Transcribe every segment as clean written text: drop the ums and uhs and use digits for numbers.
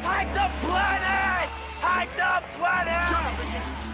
Hide the planet! Hide the planet! Shut up again!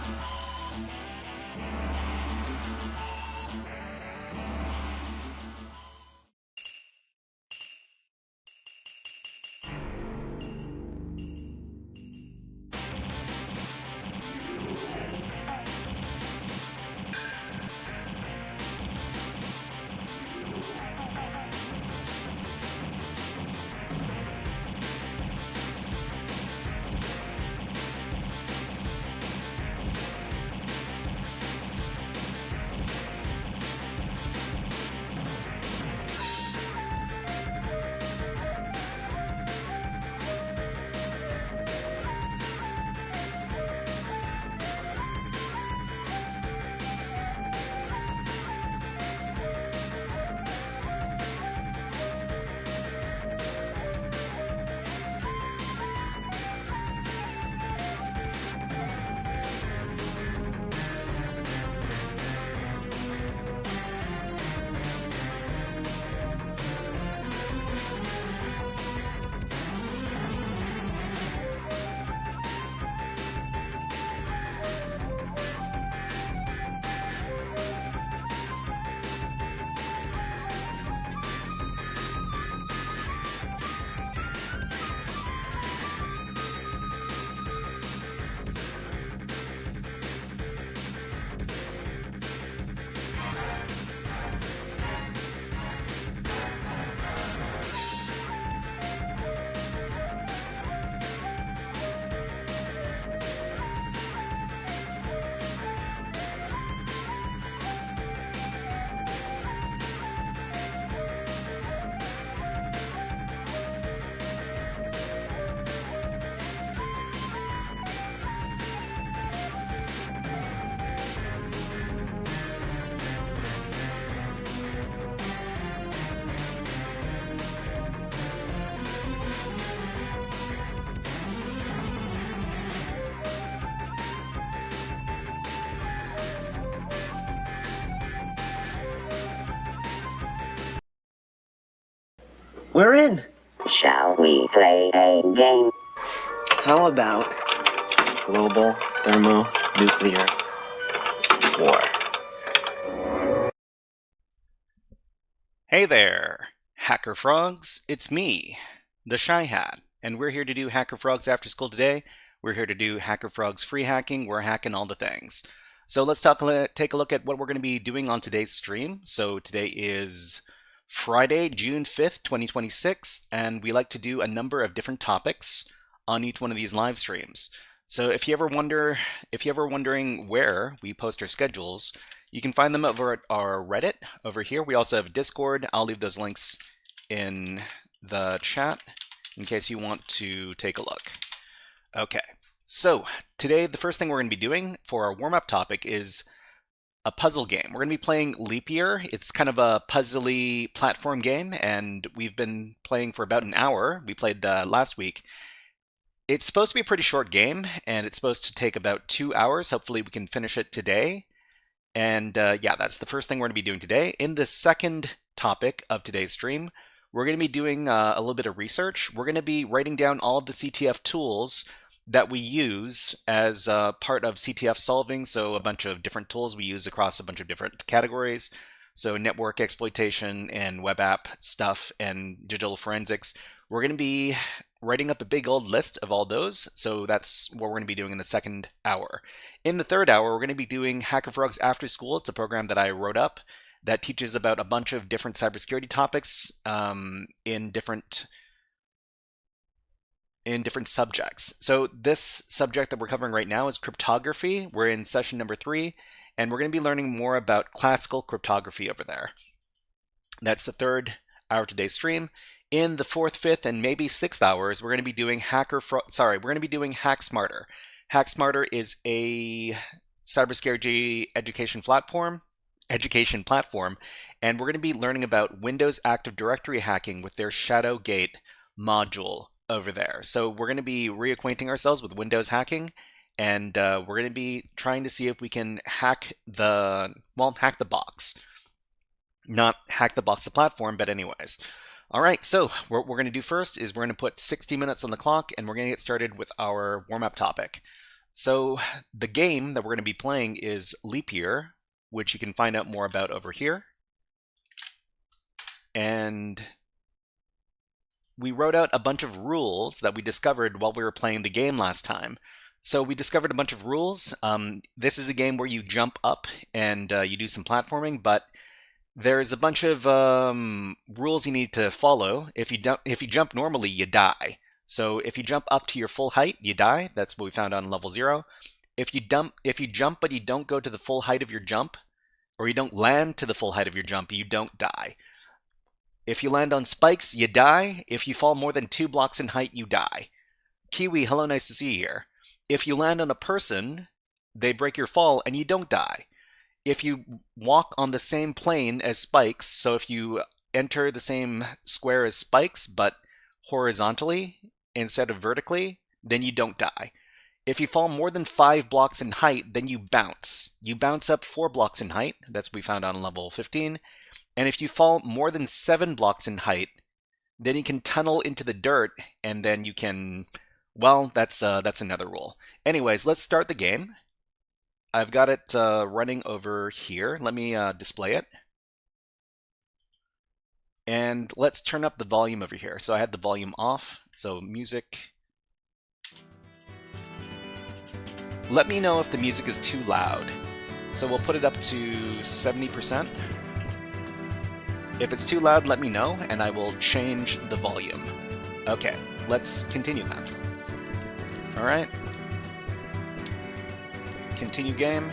We're in. Shall we play a game? How about global thermonuclear war? Hey there, HackerFrogs, it's me, the Shy Hat, and we're here to do HackerFrogs AfterSchool today. We're here to do HackerFrogs free hacking. We're hacking all the things. So let's take a look at what we're going to be doing on today's stream. So today is Friday, June 5th, 2026, and we like to do a number of different topics on each one of these live streams. So if you ever wondering where we post our schedules, you can find them over at our Reddit over here. We also have Discord. I'll leave those links in the chat in case you want to take a look. Okay, so today the first thing we're going to be doing for our warm-up topic is a puzzle game. We're going to be playing Leap Year. It's kind of a puzzly platform game, and we've been playing for about an hour. We played last week. It's supposed to be a pretty short game, and it's supposed to take about 2 hours. Hopefully we can finish it today. And yeah, that's the first thing we're going to be doing today. In the second topic of today's stream, we're going to be doing a little bit of research. We're going to be writing down all of the CTF tools that we use as part of CTF solving. So a bunch of different tools we use across a bunch of different categories. So network exploitation and web app stuff and digital forensics. We're going to be writing up a big old list of all those. So that's what we're going to be doing in the second hour. In the third hour, we're going to be doing HackerFrogs AfterSchool. It's a program that I wrote up that teaches about a bunch of different cybersecurity topics in different subjects. So this subject that we're covering right now is cryptography. We're in session number 3, and we're going to be learning more about classical cryptography over there. That's the third hour of today's stream. In the fourth, fifth, and maybe sixth hours, we're going to be doing HackSmarter. HackSmarter is a cybersecurity education platform, and we're going to be learning about Windows Active Directory hacking with their ShadowGate module over there. So we're going to be reacquainting ourselves with Windows hacking, and we're going to be trying to see if we can hack the box. Not hack the box, the platform, but anyways. All right, so what we're going to do first is we're going to put 60 minutes on the clock, and we're going to get started with our warm-up topic. So the game that we're going to be playing is Leap Year, which you can find out more about over here. And we wrote out a bunch of rules that we discovered while we were playing the game last time. So we discovered a bunch of rules. This is a game where you jump up and you do some platforming, but there's a bunch of rules you need to follow. If you jump normally, you die. So if you jump up to your full height, you die. That's what we found on level 0. If you jump but you don't go to the full height of your jump, or you don't land to the full height of your jump, you don't die. If you land on spikes, you die. If you fall more than 2 blocks in height, you die. Kiwi, hello, nice to see you here. If you land on a person, they break your fall and you don't die. If you walk on the same plane as spikes, so if you enter the same square as spikes, but horizontally instead of vertically, then you don't die. If you fall more than 5 blocks in height, then you bounce. You bounce up 4 blocks in height. That's what we found on level 15. And if you fall more than 7 blocks in height, then you can tunnel into the dirt, and then you can, well, that's another rule. Anyways, let's start the game. I've got it running over here. Let me display it. And let's turn up the volume over here. So I had the volume off, so music. Let me know if the music is too loud. So we'll put it up to 70%. If it's too loud, let me know, and I will change the volume. Okay, let's continue then. All right. Continue game.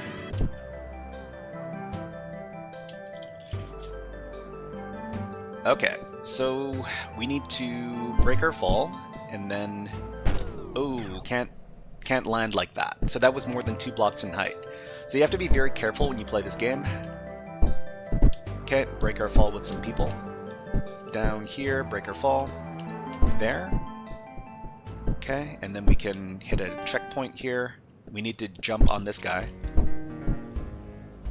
Okay, so we need to break our fall, and then, oh, can't land like that. So that was more than 2 blocks in height. So you have to be very careful when you play this game. Okay, break our fall with some people. Down here, break our fall. There. Okay, and then we can hit a checkpoint here. We need to jump on this guy.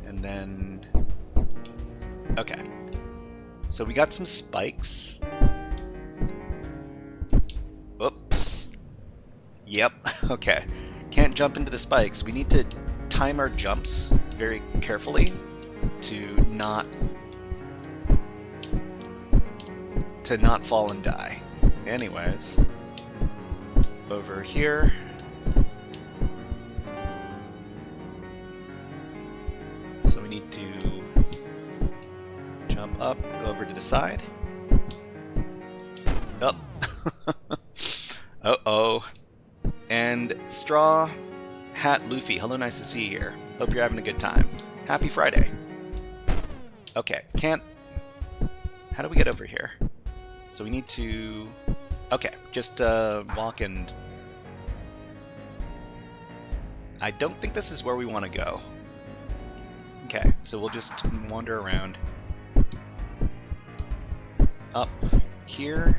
And then... okay. So we got some spikes. Oops. Yep, okay. Can't jump into the spikes. We need to time our jumps very carefully to not fall and die. Anyways, over here. So we need to jump up, go over to the side. Up. Uh-oh. And Straw Hat Luffy, hello, nice to see you here. Hope you're having a good time. Happy Friday. Okay, can't... How do we get over here? So we need to... Okay, just walk and... I don't think this is where we want to go. Okay, so we'll just wander around. Up here.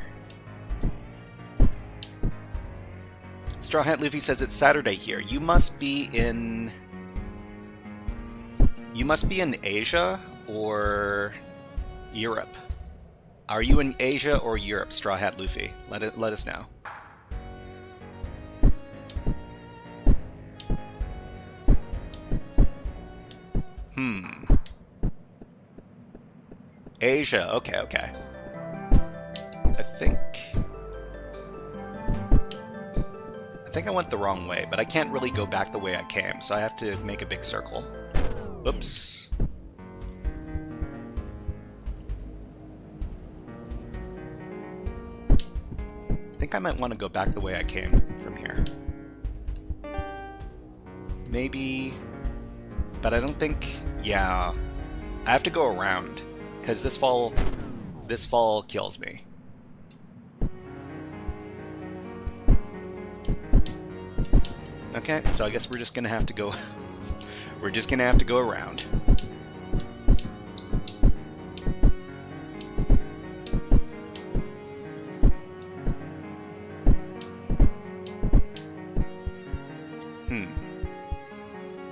Straw Hat Luffy says it's Saturday here. You must be in... You must be in Asia or Europe. Are you in Asia or Europe, Straw Hat Luffy? Let us know. Asia. Okay, okay. I think I went the wrong way, but I can't really go back the way I came, so I have to make a big circle. Oops. I think I might want to go back the way I came from here. Maybe... But I don't think... Yeah. I have to go around, because this fall kills me. Okay, so I guess we're just gonna have to go... we're just gonna have to go around.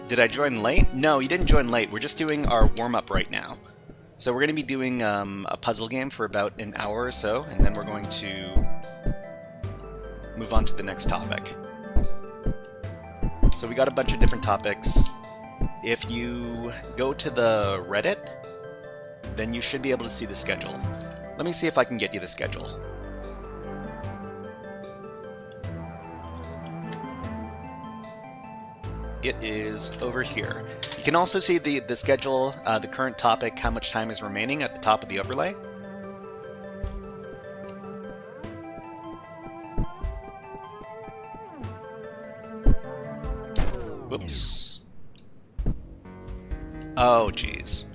Did I join late? No, you didn't join late. We're just doing our warm-up right now. So we're going to be doing a puzzle game for about an hour or so, and then we're going to move on to the next topic. So we got a bunch of different topics. If you go to the Reddit, then you should be able to see the schedule. Let me see if I can get you the schedule. It is over here. You can also see the schedule, the current topic, how much time is remaining at the top of the overlay. Whoops. Oh, jeez.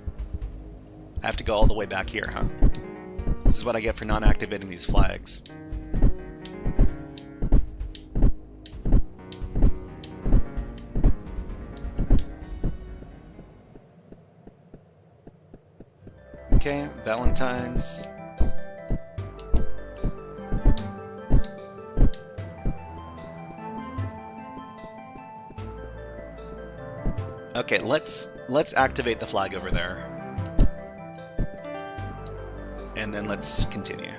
I have to go all the way back here, huh? This is what I get for not activating these flags. Okay, Valentine's. Okay, let's activate the flag over there. And then let's continue.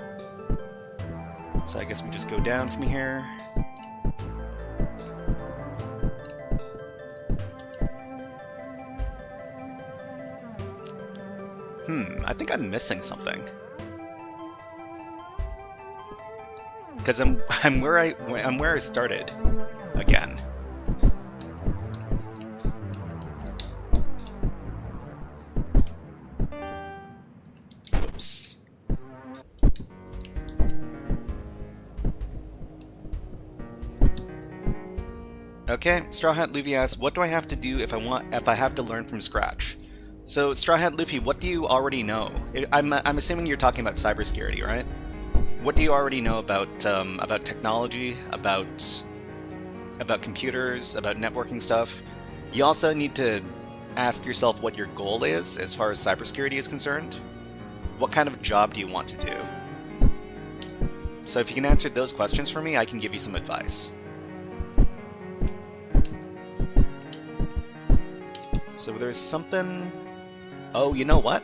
So I guess we just go down from here. I think I'm missing something. Because I'm where I started again. Oops. Okay, Straw Hat Luffy asks, what do I have to do if I have to learn from scratch? So, Straw Hat Luffy, what do you already know? I'm assuming you're talking about cybersecurity, right? What do you already know about technology, about computers, about networking stuff? You also need to ask yourself what your goal is as far as cybersecurity is concerned. What kind of job do you want to do? So if you can answer those questions for me, I can give you some advice. So there's something... Oh, you know what?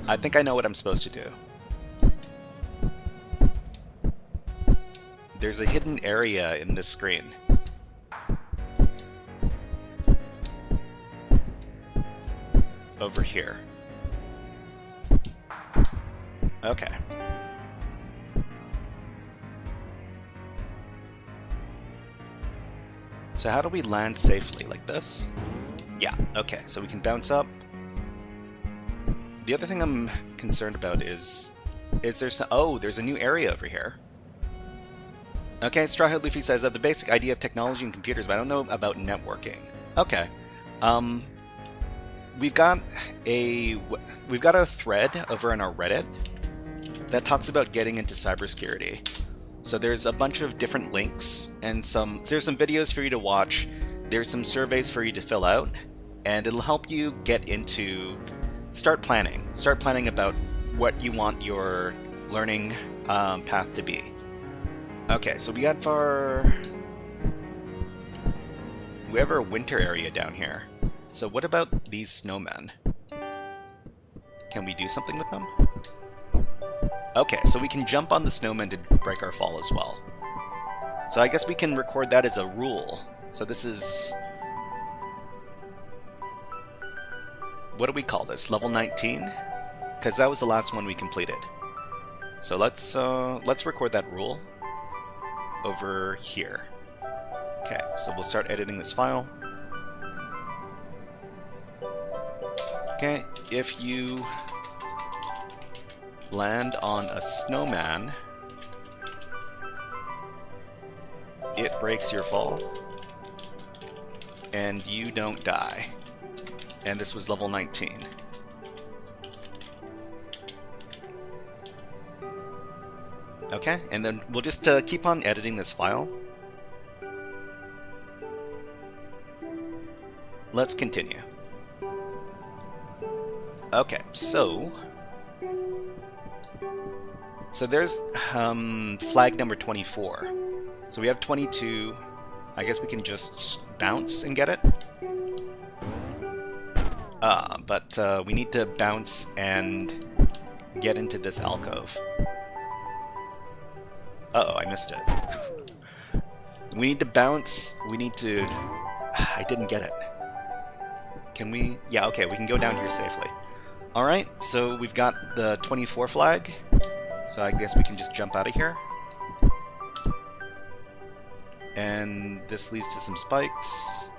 I think I know what I'm supposed to do. there's a hidden area in this screen. Over here. Okay. So how do we land safely? Like this? Yeah, okay, so we can bounce up. The other thing I'm concerned about is there some... Oh, there's a new area over here. Okay, Strawhead Luffy says, I have the basic idea of technology and computers, but I don't know about networking. Okay. We've got a thread over on our Reddit that talks about getting into cybersecurity. So there's a bunch of different links and there's some videos for you to watch. There's some surveys for you to fill out, and it'll help you get into start planning about what you want your learning path to be. Okay, so we have our winter area down here. So what about these snowmen? Can we do something with them? Okay, so we can jump on the snowmen to break our fall as well. So I guess we can record that as a rule. So this is... What do we call this? Level 19? Because that was the last one we completed. So let's record that rule over here. Okay, so we'll start editing this file. Okay, if you land on a snowman, it breaks your fall, and you don't die. And this was level 19. Okay, and then we'll just keep on editing this file. Let's continue. Okay, so there's flag number 24. So we have 22. I guess we can just bounce and get it. But we need to bounce and get into this alcove. Uh-oh, I missed it. We need to bounce. We need to... I didn't get it. Can we... Yeah, okay, we can go down here safely. Alright, so we've got the 24 flag. So I guess we can just jump out of here. And this leads to some spikes.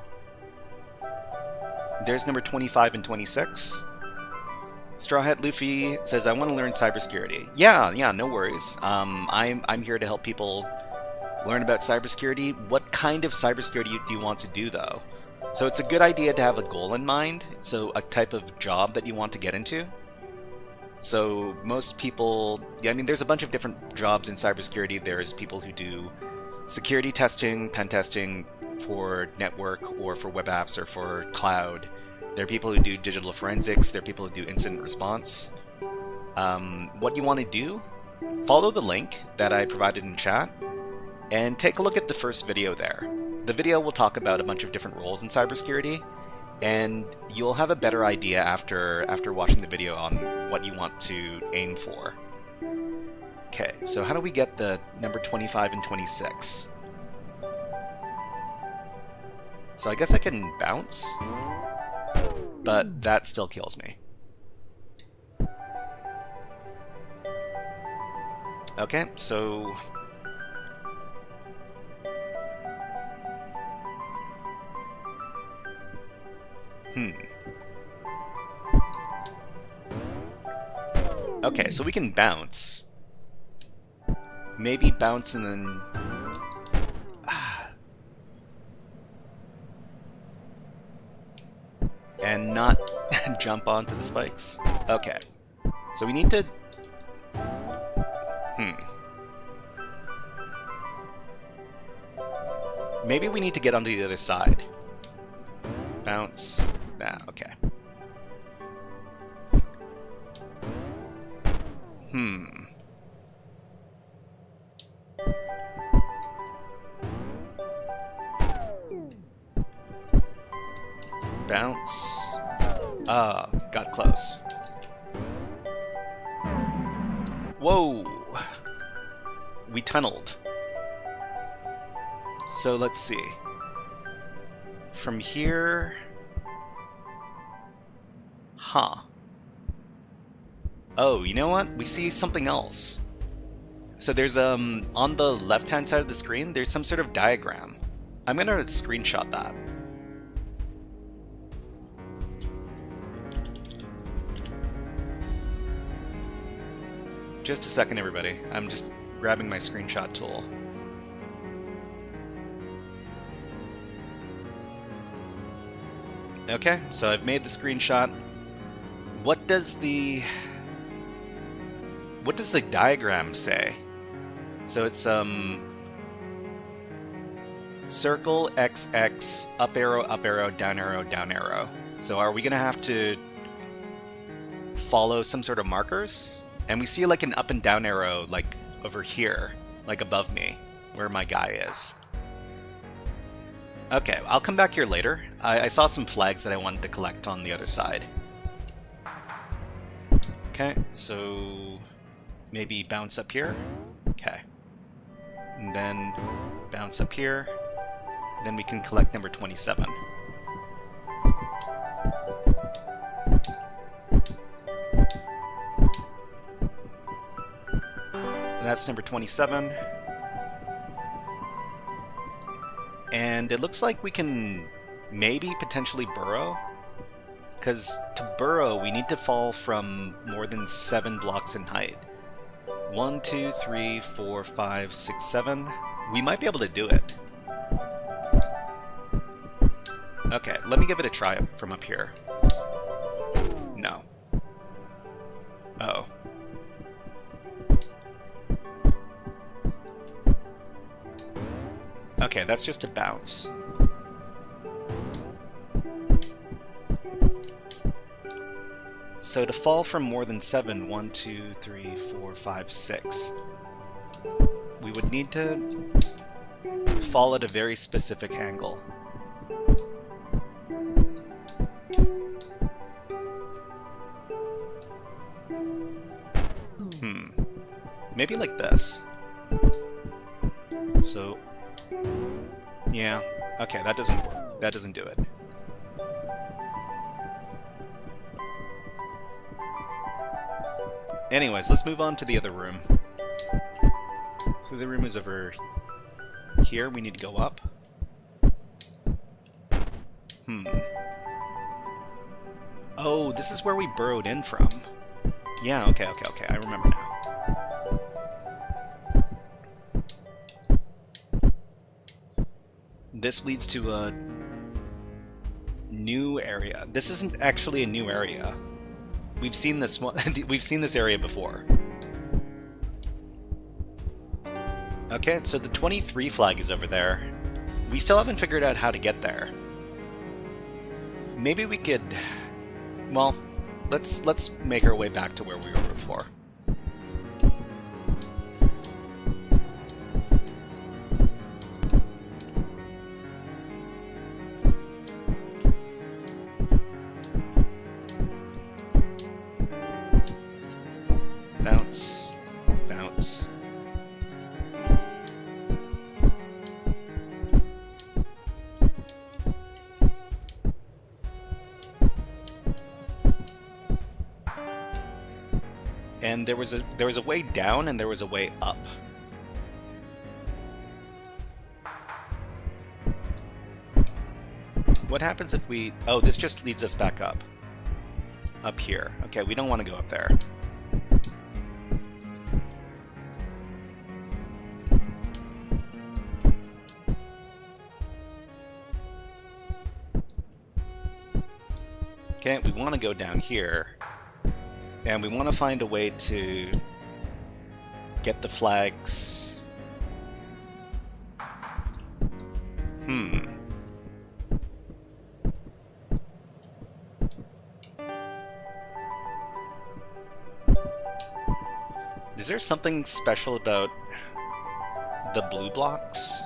There's number 25 and 26. Straw Hat Luffy says, I want to learn cybersecurity. Yeah, no worries. I'm here to help people learn about cybersecurity. What kind of cybersecurity do you want to do, though? So it's a good idea to have a goal in mind, so a type of job that you want to get into. So most people, I mean, there's a bunch of different jobs in cybersecurity. There's people who do security testing, pen testing for network or for web apps or for cloud. There are people who do digital forensics. There are people who do incident response. What you want to do, follow the link that I provided in chat and take a look at the first video there. The video will talk about a bunch of different roles in cybersecurity, and you'll have a better idea after watching the video on what you want to aim for. Okay, so how do we get the number 25 and 26? So I guess I can bounce, but that still kills me. Okay, so... Okay, so we can bounce. Maybe bounce and then... and not jump onto the spikes. Okay. So we need to... Maybe we need to get onto the other side. Bounce. Nah, okay. Bounce. Ah, got close. Whoa! We tunneled. So let's see. From here... Huh. Oh, you know what? We see something else. So there's, on the left-hand side of the screen, there's some sort of diagram. I'm gonna screenshot that. Just a second, everybody. I'm just grabbing my screenshot tool. Okay, so I've made the screenshot. What does the diagram say? So it's circle, XX, up arrow, down arrow, down arrow. So are we gonna have to follow some sort of markers? And we see like an up and down arrow like over here, like above me, where my guy is. Okay, I'll come back here later. I saw some flags that I wanted to collect on the other side. Okay, so maybe bounce up here. Okay. And then bounce up here. Then we can collect number 27. And that's number 27. And it looks like we can maybe potentially burrow. Because to burrow, we need to fall from more than 7 blocks in height. 1, 2, 3, 4, 5, 6, 7. We might be able to do it. Okay, let me give it a try from up here. No. Uh-oh. Okay, that's just a bounce. So to fall from more than 7, 1, 2, 3, 4, 5, 6, we would need to fall at a very specific angle. Maybe like this. So, yeah, okay, that doesn't work. That doesn't do it. Anyways, let's move on to the other room. So the room is over here. We need to go up. Oh, this is where we burrowed in from. Yeah, okay, I remember now. This leads to a new area. This isn't actually a new area. We've seen this one. We've seen this area before. Okay, so the 23 flag is over there. We still haven't figured out how to get there. Maybe we could. Well, let's make our way back to where we were before. Bounce, bounce. And there was a way down and there was a way up. What happens if we... Oh, this just leads us back up. Up here. Okay, we don't want to go up there. Okay, we want to go down here. And we want to find a way to get the flags. Is there something special about the blue blocks?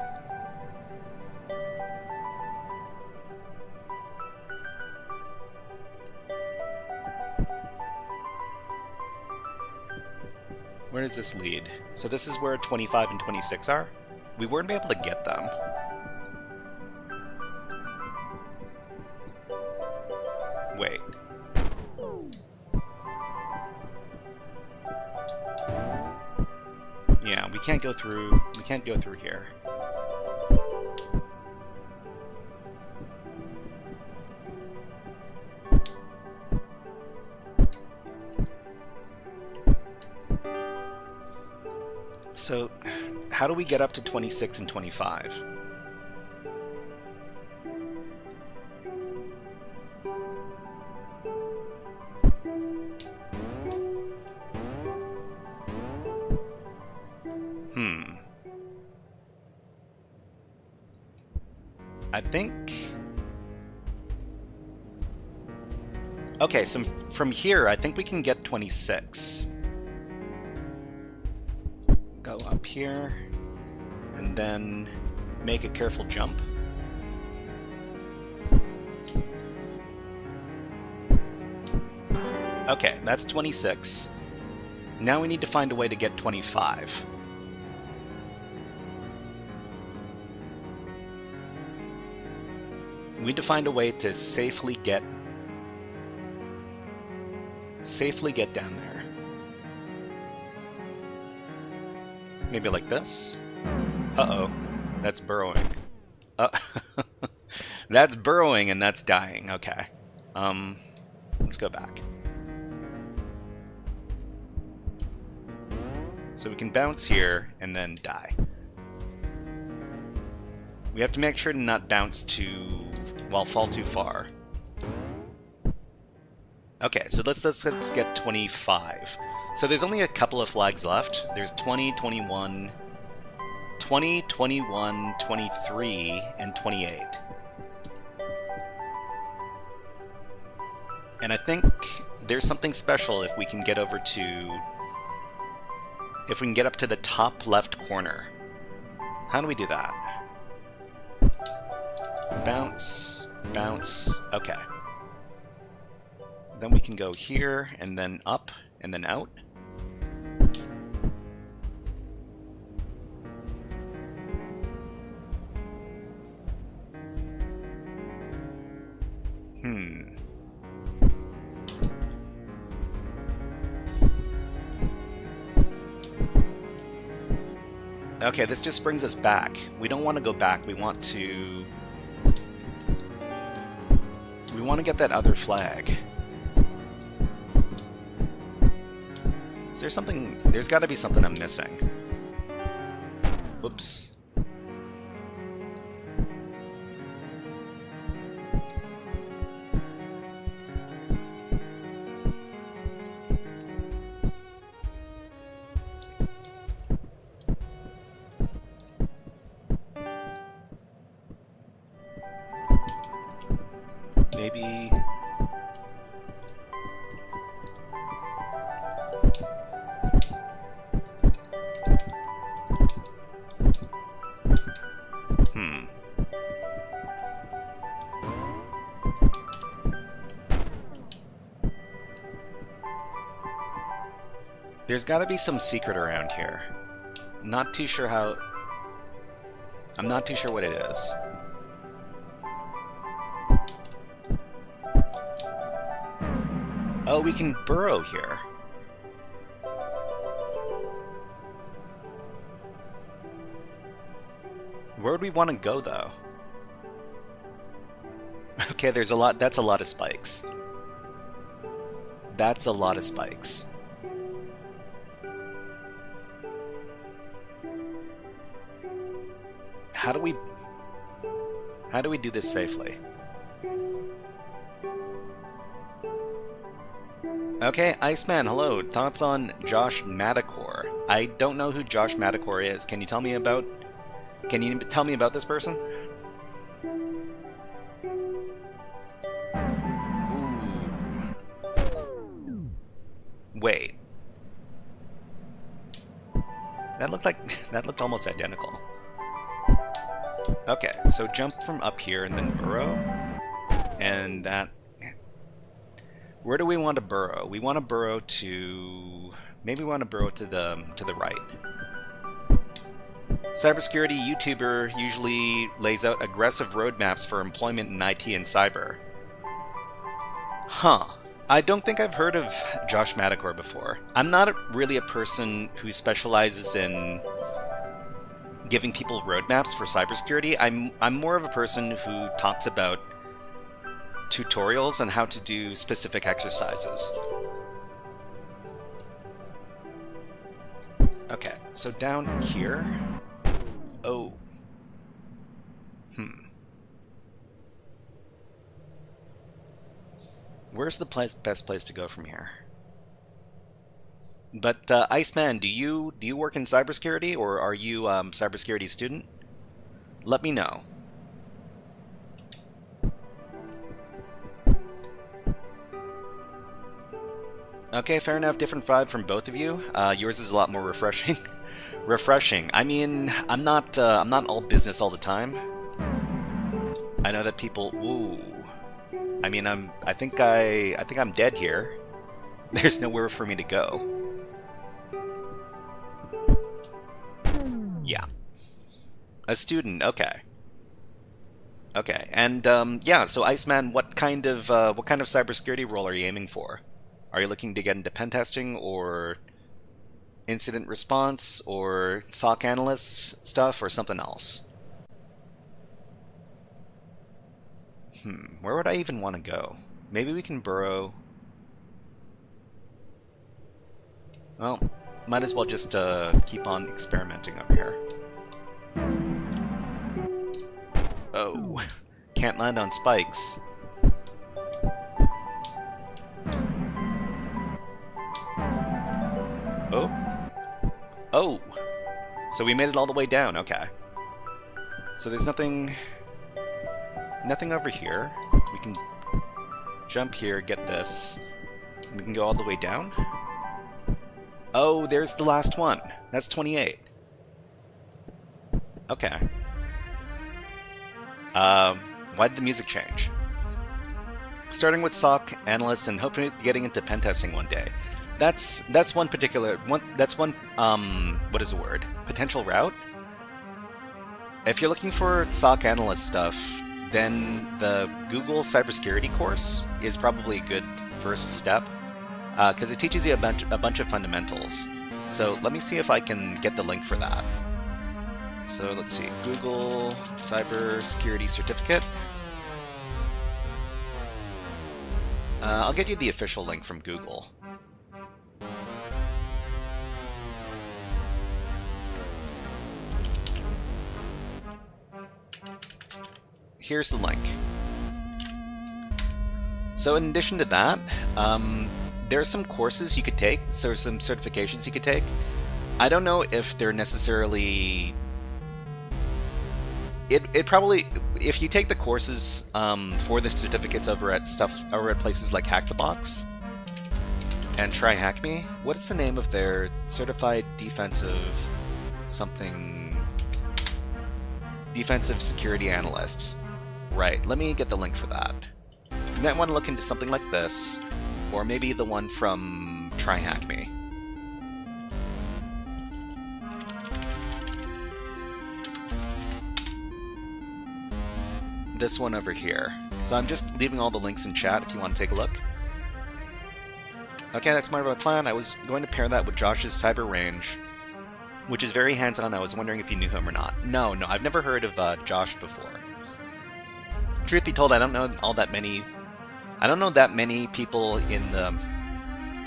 Where does this lead? So this is where 25 and 26 are? We weren't able to get them. can't go through. We can't go through here. So, how do we get up to 26 and 25? I think... Okay, so from here, I think we can get 26. Go up here, and then make a careful jump. Okay, that's 26. Now we need to find a way to get 25. We need to find a way to safely get down there. Maybe like this? Uh-oh. That's burrowing. That's burrowing and that's dying. Okay. Let's go back. So we can bounce here and then die. We have to make sure to not bounce fall too far. Okay, so let's get 25. So there's only a couple of flags left. There's 20, 21, 20, 21, 23, and 28. And I think there's something special if we can get over to... If we can get up to the top left corner. How do we do that? Bounce, bounce, okay. Then we can go here, and then up, and then out. Okay, this just brings us back. We don't want to go back. We want to get that other flag. Is there something... There's got to be something I'm missing. Whoops. Maybe... There's got to be some secret around here. Not too sure how... I'm not too sure what it is. Oh, we can burrow here. Where would we want to go, though? Okay, there's a lot... That's a lot of spikes. That's a lot of spikes. How do we do this safely? Okay, Iceman, hello. Thoughts on Josh Madakor? I don't know who Josh Madakor is. Can you tell me about this person? Ooh. Wait. That looked almost identical. Okay, so jump from up here and then burrow. And that... Where do we want to burrow? We want to burrow to... Maybe we want to burrow to the right. Cybersecurity YouTuber usually lays out aggressive roadmaps for employment in IT and cyber. Huh. I don't think I've heard of Josh Madakor before. I'm not really a person who specializes in giving people roadmaps for cybersecurity. I'm more of a person who talks about tutorials on how to do specific exercises. Okay, so down here. Oh. Where's the best place to go from here? But Iceman, do you work in cybersecurity, or are you cybersecurity student? Let me know. Okay, fair enough. Different vibe from both of you. Yours is a lot more refreshing. Refreshing. I mean, I'm not all business all the time. I know that people. Ooh. I mean, I think I'm dead here. There's nowhere for me to go. Yeah. A student. Okay. Okay. And yeah. So Iceman, what kind of cybersecurity role are you aiming for? Are you looking to get into pen testing or incident response or SOC analyst stuff or something else? Where would I even want to go? Maybe we can burrow. Well, might as well just keep on experimenting over here. Oh, can't land on spikes. Oh. Oh! So we made it all the way down, okay. So there's nothing over here. We can jump here, get this. We can go all the way down. Oh, there's the last one. That's 28. Okay. Why did the music change? Starting with SOC analysts and hoping getting into pen testing one day. That's one particular one. That's one what is the word? Potential route. If you're looking for SOC analyst stuff, then the Google cybersecurity course is probably a good first step because it teaches you a bunch of fundamentals. So let me see if I can get the link for that. So let's see, Google cybersecurity certificate. I'll get you the official link from Google. Here's the link. So in addition to that, there are some courses you could take, so there's some certifications you could take. I don't know if they're necessarily... It probably, if you take the courses for the certificates over at places like Hack the Box and Try Hack Me, what is the name of their certified defensive something? Defensive security analyst. Right, let me get the link for that. You might want to look into something like this, or maybe the one from Try Hack Me. This one over here. So I'm just leaving all the links in chat if you want to take a look. Okay, that's my plan. I was going to pair that with Josh's cyber range, which is very hands-on. I was wondering if you knew him or not. No, I've never heard of Josh before. Truth be told, I don't know that many people in the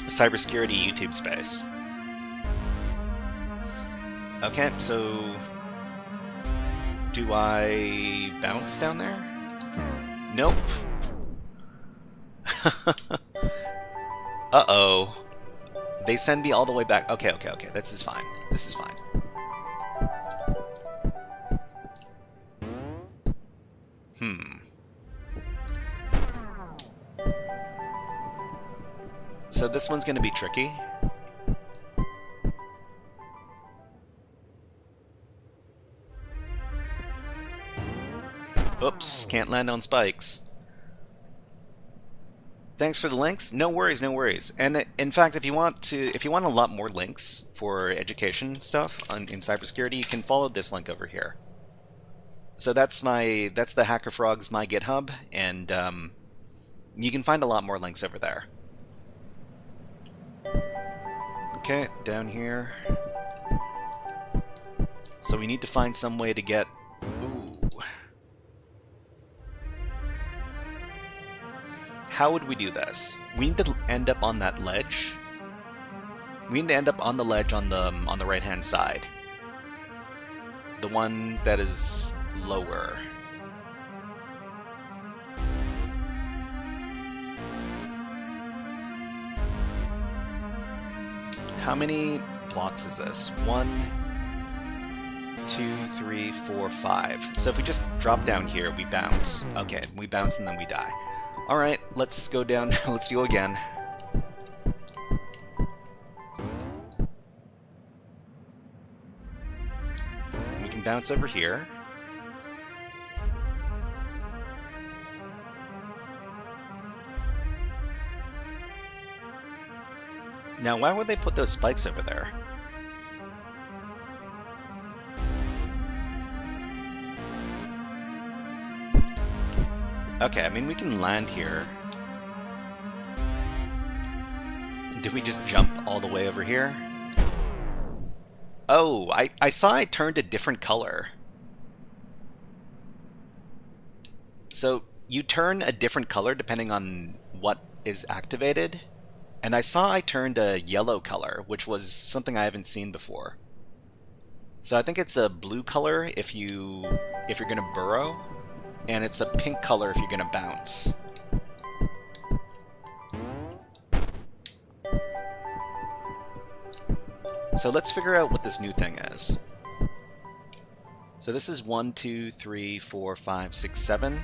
cybersecurity YouTube space. Okay, so do I bounce down there? Nope. Uh-oh. They send me all the way back. Okay. This is fine. This is fine. So this one's gonna be tricky. Oops, can't land on spikes. Thanks for the links. No worries, no worries. And in fact, if you want a lot more links for education stuff in cybersecurity, you can follow this link over here. So that's the HackerFrogs my GitHub, and you can find a lot more links over there. Okay, down here. So we need to find some way to get... Ooh. How would we do this? We need to end up on that ledge. We need to end up on the ledge on the right-hand side. The one that is lower. How many blocks is this? 1, 2, 3, 4, 5. So if we just drop down here, we bounce. Okay, we bounce and then we die. Alright, let's go down. Let's go again. We can bounce over here. Now, why would they put those spikes over there? Okay, I mean, we can land here. Do we just jump all the way over here? Oh, I saw I turned a different color. So, you turn a different color depending on what is activated. And I saw I turned a yellow color, which was something I haven't seen before. So I think it's a blue color if you're gonna burrow, and it's a pink color if you're gonna bounce. So let's figure out what this new thing is. So this is 1, 2, 3, 4, 5, 6, 7.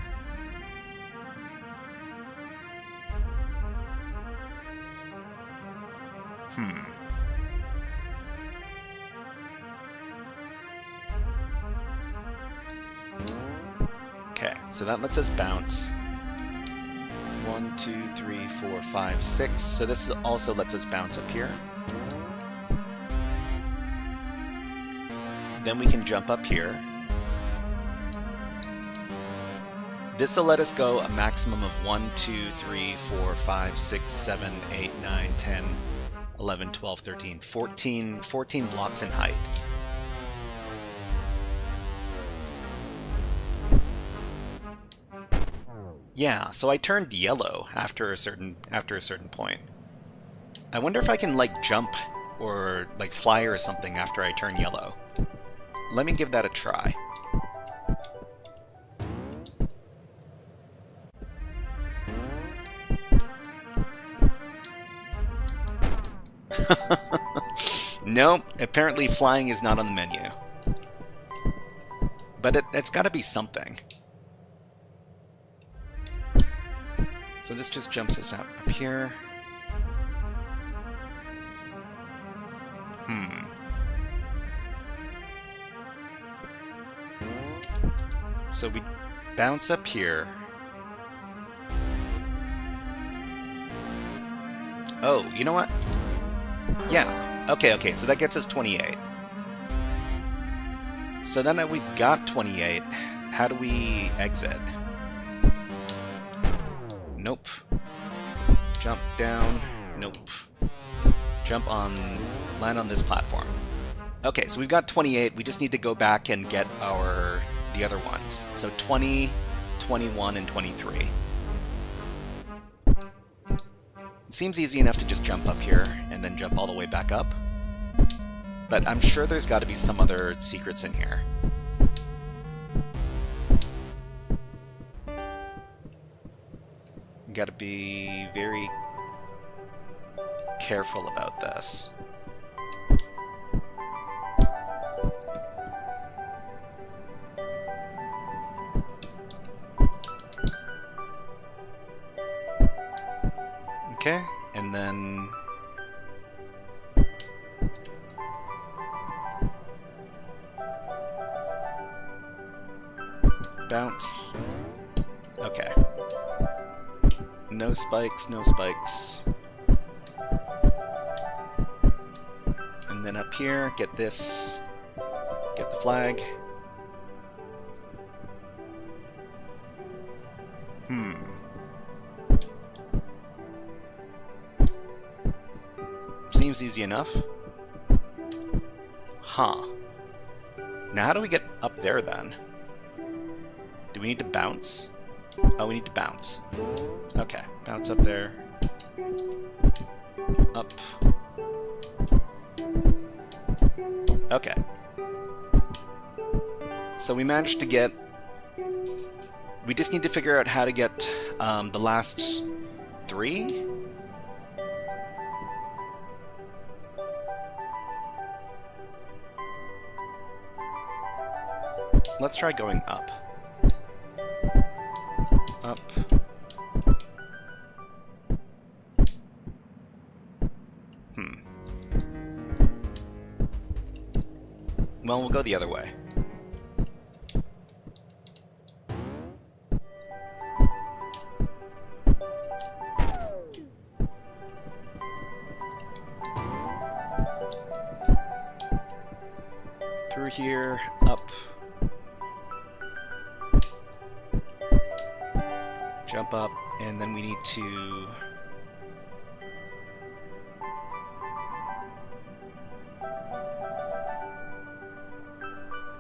Okay, so that lets us bounce. 1, 2, 3, 4, 5, 6. So this also lets us bounce up here. Then we can jump up here. This will let us go a maximum of 1, 2, 3, 4, 5, 6, 7, 8, 9, 10, 11, 12, 13, 14 blocks in height. Yeah, so I turned yellow after a certain point. I wonder if I can like jump or like fly or something after I turn yellow. Let me give that a try. Nope, apparently flying is not on the menu. But it's gotta be something. So this just jumps us out up here. So we bounce up here. Oh, you know what? Yeah, okay, so that gets us 28. So then that we've got 28, how do we exit? Nope. Jump down. Nope. Jump on... land on this platform. Okay, so we've got 28. We just need to go back and get the other ones. So 20, 21, and 23. It seems easy enough to just jump up here and then jump all the way back up. But I'm sure there's got to be some other secrets in here. Got to be very careful about this. Okay, and then bounce. Okay. No spikes, no spikes. And then up here, get this. Get the flag. Seems easy enough. Huh. Now how do we get up there then? Do we need to bounce? Oh, we need to bounce. Okay, bounce up there. Up. Okay. So we managed to get... We just need to figure out how to get the last 3? Let's try going up. Up. Well, we'll go the other way. Through here, up. Jump up, and then we need to...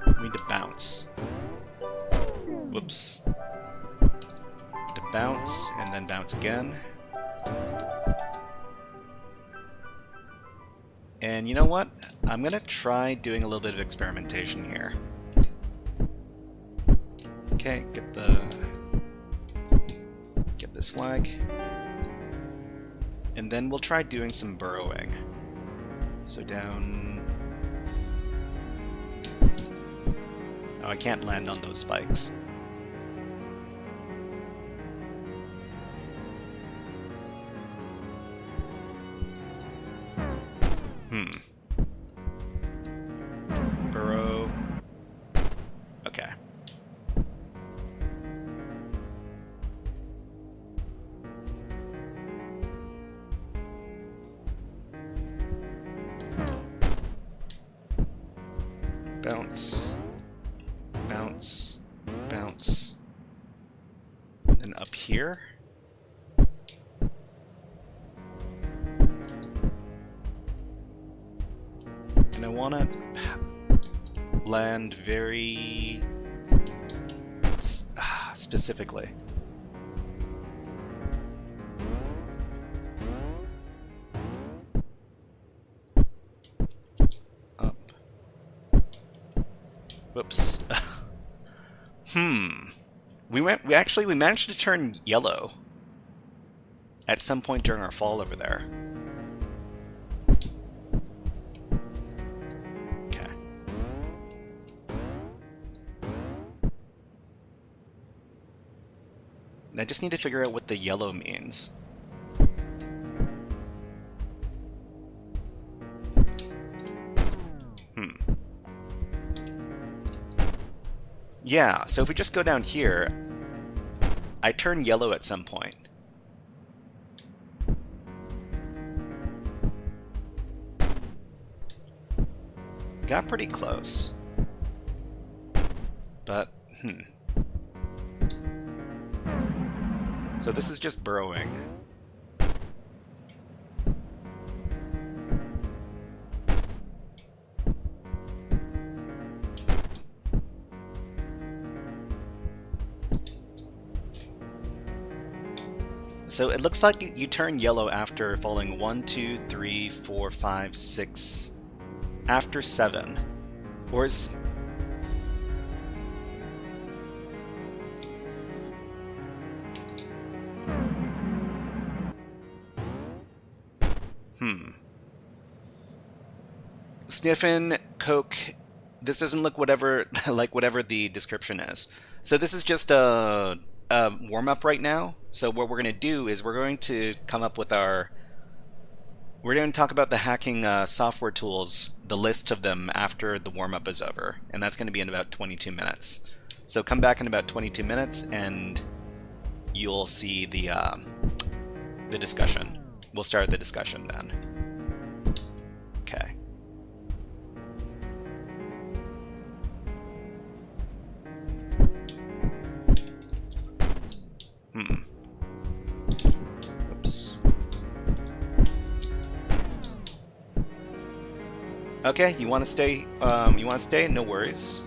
We need to bounce. Whoops. To bounce, and then bounce again. And you know what? I'm gonna try doing a little bit of experimentation here. Okay, get this flag. And then we'll try doing some burrowing. So down... Oh, I can't land on those spikes. Burrow. Okay. Bounce. Bounce. Bounce. And then up here. And I want to land very specifically. Up. Whoops. We managed to turn yellow at some point during our fall over there. Okay. And I just need to figure out what the yellow means. Yeah, so if we just go down here, I turn yellow at some point. Got pretty close. But, So this is just burrowing. So it looks like you turn yellow after falling 1, 2, 3, 4, 5, 6, after 7. Or is... Sniffin', Coke, this doesn't look like whatever the description is. So this is just a warm-up right now. So what we're going to do is we're going to come up with we're going to talk about the hacking software tools, the list of them after the warm-up is over. And that's going to be in about 22 minutes. So come back in about 22 minutes and you'll see the discussion. We'll start the discussion then. Okay. Oops. Okay, you want to stay? You want to stay? No worries.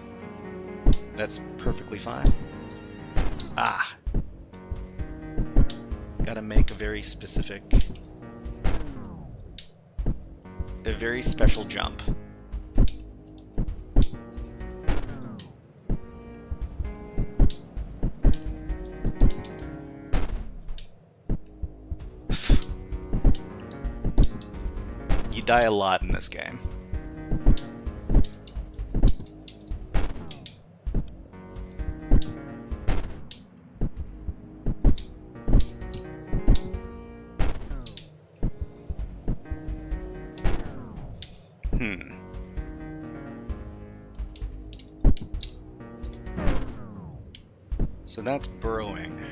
That's perfectly fine. Ah. Gotta make a very specific, a very special jump. You die a lot in this game. So that's burrowing.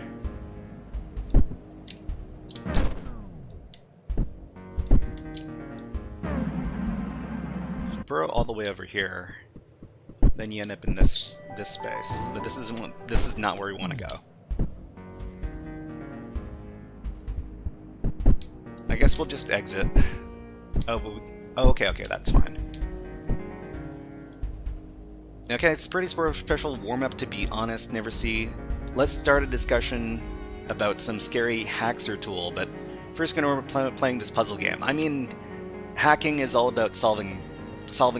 If you burrow all the way over here, then you end up in this space. But this is not where we want to go. I guess we'll just exit. Oh, okay, that's fine. Okay, it's a pretty special warm-up, to be honest, Never See. Let's start a discussion about some scary hacker tool, but first gonna playing this puzzle game. I mean, hacking is all about solving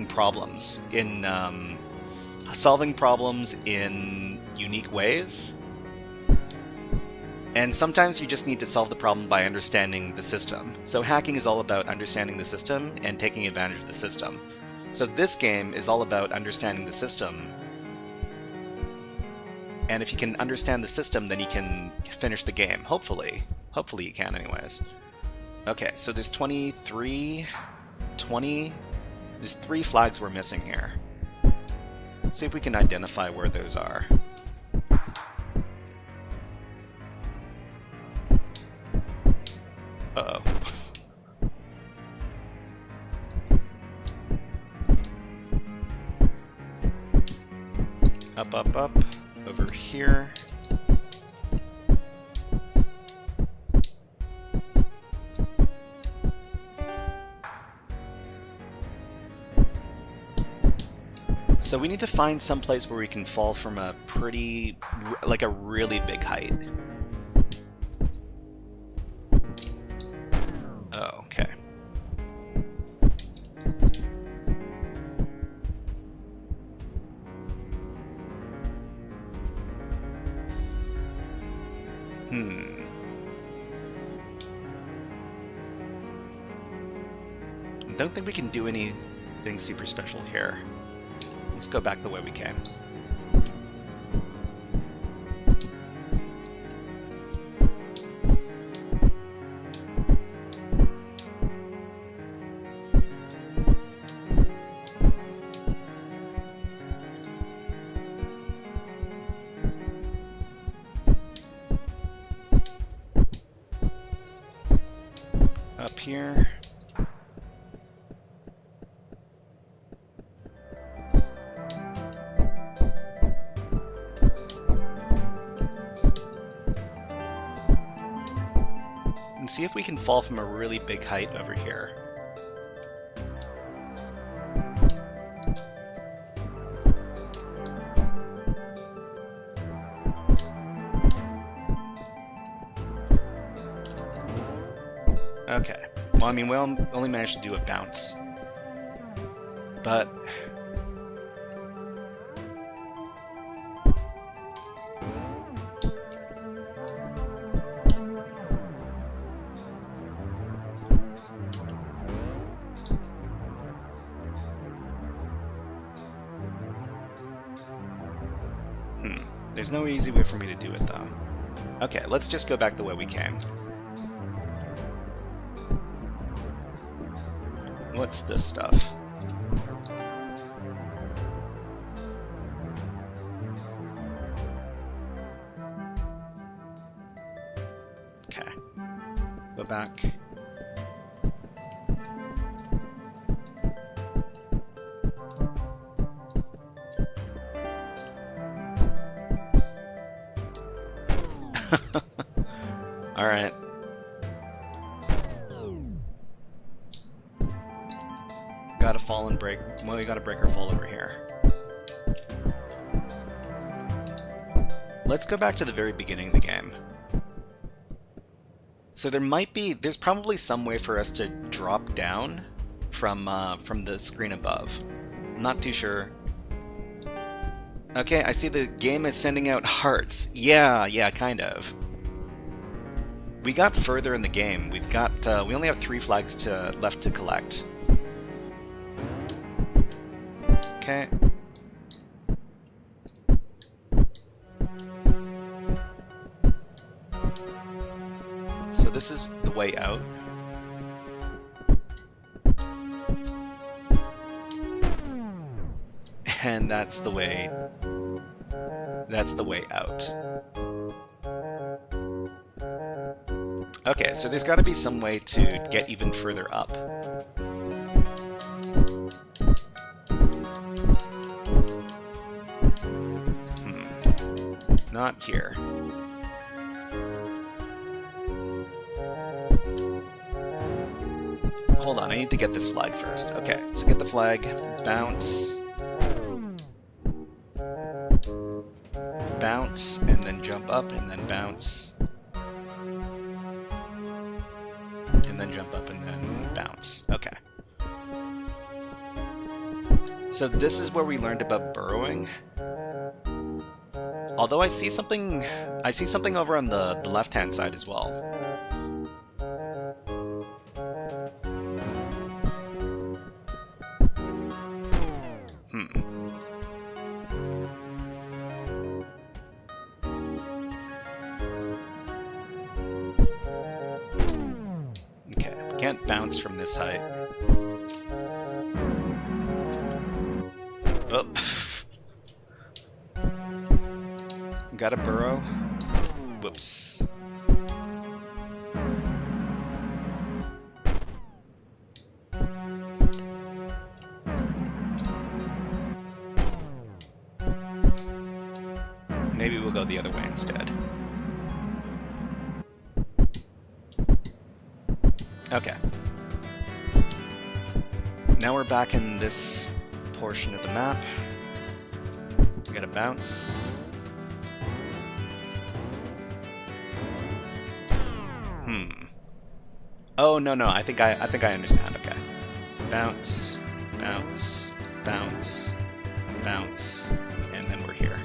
problems in unique ways. And sometimes you just need to solve the problem by understanding the system. So hacking is all about understanding the system and taking advantage of the system. So this game is all about understanding the system. And if you can understand the system, then you can finish the game. Hopefully. Hopefully you can anyways. Okay, so there's 23... 20... There's 3 flags we're missing here. Let's see if we can identify where those are. Uh-oh. Up, up, up. Over here. So we need to find some place where we can fall from a pretty, like a really big height. Oh, okay. Don't think we can do anything super special here. Let's go back the way we came. Up here. And see if we can fall from a really big height over here. Okay. Well, I mean, we only managed to do a bounce. But... There's no easy way for me to do it, though. Okay, let's just go back the way we came. What's this stuff? Okay. Go back. Alright. got a fall and break. Well, we got a break or fall over here. Let's go back to the very beginning of the game. So there's probably some way for us to drop down from the screen above. I'm not too sure. Okay, I see the game is sending out hearts. Yeah, kind of. We got further in the game. We only have 3 flags left to collect. Okay. So this is the way out. And that's the way out. Okay, so there's got to be some way to get even further up. Not here. Hold on, I need to get this flag first. Okay, so get the flag, bounce, bounce, and then jump up, and then bounce, and then jump up, and then bounce. Okay. So this is where we learned about burrowing. Although I see something over on the left-hand side as well. Okay, can't bounce from this height. Oh. Got a burrow. Whoops. Maybe we'll go the other way instead. Okay. Now we're back in this portion of the map. We gotta bounce. Oh, no, I think I understand. Okay. Bounce, bounce, bounce, bounce, and then we're here.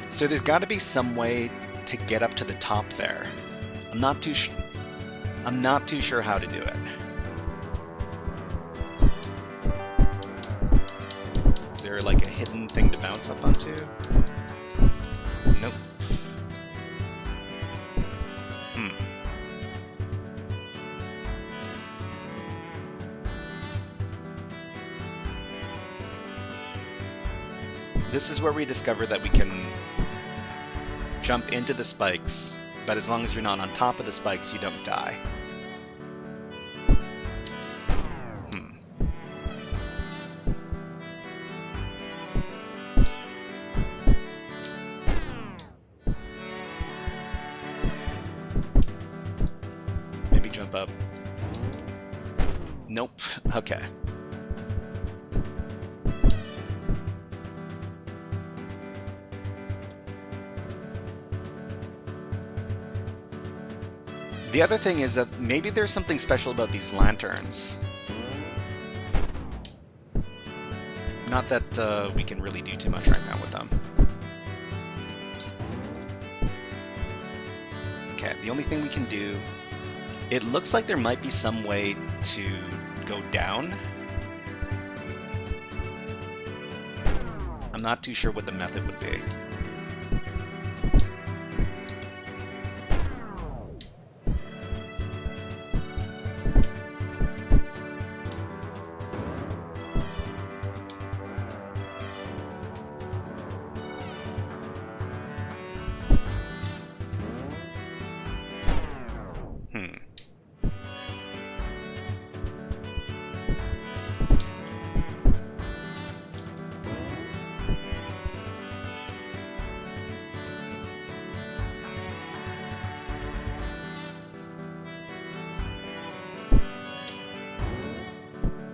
So there's got to be some way to get up to the top there. I'm not too sure how to do it. Is there like a hidden thing to bounce up onto? Nope. This is where we discover that we can jump into the spikes, but as long as you're not on top of the spikes, you don't die. Maybe jump up. Nope. Okay. The other thing is that maybe there's something special about these lanterns. Not that we can really do too much right now with them. Okay, the only thing we can do... It looks like there might be some way to go down. I'm not too sure what the method would be.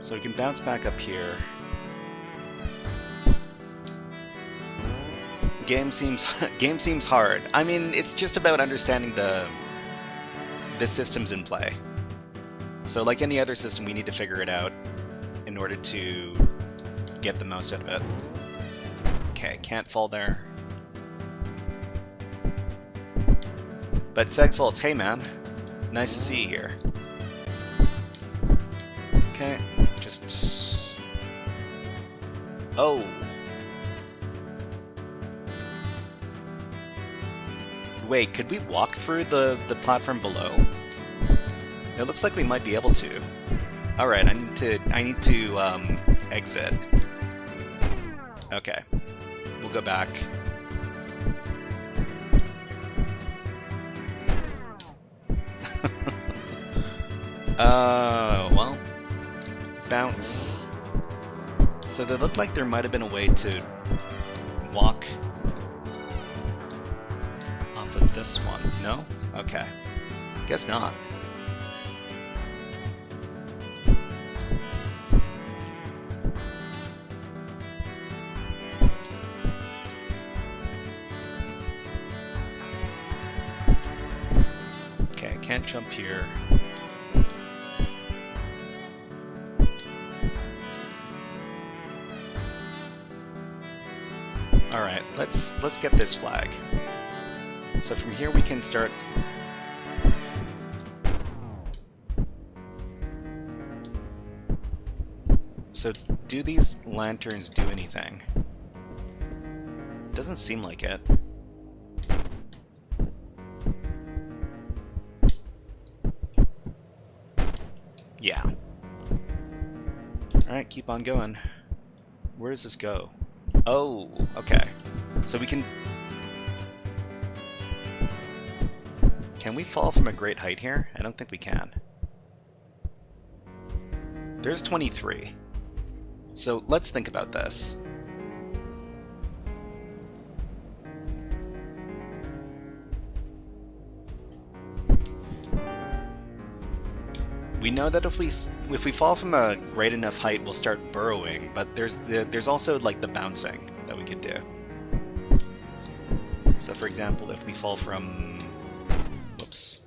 So we can bounce back up here. Game seems hard. I mean, it's just about understanding the systems in play. So like any other system, we need to figure it out in order to get the most out of it. Okay, can't fall there. But Segfaults, hey man, nice to see you here. Okay, just... Oh! Wait, could we walk through the platform below? It looks like we might be able to. Alright, I need to exit. Okay. We'll go back. Well, bounce. So they look like there might have been a way to walk off of this one. No? Okay. Guess not. Okay, I can't jump here. Alright, let's get this flag. So from here we can start... So do these lanterns do anything? Doesn't seem like it. Yeah. Alright, keep on going. Where does this go? Oh, okay. So we can... Can we fall from a great height here? I don't think we can. There's 23. So let's think about this. We know that if we fall from a great enough height, we'll start burrowing, but there's also like the bouncing that we could do. So for example, if we fall from... Whoops.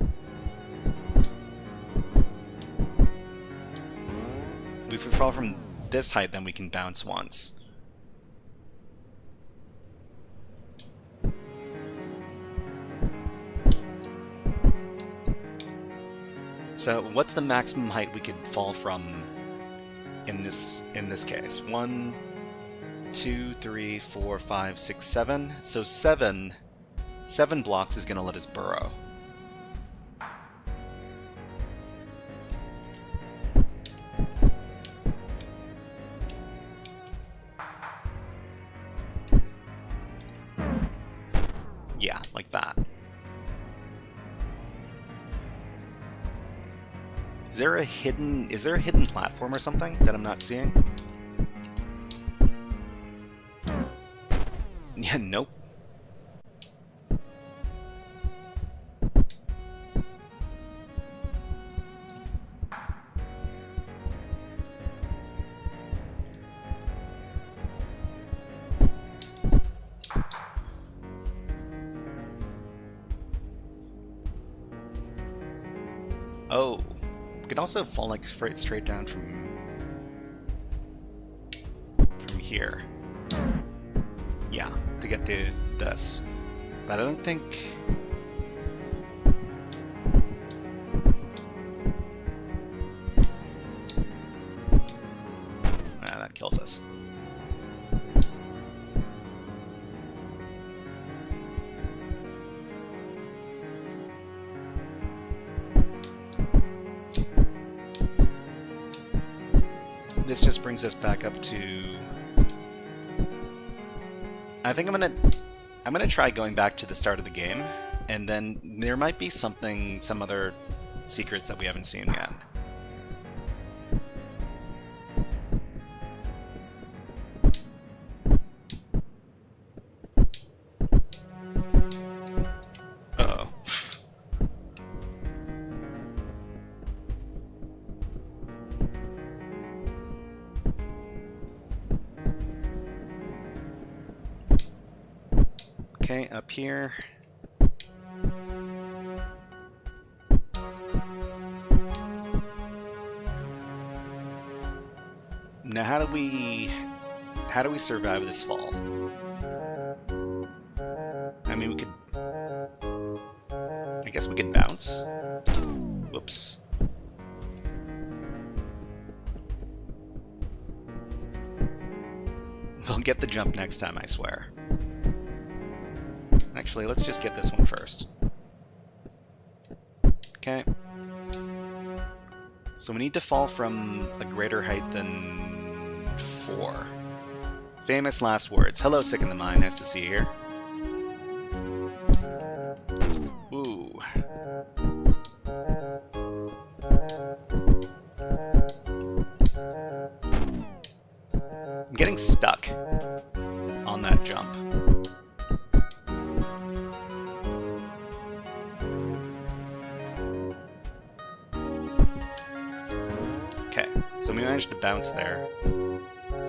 If we fall from this height, then we can bounce once. So what's the maximum height we could fall from in this case? 1, 2, 3, 4, 5, 6, 7. So 7 blocks is going to let us burrow. Yeah, like that. Is there a hidden platform or something that I'm not seeing? Yeah, nope. Oh, we can also fall like straight down from here. Yeah, to get to this. But I don't think... Ah, that kills us. This just brings us back up to... I think I'm gonna try going back to the start of the game, and then there might be some other secrets that we haven't seen yet. Uh-oh. Okay, up here. Now how do we survive this fall? I mean, I guess we could bounce. Whoops. We'll get the jump next time, I swear. Actually, let's just get this one first. Okay. So we need to fall from a greater height than 4. Famous last words. Hello, Sick in the Mind. Nice to see you here. Ooh. I'm getting stuck on that jump. Okay, so we managed to bounce there.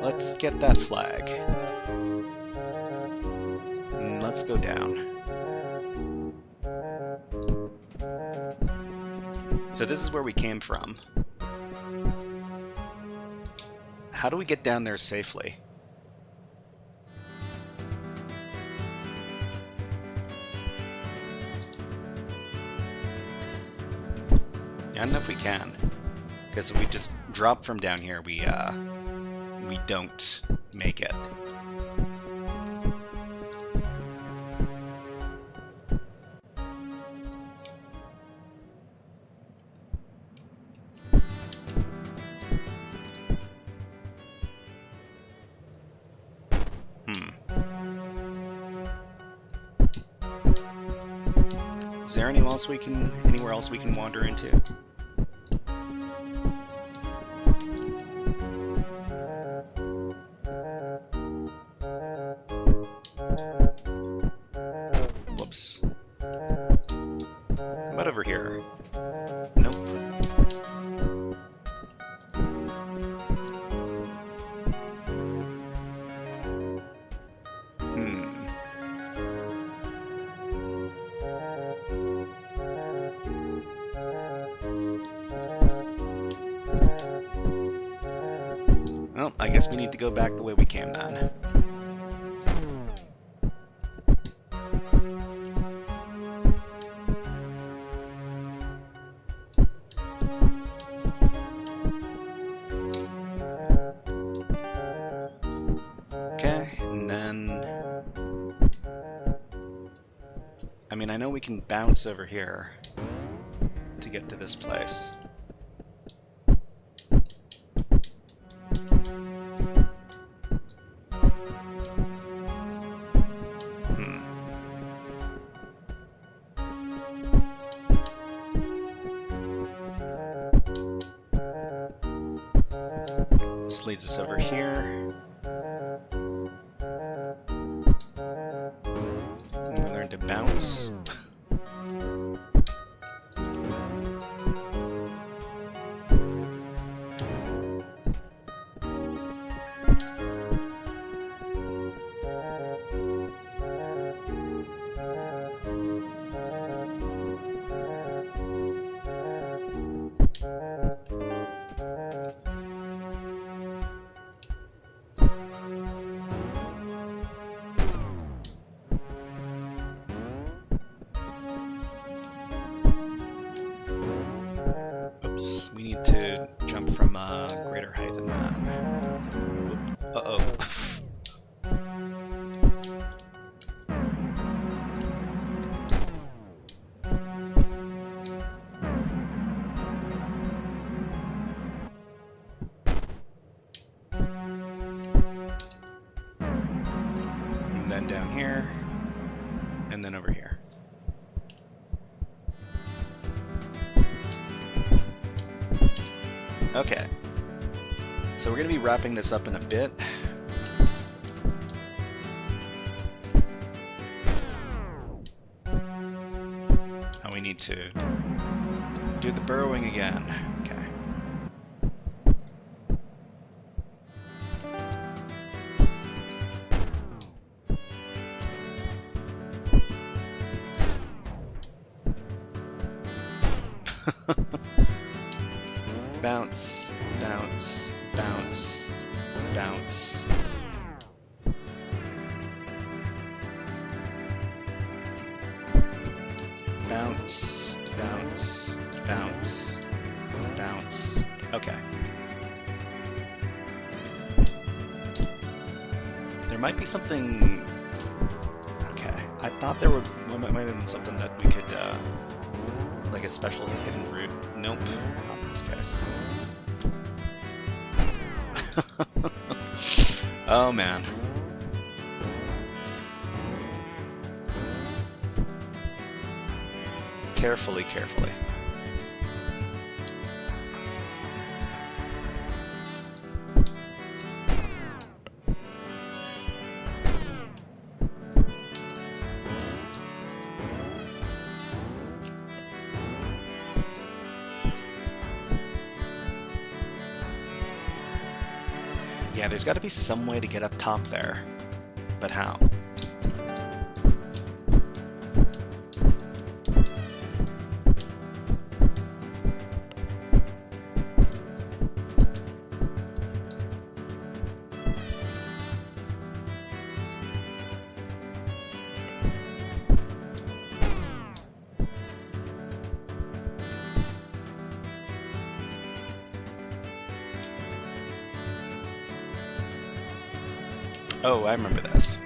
Let's get that flag. And let's go down. So this is where we came from. How do we get down there safely? Yeah, I don't know if we can. Because if we just drop from down here, we don't make it. Is there anywhere else we can wander into? Whoops. How about over here? Nope. Well, I guess we need to go back the way we came then. Okay, and then... I mean, I know we can bounce over here to get to this place. This leads us over here. And we learn to bounce. Oops, we need to jump from a greater height than that. Uh-oh. And then down here, and then over here. Okay, so we're going to be wrapping this up in a bit. And we need to do the burrowing again. Okay. Bounce, bounce, bounce, bounce. Bounce, bounce, bounce, bounce. Okay. There might be something... Okay. I thought there might have been something that we could, like a special hidden route. Nope. Not in this case. Oh, man. Carefully, carefully. Yeah, there's got to be some way to get up top there. But how? Oh, I remember this.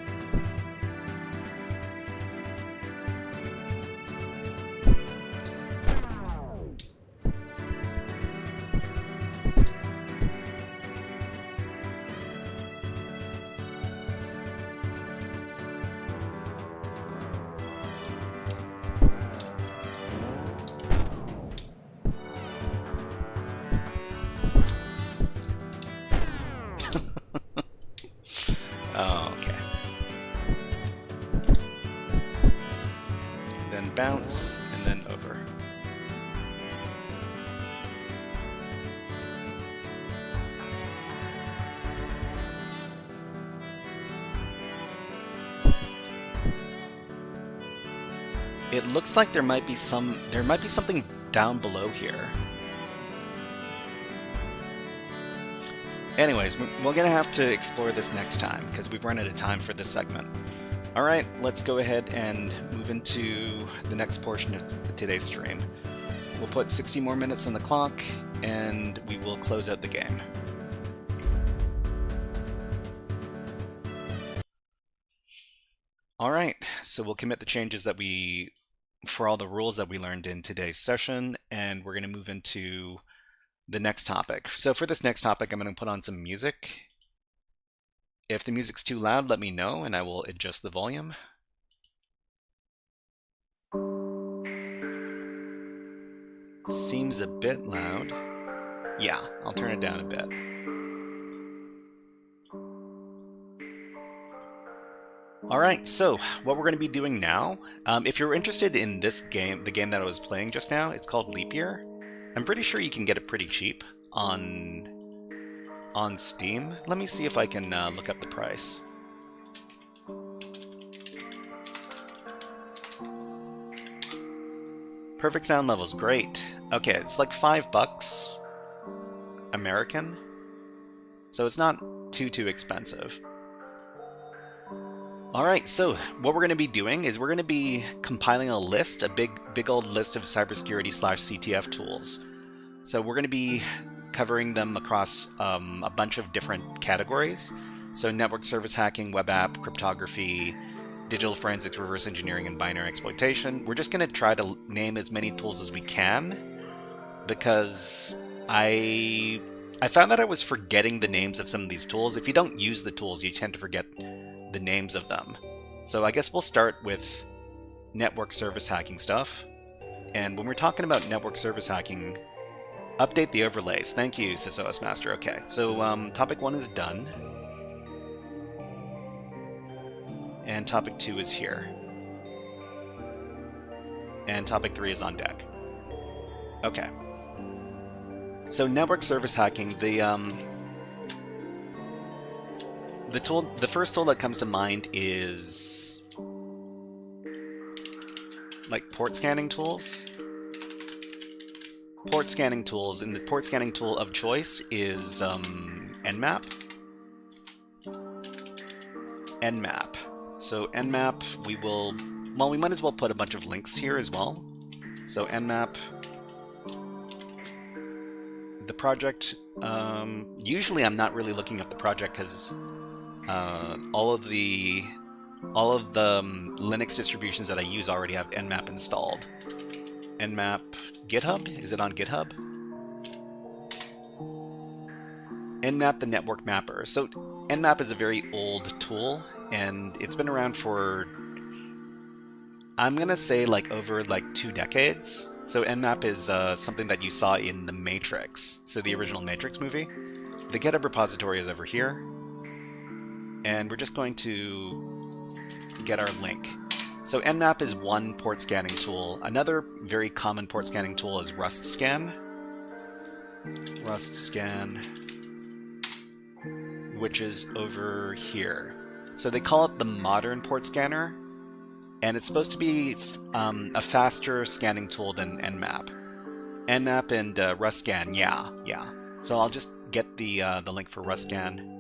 Oh, okay. Then bounce, and then over. It looks like there might be something down below here. Anyways, we're gonna have to explore this next time, because we've run out of time for this segment. Alright, let's go ahead and move into the next portion of today's stream. We'll put 60 more minutes on the clock, and we will close out the game. Alright, so we'll commit the changes for all the rules that we learned in today's session, and we're gonna move into the next topic. So for this next topic, I'm going to put on some music. If the music's too loud, let me know and I will adjust the volume. Seems a bit loud. Yeah, I'll turn it down a bit. Alright, so what we're going to be doing now, if you're interested in this game, the game that I was playing just now, it's called Leap Year. I'm pretty sure you can get it pretty cheap on Steam. Let me see if I can look up the price. Perfect sound levels, great. Okay, it's like $5 American, so it's not too expensive. Alright, so what we're going to be doing is we're going to be compiling a list, a big old list of cybersecurity / CTF tools. So we're going to be covering them across a bunch of different categories. So network service hacking, web app, cryptography, digital forensics, reverse engineering, and binary exploitation. We're just going to try to name as many tools as we can, because I found that I was forgetting the names of some of these tools. If you don't use the tools, you tend to forget the names of them. So I guess we'll start with network service hacking stuff. And when we're talking about network service hacking, update the overlays. Thank you, SysOS Master. Okay, so topic 1 is done. And topic 2 is here. And topic 3 is on deck. Okay. So network service hacking, the first tool that comes to mind is like port scanning tools. port scanning tools, and the port scanning tool of choice is Nmap. Nmap. So Nmap, we might as well put a bunch of links here as well. So Nmap, the project, usually I'm not really looking up the project because all of the Linux distributions that I use already have Nmap installed. Nmap GitHub? Is it on GitHub? Nmap, the network mapper. So Nmap is a very old tool, and it's been around for, I'm gonna say, like over like 2 decades. So Nmap is something that you saw in The Matrix, so the original Matrix movie. The GitHub repository is over here, and we're just going to get our link. So Nmap is one port scanning tool. Another very common port scanning tool is RustScan. RustScan, which is over here. So they call it the modern port scanner, and it's supposed to be a faster scanning tool than Nmap. Nmap and RustScan, yeah. So I'll just get the link for RustScan.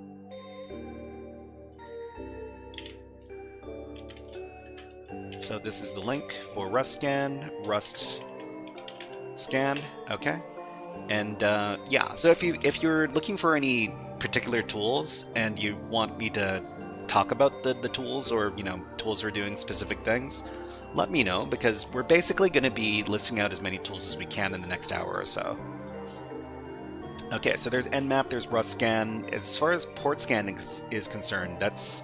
So this is the link for RustScan, RustScan, okay. And yeah, so if you're looking for any particular tools and you want me to talk about the tools, or tools for doing specific things, let me know, because we're basically going to be listing out as many tools as we can in the next hour or so. Okay, so there's Nmap, there's RustScan. As far as port scanning is concerned, that's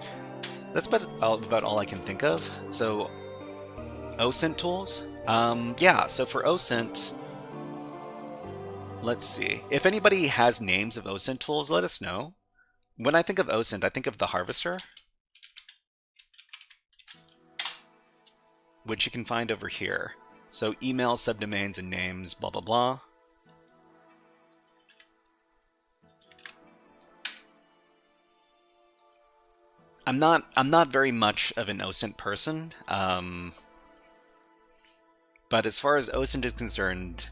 about all I can think of. So OSINT tools, yeah. So for OSINT, let's see. If anybody has names of OSINT tools, let us know. When I think of OSINT, I think of the Harvester, which you can find over here. So email, subdomains, and names, blah, blah, blah. I'm not very much of an OSINT person, but as far as OSINT is concerned,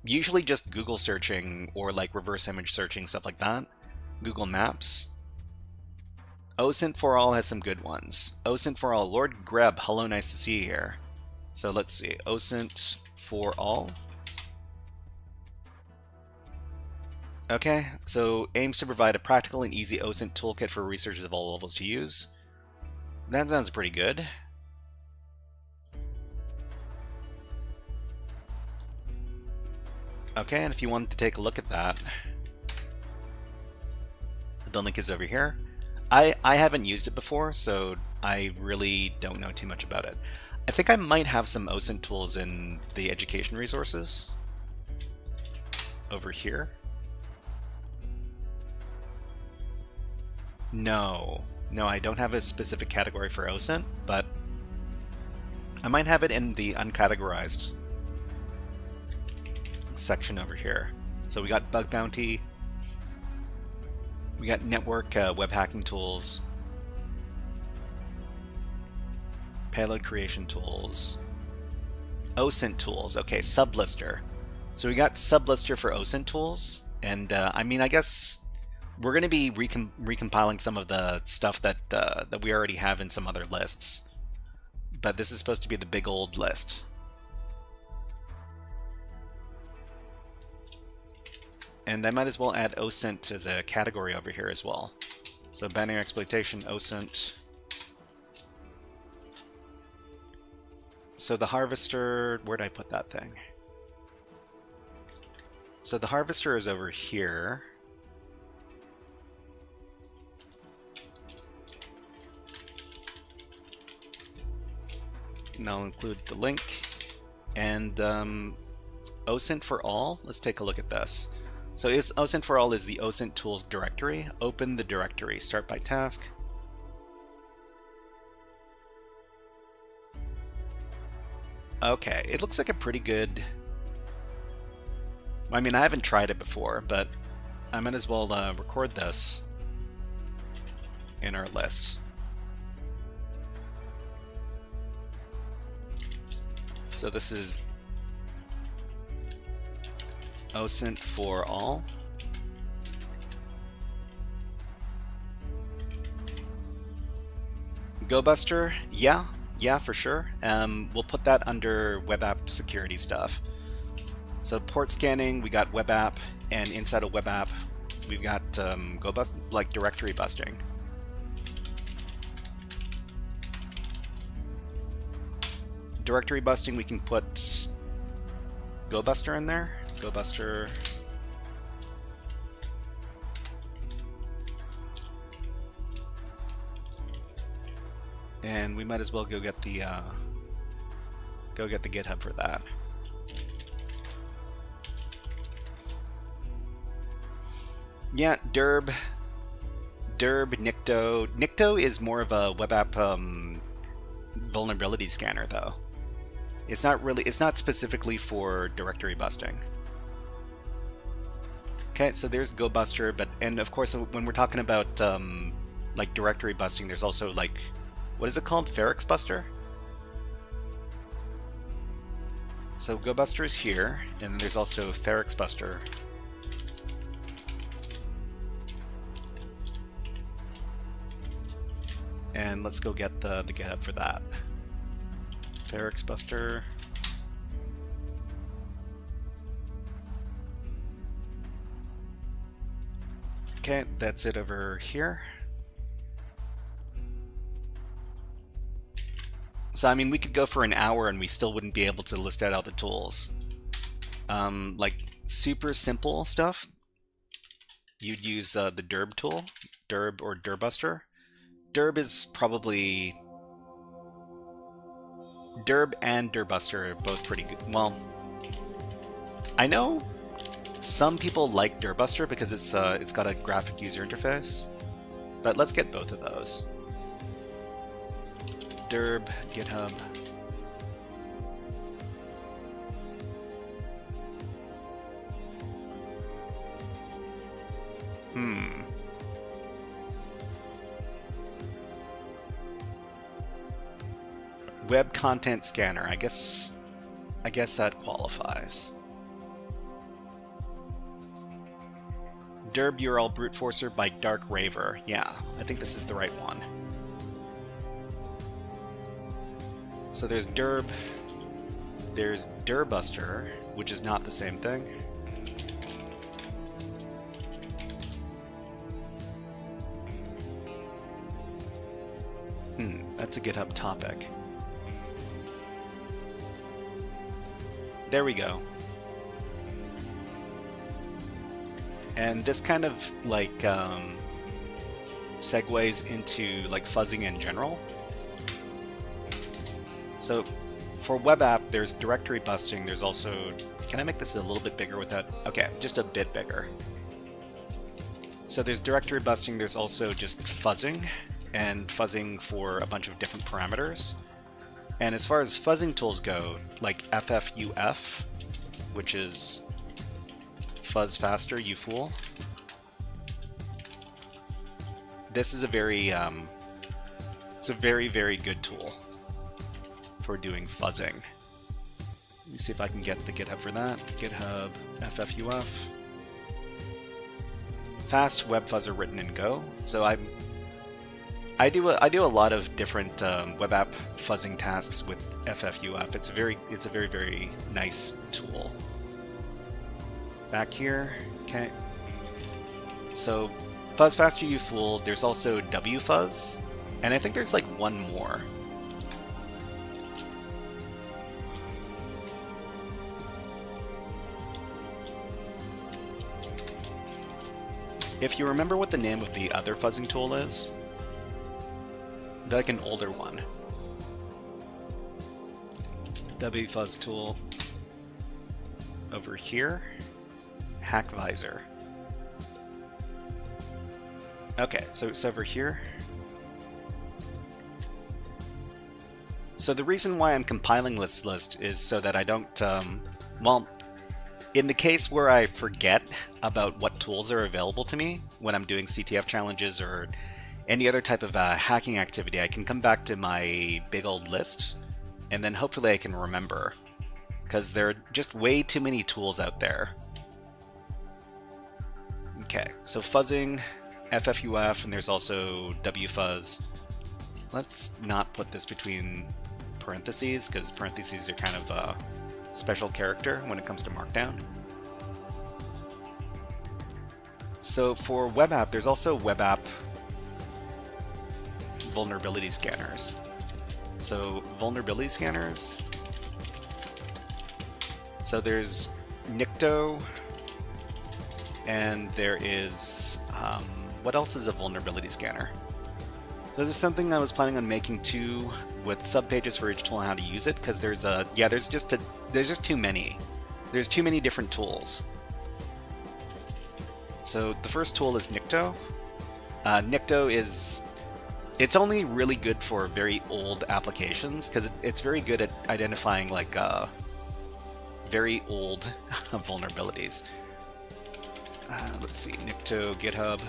usually just Google searching or like reverse image searching, stuff like that. Google Maps. OSINT for All has some good ones. OSINT for All, Lord Greb, hello, nice to see you here. So let's see, OSINT for All. Okay, so aims to provide a practical and easy OSINT toolkit for researchers of all levels to use. That sounds pretty good. Okay, and if you wanted to take a look at that, the link is over here. I haven't used it before, so I really don't know too much about it. I think I might have some OSINT tools in the education resources over here. No, I don't have a specific category for OSINT, but I might have it in the uncategorized section over here. So we got bug bounty, we got network web hacking tools, payload creation tools, OSINT tools. Okay, sublister. So we got sublister for OSINT tools, and I mean, I guess we're going to be recompiling some of the stuff that that we already have in some other lists, but this is supposed to be the big old list. And I might as well add OSINT as a category over here as well. So binary exploitation, OSINT. So the harvester, where did I put that thing? So the harvester is over here. And I'll include the link. And OSINT for all, let's take a look at this. So OSINT for all is the OSINT tools directory. Open the directory, start by task. Okay, it looks like a pretty good... I mean, I haven't tried it before, but I might as well record this in our list. So this is OSINT for all. GoBuster, yeah, for sure. We'll put that under web app security stuff. So port scanning, we got web app, and inside of web app, we've got GoBust, like directory busting. Directory busting, we can put GoBuster in there. GoBuster. And we might as well go get the GitHub for that. Yeah, Derb, Nikto. Nikto is more of a web app vulnerability scanner, though. It's not specifically for directory busting. Okay, so there's GoBuster, and of course when we're talking about like directory busting, there's also like, what is it called? Ferrix Buster? So GoBuster is here, and there's also Ferrix Buster. And let's go get the GitHub for that. Ferrix Buster. Okay, that's it over here. So, I mean, we could go for an hour and we still wouldn't be able to list out all the tools. Like, super simple stuff, you'd use the Derb tool, Derb or Derbuster. Derb is probably... Derb and Derbuster are both pretty good. Well, I know some people like Derbuster because it's got a graphic user interface, but let's get both of those. Derb, GitHub. Web content scanner. I guess that qualifies. Derb URL brute forcer by Dark Raver. Yeah, I think this is the right one. So there's Derb, there's Derbuster, which is not the same thing. That's a GitHub topic. There we go. And this kind of like segues into like fuzzing in general. So for web app, there's directory busting. There's also, can I make this a little bit bigger with that? Okay, just a bit bigger. So there's directory busting. There's also just fuzzing, and fuzzing for a bunch of different parameters. And as far as fuzzing tools go, like FFUF, which is fuzz faster, you fool. This is a very, it's a very, very good tool for doing fuzzing. Let me see if I can get the GitHub for that. GitHub FFUF. Fast web fuzzer written in Go. So I do a lot of different web app fuzzing tasks with FFUF. It's a very, very nice tool. Back here, okay. So fuzz faster, you fool. There's also wfuzz, and I think there's like one more. If you remember what the name of the other fuzzing tool is, they're like an older one. wfuzz tool over here. HackVisor. Okay, so it's over here. So the reason why I'm compiling this list is so that I don't, well, in the case where I forget about what tools are available to me when I'm doing CTF challenges or any other type of hacking activity, I can come back to my big old list, and then hopefully I can remember, because there are just way too many tools out there Okay, so fuzzing, FFUF, and there's also WFuzz. Let's not put this between parentheses, because parentheses are kind of a special character when it comes to Markdown. So for web app, there's also web app vulnerability scanners. So vulnerability scanners. So there's Nikto, and there is, what else is a vulnerability scanner? So this is something I was planning on making too, with subpages for each tool and how to use it, because there's just too many. There's too many different tools. So the first tool is Nikto. Nikto is, it's only really good for very old applications, because it's very good at identifying like very old vulnerabilities. Let's see, Nikto, GitHub.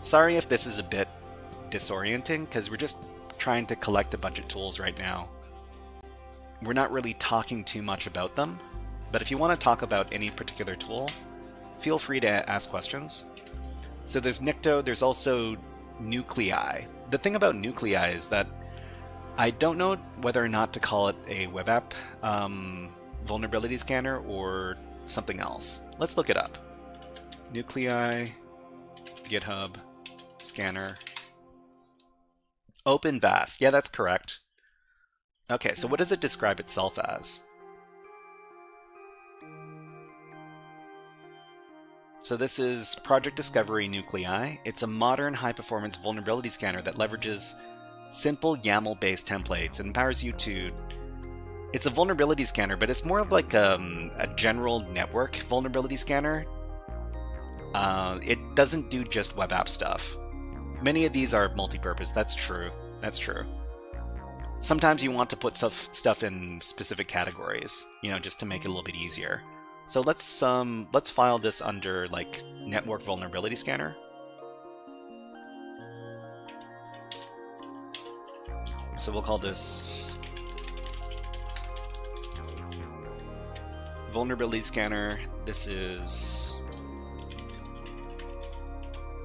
Sorry if this is a bit disorienting, because we're just trying to collect a bunch of tools right now. We're not really talking too much about them, but if you want to talk about any particular tool, feel free to ask questions. So there's Nikto, there's also Nuclei. The thing about Nuclei is that I don't know whether or not to call it a web app vulnerability scanner or something else. Let's look it up. Nuclei, GitHub, scanner. OpenVAS. Yeah, that's correct. Okay, so what does it describe itself as? So this is Project Discovery Nuclei. It's a modern high-performance vulnerability scanner that leverages simple YAML-based templates and empowers you to... It's a vulnerability scanner, but it's more of like a general network vulnerability scanner. It doesn't do just web app stuff. Many of these are multi-purpose. That's true. That's true. Sometimes you want to put stuff in specific categories, you know, just to make it a little bit easier. So let's file this under like network vulnerability scanner. So we'll call this vulnerability scanner. This is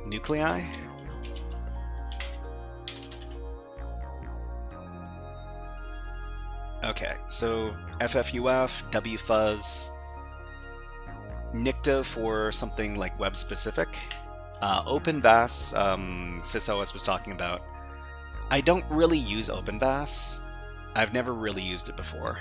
Nuclei. Okay, so FFUF, WFuzz, Nikto for something like web specific, OpenVAS, SysOS was talking about. I don't really use OpenVAS. I've never really used it before.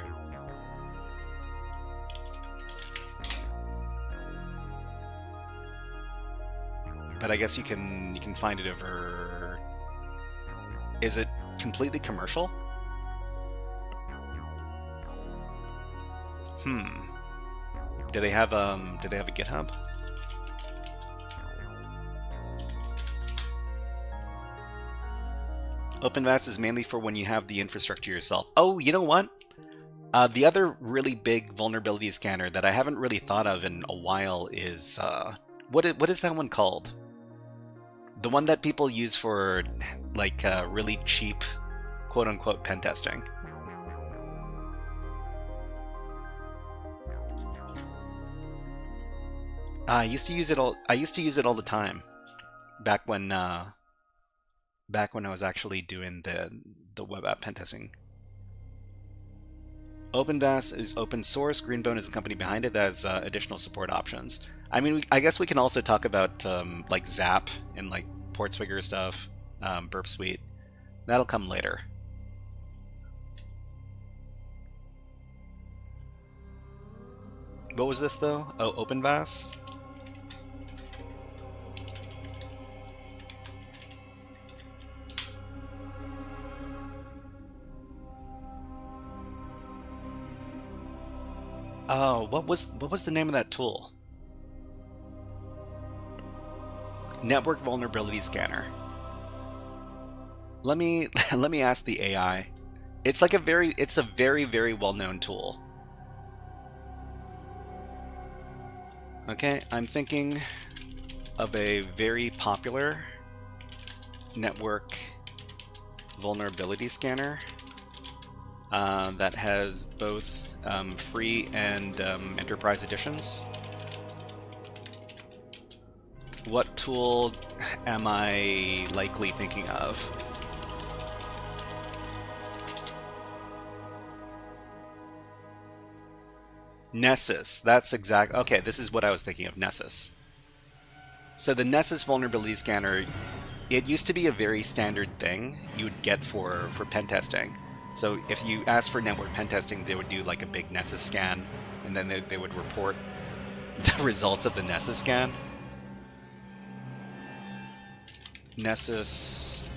But I guess you can find it over. Is it completely commercial? Do they have a GitHub? OpenVAS is mainly for when you have the infrastructure yourself. Oh, you know what? The other really big vulnerability scanner that I haven't really thought of in a while is what is that one called? The one that people use for like really cheap, quote-unquote, pen testing. I used to use it all. I used to use it all the time, back when I was actually doing the web app pen testing. OpenVAS is open source. Greenbone is the company behind it that has additional support options. I mean, I guess we can also talk about like Zap and like Portswigger stuff, Burp Suite. That'll come later. What was this though? Oh, OpenVAS. Oh, what was the name of that tool? Network vulnerability scanner. Let me ask the AI. It's like a very well-known tool. Okay, I'm thinking of a very popular network vulnerability scanner that has both free and enterprise editions. What tool am I likely thinking of? Nessus, that's exact. Okay, this is what I was thinking of, Nessus. So the Nessus vulnerability scanner, it used to be a very standard thing you would get for pen testing. So if you asked for network pen testing, they would do like a big Nessus scan, and then they would report the results of the Nessus scan. Nessus,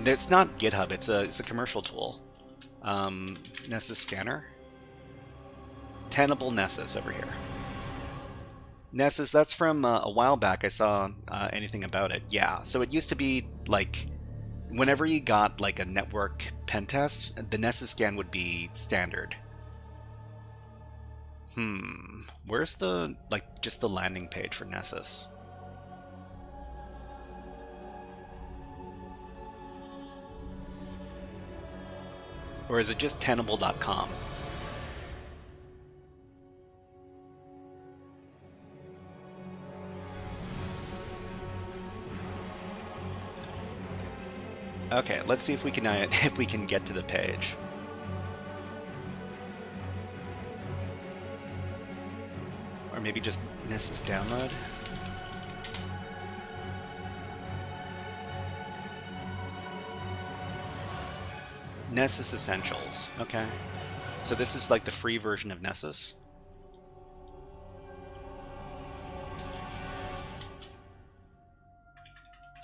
it's not GitHub, it's a commercial tool. Nessus scanner. Tenable Nessus over here. Nessus, that's from a while back. I saw anything about it. Yeah, so it used to be like whenever you got like a network pen test, the Nessus scan would be standard. Where's the like just the landing page for Nessus? Or is it just tenable.com? Okay, let's see if we can get to the page. Or maybe just Nessus download. Nessus Essentials. Okay. So this is like the free version of Nessus.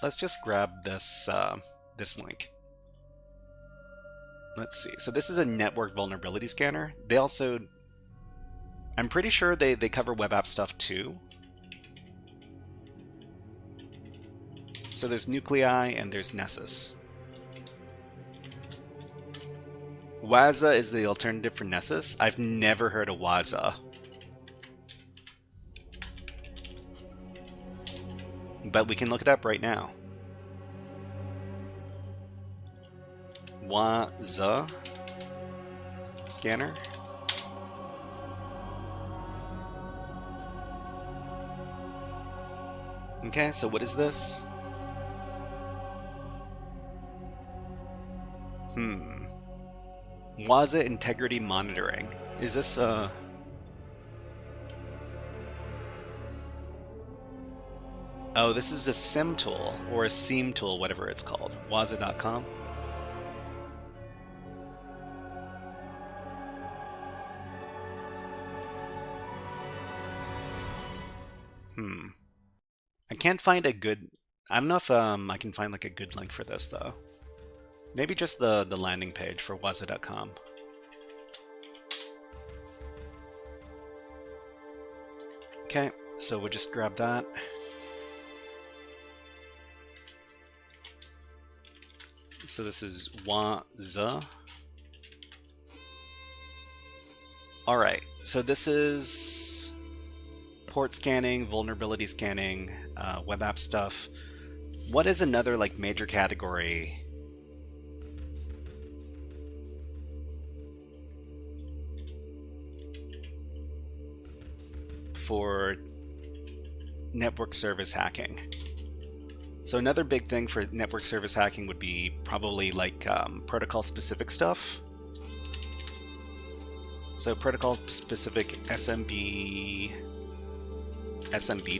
Let's just grab this this link. Let's see. So this is a network vulnerability scanner. They also, I'm pretty sure they cover web app stuff too. So there's Nuclei and there's Nessus. Waza is the alternative for Nessus. I've never heard of Waza. But we can look it up right now. Waza scanner. Okay, so what is this? Waza integrity monitoring. Is this oh, this is a SIM tool or a SIEM tool, whatever it's called. Waza.com. I can't find a good. I don't know if I can find like a good link for this though. Maybe just the landing page for Waza.com. Okay, so we'll just grab that. So this is Waza. Alright, so this is port scanning, vulnerability scanning, web app stuff. What is another like major category for network service hacking? So another big thing for network service hacking would be probably like protocol specific stuff. So protocol specific SMB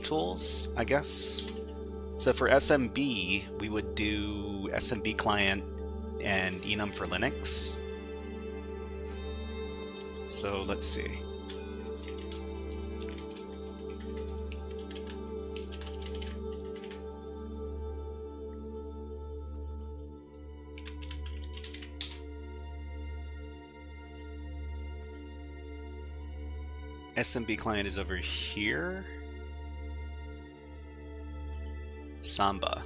tools, I guess. So for SMB, we would do SMB client and enum for Linux. So let's see. SMB client is over here. Samba.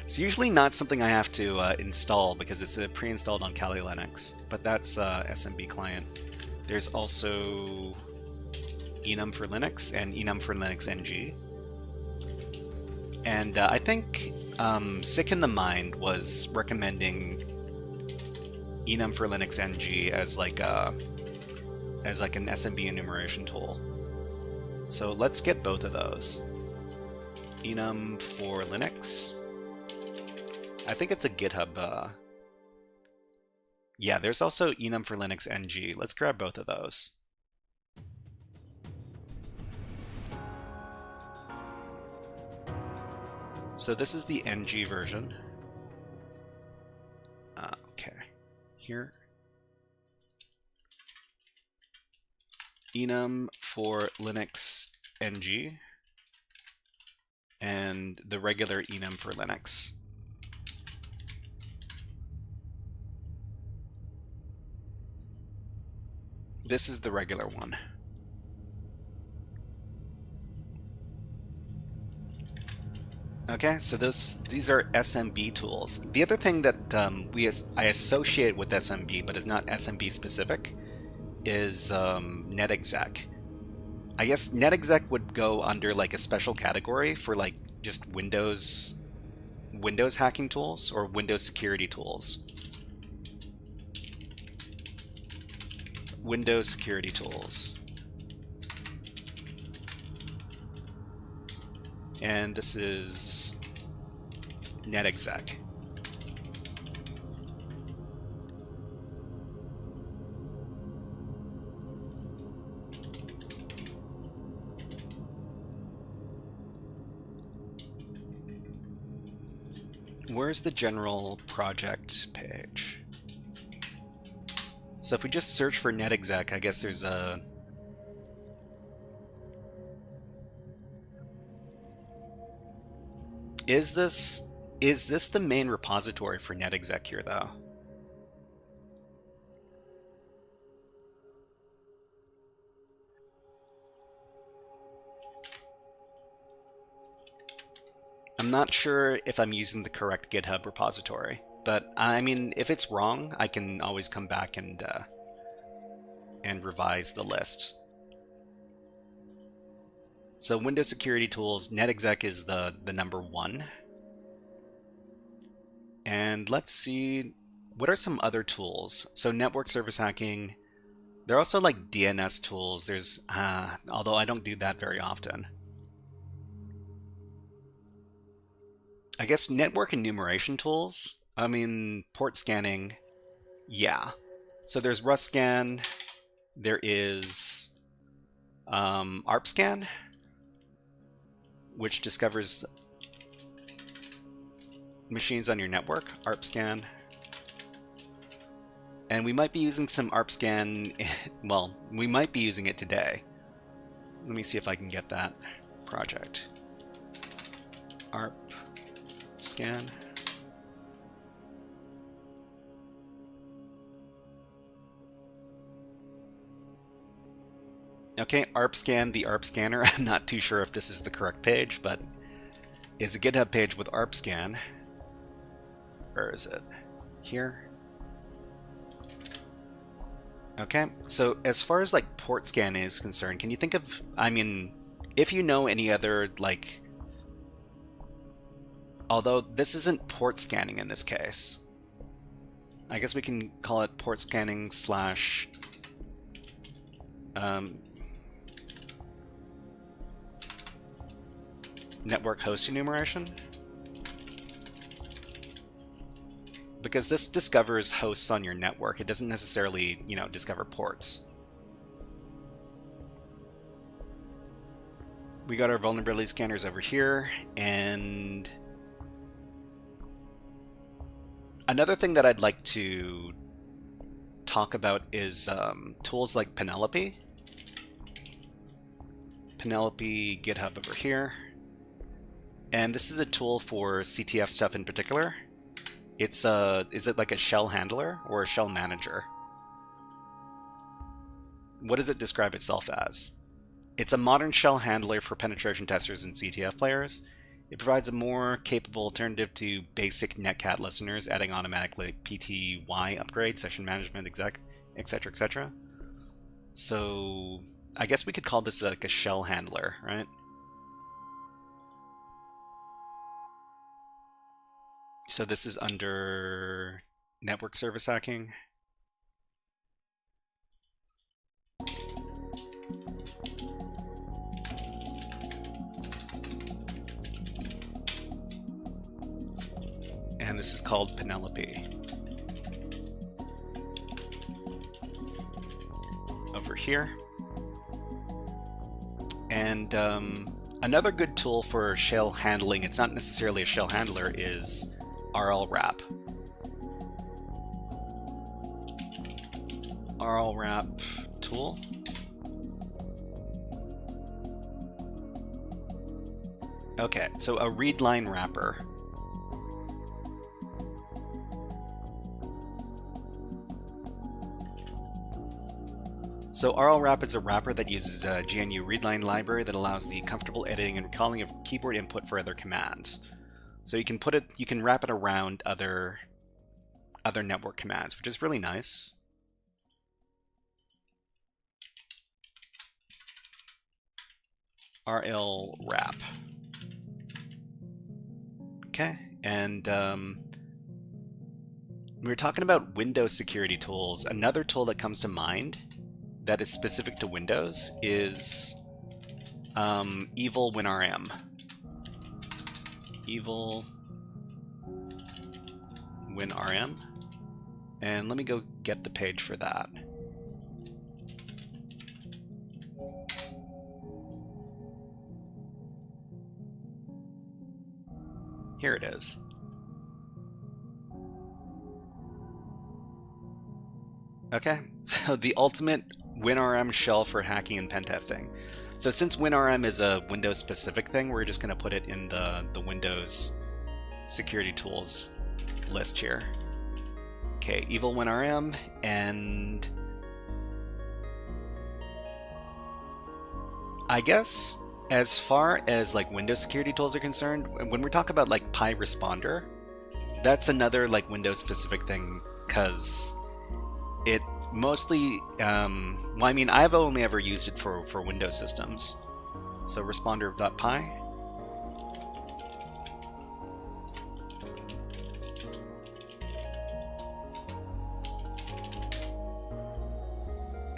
It's usually not something I have to install because it's pre-installed on Kali Linux, but that's SMB client. There's also enum for Linux and enum for Linux NG. And I think Sick in the Mind was recommending enum for Linux NG as like an SMB enumeration tool. So let's get both of those. Enum for Linux. I think it's a GitHub. Yeah, there's also enum for Linux NG. Let's grab both of those. So this is the NG version. Okay, here. Enum for Linux NG and the regular enum for Linux. This is the regular one. Okay, so these are SMB tools. The other thing that I associate with SMB, but is not SMB specific, is netexec. I guess netexec would go under like a special category for like just Windows hacking tools or Windows security tools. Windows security tools. And this is netexec. Where's the general project page? So if we just search for netexec, I guess there's a... Is this the main repository for netexec here, though? I'm not sure if I'm using the correct GitHub repository, but I mean, if it's wrong, I can always come back and revise the list. So Windows security tools, netexec is the number one. And let's see, what are some other tools? So network service hacking. There are also like DNS tools. There's, although I don't do that very often. I guess network enumeration tools. I mean, port scanning. Yeah. So there's RustScan. There is ARPScan, which discovers machines on your network. ARPScan. And we might be using some ARPScan. Well, we might be using it today. Let me see if I can get that project. ARPScan. Okay, ARPScan, the ARP scanner. I'm not too sure if this is the correct page, but it's a GitHub page with ARPScan. Where is it? Here. Okay, so as far as like port scan is concerned, can you think of, I mean, if you know any other, like, although this isn't port scanning in this case, I guess we can call it port scanning slash network host enumeration, because this discovers hosts on your network. It doesn't necessarily, you know, discover ports. We got our vulnerability scanners over here, and another thing that I'd like to talk about is tools like Penelope. Penelope GitHub over here. And this is a tool for CTF stuff in particular. It's is it like a shell handler or a shell manager? What does it describe itself as? It's a modern shell handler for penetration testers and CTF players. It provides a more capable alternative to basic netcat listeners, adding automatically PTY upgrade, session management, etc., etc. So I guess we could call this like a shell handler, right? So this is under network service hacking. and this is called Penelope. Over here. And another good tool for shell handling, it's not necessarily a shell handler, is rlwrap. rlwrap tool. Okay, so a read line wrapper. So rlwrap is a wrapper that uses a GNU readline library that allows the comfortable editing and recalling of keyboard input for other commands. So you can wrap it around other network commands, which is really nice. rlwrap. Okay, and we were talking about Windows security tools. Another tool that comes to mind that is specific to Windows is Evil WinRM. Evil WinRM. And let me go get the page for that. Here it is. Okay, so the ultimate WinRM shell for hacking and pen testing. So since WinRM is a Windows specific thing, we're just going to put it in the Windows security tools list here. Okay, Evil WinRM, and I guess as far as like Windows security tools are concerned, when we talk about like Pi Responder, that's another like Windows specific thing, because it mostly, well, I mean, I've only ever used it for Windows systems. So responder.py.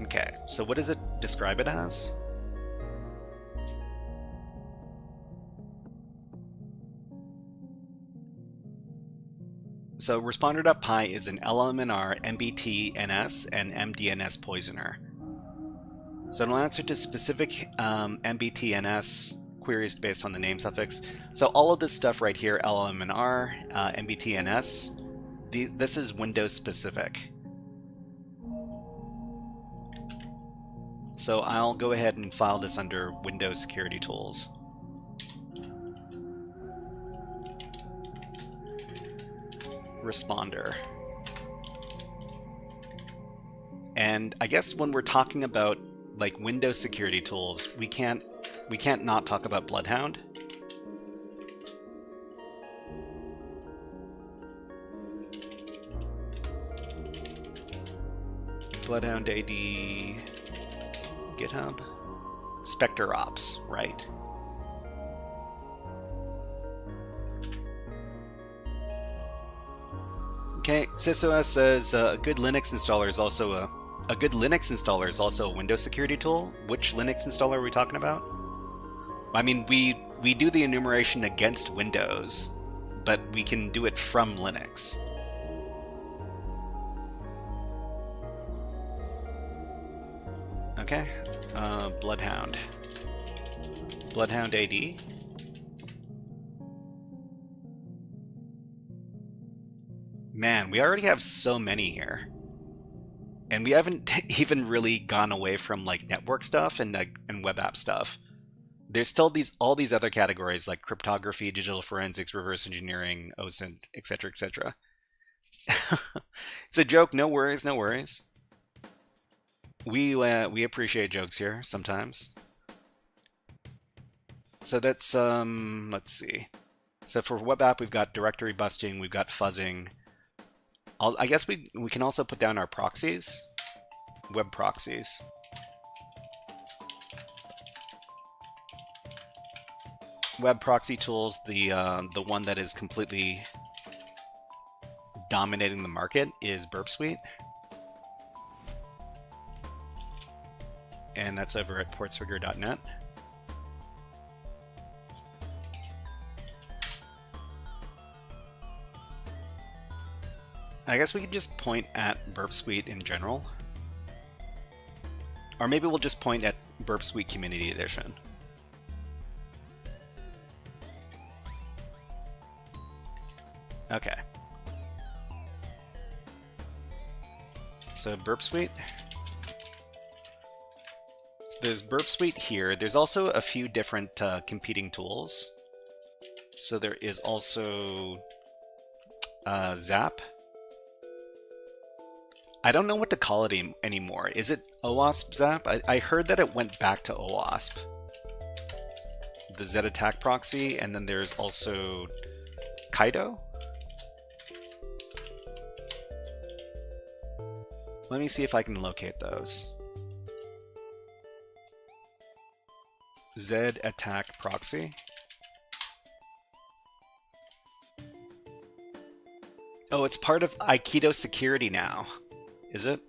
Okay, so what does it describe it as? So responder.py is an LLMNR, MBT-NS, and MDNS poisoner. So it'll answer to specific MBT-NS queries based on the name suffix. So all of this stuff right here, LLMNR, MBT-NS, this is Windows specific. So I'll go ahead and file this under Windows Security Tools. Responder. And I guess when we're talking about like Windows security tools, we can't not talk about Bloodhound. Bloodhound AD GitHub. Spectre Ops, right. Okay, SysOS says a good Linux installer is also a good Linux installer is also a Windows security tool. Which Linux installer are we talking about? I mean, we do the enumeration against Windows, but we can do it from Linux. Okay, Bloodhound. Bloodhound AD. Man, we already have so many here. And we haven't even really gone away from like network stuff and web app stuff. There's still all these other categories like cryptography, digital forensics, reverse engineering, OSINT, etc., etc. It's a joke. No worries, no worries. We appreciate jokes here sometimes. So that's let's see. So for web app, we've got directory busting, we've got fuzzing. I guess we can also put down our proxies, web proxies. Web proxy tools, the one that is completely dominating the market is Burp Suite. And that's over at portsfigure.net. I guess we could just point at Burp Suite in general. Or maybe we'll just point at Burp Suite Community Edition. Okay. So Burp Suite. So there's Burp Suite here. There's also a few different competing tools. So there is also Zap. I don't know what to call it anymore. Is it OWASP Zap? I heard that it went back to OWASP. The Z attack proxy, and then there's also Kaido. Let me see if I can locate those. Z attack proxy. Oh, it's part of Aikido security now. Is it?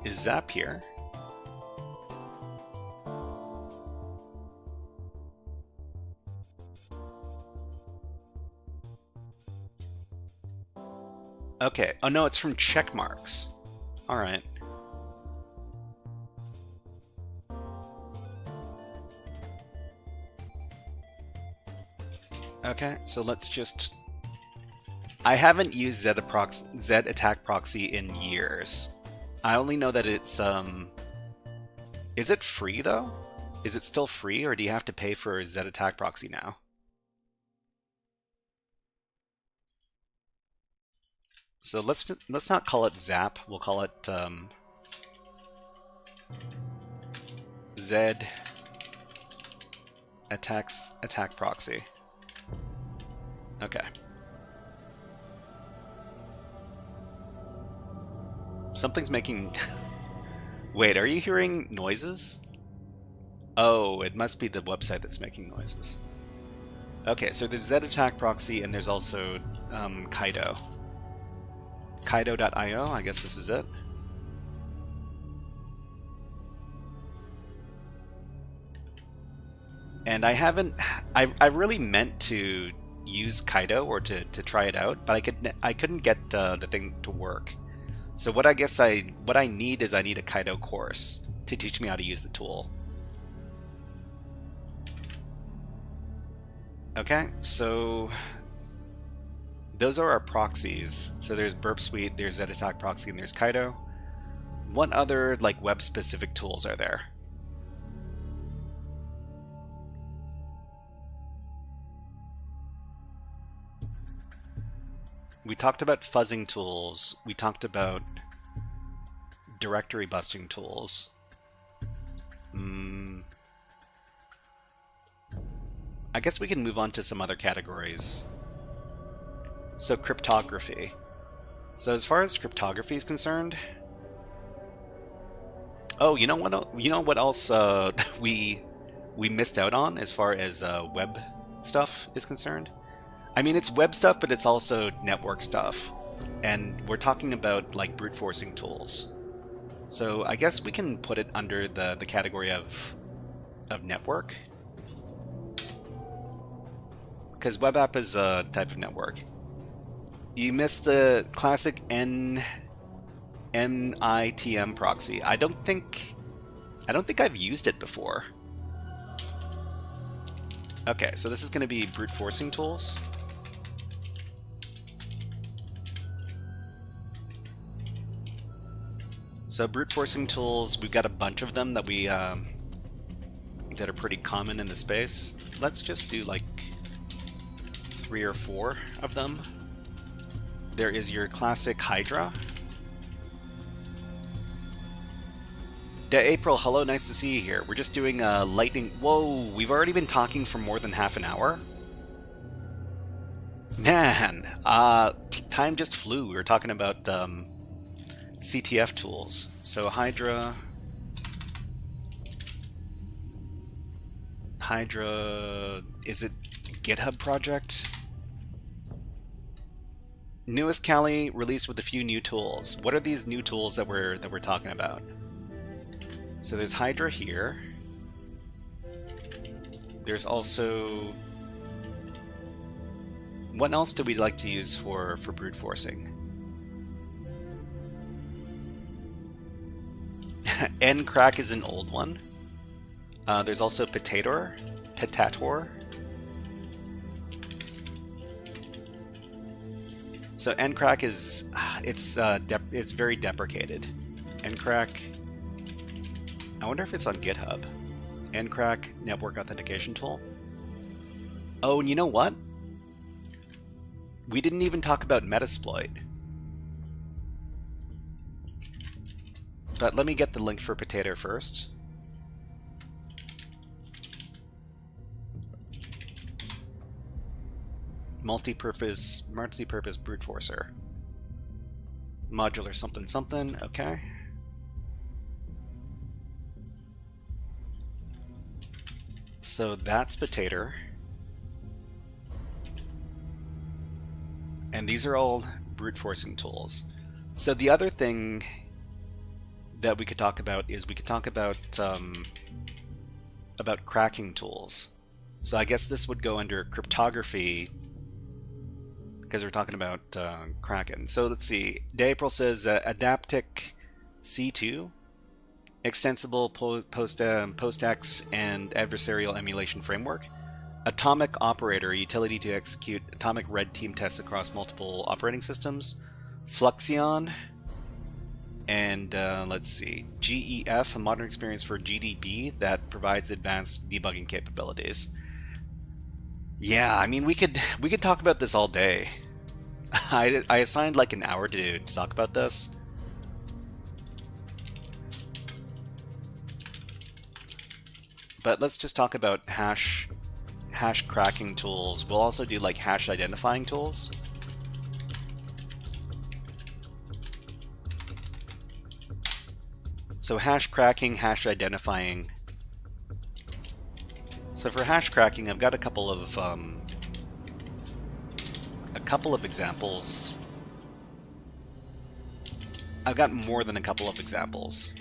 Is Zap here? Okay. Oh no, it's from checkmarks. All right. Okay, so let's just... I haven't used Z attack proxy in years. I only know that it's, Is it free, though? Is it still free, or do you have to pay for Z attack proxy now? So let's not call it Zap. We'll call it, Z attack proxy. Okay. Something's making... Wait, are you hearing noises? Oh, it must be the website that's making noises. Okay, so there's Z attack proxy, and there's also Kaido. Kaido.io, I guess this is it. And I haven't... I really meant to use Kaido or to try it out, but I couldn't get the thing to work. So what I need is I need a Kaido course to teach me how to use the tool. Okay, so those are our proxies. So there's Burp Suite, there's Z attack proxy, and there's Kaido. What other like web specific tools are there? We talked about fuzzing tools. We talked about directory busting tools. I guess we can move on to some other categories. So cryptography. So as far as cryptography is concerned, oh, you know what else we missed out on as far as web stuff is concerned? I mean, it's web stuff, but it's also network stuff. And we're talking about, like, brute forcing tools. So I guess we can put it under the category of network. Because web app is a type of network. You missed the classic NITM proxy. I don't think I've used it before. Okay, so this is going to be brute forcing tools. So brute forcing tools, we've got a bunch of them that we that are pretty common in the space. Let's just do like 3 or 4 of them. There is your classic Hydra. April, hello, nice to see you here. We're just doing lightning. Whoa, we've already been talking for more than half an hour. Man, time just flew. We were talking about CTF tools. So Hydra, is it GitHub project? Newest Kali released with a few new tools. What are these new tools that we're talking about? So there's Hydra here. There's also, what else do we like to use for brute forcing? Ncrack is an old one. There's also Petator. So Ncrack is it's very deprecated. Ncrack. I wonder if it's on GitHub. Ncrack network authentication tool. Oh, and you know what? We didn't even talk about Metasploit. But let me get the link for Potato first. Multi-purpose brute forcer. Modular something something, okay. So that's Potato. And these are all brute forcing tools. So the other thing that we could talk about is we could talk about cracking tools. So I guess this would go under cryptography because we're talking about Kraken. So let's see. April says Adaptic C2, extensible post-X and adversarial emulation framework. Atomic Operator, utility to execute atomic red team tests across multiple operating systems. Fluxion. And let's see, GEF, a modern experience for GDB that provides advanced debugging capabilities. Yeah, I mean, we could talk about this all day. I assigned like an hour to talk about this. But let's just talk about hash cracking tools. We'll also do like hash identifying tools. So hash cracking, hash identifying. So for hash cracking, I've got a couple of examples. I've got more than a couple of examples.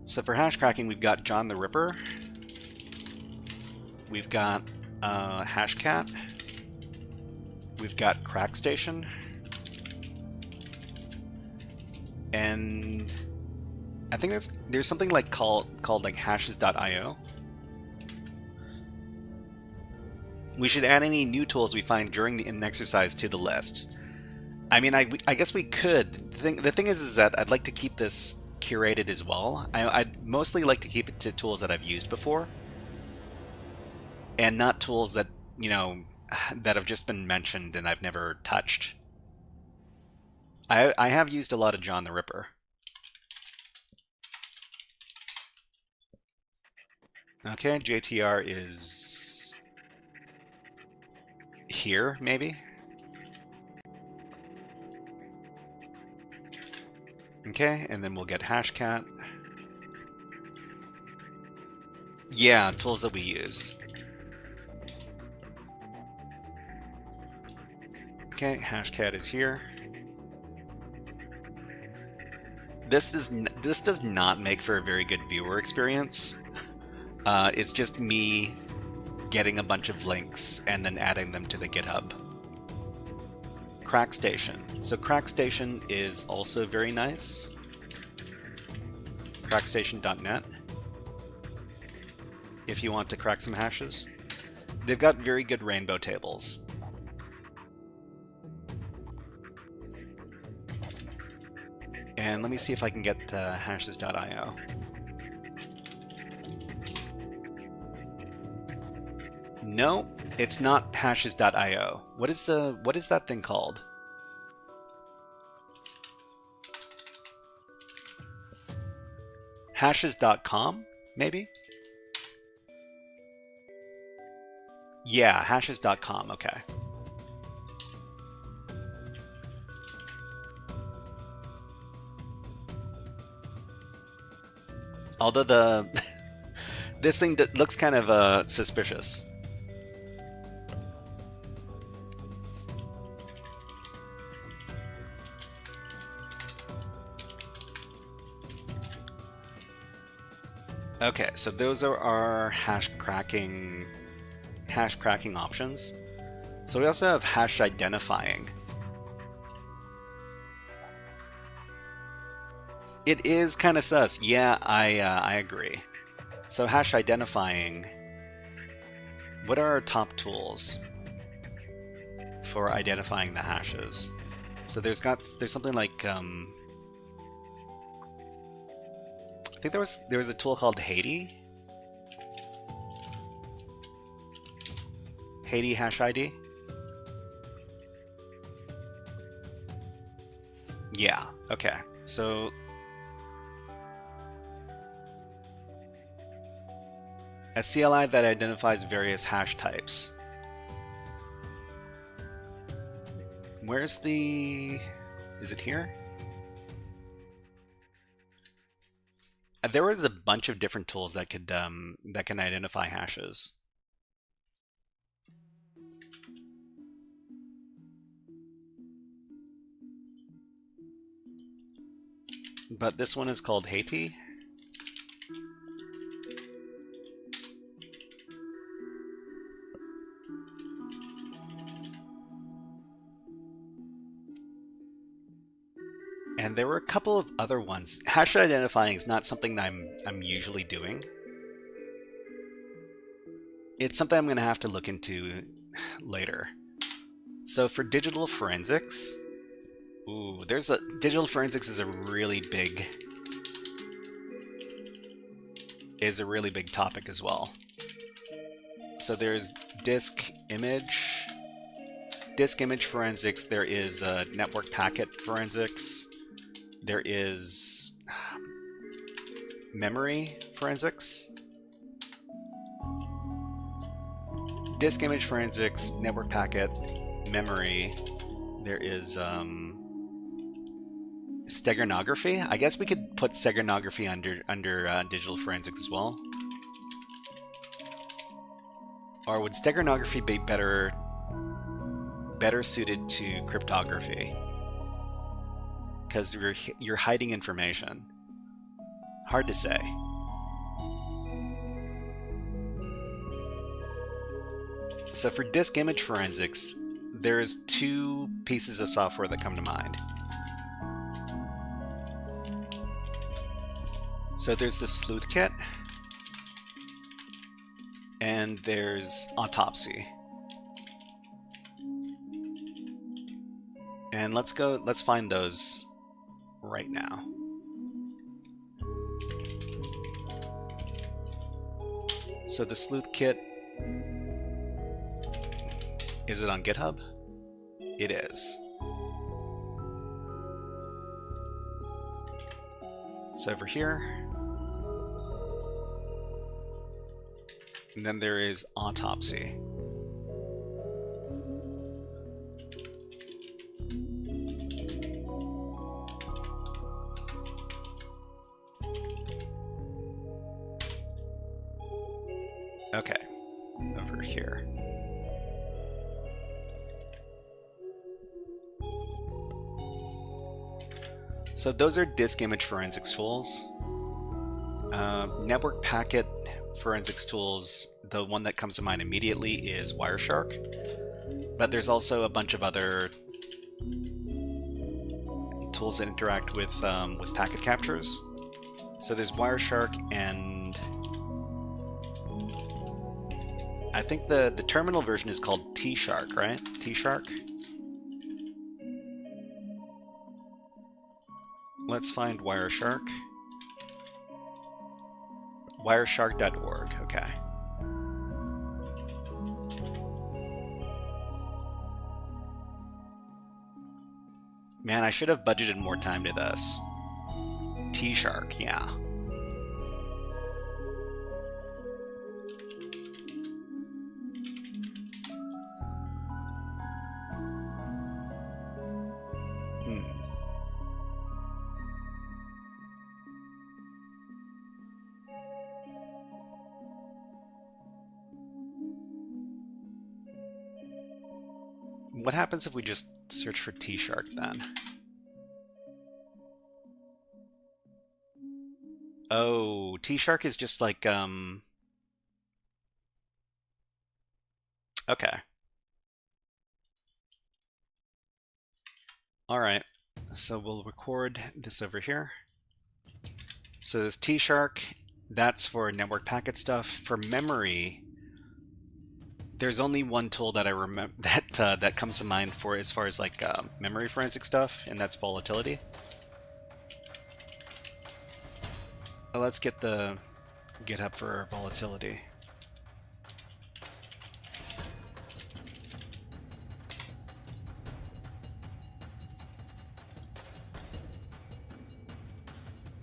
So for hash cracking, we've got John the Ripper. We've got Hashcat. We've got CrackStation. And I think there's something like called like hashes.io. We should add any new tools we find during an exercise to the list. I mean, I guess we could. The thing is that I'd like to keep this curated as well. I'd mostly like to keep it to tools that I've used before, and not tools that, you know, that have just been mentioned and I've never touched. I have used a lot of John the Ripper. Okay, JTR is here, maybe? Okay, and then we'll get Hashcat. Yeah, tools that we use. Okay, Hashcat is here. This does not make for a very good viewer experience. It's just me getting a bunch of links and then adding them to the GitHub. CrackStation. So CrackStation is also very nice. Crackstation.net. If you want to crack some hashes. They've got very good rainbow tables. And let me see if I can get hashes.io. No, it's not hashes.io. What is that thing called? Hashes.com, maybe? Yeah, hashes.com, okay. Although this thing looks kind of suspicious. Okay, so those are our hash cracking options. So we also have hash identifying. It is kind of sus. Yeah, I agree. So hash identifying. What are our top tools for identifying the hashes? So there's something like I think there was a tool called Haiti hash ID. Yeah. Okay. So a CLI that identifies various hash types. Where's the... is it here? There was a bunch of different tools that could that can identify hashes. But this one is called Haiti. And there were a couple of other ones. Hash identifying is not something that I'm usually doing. It's something I'm going to have to look into later. So for digital forensics, ooh, digital forensics is a really big topic as well. So there's disk image forensics. There is network packet forensics. There is memory forensics, disk image forensics, network packet, memory. There is steganography. I guess we could put steganography under digital forensics as well. Or would steganography be better suited to cryptography? Because you're hiding information. Hard to say. So for disk image forensics, there's two pieces of software that come to mind. So there's the sleuth kit, and there's autopsy. And let's find those right now. So the sleuth kit, is it on GitHub? It is. It's over here. And then there is autopsy. Okay, over here. So those are disk image forensics tools. Network packet forensics tools, the one that comes to mind immediately is Wireshark, but there's also a bunch of other tools that interact with packet captures. So there's Wireshark, and I think the terminal version is called T-Shark, right? T-Shark? Let's find Wireshark. Wireshark.org, okay. Man, I should have budgeted more time to this. T-Shark, yeah. What happens if we just search for T-Shark then? Oh, T-Shark is just like, okay. All right, so we'll record this over here. So this T-Shark, that's for network packet stuff. For memory, there's only one tool that I remember that comes to mind for as far as like memory forensic stuff, and that's volatility. Let's get the GitHub for volatility.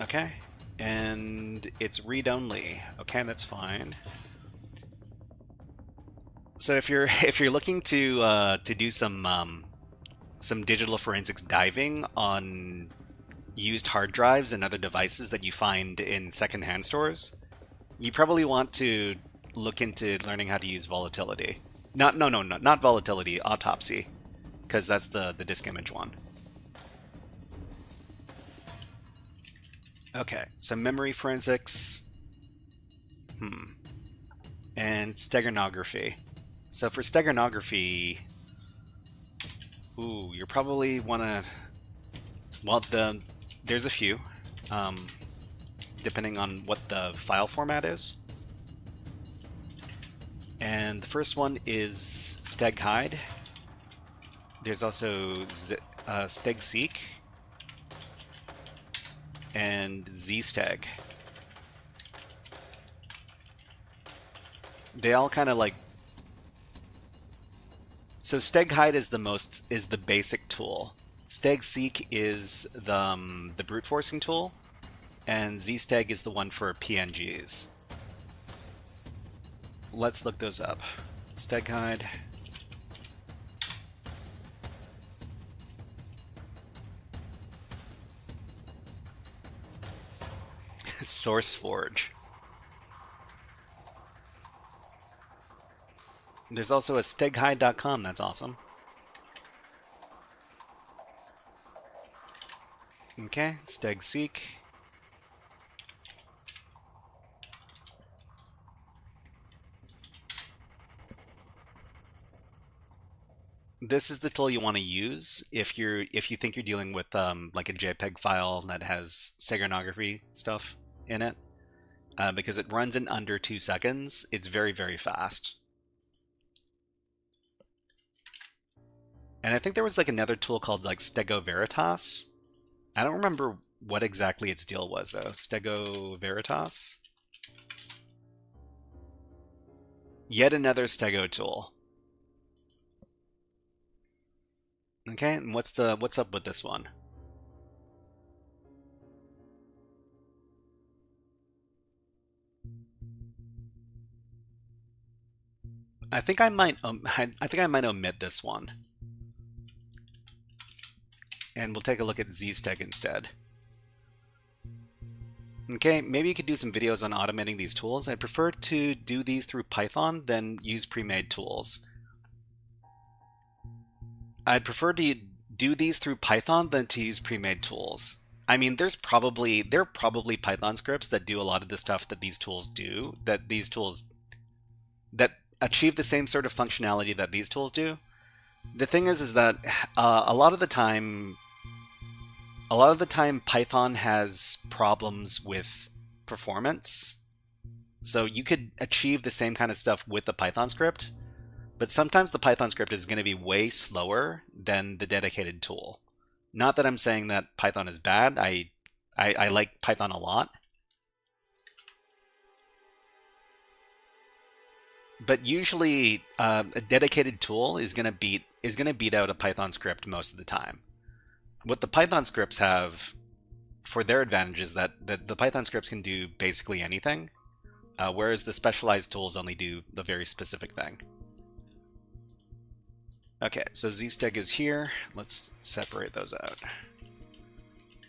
Okay, and it's read-only. Okay, that's fine. So if you're looking to do some digital forensics diving on used hard drives and other devices that you find in secondhand stores, you probably want to look into learning how to use volatility. Not volatility, autopsy, because that's the disk image one. Okay, so memory forensics, and steganography. So for steganography, ooh, you probably want to, well, there's a few, depending on what the file format is. And the first one is steghide. There's also stegseek and zsteg. They all kind of like, so steghide is the basic tool. Stegseek is the brute forcing tool, and zsteg is the one for PNGs. Let's look those up. Steghide. SourceForge. There's also a steghide.com, that's awesome. Okay, stegseek. This is the tool you want to use if you think you're dealing with like a JPEG file that has steganography stuff in it, because it runs in under 2 seconds. It's very, very fast. And I think there was like another tool called like Stego Veritas. I don't remember what exactly its deal was though. Stego Veritas. Yet another Stego tool. Okay, and what's up with this one? I think I might omit this one. And we'll take a look at zsteg instead. Okay, maybe you could do some videos on automating these tools. I prefer to do these through Python than use pre-made tools. I'd prefer to do these through Python than to use pre-made tools. I mean, there are probably Python scripts that do a lot of the stuff that these tools do, that achieve the same sort of functionality that these tools do. The thing is that a lot of the time Python has problems with performance. So you could achieve the same kind of stuff with the Python script, but sometimes the Python script is going to be way slower than the dedicated tool. Not that I'm saying that Python is bad. I like Python a lot. But usually a dedicated tool is going to beat out a Python script most of the time. What the Python scripts have for their advantage is that the Python scripts can do basically anything, whereas the specialized tools only do the very specific thing. Okay, so zsteg is here. Let's separate those out.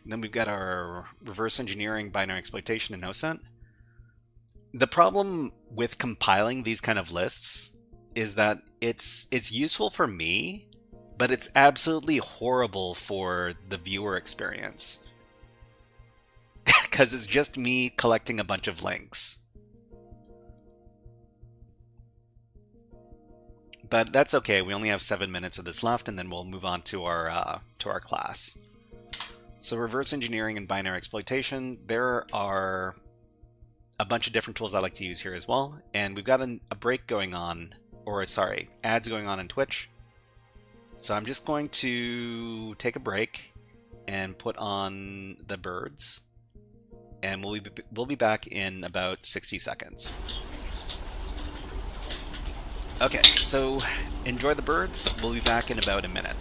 And then we've got our reverse engineering, binary exploitation, and OSINT. The problem with compiling these kind of lists is that it's useful for me, but it's absolutely horrible for the viewer experience. because it's just me collecting a bunch of links. But that's okay. We only have 7 minutes of this left, and then we'll move on to our class. So reverse engineering and binary exploitation. There are a bunch of different tools I like to use here as well, and we've got a break going on, or sorry, ads going on in Twitch. So I'm just going to take a break and put on the birds, and we'll be back in about 60 seconds. Okay, so enjoy the birds. We'll be back in about a minute.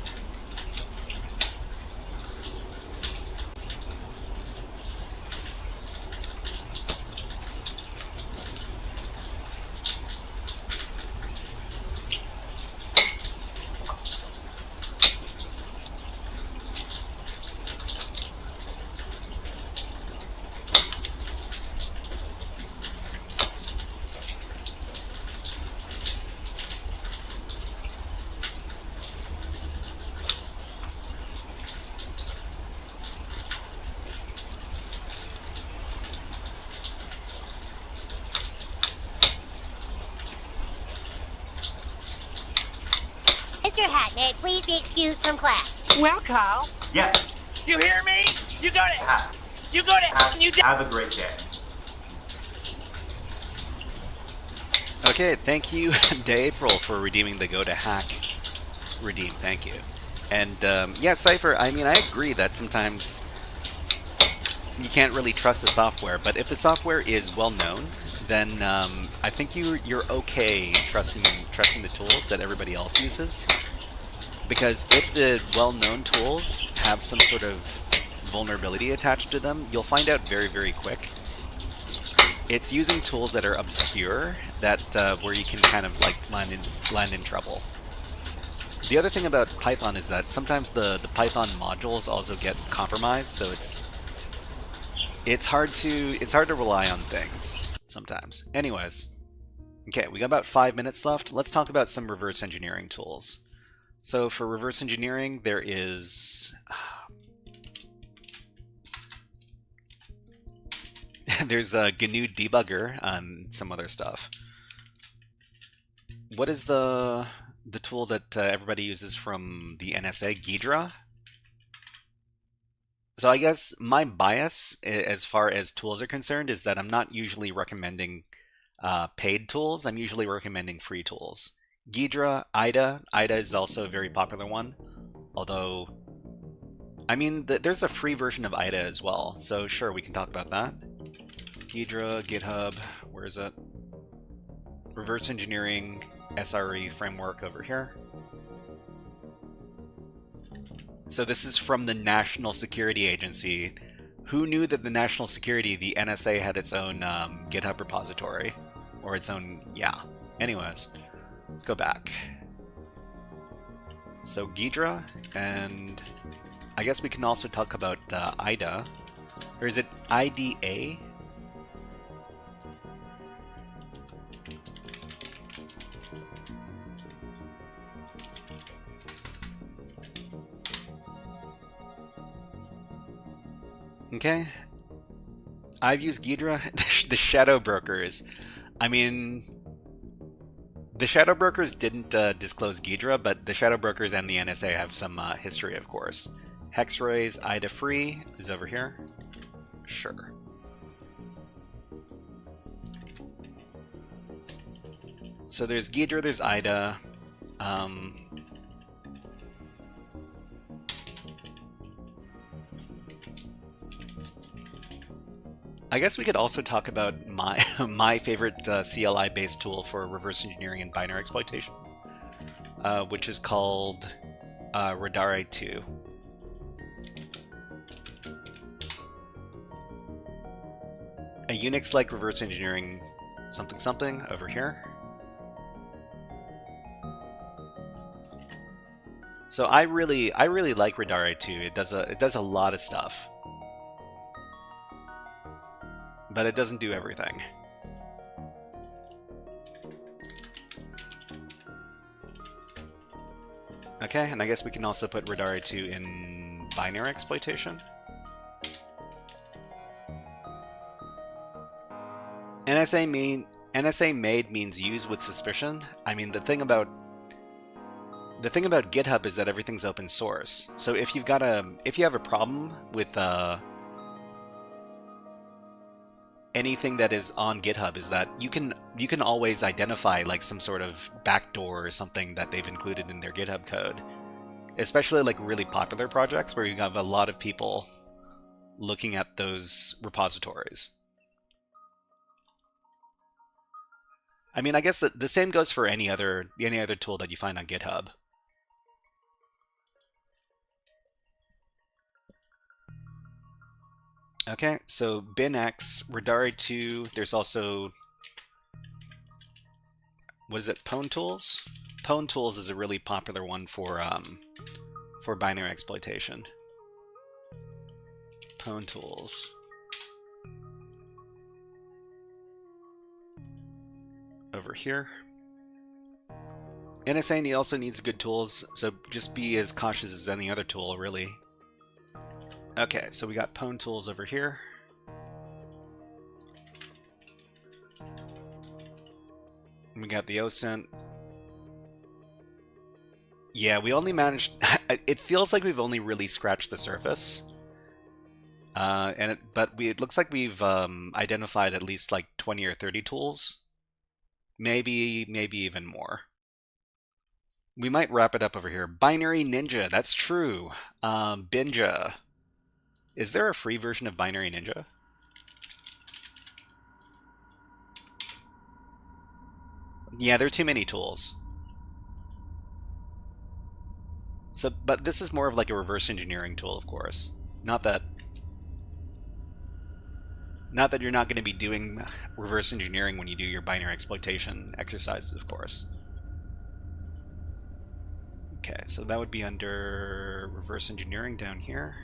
Mr. Hat, may I please be excused from class? Well, Carl. Yes. You hear me? You go to hack. You go to hack and you have a great day. Okay, thank you to April for redeeming the Go to Hack redeem. Thank you. And yeah, Cypher, I mean, I agree that sometimes you can't really trust the software, but if the software is well known, then I think you're okay trusting the tools that everybody else uses. Because if the well-known tools have some sort of vulnerability attached to them, you'll find out very, very quick. It's using tools that are obscure that where you can kind of like land in trouble. The other thing about Python is that sometimes the Python modules also get compromised, so it's hard to rely on things sometimes. Anyways, okay, we got about 5 minutes left. Let's talk about some reverse engineering tools. So for reverse engineering, there is there's a GNU debugger and some other stuff. What is the tool that everybody uses from the NSA? Ghidra? So I guess my bias as far as tools are concerned is that I'm not usually recommending paid tools. I'm usually recommending free tools. Ghidra, IDA is also a very popular one, although, I mean, there's a free version of IDA as well, so sure, we can talk about that. Ghidra, GitHub, where is it? Reverse engineering, SRE framework over here. So this is from the National Security Agency. Who knew that the National Security, the NSA, had its own GitHub repository? Or its own, yeah. Anyways. Let's go back. So Ghidra, and I guess we can also talk about IDA. Or is it IDA? Okay. I've used Ghidra. The shadow brokers. I mean, the shadow brokers didn't disclose Ghidra, but the shadow brokers and the NSA have some history, of course. Hexray's IDA free is over here. Sure. So there's Ghidra, there's IDA. I guess we could also talk about my favorite CLI-based tool for reverse engineering and binary exploitation, which is called Radare 2. A Unix-like reverse engineering something over here. So I really like Radare 2. It does a lot of stuff. But it doesn't do everything. Okay, and I guess we can also put Radare 2 in binary exploitation. NSA made means use with suspicion. I mean, the thing about GitHub is that everything's open source. So if you have a problem with anything that is on GitHub, is that you can always identify like some sort of backdoor or something that they've included in their GitHub code. Especially like really popular projects where you have a lot of people looking at those repositories. I mean, I guess the same goes for any other tool that you find on GitHub. Okay, so BinX, Radari 2, there's also, what is it, Pwn Tools? Pwn Tools is a really popular one for binary exploitation. Pwn Tools. Over here. NSA also needs good tools, so just be as cautious as any other tool, really. Okay, so we got Pwn Tools over here. We got the OSINT. Yeah, we only managed... it feels like we've only really scratched the surface. But it looks like we've identified at least like 20 or 30 tools. Maybe even more. We might wrap it up over here. Binary Ninja, that's true. Binja. Is there a free version of Binary Ninja? Yeah, there are too many tools. So, but this is more of like a reverse engineering tool, of course. Not that you're not going to be doing reverse engineering when you do your binary exploitation exercises, of course. Okay, so that would be under reverse engineering down here.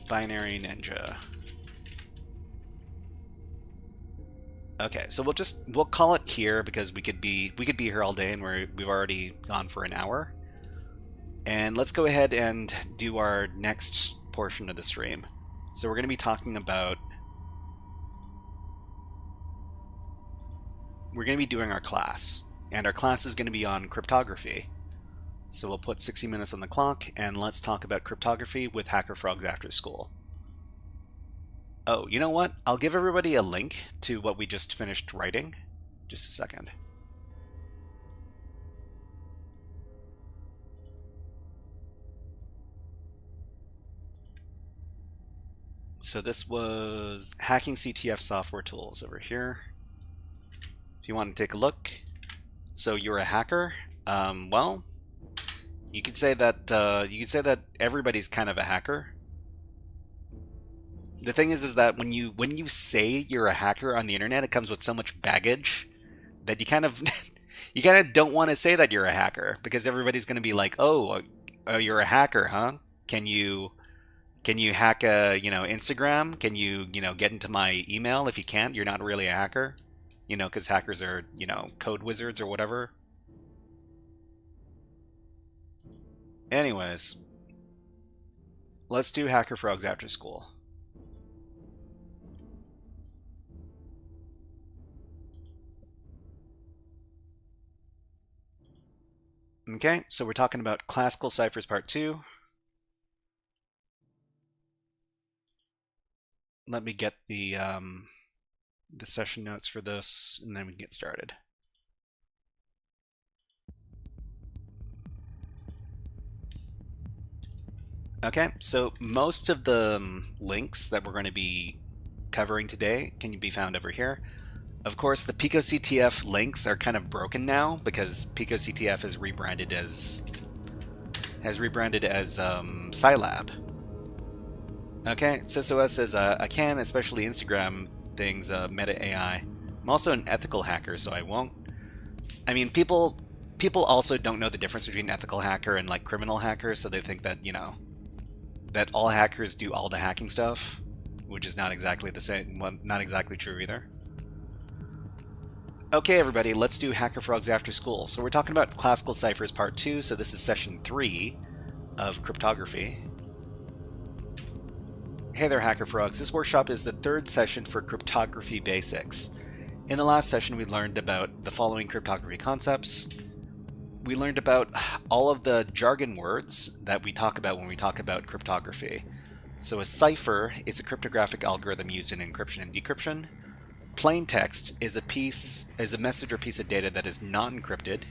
Binary Ninja. Okay, so we'll call it here because we could be here all day and we've already gone for an hour. And let's go ahead and do our next portion of the stream. So we're going to be talking about doing our class, and our class is going to be on cryptography. So we'll put 60 minutes on the clock, and let's talk about cryptography with HackerFrogs AfterSchool. Oh, you know what? I'll give everybody a link to what we just finished writing. Just a second. So this was hacking CTF software tools over here. If you want to take a look. So you're a hacker? Well, you could say that everybody's kind of a hacker. The thing is that when you say you're a hacker on the internet, it comes with so much baggage that you kind of don't want to say that you're a hacker, because everybody's going to be like, "Oh, you're a hacker, huh? Can you hack Instagram? Can you get into my email? If you can't, you're not really a hacker." Because hackers are code wizards or whatever. Anyways, let's do HackerFrogs AfterSchool. Okay, so we're talking about classical ciphers part 2. Let me get the session notes for this, and then we can get started. Okay, so most of the links that we're going to be covering today can be found over here. Of course, the PicoCTF links are kind of broken now because PicoCTF has rebranded as Scilab. Okay, SysOS says I can, especially Instagram things, Meta AI. I'm also an ethical hacker, so I won't. I mean, people also don't know the difference between ethical hacker and like criminal hacker, so they think that that all hackers do all the hacking stuff, which is not exactly the same. Well, not exactly true either. Okay, everybody, let's do HackerFrogs After School. So we're talking about classical ciphers part 2, so this is session 3 of cryptography. Hey there, HackerFrogs. This workshop is the third session for cryptography basics. In the last session, we learned about the following cryptography concepts. We learned about all of the jargon words that we talk about when we talk about cryptography. So a cipher is a cryptographic algorithm used in encryption and decryption. Plain text is a message or piece of data that is not encrypted.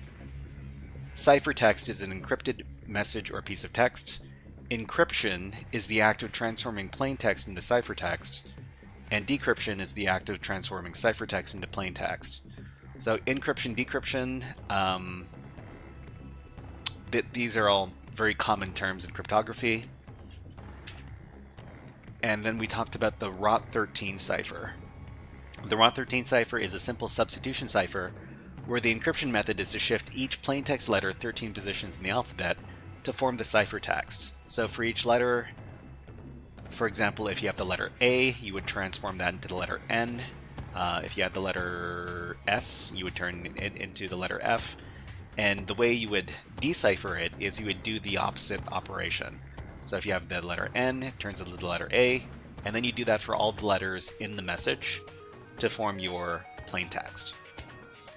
Ciphertext is an encrypted message or piece of text. Encryption is the act of transforming plain text into ciphertext. And decryption is the act of transforming ciphertext into plain text. So encryption, decryption, these are all very common terms in cryptography. And then we talked about the ROT13 cipher. The ROT13 cipher is a simple substitution cipher where the encryption method is to shift each plaintext letter 13 positions in the alphabet to form the ciphertext. So for each letter, for example, if you have the letter A, you would transform that into the letter N. If you had the letter S, you would turn it into the letter F. And the way you would decipher it is you would do the opposite operation. So if you have the letter N, it turns into the letter A, and then you do that for all the letters in the message to form your plain text.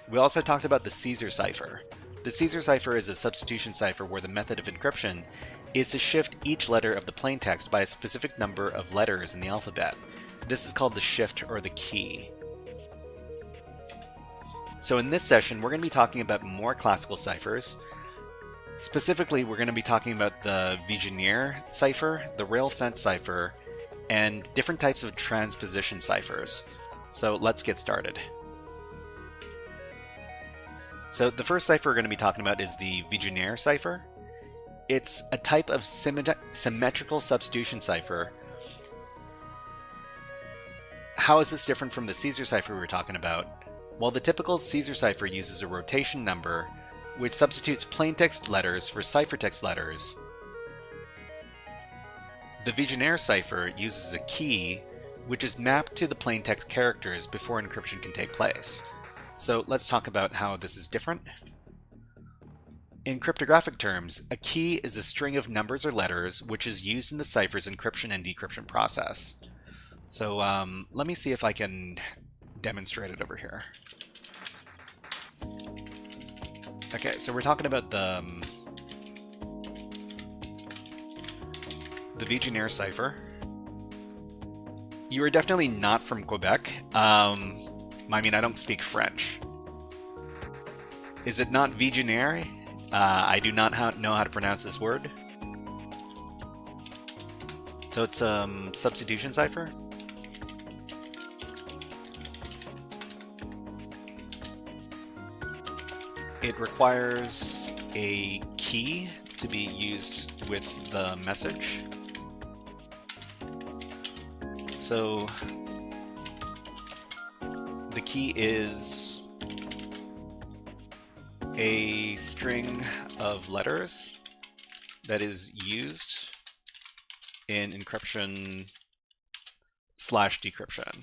We also talked about the Caesar cipher. The Caesar cipher is a substitution cipher where the method of encryption is to shift each letter of the plain text by a specific number of letters in the alphabet. This is called the shift or the key. So in this session, we're going to be talking about more classical ciphers. Specifically, we're going to be talking about the Vigenère cipher, the rail fence cipher, and different types of transposition ciphers. So let's get started. So the first cipher we're going to be talking about is the Vigenère cipher. It's a type of symmetrical substitution cipher. How is this different from the Caesar cipher we were talking about? Well, the typical Caesar cipher uses a rotation number which substitutes plaintext letters for ciphertext letters. The Vigenère cipher uses a key which is mapped to the plaintext characters before encryption can take place. So let's talk about how this is different. In cryptographic terms, a key is a string of numbers or letters which is used in the cipher's encryption and decryption process. So let me see if I can demonstrate it over here. Okay, so we're talking about the Vigenère cipher. You are definitely not from Quebec. I mean, I don't speak French. Is it not Vigenère? I do not know how to pronounce this word. So it's a substitution cipher. It requires a key to be used with the message. So the key is a string of letters that is used in encryption / decryption.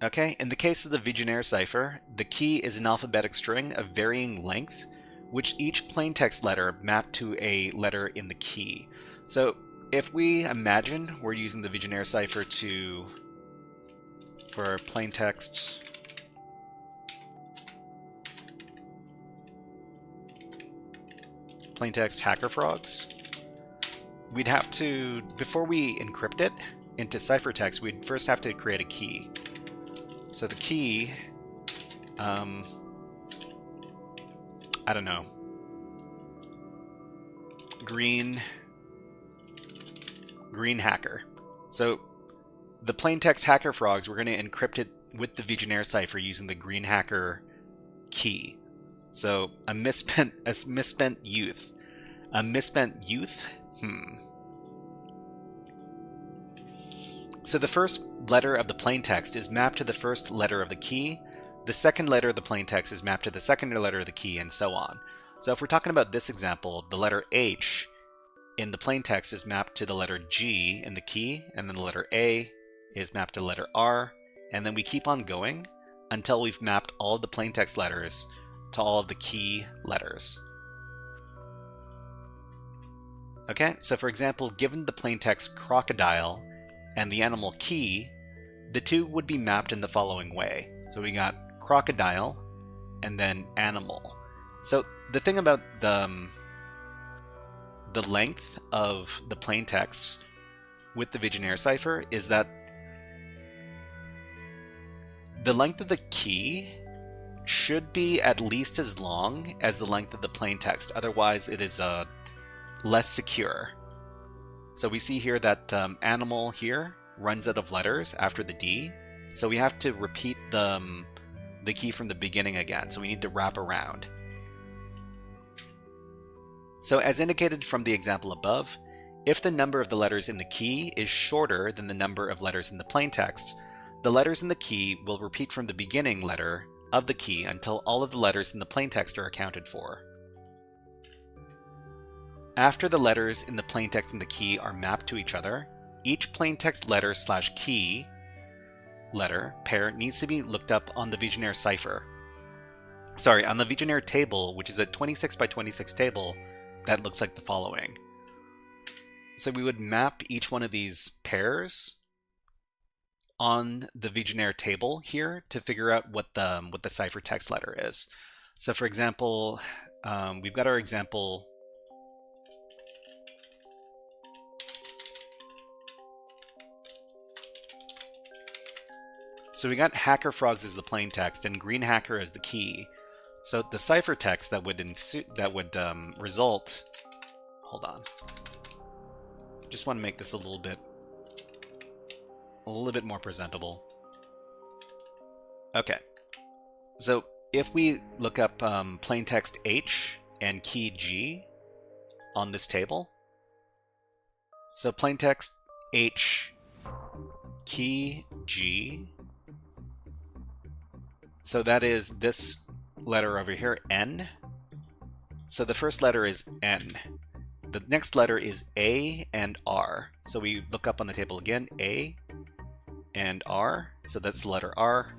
Okay, in the case of the Vigenère cipher, the key is an alphabetic string of varying length, which each plaintext letter mapped to a letter in the key. So if we imagine we're using the Vigenère cipher for plaintext HackerFrogs, we'd have to, before we encrypt it into ciphertext, we'd first have to create a key. So the key, I don't know, green hacker. So the plaintext HackerFrogs, we're going to encrypt it with the Vigenère cipher using the green hacker key. So a misspent youth. A misspent youth? So the first letter of the plaintext is mapped to the first letter of the key. The second letter of the plaintext is mapped to the second letter of the key, and so on. So if we're talking about this example, the letter H in the plaintext is mapped to the letter G in the key, and then the letter A is mapped to the letter R, and then we keep on going until we've mapped all of the plaintext letters to all of the key letters. Okay, so for example, given the plaintext crocodile and the animal key, the two would be mapped in the following way. So we got crocodile and then animal. So the thing about the length of the plaintext with the Vigenère cipher is that the length of the key should be at least as long as the length of the plaintext. Otherwise, it is less secure. So we see here that animal here runs out of letters after the D. So we have to repeat the key from the beginning again. So we need to wrap around. So as indicated from the example above, if the number of the letters in the key is shorter than the number of letters in the plaintext, the letters in the key will repeat from the beginning letter of the key until all of the letters in the plaintext are accounted for. After the letters in the plaintext and the key are mapped to each other, each plaintext letter / key letter pair needs to be looked up on the Vigenère cipher. Sorry, on the Vigenère table, which is a 26 by 26 table that looks like the following. So we would map each one of these pairs on the Vigenère table here to figure out what the ciphertext letter is. So for example, we've got our example. So we got HackerFrogs as the plaintext and Green Hacker as the key. So the ciphertext that would result. Hold on. Just want to make this a little bit more presentable. Okay. So if we look up plaintext H and key G on this table. So plaintext H, key G. So that is this letter over here, N. So the first letter is N. The next letter is A and R. So we look up on the table again, A and R. So that's the letter R.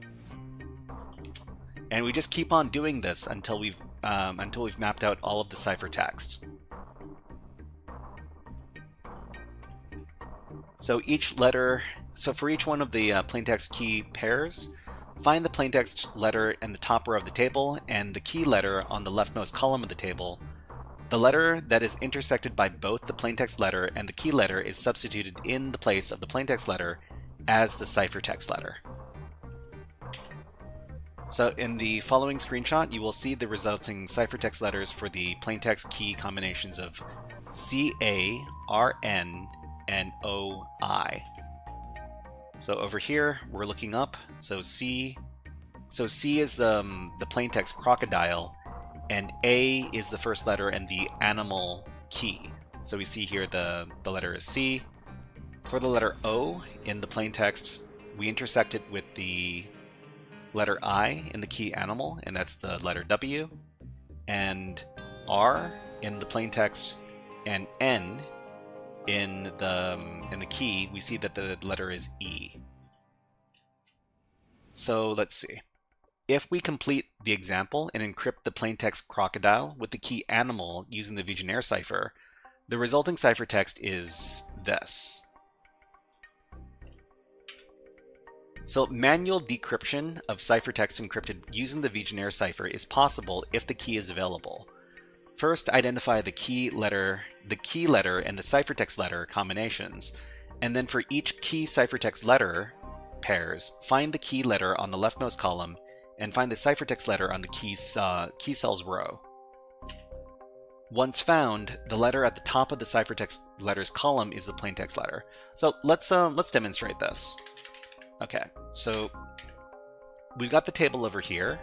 And we just keep on doing this until we've mapped out all of the ciphertext. So for each one of the plaintext key pairs, find the plaintext letter in the top row of the table and the key letter on the leftmost column of the table. The letter that is intersected by both the plaintext letter and the key letter is substituted in the place of the plaintext letter as the ciphertext letter. So in the following screenshot, you will see the resulting ciphertext letters for the plaintext key combinations of CA, RN, and OI. So over here, we're looking up. So C is the plaintext crocodile, and A is the first letter and the animal key. So we see here the letter is C. For the letter O in the plaintext, we intersect it with the letter I in the key animal, and that's the letter W. And R in the plaintext and N in the key, we see that the letter is E. So let's see. If we complete the example and encrypt the plaintext crocodile with the key animal using the Vigenère cipher, the resulting ciphertext is this. So manual decryption of ciphertext encrypted using the Vigenère cipher is possible if the key is available. First, identify the key letter and the ciphertext letter combinations, and then for each key ciphertext letter pairs, find the key letter on the leftmost column and find the ciphertext letter on the key cells row. Once found, the letter at the top of the ciphertext letters column is the plaintext letter. So let's demonstrate this. Okay, so we've got the table over here.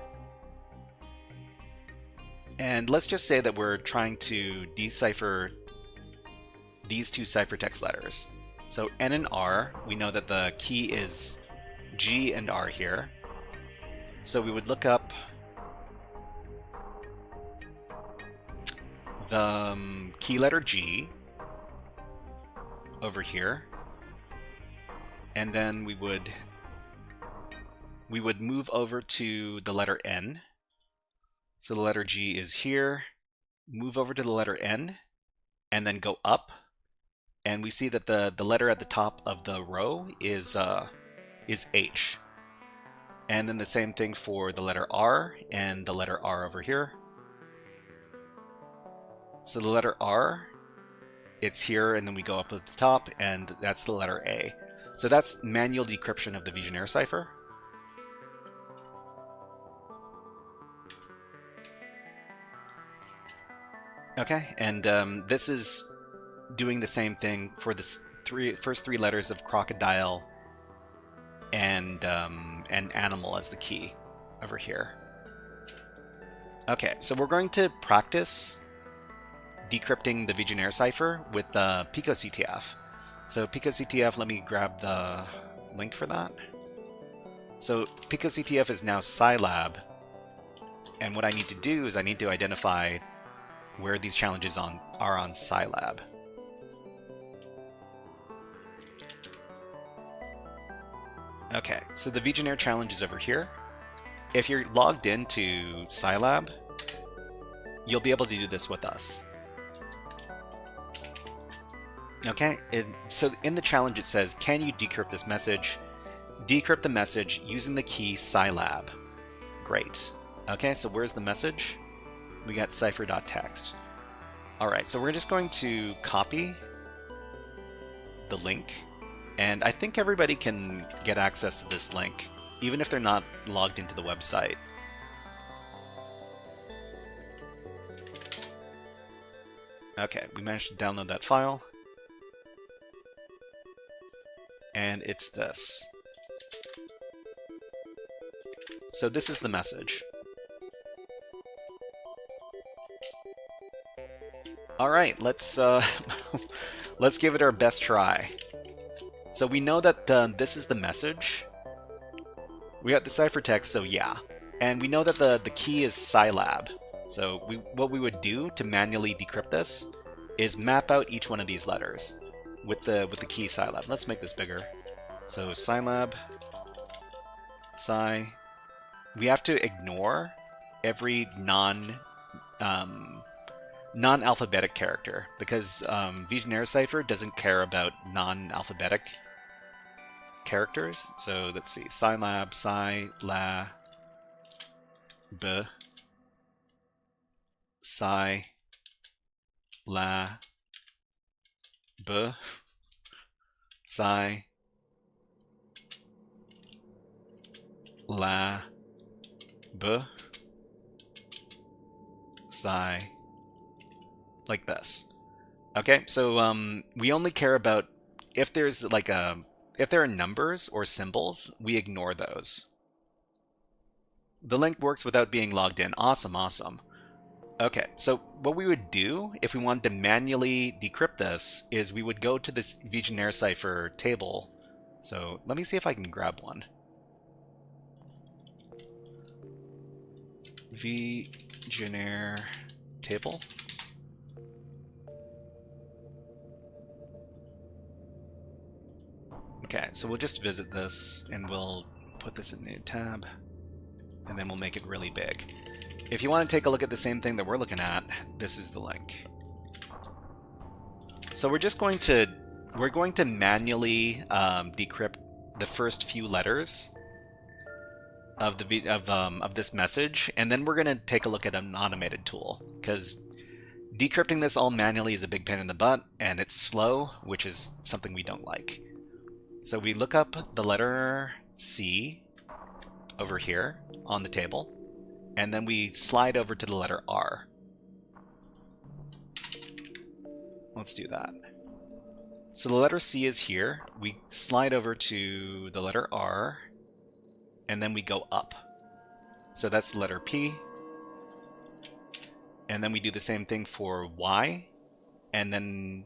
And let's just say that we're trying to decipher these two ciphertext letters. So N and R, we know that the key is G and R here. So we would look up the key letter G over here. and then we would move over to the letter N. So the letter G is here. Move over to the letter N, and then go up. And we see that the letter at the top of the row is H. And then the same thing for the letter R and the letter R over here. So the letter R, it's here, and then we go up at the top, and that's the letter A. So that's manual decryption of the Vigenère cipher. Okay, and this is doing the same thing for the first three letters of crocodile and animal as the key over here. Okay, so we're going to practice decrypting the Vigenère cipher with PicoCTF. So PicoCTF, let me grab the link for that. So PicoCTF is now Scilab, and what I need to do is I need to identify where these challenges are on Scilab. Okay, so the Vigenère challenge is over here. If you're logged into Scilab, you'll be able to do this with us. Okay, so in the challenge it says, can you decrypt this message? Decrypt the message using the key Scilab. Great. Okay, so where's the message? We got cipher.txt. Alright, so we're just going to copy the link. And I think everybody can get access to this link, even if they're not logged into the website. Okay, we managed to download that file. And it's this. So this is the message. Alright, let's let's give it our best try. So we know that this is the message. We got the ciphertext, so yeah. And we know that the key is Scilab. So what we would do to manually decrypt this is map out each one of these letters with the key Scilab. Let's make this bigger. So Scilab, Sci. We have to ignore every non-alphabetic character because Vigenère cipher doesn't care about non-alphabetic characters. So let's see, Scilab, Sci, La, B, Sci, La, B, Sci, La, B, Sci, like this. Okay, so we only care about if there's like if there are numbers or symbols, we ignore those. The link works without being logged in. Awesome, awesome. Okay, so what we would do if we wanted to manually decrypt this is we would go to this Vigenère cipher table. So let me see if I can grab one. Vigenère table. Okay, so we'll just visit this and we'll put this in a new tab and then we'll make it really big. If you want to take a look at the same thing that we're looking at, this is the link. So we're going to manually decrypt the first few letters of this message, and then we're going to take a look at an automated tool because decrypting this all manually is a big pain in the butt and it's slow, which is something we don't like. So we look up the letter C over here on the table, and then we slide over to the letter R. Let's do that. So the letter C is here. We slide over to the letter R, and then we go up. So that's the letter P. And then we do the same thing for Y, and then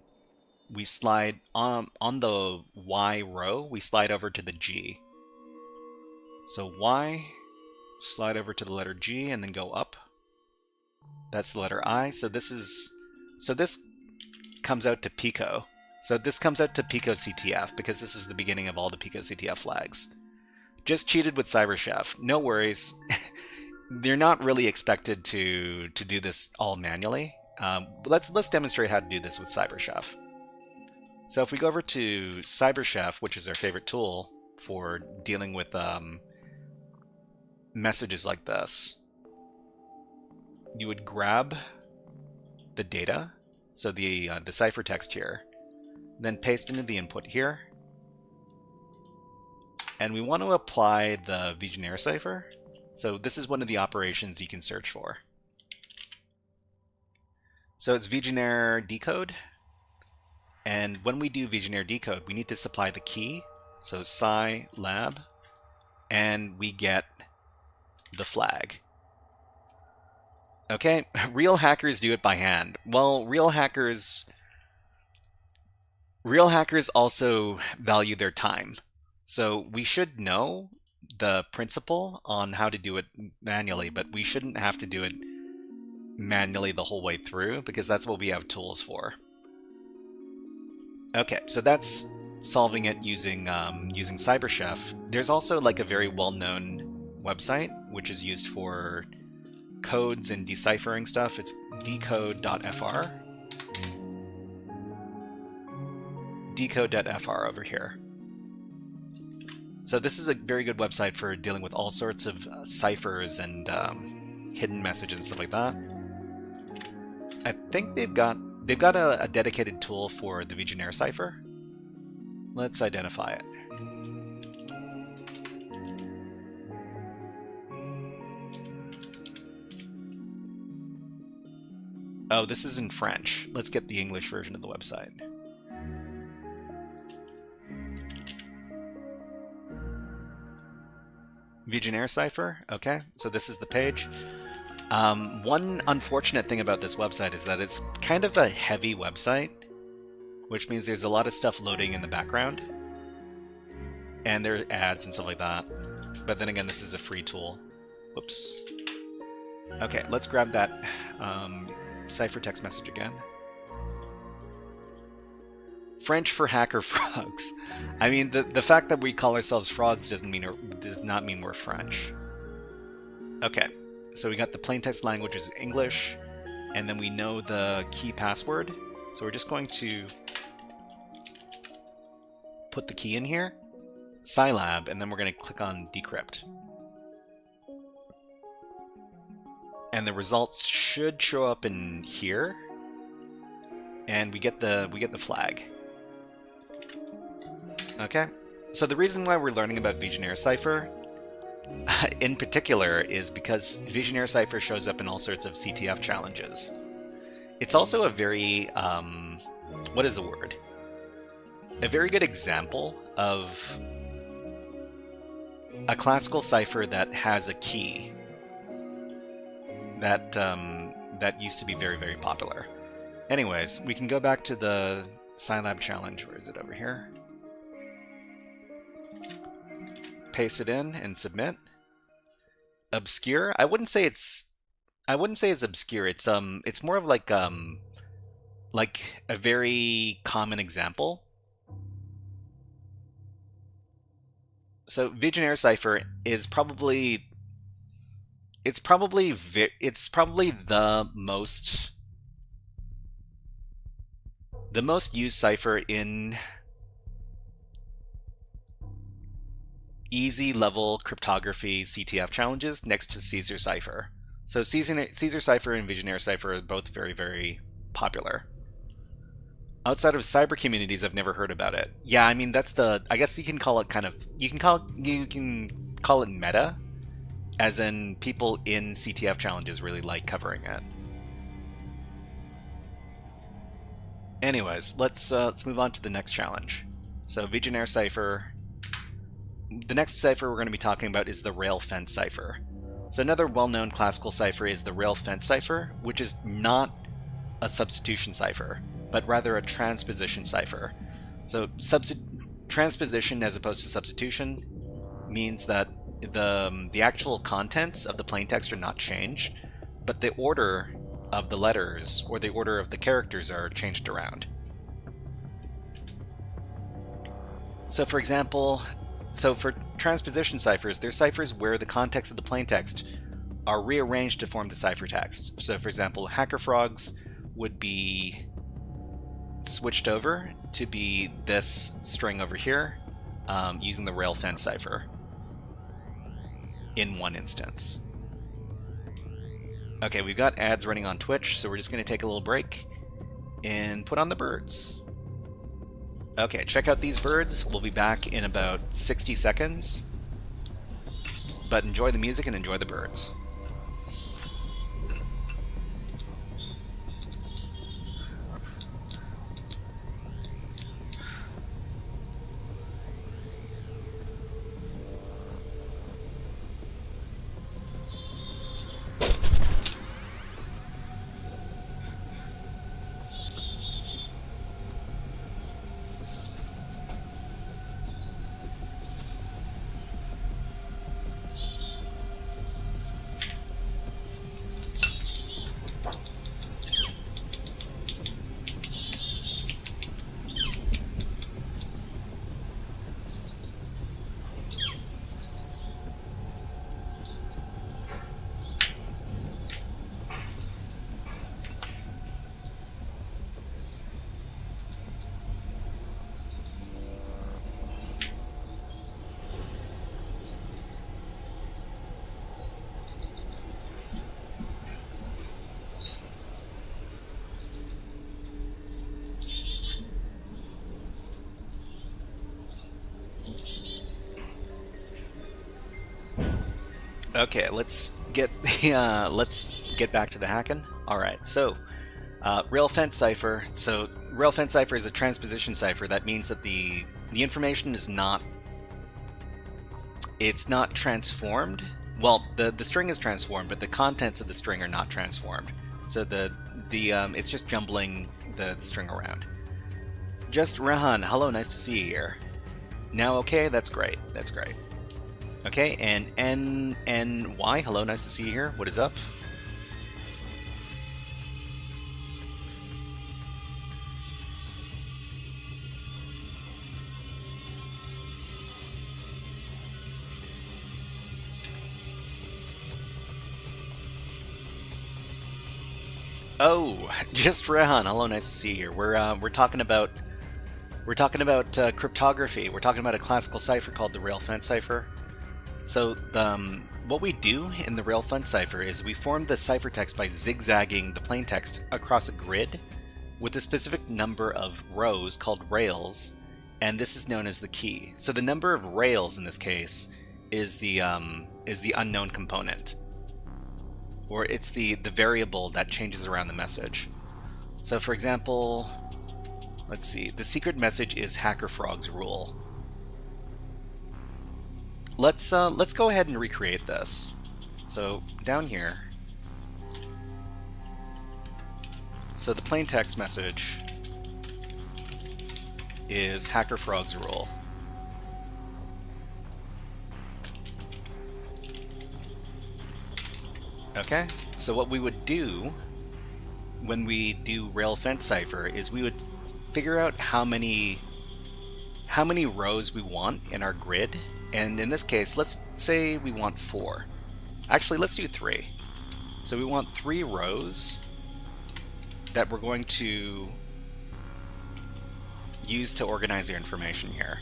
we slide on the Y row, we slide over to the G. So Y, slide over to the letter G, and then go up. That's the letter I. So this comes out to Pico. So this comes out to Pico CTF because this is the beginning of all the Pico CTF flags. Just cheated with CyberChef. No worries. They're not really expected to do this all manually. Let's demonstrate how to do this with CyberChef. So if we go over to CyberChef, which is our favorite tool for dealing with messages like this, you would grab the data, so the ciphertext here, then paste into the input here, and we want to apply the Vigenère cipher. So this is one of the operations you can search for. So it's Vigenère decode, and when we do Vigenère decode, we need to supply the key, so scilab, and we get the flag. Okay, real hackers do it by hand. Well, real hackers also value their time. So we should know the principle on how to do it manually, but we shouldn't have to do it manually the whole way through because that's what we have tools for. Okay, so that's solving it using CyberChef. There's also like a very well-known website which is used for codes and deciphering stuff. It's decode.fr. Decode.fr over here. So this is a very good website for dealing with all sorts of ciphers and hidden messages and stuff like that. I think they've got a dedicated tool for the Vigenère cipher. Let's identify it. Oh, this is in French. Let's get the English version of the website. Vigenère cipher. Okay, so this is the page. One unfortunate thing about this website is that it's kind of a heavy website, which means there's a lot of stuff loading in the background. And there are ads and stuff like that. But then again, this is a free tool. Whoops. Okay, let's grab that ciphertext message again. French for HackerFrogs. I mean, the fact that we call ourselves frogs does not mean we're French. Okay, so we got the plaintext language is English, and then we know the key password. So we're just going to put the key in here, scilab, and then we're going to click on decrypt. And the results should show up in here, and we get the flag. Okay, so the reason why we're learning about Vigenère cipher in particular is because Vigenère cipher shows up in all sorts of CTF challenges. It's also a very what is the word? A very good example of a classical cipher that has a key that that used to be very, very popular. Anyways, we can go back to the Scilab challenge. Where is it? Over here. Paste it in and submit. Obscure? I wouldn't say it's obscure. It's more of like a very common example. So Vigenère cipher is probably the most used cipher in easy level cryptography CTF challenges next to Caesar cipher. So Caesar cipher and Vigenère cipher are both very, very popular. Outside of cyber communities, I've never heard about it. Yeah, I mean I guess you can call it you can call it meta, as in people in CTF challenges really like covering it. Anyways, let's move on to the next challenge. So Vigenère cipher. The next cipher we're going to be talking about is the rail fence cipher. So another well-known classical cipher is the rail fence cipher, which is not a substitution cipher, but rather a transposition cipher. So transposition as opposed to substitution means that the actual contents of the plaintext are not changed, but the order of the letters or the order of the characters are changed around. So for example, for transposition ciphers, there's ciphers where the context of the plaintext are rearranged to form the ciphertext. So for example, HackerFrogs would be switched over to be this string over here using the railfence cipher in one instance. Okay, we've got ads running on Twitch, so we're just going to take a little break and put on the birds. Okay, check out these birds. We'll be back in about 60 seconds. But enjoy the music and enjoy the birds. Okay, let's get back to the hacking. All right, so railfence cipher. So railfence cipher is a transposition cipher. That means that the information is not transformed. Well, the string is transformed, but the contents of the string are not transformed. So it's just jumbling the string around. Just Rehan, hello, nice to see you here. Now, okay, that's great. That's great. Okay, and NNY, hello, nice to see you here. What is up? Oh, just Rehan, hello, nice to see you here. We're talking about cryptography. We're talking about a classical cipher called the railfence cipher. So what we do in the railfence cipher is we form the ciphertext by zigzagging the plaintext across a grid with a specific number of rows called rails, and this is known as the key. So the number of rails in this case is the unknown component, or it's the variable that changes around the message. So for example, let's see, the secret message is HackerFrogs rule. Let's go ahead and recreate this. So down here, so the plaintext message is HackerFrogs rule. Okay, so what we would do when we do railfence cipher is we would figure out how many rows we want in our grid. And in this case, let's say we want 4. Actually, let's do 3. So we want 3 rows that we're going to use to organize our information here.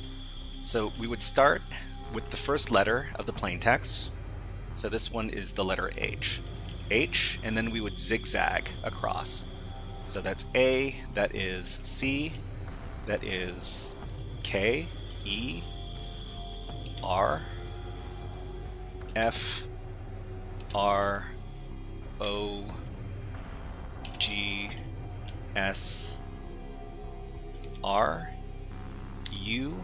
So we would start with the first letter of the plaintext. So this one is the letter H. H, and then we would zigzag across. So that's A, that is C, that is K, E, R, F, R, O, G, S, R, U,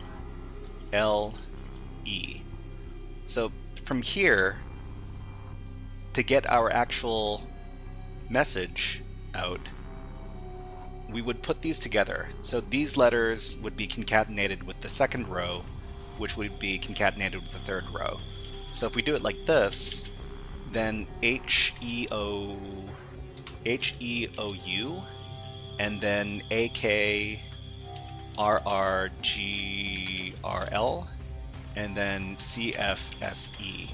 L, E. So from here, to get our actual message out, we would put these together. So these letters would be concatenated with the second row, which would be concatenated with the third row. So if we do it like this, then H-E-O-U, and then A-K, RRGRL, and then CFSE.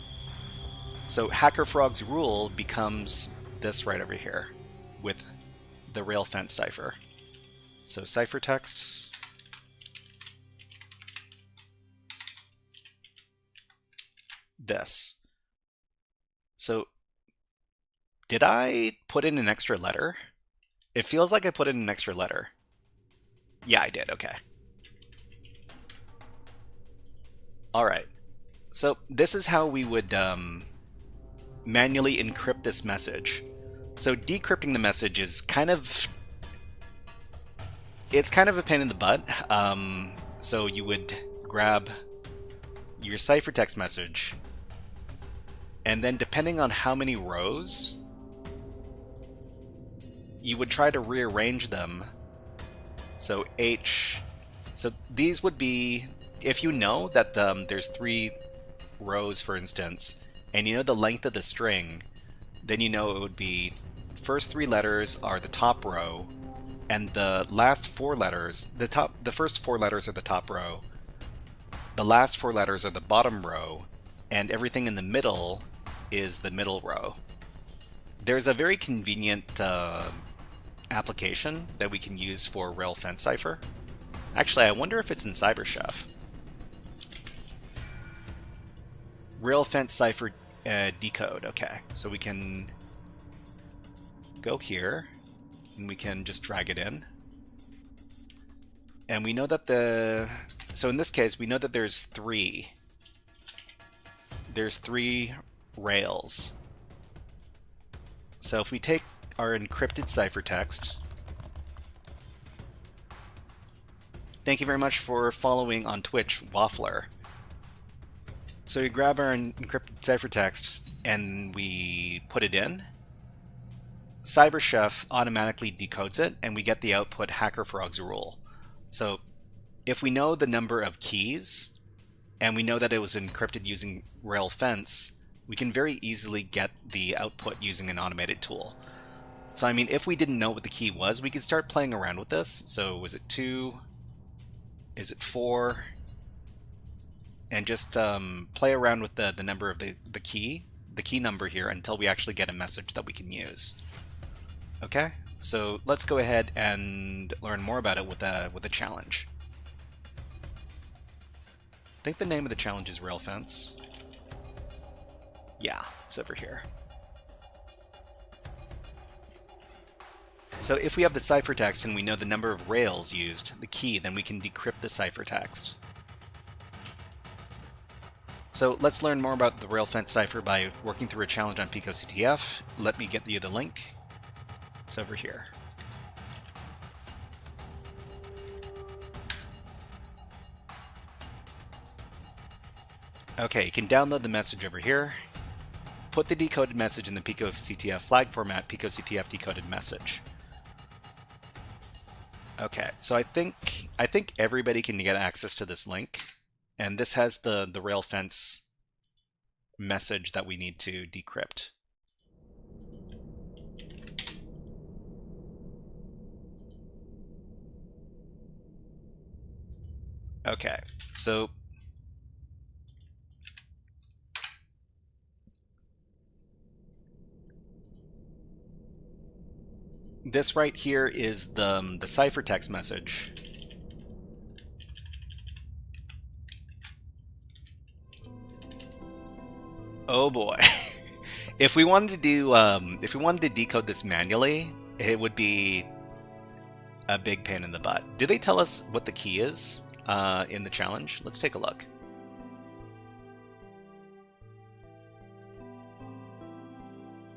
So HackerFrogs rule becomes this right over here with the rail fence cipher. So ciphertext, this. So did I put in an extra letter? It feels like I put in an extra letter. Yeah, I did. Okay. All right. So this is how we would manually encrypt this message. So decrypting the message is it's kind of a pain in the butt. So you would grab your ciphertext message, and then depending on how many rows, you would try to rearrange them. So so these would be, if you know that there's 3 rows, for instance, and you know the length of the string, then you know it would be first 3 letters are the top row, and the last 4 letters, the first 4 letters are the top row, the last 4 letters are the bottom row, and everything in the middle is the middle row. There's a very convenient application that we can use for rail fence cipher. Actually, I wonder if it's in CyberChef. Rail fence cipher decode. Okay, so we can go here and we can just drag it in. And we know that so in this case, we know that there's 3 rails. So if we take our encrypted ciphertext, thank you very much for following on Twitch, Waffler. So we grab our encrypted ciphertext and we put it in. CyberChef automatically decodes it, and we get the output HackerFrogs rule. So if we know the number of keys, and we know that it was encrypted using rail fence, we can very easily get the output using an automated tool. So I mean, if we didn't know what the key was, we could start playing around with this. So was it 2? Is it 4? And just play around with the number of the key number here until we actually get a message that we can use. Okay, so let's go ahead and learn more about it with a challenge. I think the name of the challenge is rail fence. Yeah, it's over here. So if we have the ciphertext and we know the number of rails used, the key, then we can decrypt the ciphertext. So let's learn more about the rail fence cipher by working through a challenge on Pico CTF. Let me get you the link. It's over here. Okay, you can download the message over here. Put the decoded message in the Pico CTF flag format, Pico CTF decoded message. Okay, so I think everybody can get access to this link, and this has the rail fence message that we need to decrypt. Okay, so this right here is the ciphertext message. Oh boy. If we wanted to do if we wanted to decode this manually, it would be a big pain in the butt. Do they tell us what the key is in the challenge? Let's take a look.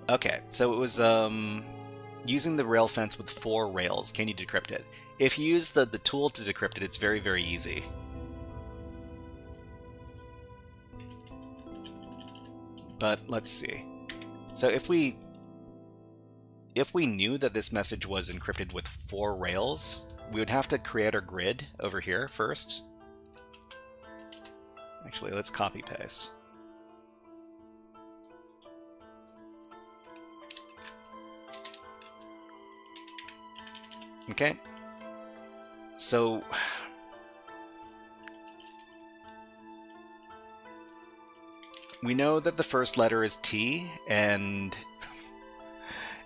Okay, so it was using the rail fence with 4 rails. Can you decrypt it? If you use the tool to decrypt it, it's very, very easy. But let's see. So if we knew that this message was encrypted with 4 rails, we would have to create our grid over here first. Actually, let's copy paste. Okay. So we know that the first letter is T, and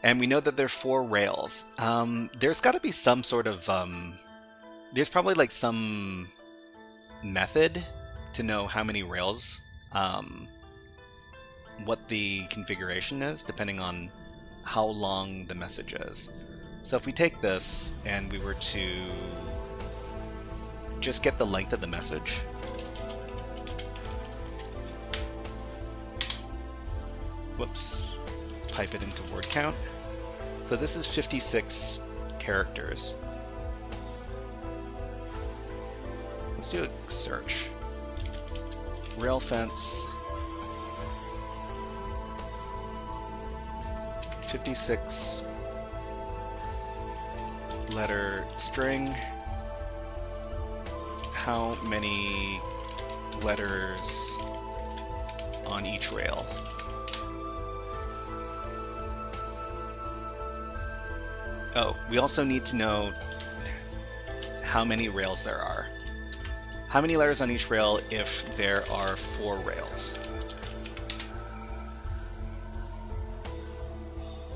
we know that there are 4 rails. There's got to be some sort of there's probably like some method to know how many rails, what the configuration is, depending on how long the message is. So if we take this and we were to just get the length of the message, whoops, pipe it into word count. So this is 56 characters. Let's do a search. Rail fence. 56 letter string. How many letters on each rail? Oh, we also need to know how many rails there are. How many letters on each rail if there are 4 rails?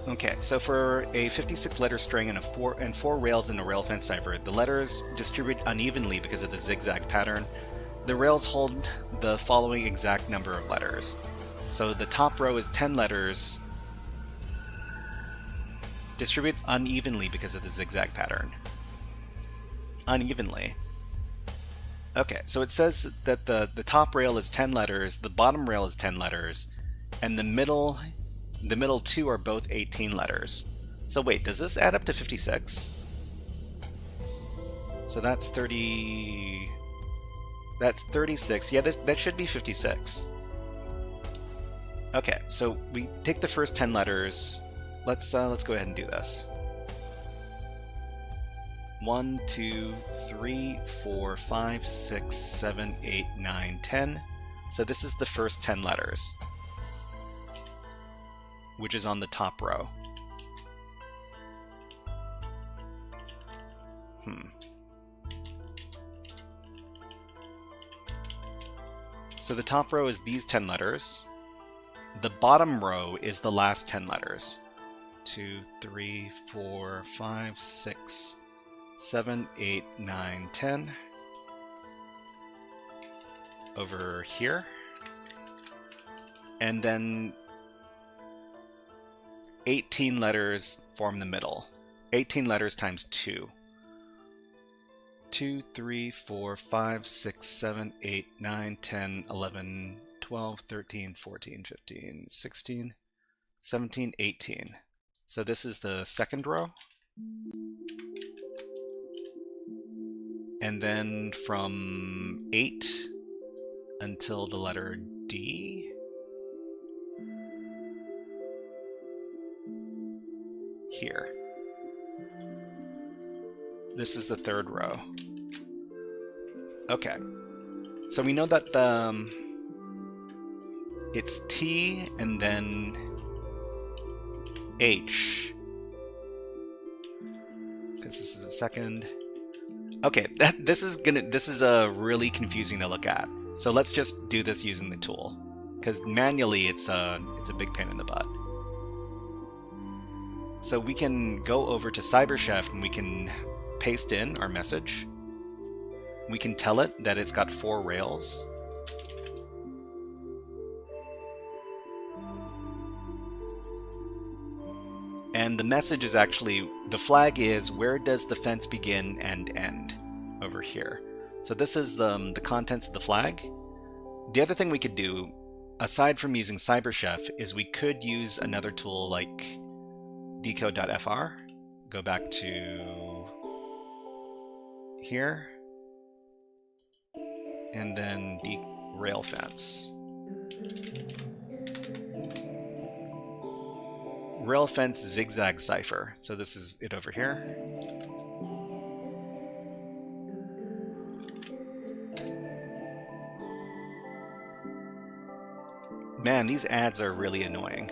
Okay, so for a 56-letter string and 4 rails in a rail fence cipher, the letters distribute unevenly because of the zigzag pattern. The rails hold the following exact number of letters. So the top row is 10 letters, distribute unevenly because of the zigzag pattern. Unevenly. Okay, so it says that the top rail is 10 letters, the bottom rail is 10 letters, and the middle 2 are both 18 letters. So wait, does this add up to 56? So that's 30... That's 36. Yeah, that should be 56. Okay, so we take the first 10 letters. Let's go ahead and do this. 1, 2, 3, 4, 5, 6, 7, 8, 9, 10. So this is the first 10 letters, which is on the top row. So the top row is these 10 letters. The bottom row is the last 10 letters. 2, 3, 4, 5, 6, 7, 8, 9, 10. Over here. And then 18 letters form the middle. 18 letters times 2. 2, 3, 4, 5, 6, 7, 8, 9, 10, 11, 12, 13, 14, 15, 16, 17, 18. So this is the second row. And then from 8 until the letter D. Here. This is the third row. Okay. So we know that it's T and then H. Because this is a second. Okay, this is really confusing to look at. So let's just do this using the tool, because manually it's a big pain in the butt. So we can go over to CyberChef and we can paste in our message. We can tell it that it's got 4 rails. And the message is actually, the flag is, where does the fence begin and end? Over here. So this is the contents of the flag. The other thing we could do, aside from using CyberChef, is we could use another tool like decode.fr. Go back to here. And then rail fence. Rail fence zigzag cipher. So this is it over here. Man, these ads are really annoying.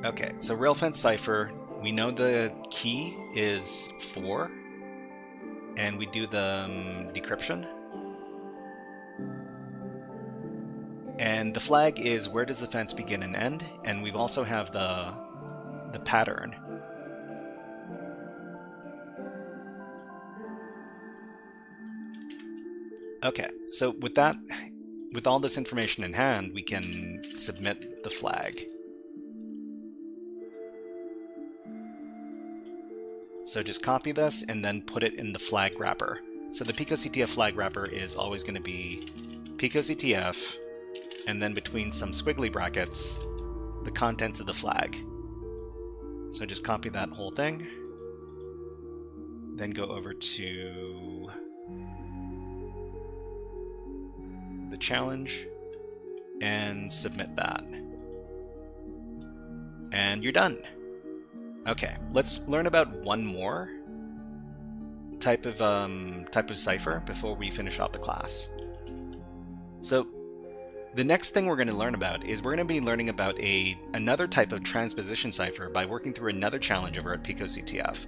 Okay, so rail fence cipher. We know the key is 4. And we do the decryption. And the flag is where does the fence begin and end, and we also have the pattern. Okay, so with that, with all this information in hand, we can submit the flag. So just copy this and then put it in the flag wrapper. So the PicoCTF flag wrapper is always going to be PicoCTF, and then between some squiggly brackets, the contents of the flag. So just copy that whole thing, then go over to the challenge and submit that. And you're done. Okay, let's learn about one more type of cipher before we finish off the class. So the next thing we're going to learn about is we're going to be learning about another type of transposition cipher by working through another challenge over at PicoCTF.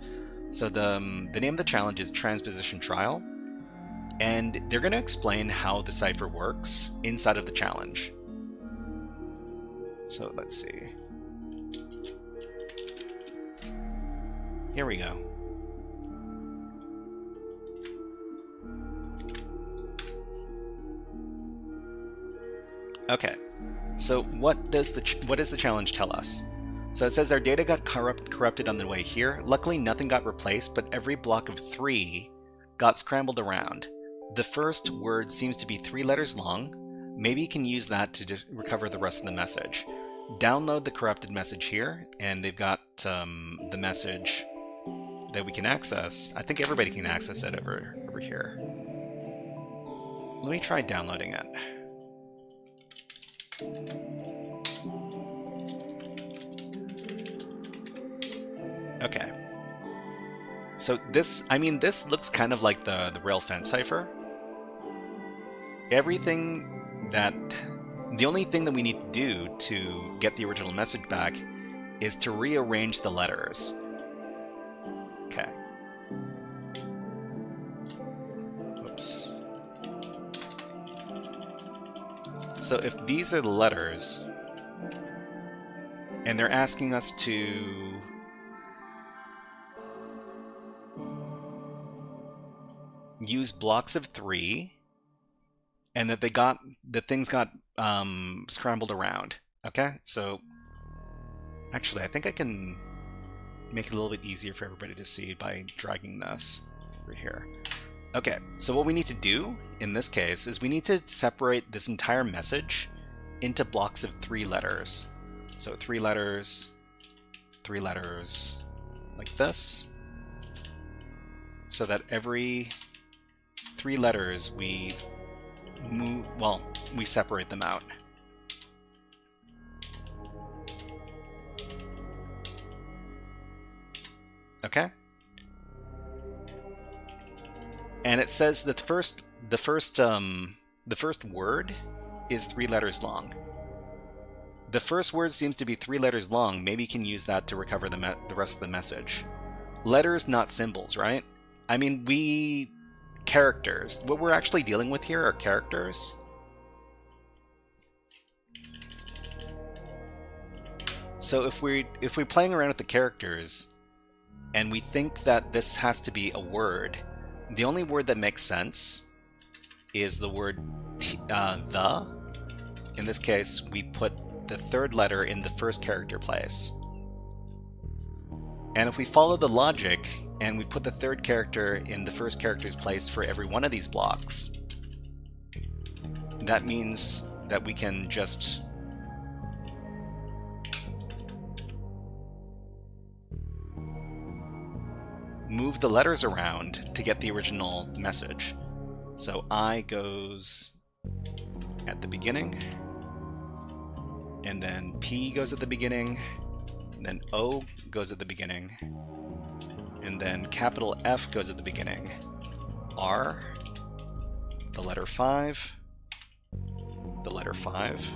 So the name of the challenge is Transposition Trial, and they're going to explain how the cipher works inside of the challenge. So let's see. Here we go. Okay, so what does the challenge tell us? So it says our data got corrupted on the way here. Luckily, nothing got replaced, but every block of 3 got scrambled around. The first word seems to be 3 letters long. Maybe you can use that to recover the rest of the message. Download the corrupted message here, and they've got the message that we can access. I think everybody can access it over here. Let me try downloading it. Okay. So this looks kind of like the rail fence cipher. The only thing that we need to do to get the original message back is to rearrange the letters. Okay. Oops. So if these are the letters, and they're asking us to use blocks of 3, and that things got scrambled around. Okay, so actually I think I can make it a little bit easier for everybody to see by dragging this over here. Okay, so what we need to do in this case is we need to separate this entire message into blocks of 3 letters. So 3 letters, 3 letters, like this, so that every 3 letters we separate them out. Okay? And it says that the first word is 3 letters long. The first word seems to be 3 letters long. Maybe you can use that to recover the rest of the message. Letters, not symbols, right? I mean, characters. What we're actually dealing with here are characters. So if we're playing around with the characters, and we think that this has to be a word, the only word that makes sense is the word the. In this case, we put the 3rd letter in the first character place. And if we follow the logic, and we put the 3rd character in the first character's place for every one of these blocks, that means that we can just move the letters around to get the original message. So I goes at the beginning, and then P goes at the beginning, and then O goes at the beginning, and then capital F goes at the beginning. R, the letter 5, the letter 5,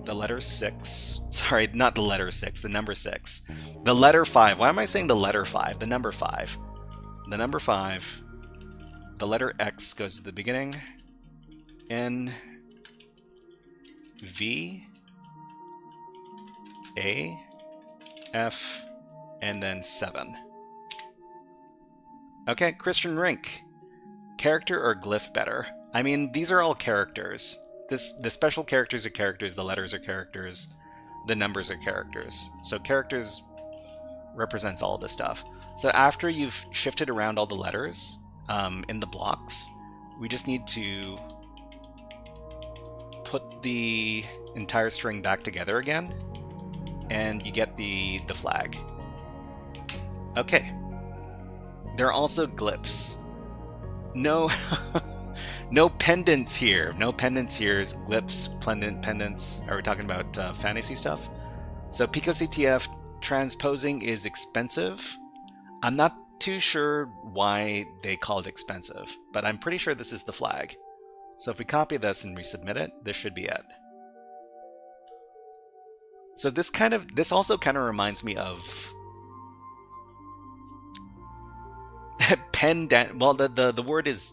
the letter 6, sorry, not the letter 6, the number 6. The letter 5, why am I saying the letter 5? The number 5. The number 5, the letter X goes at the beginning, N V A F and then 7. Okay, Christian Rink. Character or glyph better? I mean, these are all characters. The special characters are characters, the letters are characters, the numbers are characters. So characters represents all this stuff. So after you've shifted around all the letters in the blocks, we just need to put the entire string back together again, and you get the flag. Okay. There are also glyphs. No, no pendants here. No pendants here. Glyphs, pendants. Are we talking about fantasy stuff? So Pico CTF transposing is expensive. I'm not too sure why they call it expensive, but I'm pretty sure this is the flag. So if we copy this and resubmit it, this should be it. So this also kind of reminds me of pendant. Well, the word is,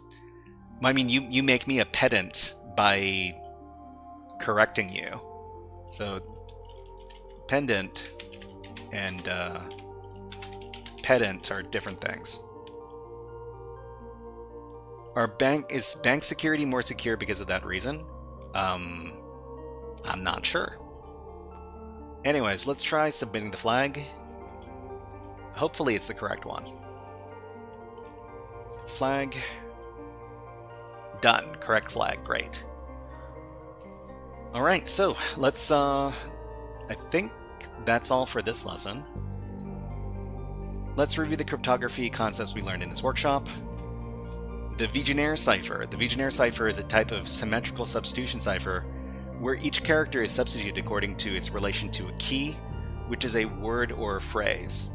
I mean, you make me a pedant by correcting you. So pendant and pedant are different things. Is bank security more secure because of that reason? I'm not sure. Anyways, let's try submitting the flag. Hopefully it's the correct one. Flag. Done. Correct flag. Great. Alright, so let's, I think that's all for this lesson. Let's review the cryptography concepts we learned in this workshop. The Vigenère cipher. The Vigenère cipher is a type of symmetrical substitution cipher where each character is substituted according to its relation to a key, which is a word or a phrase.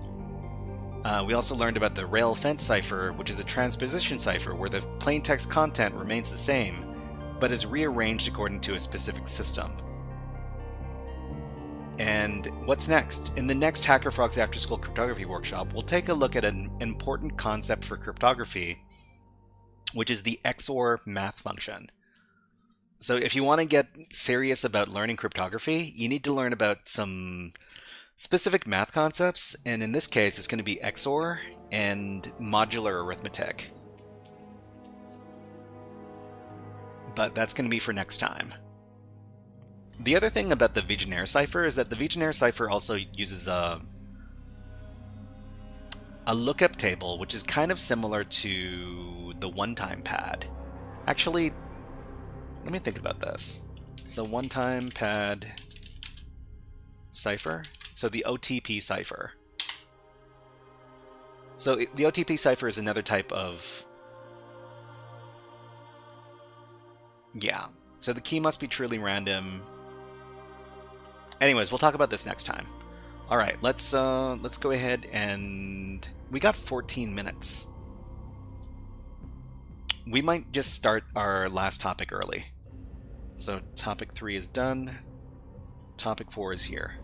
We also learned about the rail fence cipher, which is a transposition cipher where the plaintext content remains the same, but is rearranged according to a specific system. And what's next? In the next HackerFrogs AfterSchool Cryptography workshop, we'll take a look at an important concept for cryptography, which is the XOR math function. So if you want to get serious about learning cryptography, you need to learn about some specific math concepts, and in this case, it's going to be XOR and modular arithmetic. But that's going to be for next time. The other thing about the Vigenère cipher is that the Vigenère cipher also uses a lookup table, which is kind of similar to the one-time pad. Actually, let me think about this. So one-time pad cipher. So the OTP cipher. So the OTP cipher is another type of... Yeah. So the key must be truly random. Anyways, we'll talk about this next time. All right, let's go ahead and we got 14 minutes. We might just start our last topic early. So topic 3 is done. Topic 4 is here.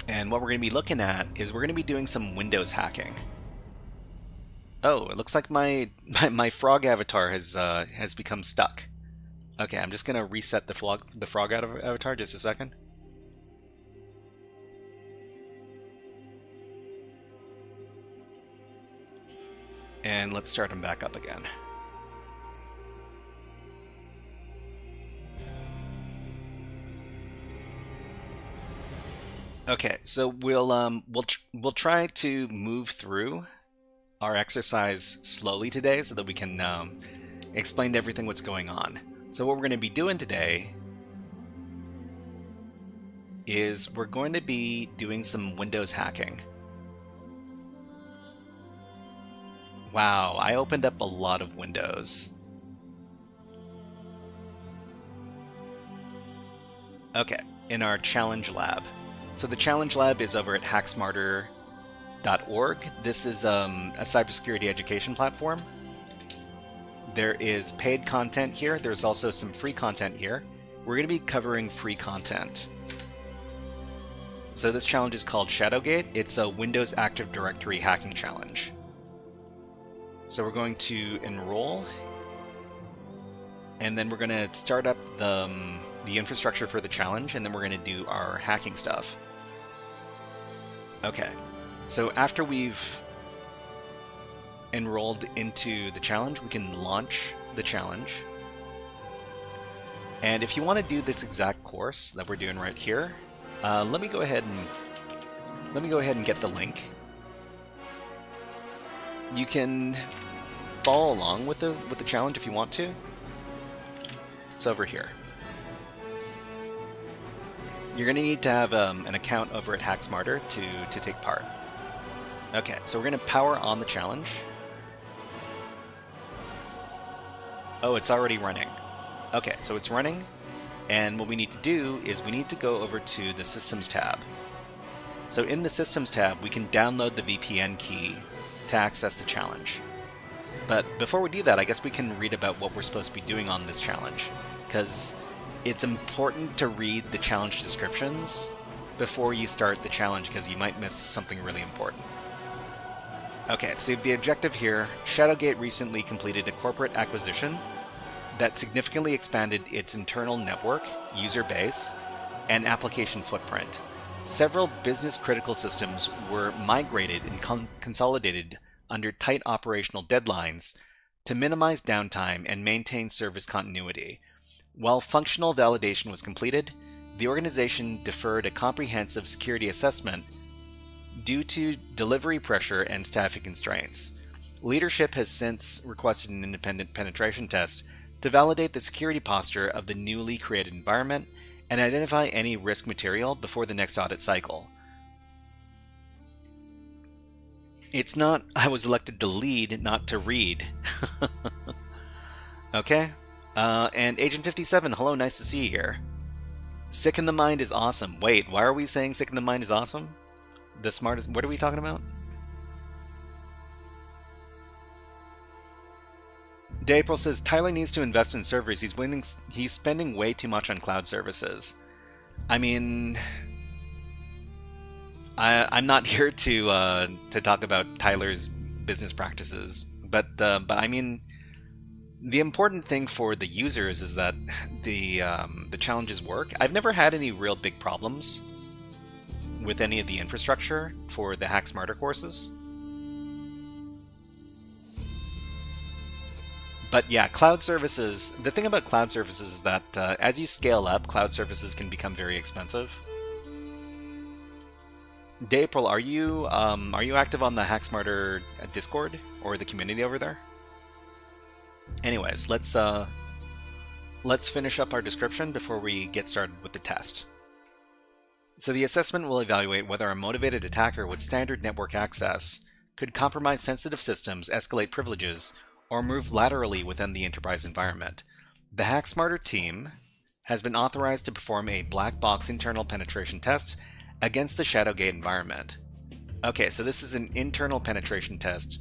And what we're going to be looking at is we're going to be doing some Windows hacking. Oh, it looks like my frog avatar has become stuck. Okay, I'm just going to reset the frog avatar just a second. And let's start him back up again. Okay, so we'll try to move through our exercise slowly today so that we can explain everything what's going on. So what we're going to be doing today is we're going to be doing some Windows hacking. Wow, I opened up a lot of windows. Okay, in our challenge lab. So the challenge lab is over at HackSmarter.org. This is a cybersecurity education platform. There is paid content here. There's also some free content here. We're going to be covering free content. So this challenge is called ShadowGate. It's a Windows Active Directory hacking challenge. So we're going to enroll, and then we're going to start up the infrastructure for the challenge, and then we're going to do our hacking stuff. Okay, so after we've enrolled into the challenge, we can launch the challenge. And if you want to do this exact course that we're doing right here, let me go ahead and get the link. You can follow along with the challenge if you want to. It's over here. You're going to need to have an account over at HackSmarter to take part. Okay, so we're going to power on the challenge. Oh, it's already running. Okay, so it's running, and what we need to do is we need to go over to the Systems tab. So in the Systems tab, we can download the VPN key to access the challenge. But before we do that, I guess we can read about what we're supposed to be doing on this challenge, because it's important to read the challenge descriptions before you start the challenge, because you might miss something really important. Okay, so the objective here, ShadowGate recently completed a corporate acquisition that significantly expanded its internal network, user base, and application footprint. Several business-critical systems were migrated and consolidated under tight operational deadlines to minimize downtime and maintain service continuity. While functional validation was completed, the organization deferred a comprehensive security assessment due to delivery pressure and staffing constraints. Leadership has since requested an independent penetration test to validate the security posture of the newly created environment and identify any risk material before the next audit cycle. It's not, I was elected to lead, not to read. Okay. And Agent 57, hello, nice to see you here. Sick in the Mind is awesome. Wait, why are we saying Sick in the Mind is awesome? The smartest, what are we talking about? April says Tyler needs to invest in servers. He's spending way too much on cloud services. I mean, I'm not here to talk about Tyler's business practices, but I mean, the important thing for the users is that the challenges work. I've never had any real big problems with any of the infrastructure for the HackSmarter courses. But yeah, cloud services, the thing about cloud services is that as you scale up, cloud services can become very expensive. April, are you active on the HackSmarter Discord or the community over there? Anyways, let's finish up our description before we get started with the test. So the assessment will evaluate whether a motivated attacker with standard network access could compromise sensitive systems, escalate privileges, or move laterally within the enterprise environment. The HackSmarter team has been authorized to perform a black box internal penetration test against the ShadowGate environment. Okay, so this is an internal penetration test,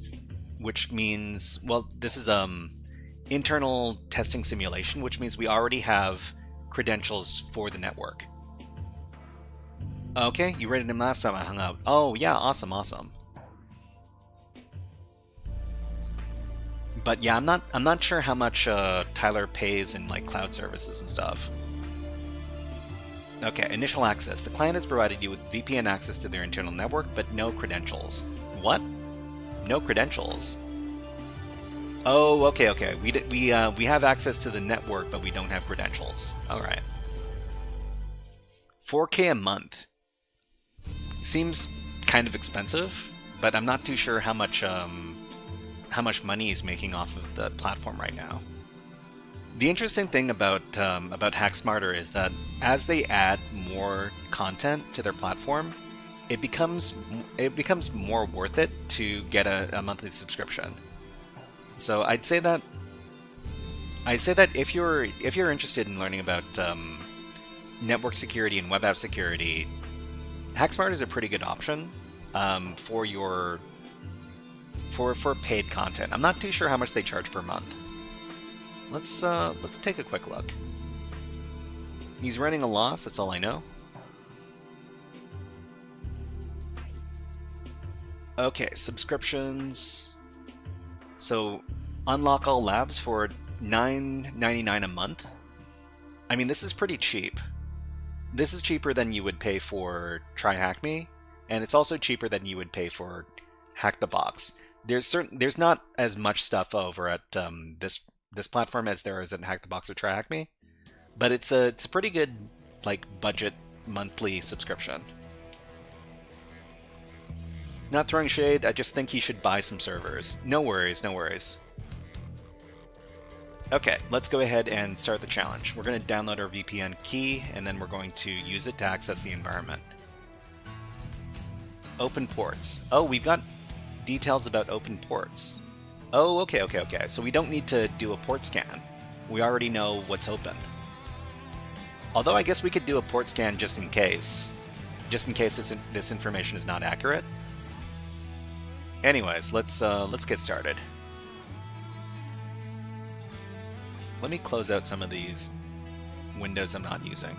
which means, well, this is internal testing simulation, which means we already have credentials for the network. Okay, you rated him last time I hung out. Oh yeah, awesome. But yeah, I'm not sure how much Tyler pays in like cloud services and stuff. Okay, initial access. The client has provided you with VPN access to their internal network, but no credentials. What? No credentials? Oh, okay. We have access to the network, but we don't have credentials. All right. 4K a month. Seems kind of expensive, but I'm not too sure how much money he's making off of the platform right now. The interesting thing about HackSmarter is that as they add more content to their platform, it becomes more worth it to get a monthly subscription. So I'd say that if you're interested in learning about network security and web app security, HackSmarter is a pretty good option for paid content. I'm not too sure how much they charge per month. Let's take a quick look. He's running a loss, that's all I know. Okay, subscriptions. So unlock all labs for $9.99 a month. I mean, this is pretty cheap. This is cheaper than you would pay for Try Hack Me, and it's also cheaper than you would pay for Hack the Box. There's not as much stuff over at this platform as there is at Hack the Box or Try Hack Me, but it's a pretty good like budget monthly subscription. Not throwing shade, I just think he should buy some servers. No worries, no worries. Okay, let's go ahead and start the challenge. We're going to download our VPN key, and then we're going to use it to access the environment. Open ports. Oh, we've got details about open ports. Oh, okay. So we don't need to do a port scan. We already know what's open. Although I guess we could do a port scan just in case this information is not accurate. Anyways, let's get started. Let me close out some of these windows I'm not using.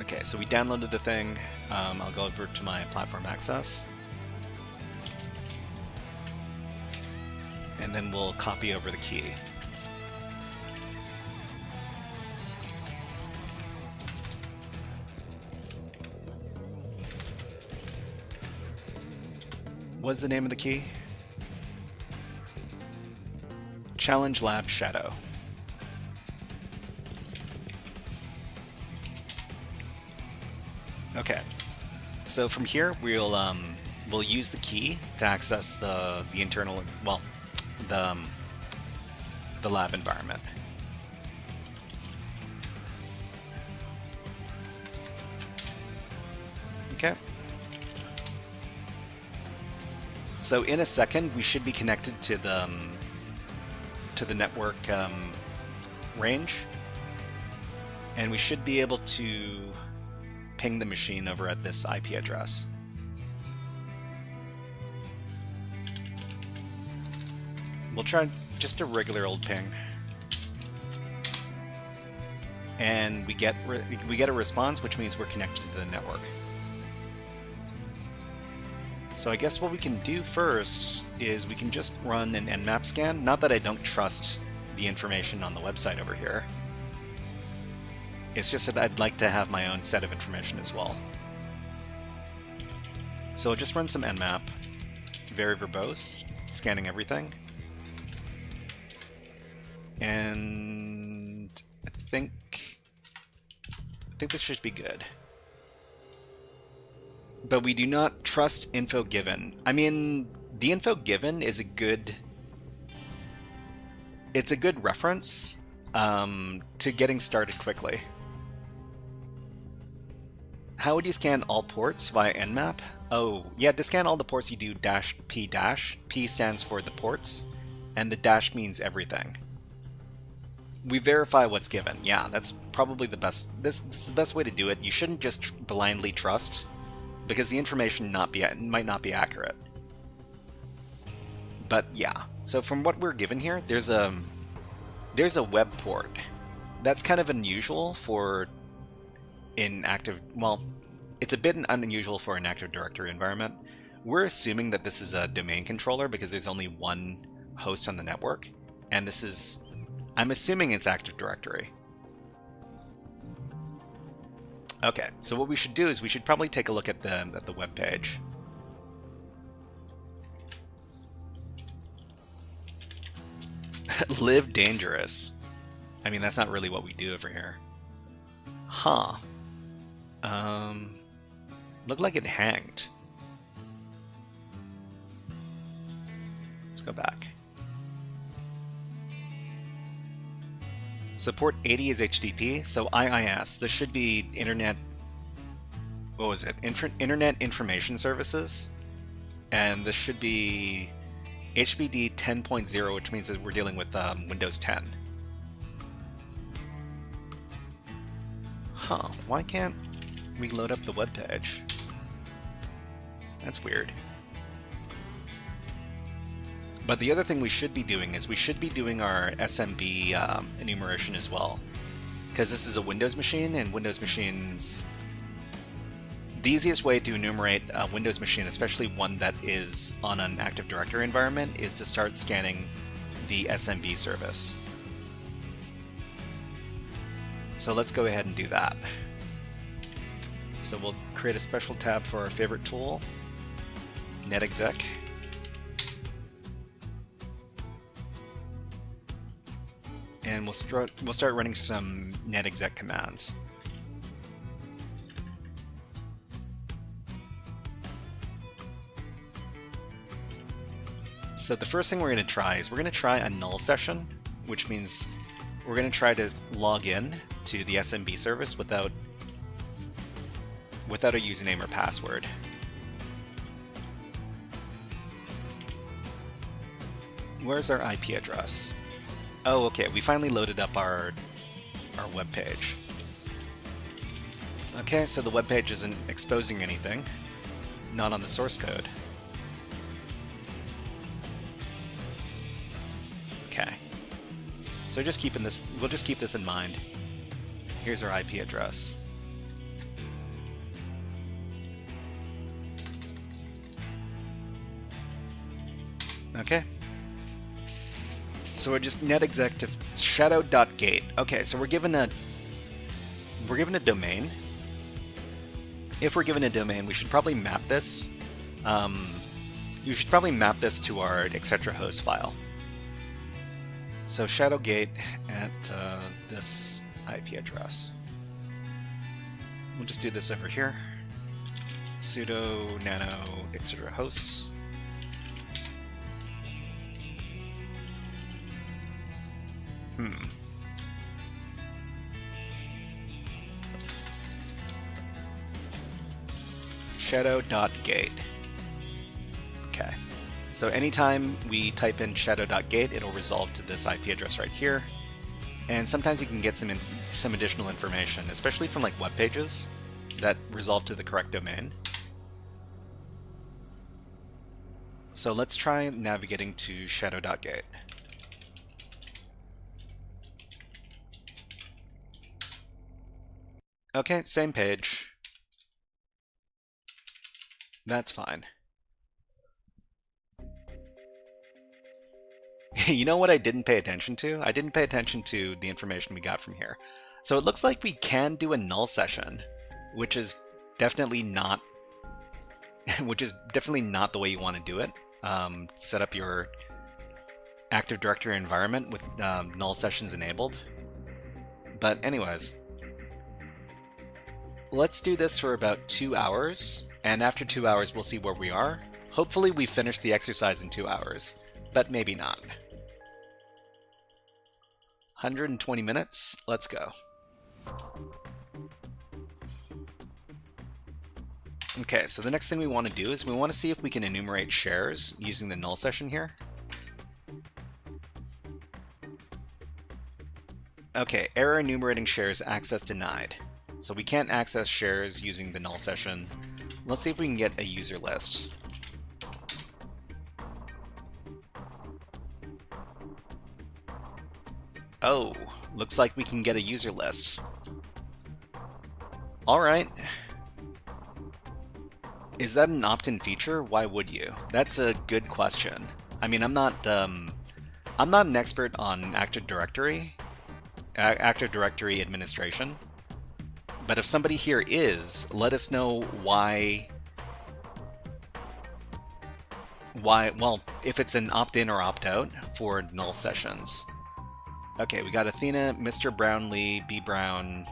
Okay, so we downloaded the thing. I'll go over to my platform access. And then we'll copy over the key. What's the name of the key? Challenge Lab Shadow. Okay, so from here we'll use the key to access the internal, well, the lab environment. Okay. So in a second, we should be connected to the network range, and we should be able to ping the machine over at this IP address. We'll try just a regular old ping, and we get a response, which means we're connected to the network. So I guess what we can do first is we can just run an Nmap scan. Not that I don't trust the information on the website over here. It's just that I'd like to have my own set of information as well. So I'll just run some Nmap, very verbose, scanning everything. And I think this should be good. But we do not trust info given. I mean, the info given is a good reference to getting started quickly. How would you scan all ports via Nmap? Oh, yeah, to scan all the ports you do -p dash. P stands for the ports, and the dash means everything. We verify what's given. Yeah, that's probably the best. This is the best way to do it. You shouldn't just blindly trust, because the information might not be accurate. But yeah, so from what we're given here, there's a web port. That's kind of unusual for well, it's a bit unusual for an Active Directory environment. We're assuming that this is a domain controller because there's only one host on the network, and this is, I'm assuming it's Active Directory. Okay, so what we should do is we should probably take a look at the web page. Live dangerous. I mean, that's not really what we do over here. Huh. Looked like it hanged. Let's go back. Support 80 is HTTP, so IIS. This should be Internet... What was it? Internet Information Services. And this should be HBD 10.0, which means that we're dealing with Windows 10. Huh, why can't we load up the web page? That's weird. But the other thing we should be doing is we should be doing our SMB enumeration as well. Because this is a Windows machine, and Windows machines The easiest way to enumerate a Windows machine, especially one that is on an Active Directory environment, is to start scanning the SMB service. So let's go ahead and do that. So we'll create a special tab for our favorite tool, netexec. And we'll start running some netexec commands. So the first thing we're going to try is we're going to try a null session, which means we're going to try to log in to the SMB service without a username or password. Where's our IP address? Oh, okay, we finally loaded up our web page. Okay, so the web page isn't exposing anything, not on the source code. Okay, so we'll just keep this in mind. Here's our IP address. Okay. So we're just netexec to shadow.gate. Okay, so we're given a domain. If we're given a domain, we should probably map this. You should probably map this to our etc host file. So ShadowGate at this IP address. We'll just do this over here. Sudo nano etc hosts. Shadow.gate. Okay. So anytime we type in shadow.gate, it'll resolve to this IP address right here. And sometimes you can get some additional information, especially from like web pages that resolve to the correct domain. So let's try navigating to shadow.gate. Okay, same page. That's fine. You know what I didn't pay attention to? I didn't pay attention to the information we got from here. So it looks like we can do a null session, which is definitely not the way you want to do it. Set up your Active Directory environment with null sessions enabled. But anyways, let's do this for about 2 hours, and after 2 hours we'll see where we are. Hopefully we finish the exercise in 2 hours, but maybe not. 120 minutes, let's go. Okay, so the next thing we want to do is we want to see if we can enumerate shares using the null session here. Okay, error enumerating shares, access denied. So we can't access shares using the null session. Let's see if we can get a user list. Oh, looks like we can get a user list. Alright. Is that an opt-in feature? Why would you? That's a good question. I mean, I'm not an expert on Active Directory administration. But if somebody here is, let us know why, well, if it's an opt-in or opt-out for null sessions. Okay, we got Athena, Mr. Brownlee, B. Brown.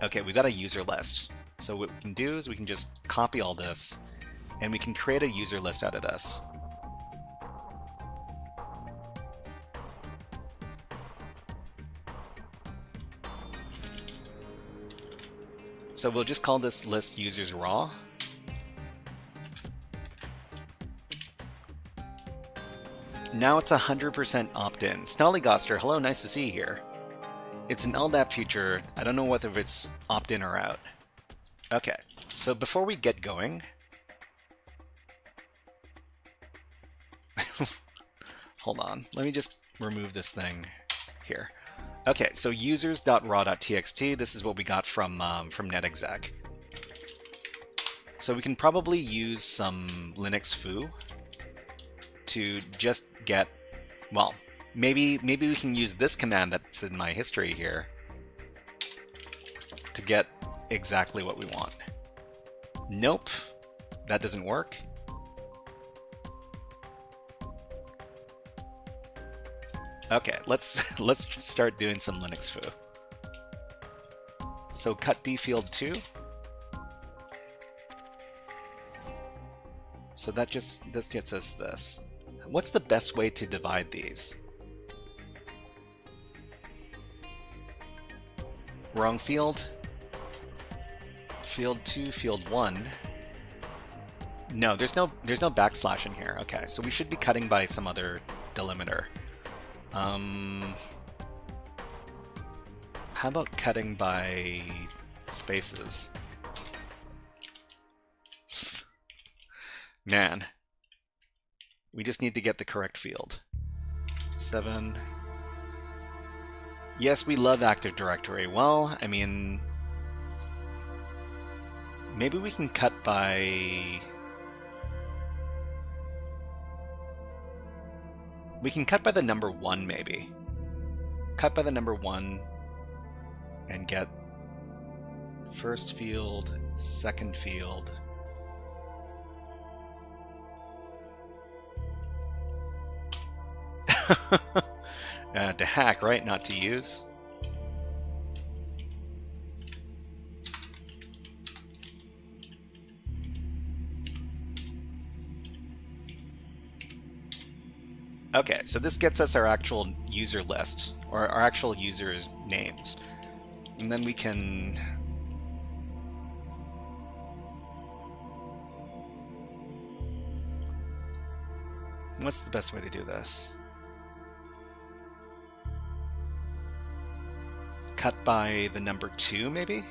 Okay, we got a user list. So what we can do is we can just copy all this, and we can create a user list out of this. So we'll just call this list users raw. Now it's 100% opt-in. Snollygoster, hello, nice to see you here. It's an LDAP feature. I don't know whether it's opt-in or out. Okay, so before we get going... Hold on, let me just remove this thing here. Okay, so users.raw.txt, this is what we got from netexec. So we can probably use some Linux foo to just get, well, maybe we can use this command that's in my history here to get exactly what we want. Nope, that doesn't work. Okay, let's start doing some Linux foo. So cut d field 2. So this gets us this. What's the best way to divide these? Wrong field. Field 2, field 1. No, there's no backslash in here. Okay, so we should be cutting by some other delimiter. How about cutting by spaces? Man, we just need to get the correct field. 7. Yes, we love Active Directory. Well, I mean, maybe we can cut by... We can cut by the number 1, maybe. Cut by the number 1 and get first field, second field. To hack, right? Not to use. Okay, so this gets us our actual user list, or our actual users' names. And then we can... What's the best way to do this? Cut by the number 2, maybe?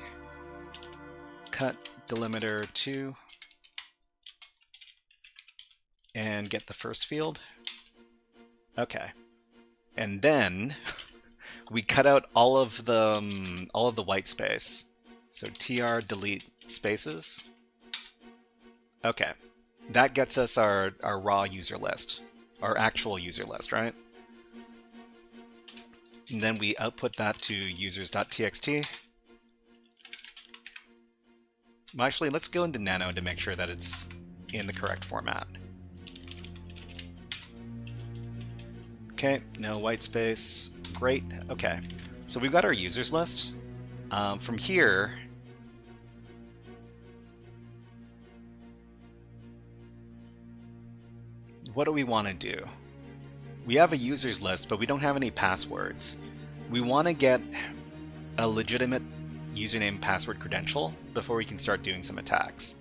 Cut delimiter 2. And get the first field. Okay. And then we cut out all of the white space. So tr delete spaces. Okay. That gets us our raw user list. Our actual user list, right? And then we output that to users.txt. Well, actually, let's go into Nano to make sure that it's in the correct format. Okay, no white space. Great. Okay, so we've got our users list. From here, what do we want to do? We have a users list, but we don't have any passwords. We want to get a legitimate username password credential before we can start doing some attacks.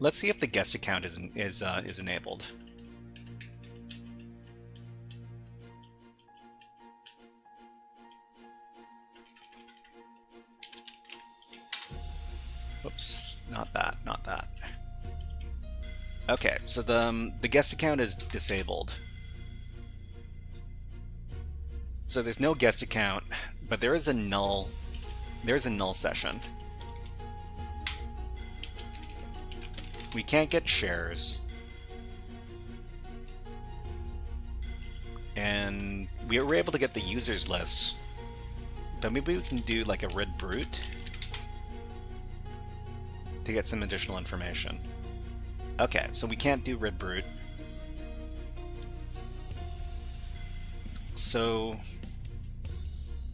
Let's see if the guest account is enabled. Whoops, not that, not that. Okay, so the guest account is disabled. So there's no guest account, but there is a null session. We can't get shares. And we were able to get the users list, but maybe we can do like a rid brute to get some additional information. Okay, so we can't do rid brute. So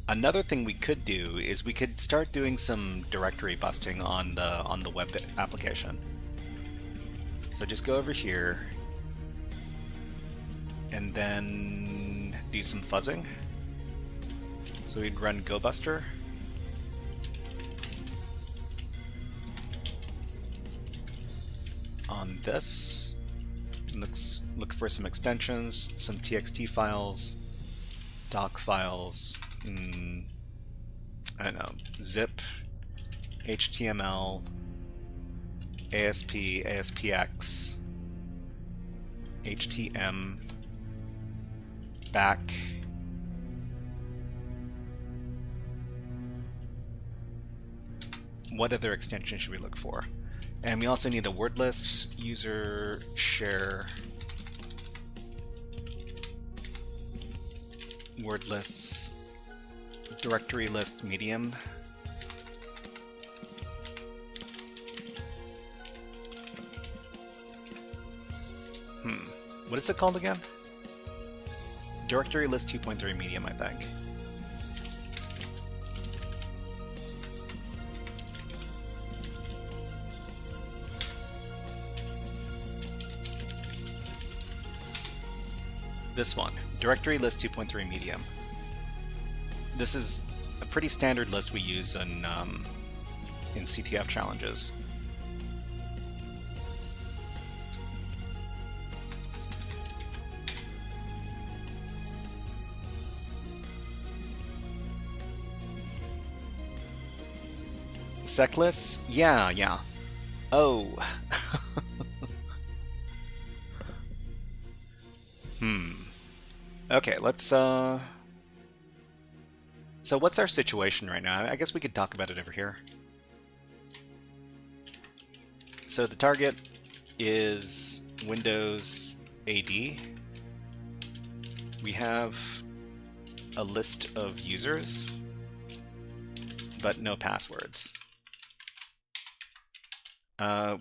another thing we could do is we could start doing some directory busting on the web application. So just go over here and then do some fuzzing. So we'd run GoBuster. On this, let's look for some extensions, some txt files, doc files, I don't know, zip, HTML, ASP, ASPX, HTM, back, what other extension should we look for? And we also need a word list, user, share, word lists, directory list, medium. What is it called again? Directory list 2.3 medium, I think. This one, directory list 2.3 medium. This is a pretty standard list we use in CTF challenges. Seclists? Yeah. Oh. Okay, let's, So what's our situation right now? I guess we could talk about it over here. So the target is Windows AD. We have a list of users, but no passwords.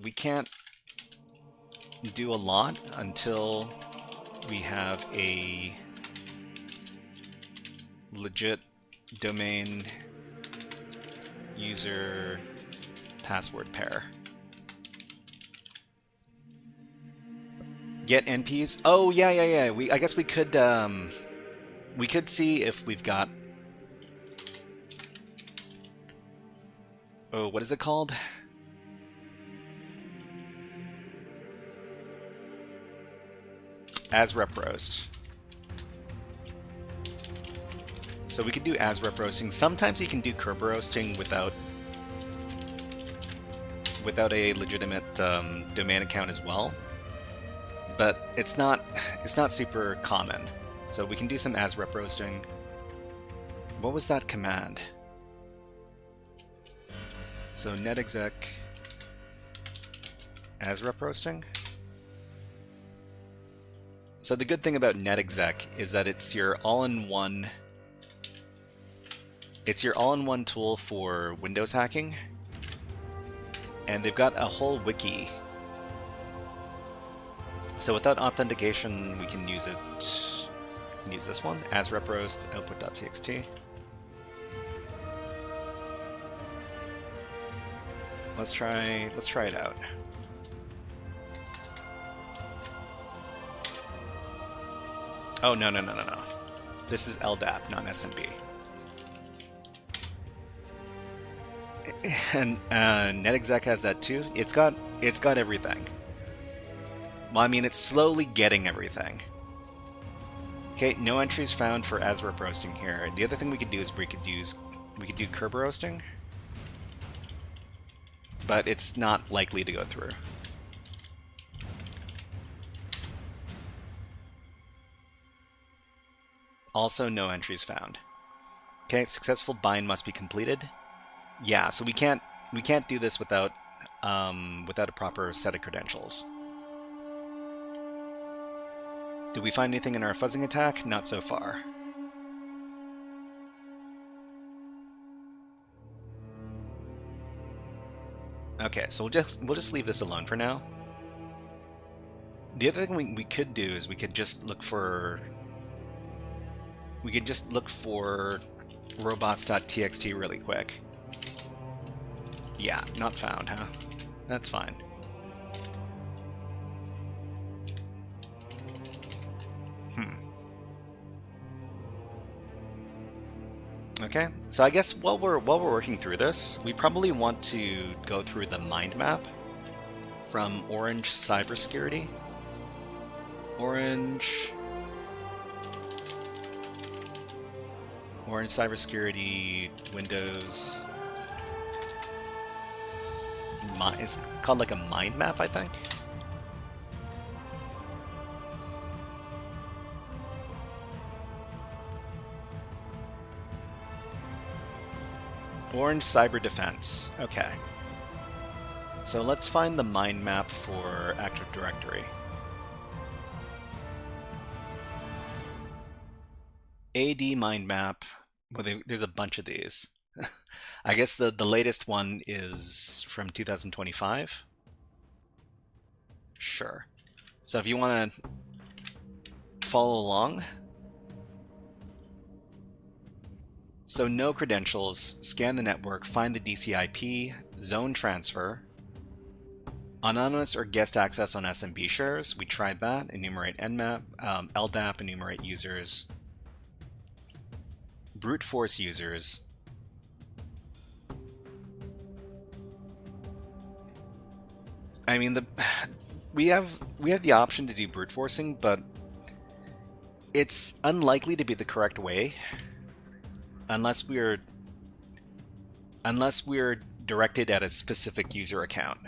We can't do a lot until we have a legit domain user password pair. Get NPs? Oh yeah. I guess we could see if we've got, oh, what is it called? As rep roast. So we could do as rep roasting. Sometimes you can do curb roasting without a legitimate domain account as well, but it's not super common. So we can do some as rep roasting. What was that command? So netexec as rep roasting. So the good thing about netexec is that it's your all-in-one tool for Windows hacking, and they've got a whole wiki. So without authentication, we can use it. We can use this one, as rep roast output.txt. Let's try it out. Oh, no. This is LDAP, not SMB. And netexec has that too. It's got everything. Well, I mean, it's slowly getting everything. Okay, no entries found for as rep roasting here. The other thing we could do is we could do curb roasting, but it's not likely to go through. Also, no entries found. Okay, successful bind must be completed. Yeah, so we can't do this without a proper set of credentials. Did we find anything in our fuzzing attack? Not so far. Okay, so we'll just leave this alone for now. The other thing we could do is we could just look for robots.txt really quick. Yeah, not found, huh? That's fine. Okay, so I guess while we're working through this, we probably want to go through the mind map from Orange Cybersecurity. Orange Cybersecurity, Windows. It's called like a mind map, I think. Orange cyber defense. Okay. So let's find the mind map for Active Directory. AD mind map. Well, there's a bunch of these. I guess the latest one is from 2025. Sure. So if you want to follow along. So no credentials, scan the network, find the DCIP, zone transfer, anonymous or guest access on SMB shares. We tried that. Enumerate nmap, LDAP, enumerate users, brute force users. I mean, we have the option to do brute forcing, but it's unlikely to be the correct way unless we're directed at a specific user account.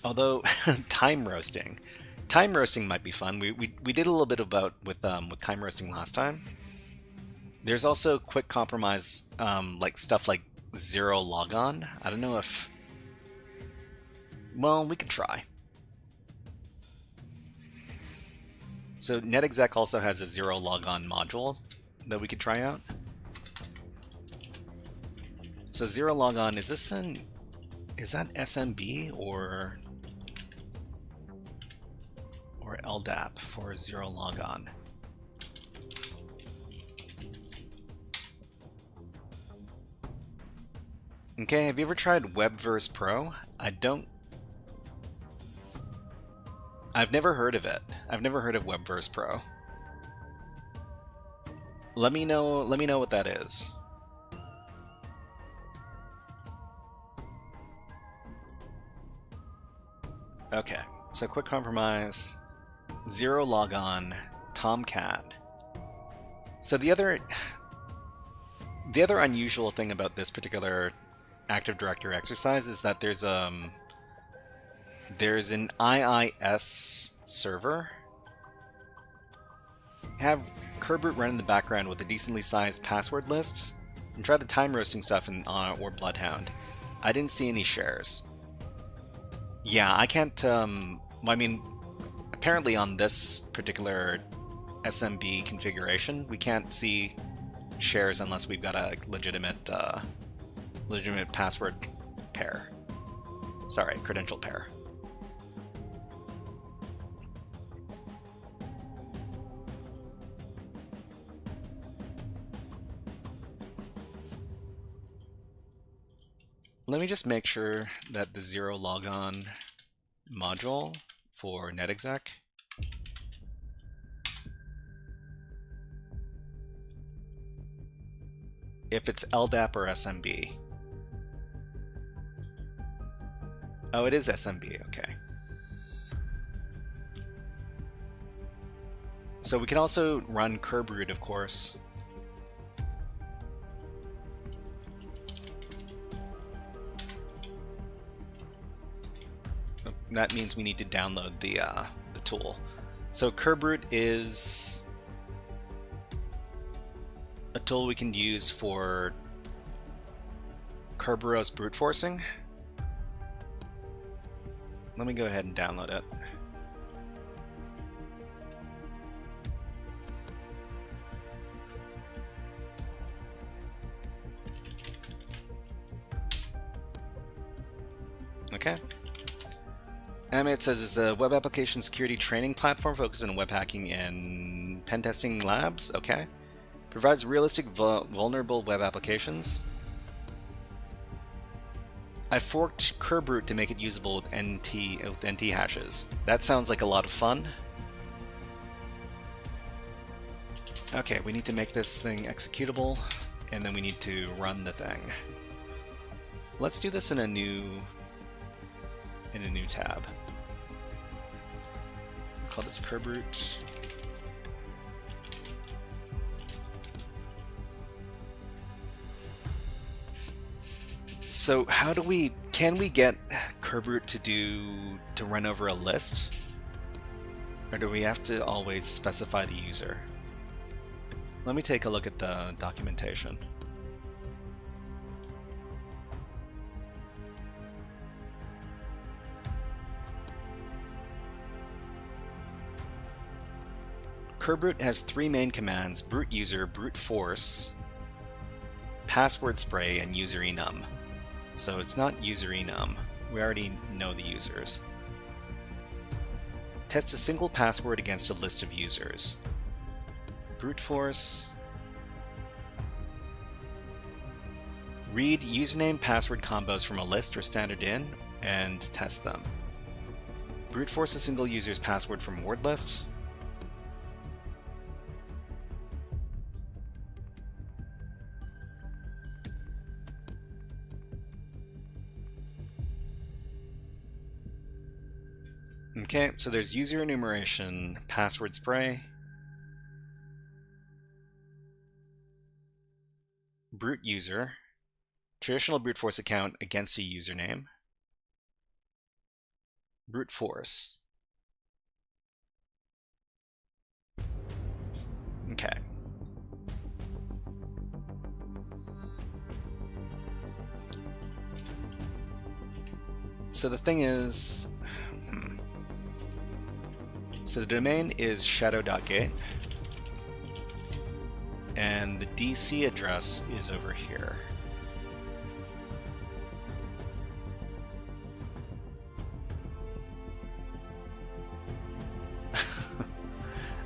Although time roasting might be fun. We did a little bit with time roasting last time. There's also quick compromise, like stuff like zero logon. I don't know if, well, we could try. So netexec also has a zero logon module that we could try out. So zero logon, is that SMB or LDAP for zero logon? Okay, have you ever tried WebVerse Pro? I've never heard of it. I've never heard of WebVerse Pro. Let me know what that is. Okay, so quick compromise, zero logon, Tomcat. So the other unusual thing about this particular Active Directory exercise is that there's an IIS server. Have Kerberoot run in the background with a decently sized password list, and try the time roasting stuff or Bloodhound. I didn't see any shares. Yeah, I can't. I mean, apparently on this particular SMB configuration, we can't see shares unless we've got a legitimate password pair. Sorry, credential pair. Let me just make sure that the zero logon module for netexec if it's LDAP or SMB. Oh, it is SMB, okay. So we can also run Kerberoot, of course. That means we need to download the tool. So Kerberoot is a tool we can use for Kerberos brute forcing. Let me go ahead and download it. Okay. It says it's a web application security training platform focused on web hacking and pen testing labs. Okay. Provides realistic vulnerable web applications. I forked Kerberoot to make it usable with NT hashes. That sounds like a lot of fun. Okay, we need to make this thing executable, and then we need to run the thing. Let's do this in a new tab. Call this Kerberoot. So how do can we get Kerberoot to run over a list? Or do we have to always specify the user? Let me take a look at the documentation. Kerbrute has 3 main commands: brute user, brute force, password spray, and user enum. So it's not user enum. We already know the users. Test a single password against a list of users. Brute force. Read username password combos from a list or standard in and test them. Brute force a single user's password from word list. Okay, so there's user enumeration, password spray, brute user, traditional brute force account against a username, brute force. Okay. So the thing is, so the domain is shadow.gate, and the DC address is over here.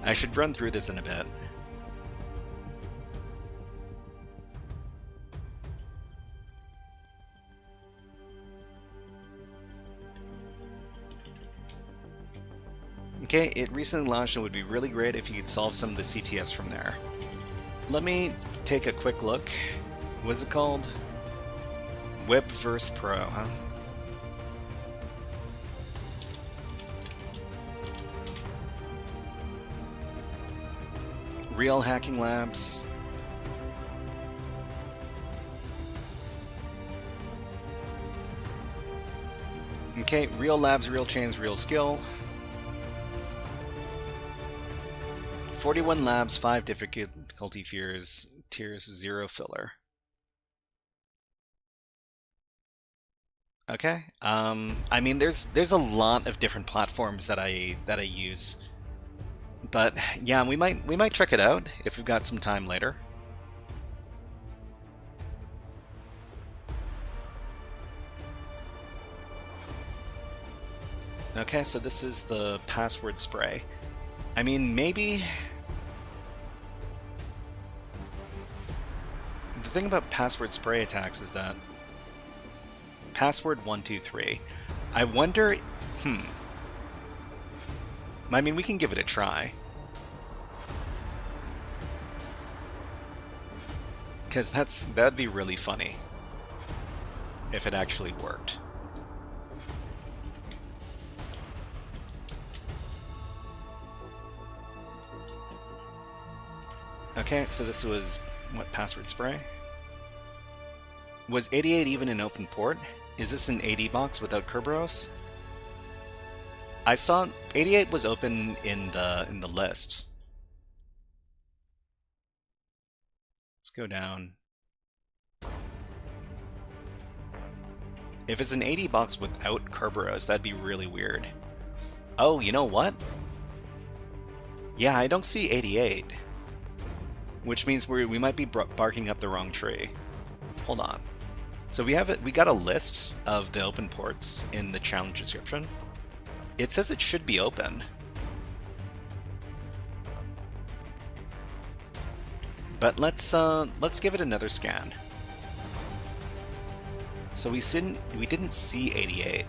I should run through this in a bit. Okay, it recently launched and would be really great if you could solve some of the CTFs from there. Let me take a quick look. What's it called? Webverse Pro, huh? Real Hacking Labs. Okay, Real Labs, Real Chains, Real Skill. 41 labs, 5 difficulty tiers, 0 filler. Okay. I mean, there's a lot of different platforms that I use, but yeah, we might check it out if we've got some time later. Okay, so this is the password spray. I mean, maybe the thing about password spray attacks is that password 123. I wonder, I mean, we can give it a try. Because that'd be really funny if it actually worked. Okay, so this was, what, password spray? Was 88 even an open port? Is this an AD box without Kerberos? I saw 88 was open in the list. Let's go down. If it's an AD box without Kerberos, that'd be really weird. Oh, you know what? Yeah, I don't see 88. Which means we might be barking up the wrong tree. Hold on. So we got a list of the open ports in the challenge description. It says it should be open. But let's give it another scan. So we didn't see 88.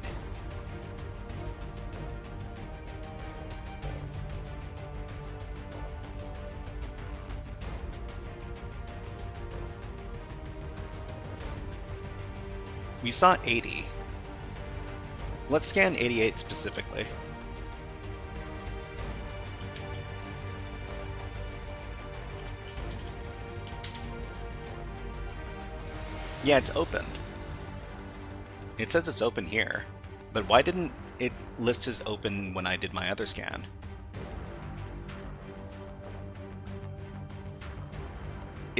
We saw 80. Let's scan 88 specifically. Yeah, it's open. It says it's open here, but why didn't it list as open when I did my other scan?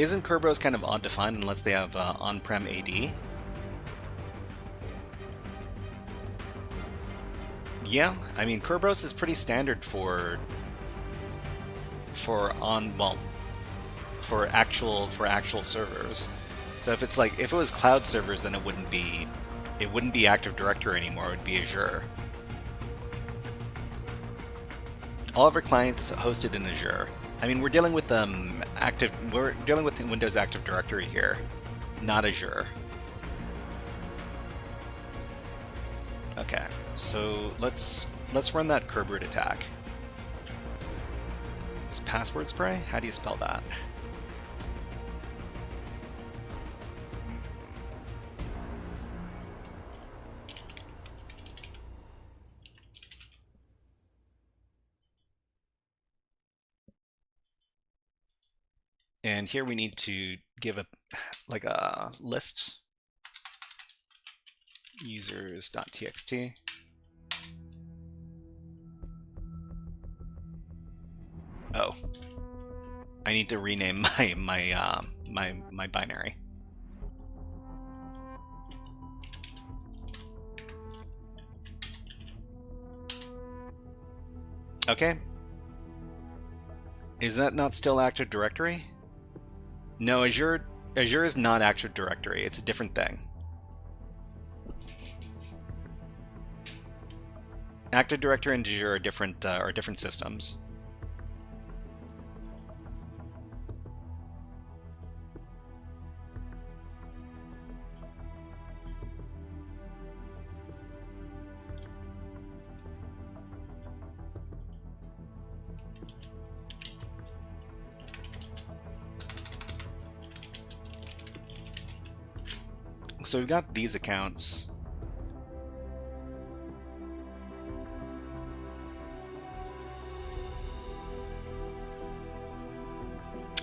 Isn't Kerberos kind of odd to find unless they have on-prem AD? Yeah, I mean Kerberos is pretty standard for actual servers. So if it's like if it was cloud servers, then it wouldn't be Active Directory anymore. It would be Azure. All of our clients hosted in Azure. I mean, we're dealing with Windows Active Directory here, not Azure. Okay, so let's run that Kerberos attack. Is password spray? How do you spell that? And here we need to give a list users.txt. Oh, I need to rename my binary. Okay. Is that not still Active Directory? No, Azure is not Active Directory. It's a different thing. Active Directory and Azure are different systems. So we've got these accounts.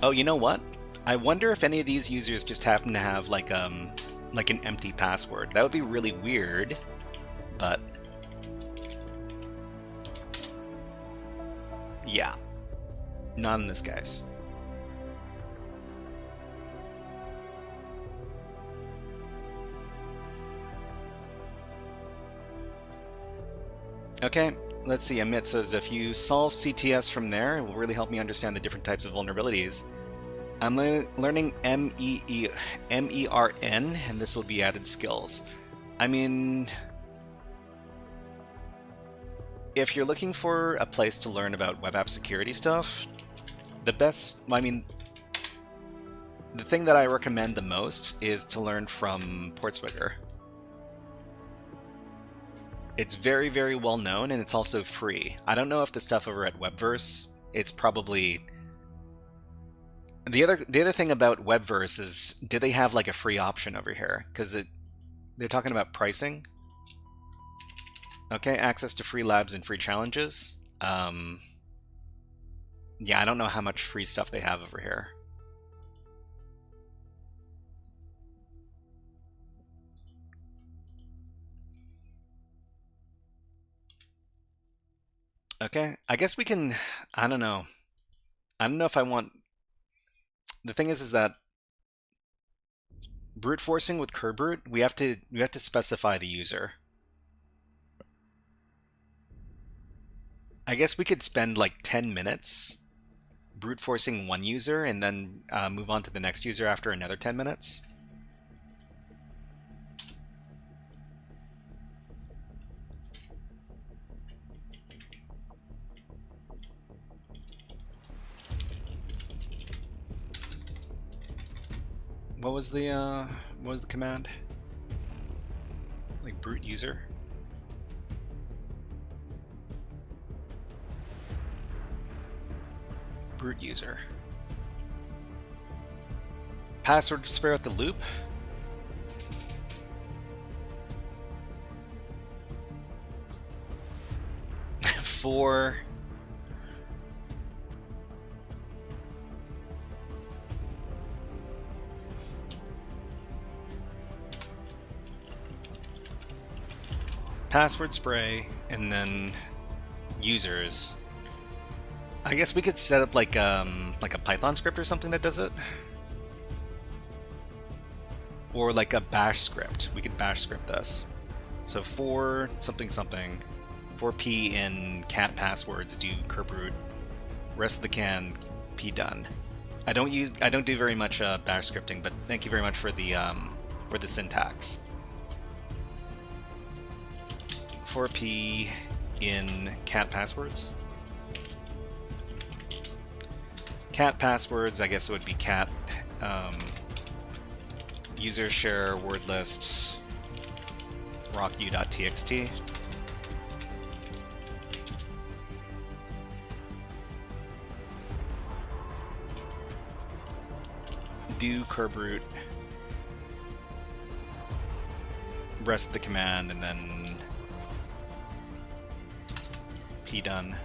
Oh, you know what? I wonder if any of these users just happen to have like an empty password. That would be really weird, but yeah, not in this case. Okay, let's see. Amit says, if you solve CTFs from there, it will really help me understand the different types of vulnerabilities. I'm learning MERN, and this will be added skills. I mean, if you're looking for a place to learn about web app security stuff, the thing that I recommend the most is to learn from Portswigger. It's very, very well known, and it's also free. I don't know if the stuff over at Webverse, it's probably... The other thing about Webverse is, do they have like a free option over here? Because they're talking about pricing. Okay, access to free labs and free challenges. Yeah, I don't know how much free stuff they have over here. Okay, I guess we can, I don't know. I don't know if I want, the thing is that brute forcing with Kerberos, we have to specify the user. I guess we could spend like 10 minutes brute forcing one user and then move on to the next user after another 10 minutes. What was the command? Like brute user? Brute user. Password to spare out the loop? For password spray and then users. I guess we could set up like a Python script or something that does it. Or like a bash script. We could bash script this. So for something something, for p in cat passwords, do curb root. Rest of the can, p done. I don't do very much bash scripting, but thank you very much for the syntax. For p in cat passwords. Cat passwords, I guess it would be cat user share word list rocku.txt. Do curb root rest of the command and then p done.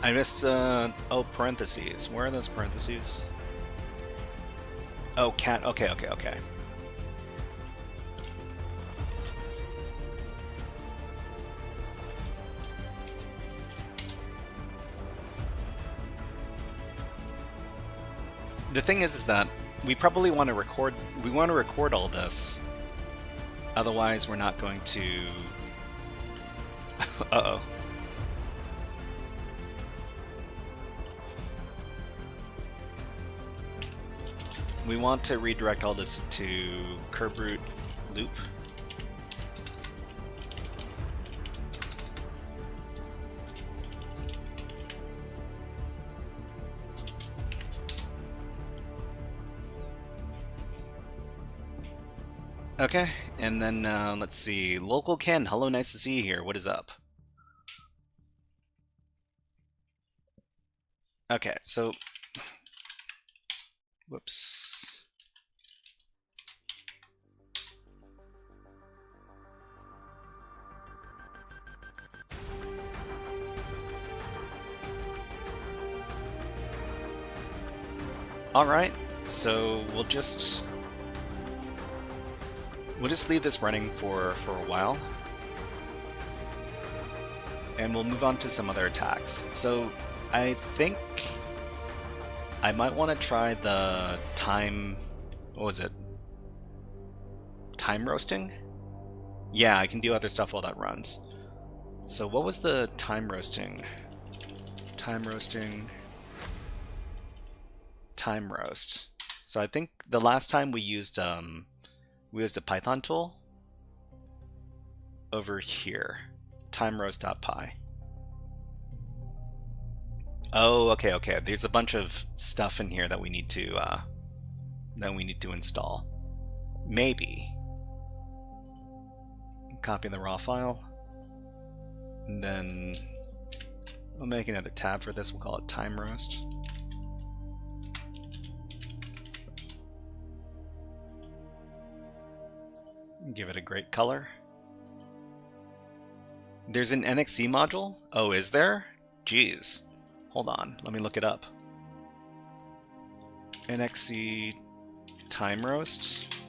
I missed, oh, parentheses. Where are those parentheses? Oh, cat, okay. The thing is that we probably want to record, all this. Otherwise, we're not going to... Uh-oh. We want to redirect all this to curb root loop. Okay, and then let's see. Local Ken, hello, nice to see you here. What is up? Okay, so... Whoops. Alright, so we'll just leave this running for a while. And we'll move on to some other attacks. So I think I might want to try the time... what was it? Time roasting? Yeah, I can do other stuff while that runs. So what was the time roasting? Time roasting... time roast. So I think the last time we used a Python tool over here. Timeroast.py. Oh, okay. There's a bunch of stuff in here that we need to install. Maybe. Copy the raw file. And then we'll make another tab for this. We'll call it time roast. Give it a great color. There's an NXC module? Oh, is there? Jeez. Hold on, let me look it up. NXC time roast.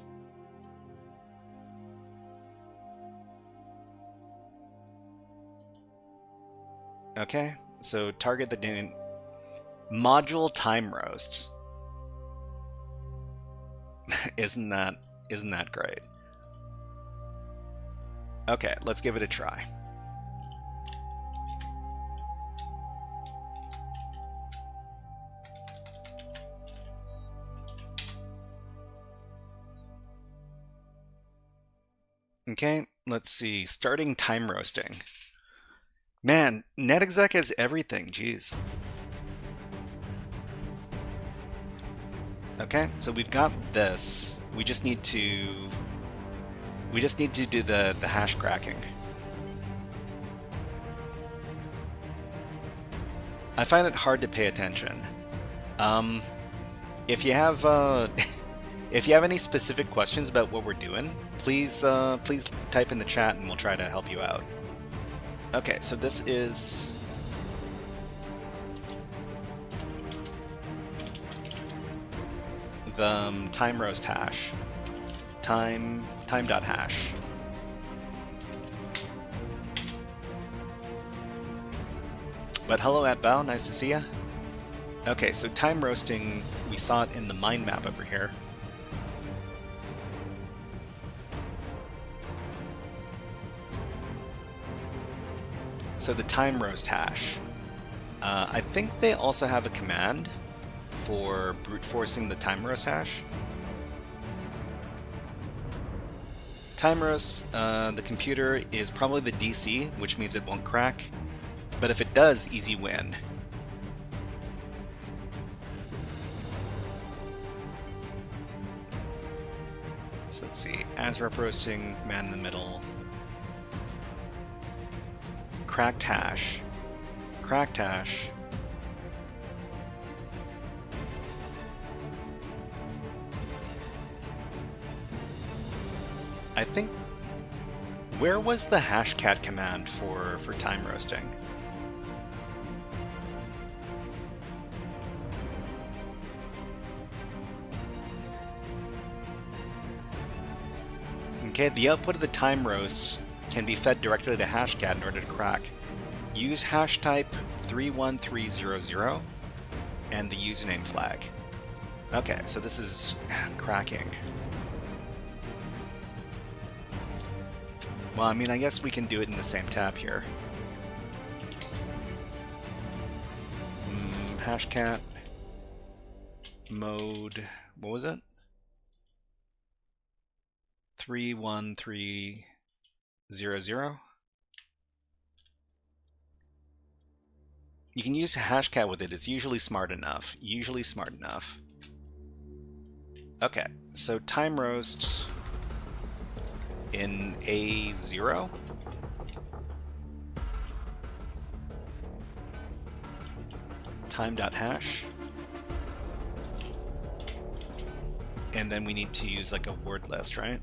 Okay, so target the module time roast. Isn't that great? Okay, let's give it a try. Okay, let's see. Starting time roasting. Man, NetExec has everything, jeez. Okay, so we've got this. We just need to do the hash cracking. I find it hard to pay attention. If you have if you have any specific questions about what we're doing, please type in the chat and we'll try to help you out. Okay, so this is with time roast hash. Time.hash. But hello, Atbow, nice to see ya. Okay, so time roasting, we saw it in the mind map over here. So the time roast hash. I think they also have a command for brute forcing the time roast hash. Time roast, the computer is probably the DC, which means it won't crack. But if it does, easy win. So let's see, as rep roasting, man in the middle. Cracked hash. Cracked hash. I think, where was the hashcat command for time roasting? Okay, the output of the time roast can be fed directly to hashcat in order to crack. Use hash type 31300 and the username flag. Okay, so this is cracking. Well, I mean, I guess we can do it in the same tab here. Hashcat mode, what was it? 31300. You can use hashcat with it. It's usually smart enough. Usually smart enough. Okay, so time roast in A0. Time.hash. And then we need to use like a word list, right?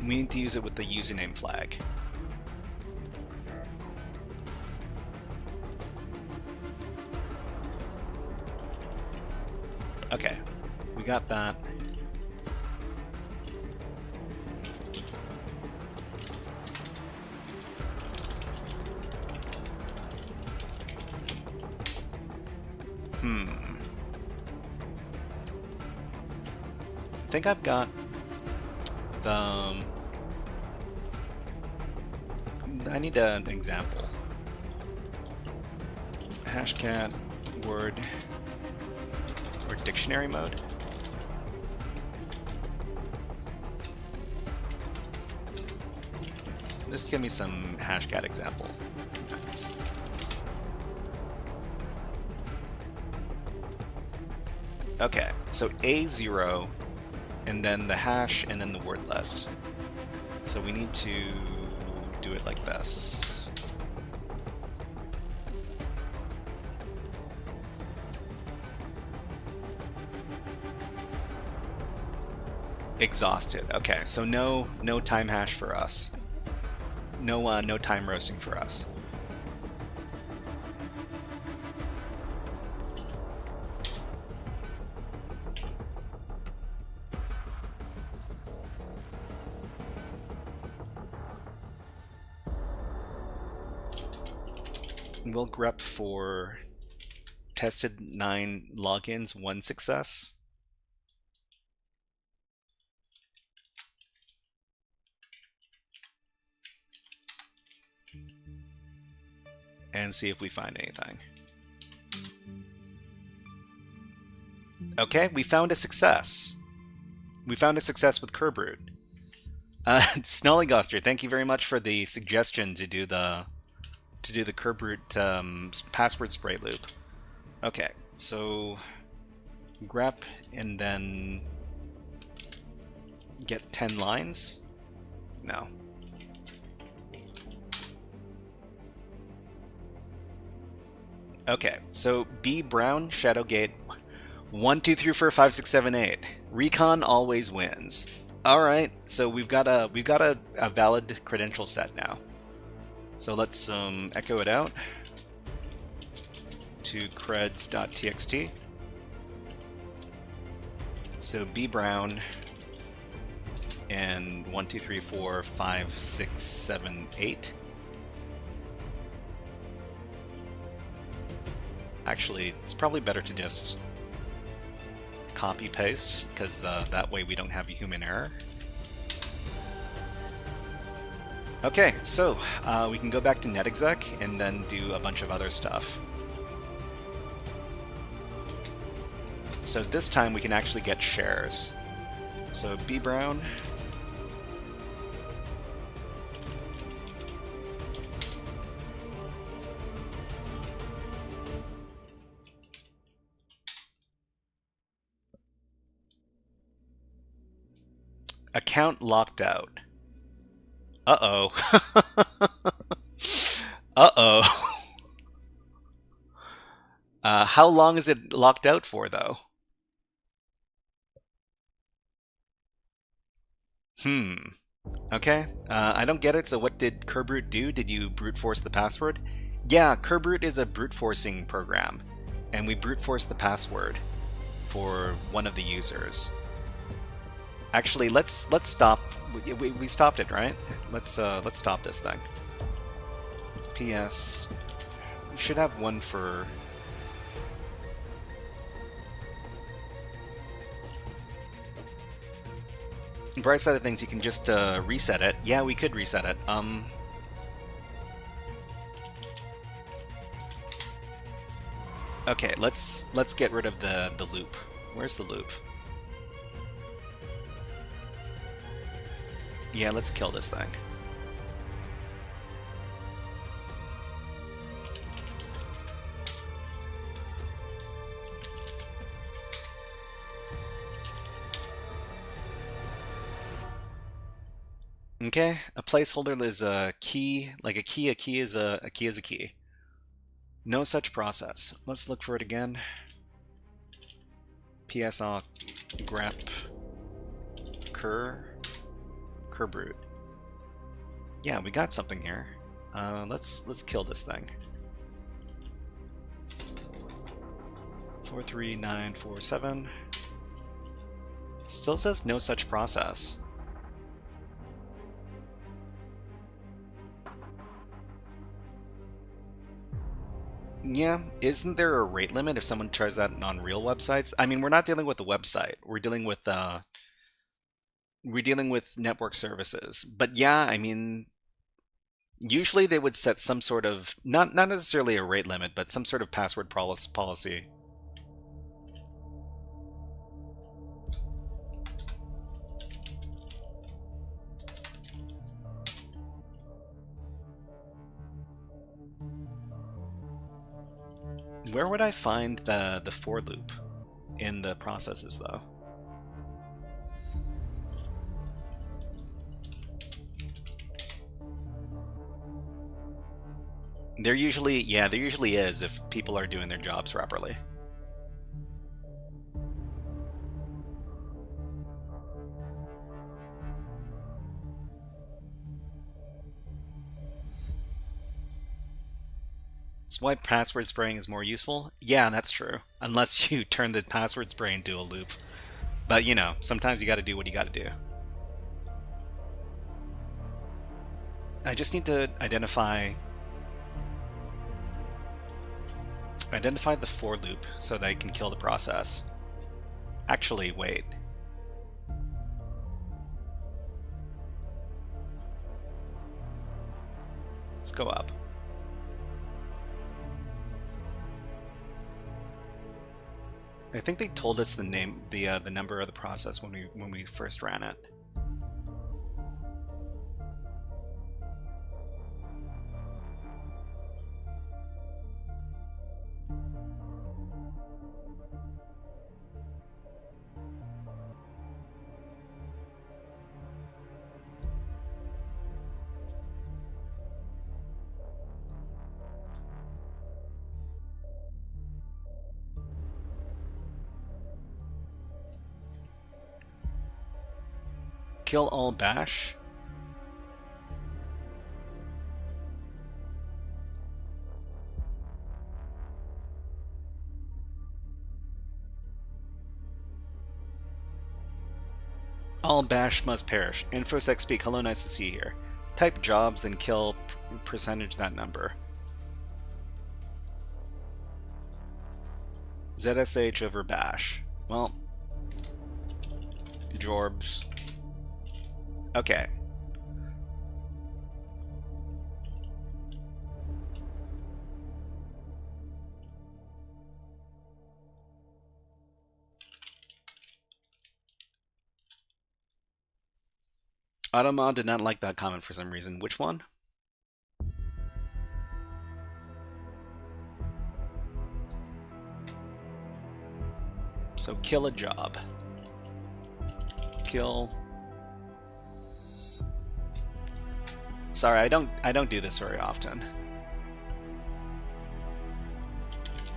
We need to use it with the username flag. Okay, we got that. I think I've got the... I need an example. Hashcat, word, or dictionary mode. This give me some hashcat example. Nice. Okay, so A0, and then the hash, and then the word list. So we need to do it like this. Exhausted. Okay, so no time hash for us. No time roasting for us. We'll grep for tested 9 logins, 1 success. And see if we find anything. Okay, we found a success. We found a success with Kerbrute. Snollygoster, thank you very much for the suggestion to do the Kerbrute password spray loop. Okay, so grep and then get 10 lines? No. Okay, so B Brown, ShadowGate, 1, 2, 3, 4, 5, 6, 7, 8. Recon always wins. All right, so we've got a valid credential set now. So let's echo it out to creds.txt. So B Brown and 1, 2, 3, 4, 5, 6, 7, 8. Actually, it's probably better to just copy paste, because that way we don't have a human error. Okay, so we can go back to netexec and then do a bunch of other stuff. So this time we can actually get shares. So B Brown. Account locked out. Uh-oh. Uh-oh. How long is it locked out for, though? Okay. I don't get it. So what did Kerbrute do? Did you brute force the password? Yeah, Kerbrute is a brute forcing program, and we brute force the password for one of the users. Actually, let's stop. We stopped it, right? Let's stop this thing. P.S. We should have one for. Bright side of things, you can just reset it. Yeah, we could reset it. Okay, let's get rid of the loop. Where's the loop? Yeah, let's kill this thing. Okay, a placeholder is a key, like a key is a key is a key. No such process. Let's look for it again. PSAw grep Kerbrute. Yeah, we got something here. Let's kill this thing. 43947. It still says no such process. Yeah, isn't there a rate limit if someone tries that on real websites? I mean, we're not dealing with the website. We're dealing with network services. But yeah, I mean, usually they would set some sort of not necessarily a rate limit, but some sort of password policy. Where would I find the for loop in the processes, though? There usually is if people are doing their jobs properly. That's why password spraying is more useful? Yeah, that's true. Unless you turn the password spray into a loop. But, you know, sometimes you gotta do what you gotta do. I just need to identify the for loop so that I can kill the process. Actually, wait. Let's go up. I think they told us the name, the number of the process when we first ran it. Kill all bash. All bash must perish. InfoSec speak. Hello, nice to see you here. Type jobs, then kill percentage that number. ZSH over bash. Well, Jorbs. Okay. Automod did not like that comment for some reason. Which one? So kill a job. Kill. Sorry, I don't do this very often.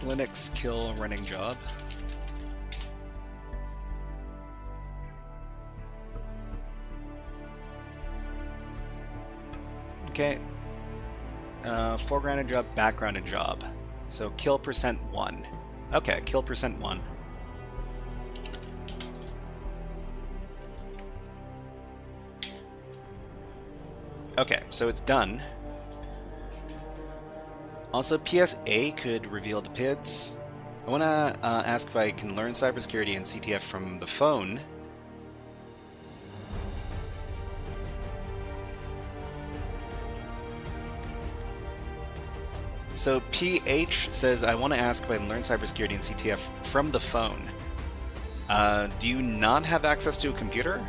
Linux kill running job. Okay. Foregrounded job, backgrounded job. So kill %1. Okay, kill %1. Okay, so it's done. Also, PSA could reveal the PIDs. I want to ask if I can learn cybersecurity and CTF from the phone. So PH says, I want to ask if I can learn cybersecurity and CTF from the phone. Do you not have access to a computer?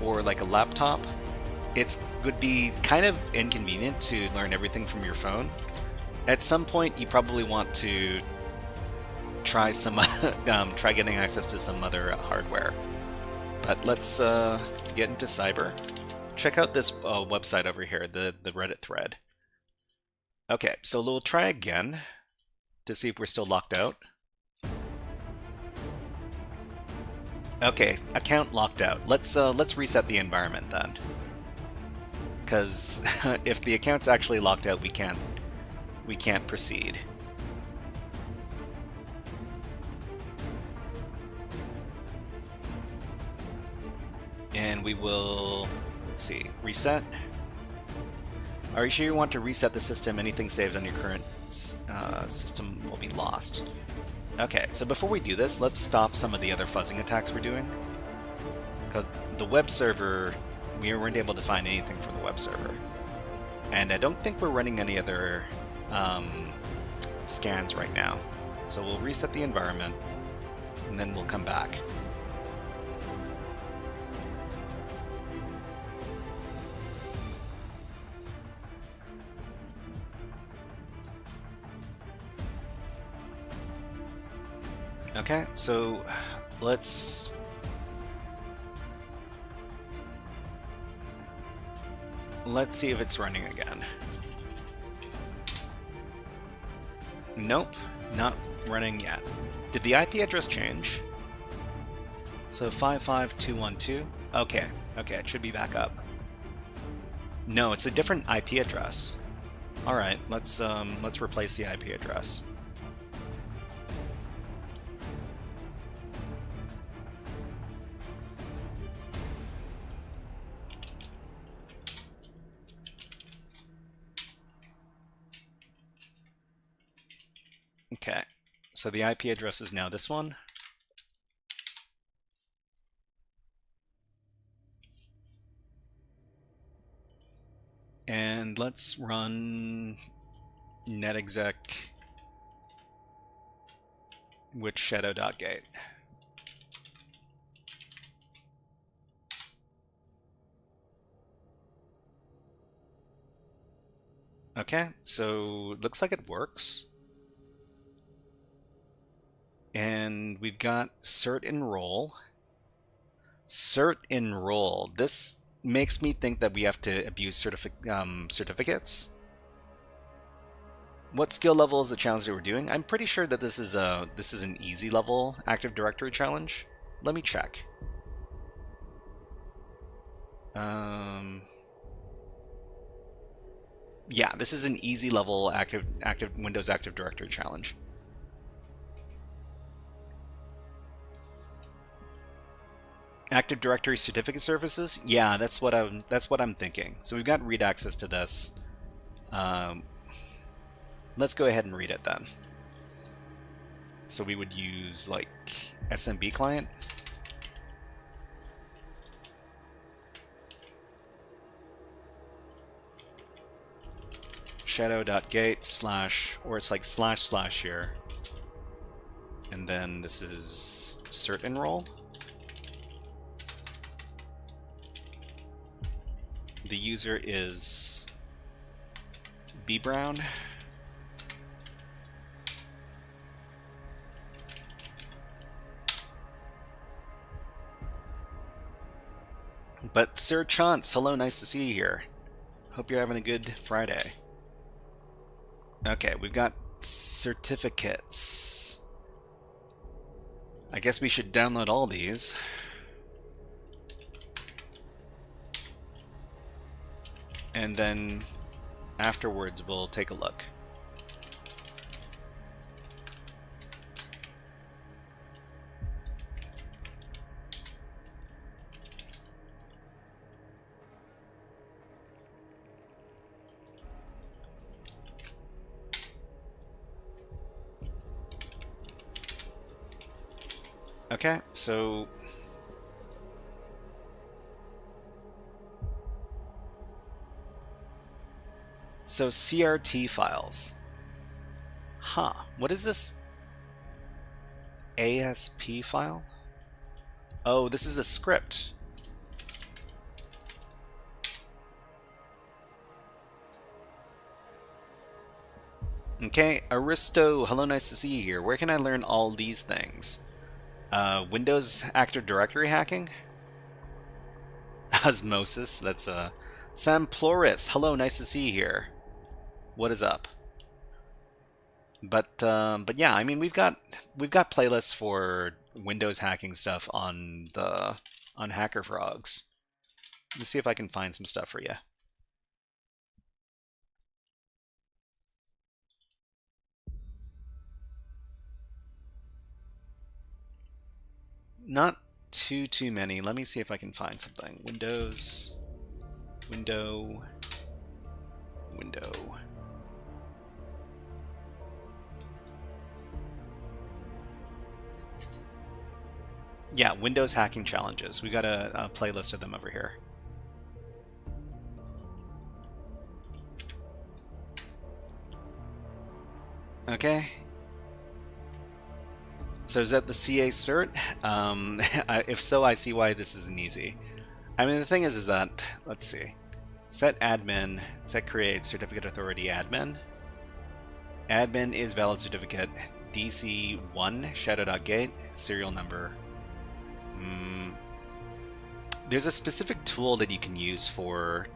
Or like a laptop? It would be kind of inconvenient to learn everything from your phone. At some point, you probably want to try some try getting access to some other hardware. But let's get into cyber. Check out this website over here, the Reddit thread. Okay, so we'll try again to see if we're still locked out. Okay, account locked out. Let's reset the environment then. Because if the account's actually locked out, we can't proceed. And we will, let's see, reset. Are you sure you want to reset the system? Anything saved on your current system will be lost. Okay, so before we do this, let's stop some of the other fuzzing attacks we're doing. Because the web server, we weren't able to find anything from the web server. And I don't think we're running any other scans right now. So we'll reset the environment, and then we'll come back. Okay, so let's see if it's running again. Nope, not running yet. Did the IP address change? So 55212. Okay, it should be back up. No, it's a different IP address. All right, let's replace the IP address. Okay, so the IP address is now this one. And let's run netexec with ShadowGate. Okay, so looks like it works. And we've got cert enroll. Cert enroll. This makes me think that we have to abuse certificates. What skill level is the challenge that we're doing? I'm pretty sure that this is an easy level Active Directory challenge. Let me check. Yeah, this is an easy level Windows Active Directory challenge. Active Directory certificate services? Yeah, that's what I'm thinking. So we've got read access to this. Let's go ahead and read it then. So we would use like SMB client. Shadow.gate slash, or it's like // here. And then this is cert enroll. The user is B Brown. But Sir Chance, hello, nice to see you here. Hope you're having a good Friday. Okay, we've got certificates. I guess we should download all these. And then afterwards we'll take a look. Okay, so CRT files. Huh, what is this? ASP file? Oh, this is a script. Okay, Aristo, hello, nice to see you here. Where can I learn all these things? Windows Active Directory hacking? Osmosis, that's Sam Ploris, hello, nice to see you here. What is up? But yeah, I mean we've got playlists for Windows hacking stuff on HackerFrogs. Let me see if I can find some stuff for you. Not too many. Let me see if I can find something. Windows, window. Yeah, Windows hacking challenges. We got a playlist of them over here. Okay. So is that the CA cert? If so, I see why this isn't easy. I mean, the thing is that, let's see. Set admin, set create, certificate authority admin. Admin is valid certificate, DC1, shadow.gate, serial number. There's a specific tool that you can use for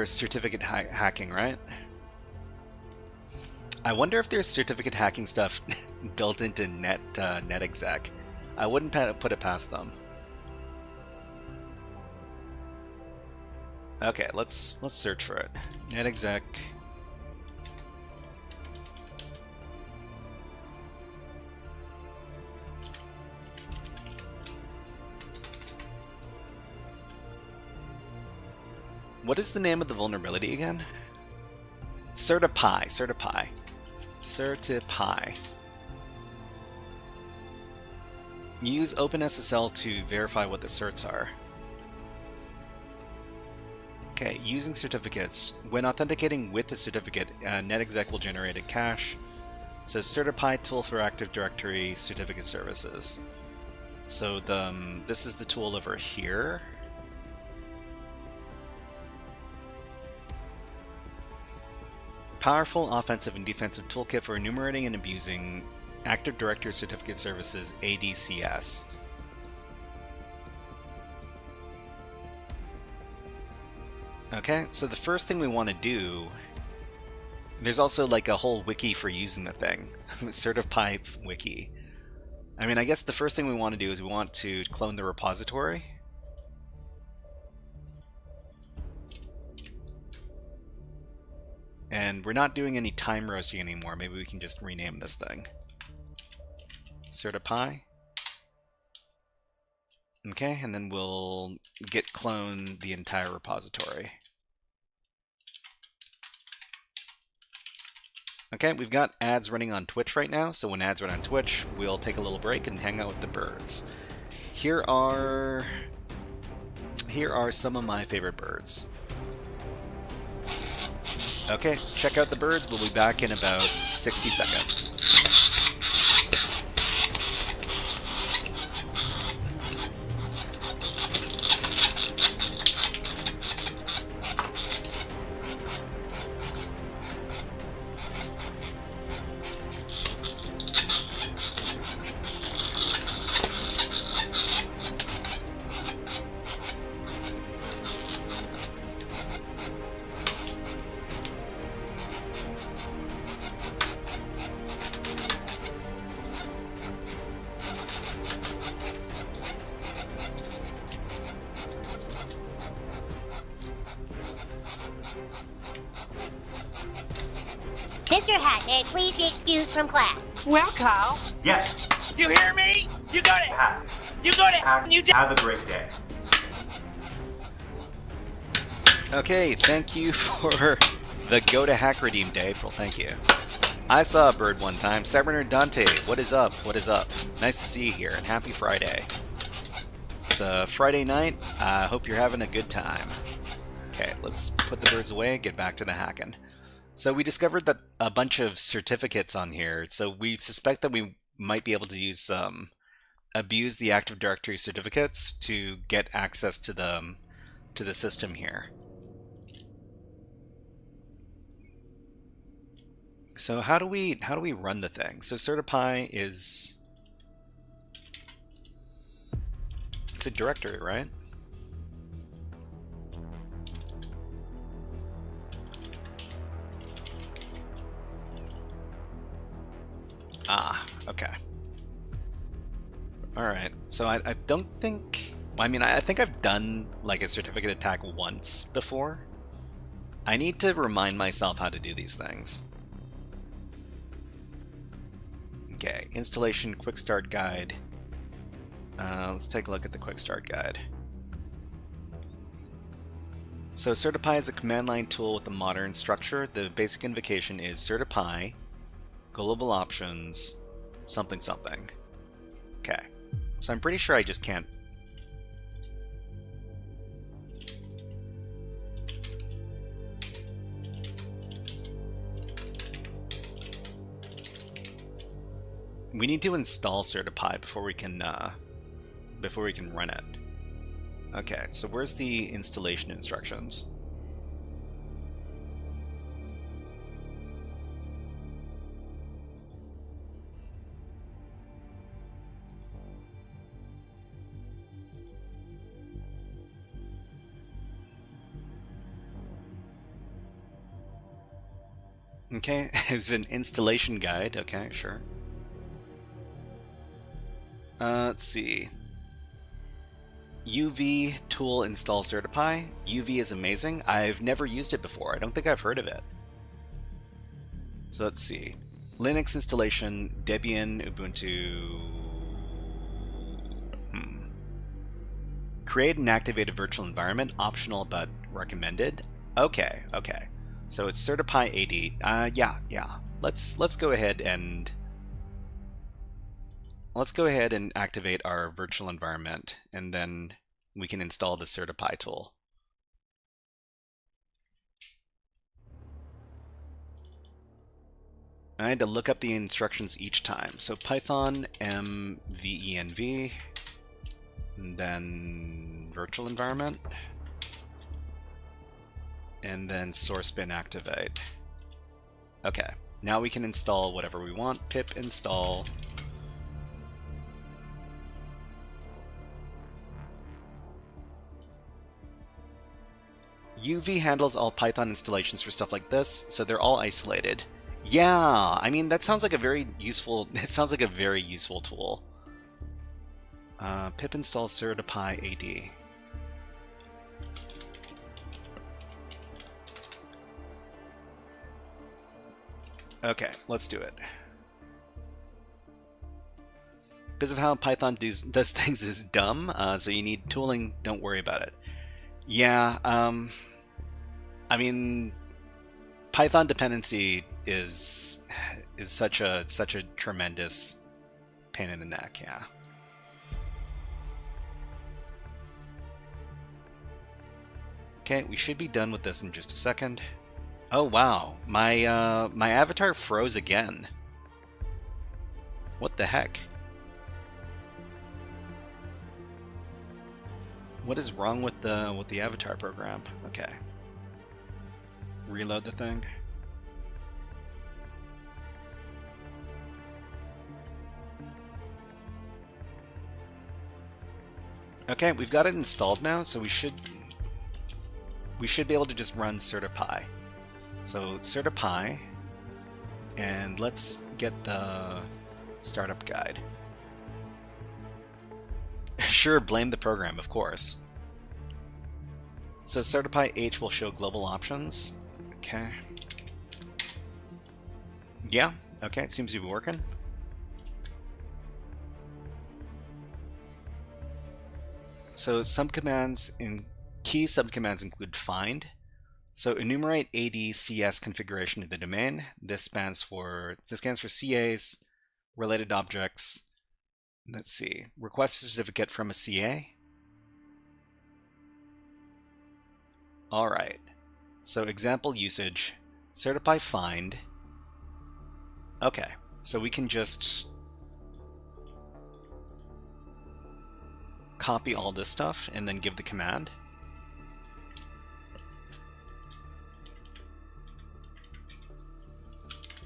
certificate hacking, right? I wonder if there's certificate hacking stuff built into NetExec. I wouldn't put it past them. Okay, let's search for it. NetExec. What is the name of the vulnerability again? Certipy. Use OpenSSL to verify what the certs are. Okay, using certificates. When authenticating with the certificate, NetExec will generate a cache. So Certipy tool for Active Directory certificate services. So this is the tool over here. Powerful offensive and defensive toolkit for enumerating and abusing Active Directory Certificate Services, ADCS. Okay, so the first thing we want to do, there's also like a whole wiki for using the thing, Certipy wiki. I mean, I guess the first thing we want to do is we want to clone the repository. And we're not doing any time roasting anymore. Maybe we can just rename this thing. Certipy. Okay, and then we'll git clone the entire repository. Okay, we've got ads running on Twitch right now, so when ads run on Twitch, we'll take a little break and hang out with the birds. Here are some of my favorite birds. Okay, check out the birds. We'll be back in about 60 seconds. Mr. Hacknet, please be excused from class. Well, Kyle, Yes. you hear me? You go to Hack. You go to Hack. You Have a great day. Okay, thank you for the Go to Hack Redeem Day, April. Thank you. I saw a bird one time. Cybernerd Dante, what is up? What is up? Nice to see you here, and happy Friday. It's a Friday night. I hope you're having a good time. Okay, let's put the birds away and get back to the hacking. So we discovered that a bunch of certificates on here, so we suspect that we might be able to use abuse the Active Directory certificates to get access to the system here. So how do we run the thing? So certipy is, it's a directory, right? Ah, okay. Alright, so I don't think... I mean, I think I've done like a certificate attack once before. I need to remind myself how to do these things. Okay, installation quick start guide. Let's take a look at the quick start guide. So certipy is a command line tool with a modern structure. The basic invocation is certipy, global options, something something. Okay, so I'm pretty sure I just can't. We need to install certipy before we can run it. Okay, so where's the installation instructions? Okay, it's an installation guide. Okay, sure. Let's see. UV tool install certipy. UV is amazing. I've never used it before. I don't think I've heard of it. So let's see. Linux installation, Debian, Ubuntu. Create and activate a virtual environment. Optional but recommended. Okay, okay. So it's certipy AD. Yeah. Let's go ahead and activate our virtual environment, and then we can install the certipy tool. I had to look up the instructions each time. So Python mvenv, and then virtual environment, and then source bin activate. Okay, now we can install whatever we want. Pip install. UV handles all Python installations for stuff like this, so they're all isolated. Yeah, I mean that sounds like a very useful. It sounds like a very useful tool. Pip install certipy AD. Okay, let's do it. because of how Python does things is dumb, so you need tooling, don't worry about it. Yeah, I mean, Python dependency is such a tremendous pain in the neck, yeah. Okay, we should be done with this in just a second. Oh wow, my my avatar froze again. What the heck? What is wrong with the avatar program? Okay. Reload the thing. Okay, we've got it installed now, so we should be able to just run certipy. So certipy, and let's get the startup guide. Sure, blame the program, of course. So certipy H will show global options. Okay. Yeah, okay, it seems to be working. So subcommands in key subcommands include find. So enumerate ADCS configuration of the domain. This scans for CAs, related objects. Let's see. Request a certificate from a CA. All right. So example usage, certipy find. Okay. So we can just copy all this stuff and then give the command.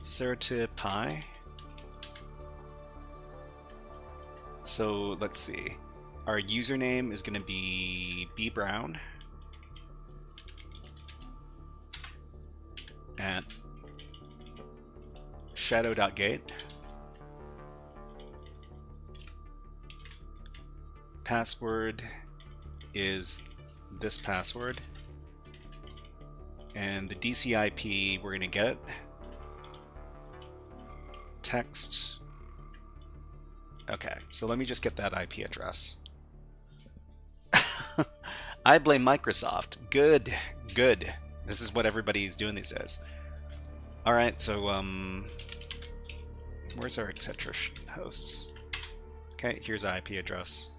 Certipy. So let's see. Our username is going to be bbrown at shadow.gate. Password is this password. And the DCIP, we're going to get text. Okay, so let me just get that IP address. I blame Microsoft. Good, good. This is what everybody's doing these days. All right, so where's our etc hosts? Okay, here's our IP address.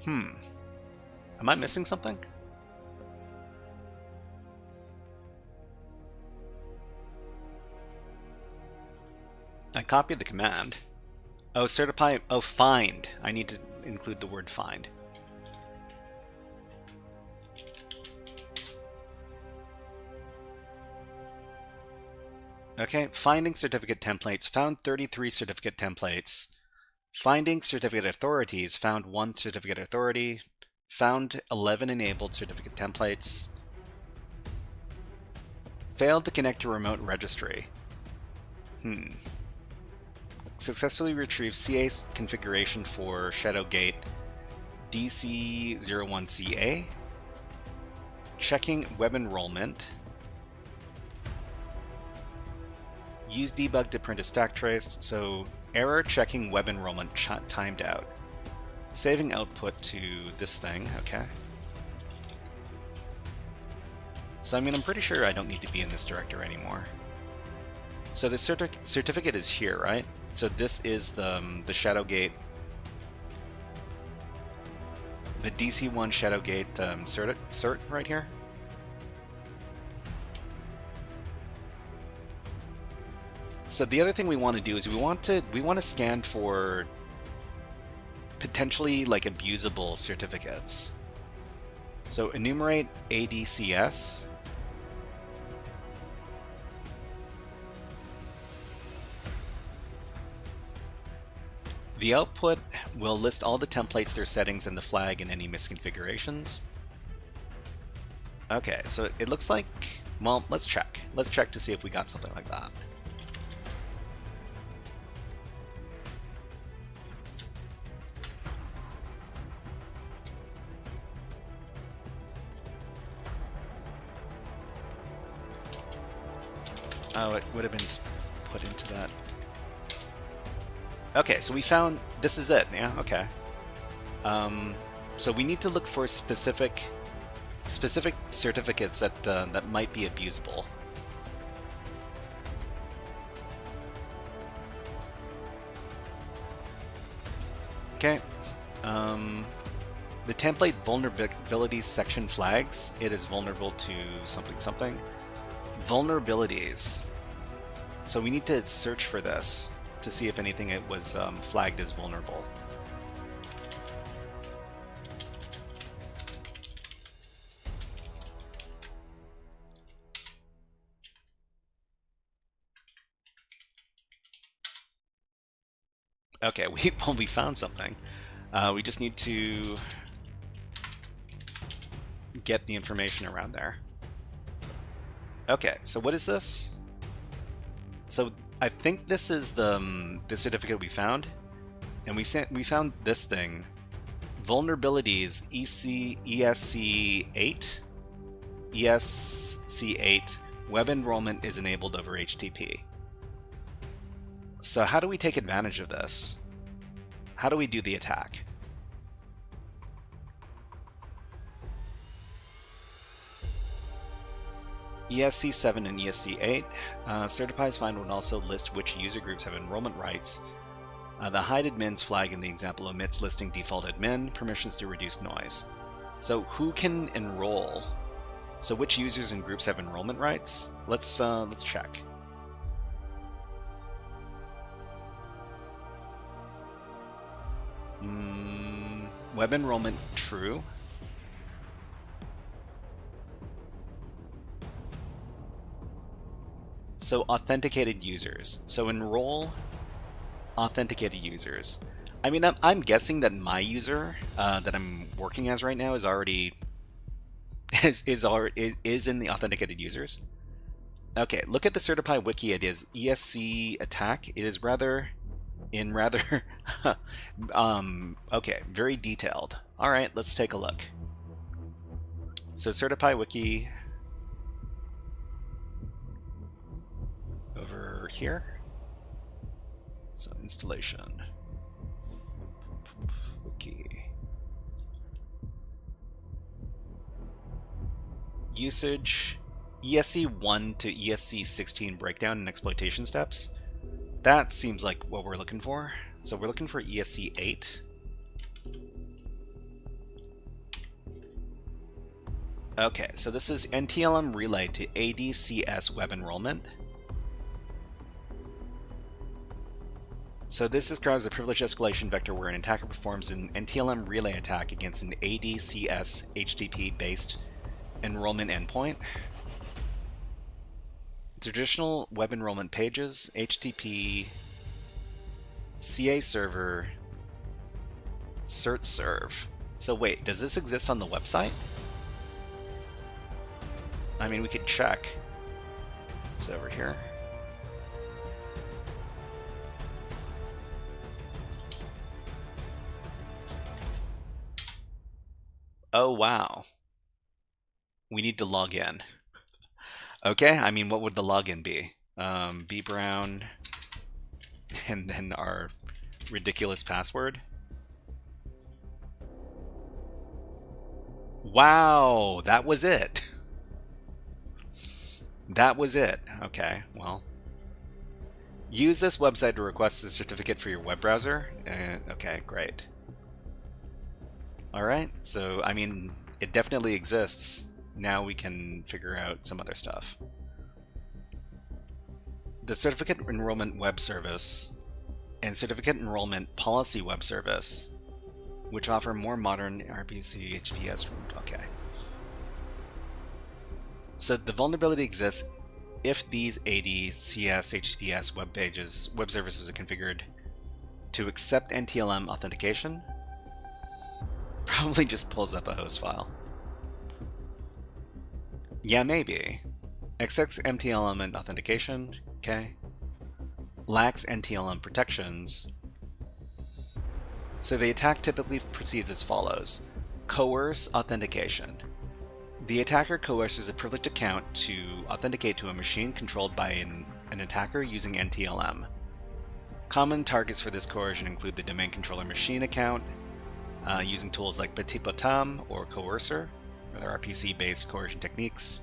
Am I missing something? I copied the command. Oh, certipy. Oh, find. I need to include the word find. Okay, finding certificate templates. Found 33 certificate templates. Finding certificate authorities. Found 1 certificate authority. Found 11 enabled certificate templates. Failed to connect to remote registry. Successfully retrieved CA configuration for ShadowGate DC01CA. Checking web enrollment. Use debug to print a stack trace. So error checking web enrollment timed out. Saving output to this thing, okay. So I mean, I'm pretty sure I don't need to be in this directory anymore. So the certificate is here, right? So this is the ShadowGate, the DC1 ShadowGate cert right here. So the other thing we want to do is we want to scan for potentially like abusable certificates. So enumerate ADCS. The output will list all the templates, their settings, and the flag and any misconfigurations. Okay, so it looks like, well, let's check. Let's check to see if we got something like that. Oh, it would have been put into that. Okay, so we found, this is it, yeah, okay. So we need to look for specific certificates that that might be abusable. Okay. The template vulnerabilities section flags. It is vulnerable to something something. Vulnerabilities. So we need to search for this to see if anything it was flagged as vulnerable. Okay, we found something. We just need to get the information around there. Okay, so what is this? So I think this is the certificate we found, and we found this thing, vulnerabilities ESC8 web enrollment is enabled over HTTP. So how do we take advantage of this? How do we do the attack? ESC7 and ESC8. Certifies find would also list which user groups have enrollment rights. The hide admins flag in the example omits listing default admin, permissions to reduce noise. So who can enroll? So which users and groups have enrollment rights? Let's check. Web enrollment true. So authenticated users. So enroll authenticated users. I mean, I'm guessing that my user that I'm working as right now is already is in the authenticated users. Okay, look at the certified wiki. It is ESC attack. It is rather okay, very detailed. All right, let's take a look. So certified wiki over here. So installation wiki usage ESC1 to ESC16 breakdown and exploitation steps. That seems like what we're looking for. So we're looking for ESC8. Okay, so this is NTLM relay to ADCS web enrollment. So this describes a privilege escalation vector where an attacker performs an NTLM relay attack against an ADCS HTTP-based enrollment endpoint. Traditional web enrollment pages, HTTP, CA server, cert serve. So wait, does this exist on the website? I mean, we could check. It's over here. Oh, wow. We need to log in. Okay, I mean, what would the login be? B Brown, and then our ridiculous password. Wow, that was it. That was it. Okay, well. Use this website to request a certificate for your web browser. Okay, great. Alright, so, I mean, it definitely exists. Now we can figure out some other stuff. The Certificate Enrollment Web Service and Certificate Enrollment Policy Web Service, which offer more modern RPC HTTPS. Okay. So the vulnerability exists if these ADCS HTTPS web services are configured to accept NTLM authentication. Probably just pulls up a host file. Yeah, maybe. Accepts NTLM and authentication. Okay. Lacks NTLM protections. So the attack typically proceeds as follows. Coerce authentication. The attacker coerces a privileged account to authenticate to a machine controlled by an attacker using NTLM. Common targets for this coercion include the domain controller machine account, using tools like Petit Potam or Coercer, or there are RPC-based coercion techniques,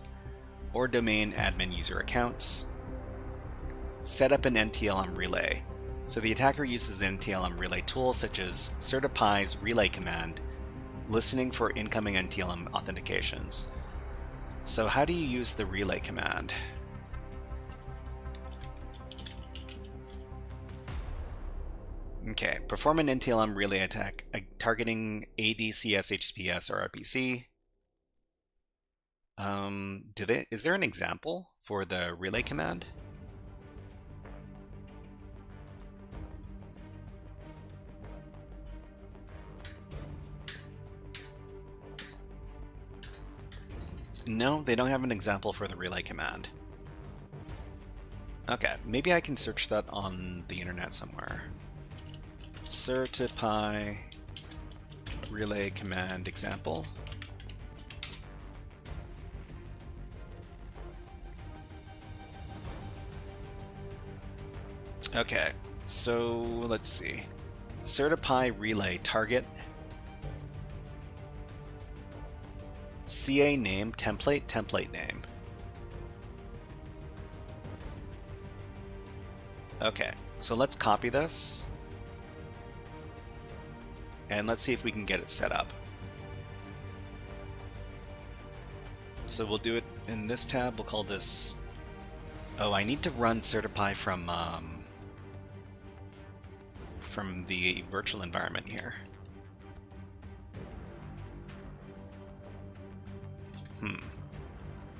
or domain admin user accounts. Set up an NTLM relay. So the attacker uses an NTLM relay tool such as certipy's relay command, listening for incoming NTLM authentications. So how do you use the relay command? Okay, perform an NTLM relay attack targeting ADCS, HTTPS, or RPC. Is there an example for the relay command? No, they don't have an example for the relay command. Okay, maybe I can search that on the internet somewhere. Certipy relay command example. Okay, so let's see. Certipy relay target. CA name, template name. Okay, so let's copy this. And let's see if we can get it set up. So we'll do it in this tab. We'll call this... Oh, I need to run Certipy from the virtual environment here.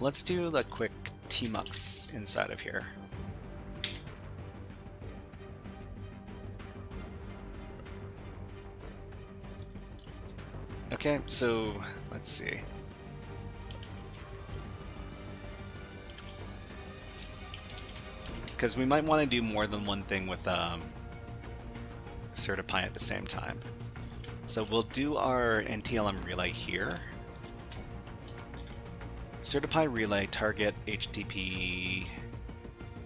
Let's do a quick tmux inside of here. Okay, so let's see. Because we might want to do more than one thing with Certipy at the same time. So we'll do our NTLM relay here. Certipy relay target HTTP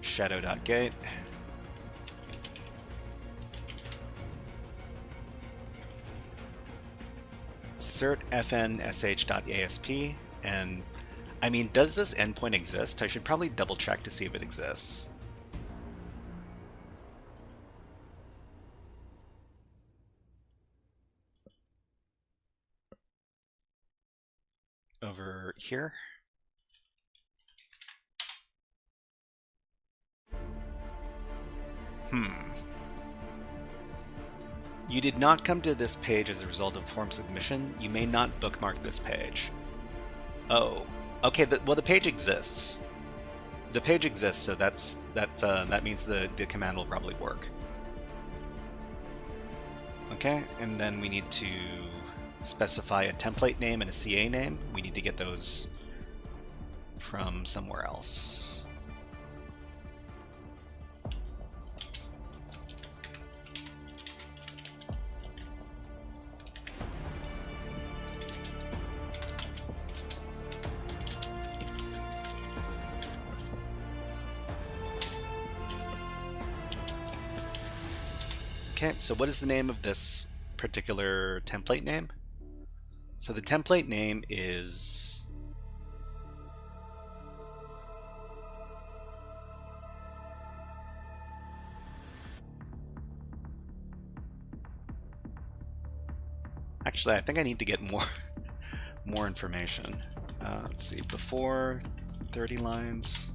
ShadowGate. Cert fnsh.asp, and I mean, does this endpoint exist? I should probably double check to see if it exists. Over here. You did not come to this page as a result of form submission. You may not bookmark this page. Oh, okay. Well, the page exists. The page exists, so that means the command will probably work. Okay, and then we need to specify a template name and a CA name. We need to get those from somewhere else. Okay, so what is the name of this particular template name? So the template name is... Actually, I think I need to get more information. Let's see, before 30 lines.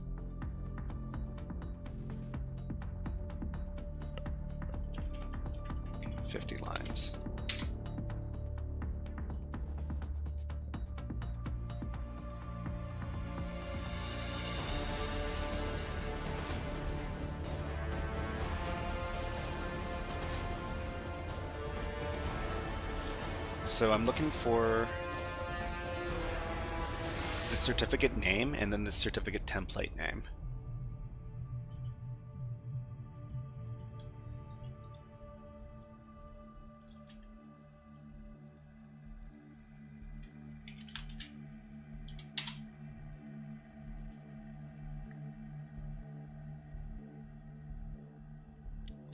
$50 lines. So I'm looking for the certificate name and then the certificate template name.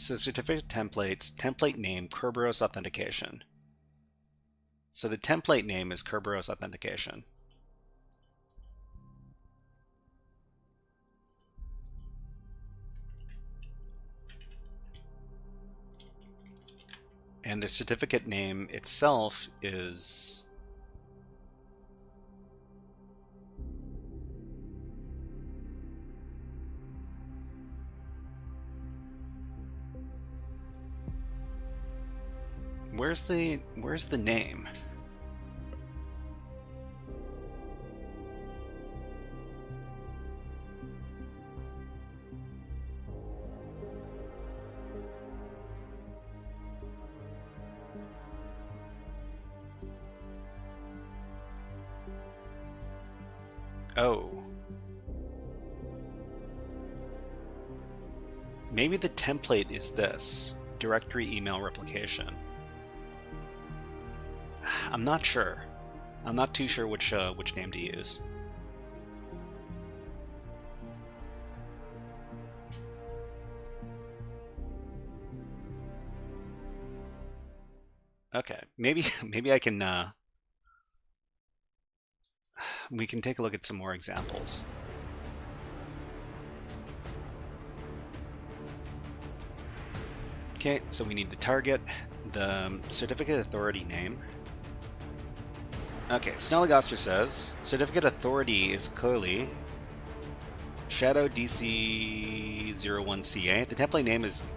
So certificate templates, template name, Kerberos authentication. So the template name is Kerberos authentication. And the certificate name itself is where's the name? Oh. Maybe the template is this, directory email replication. I'm not sure. I'm not too sure which name to use. Okay, maybe I can we can take a look at some more examples. Okay, so we need the target, the certificate authority name. Okay, Snelligoster says certificate authority is clearly Shadow DC01CA. The template name is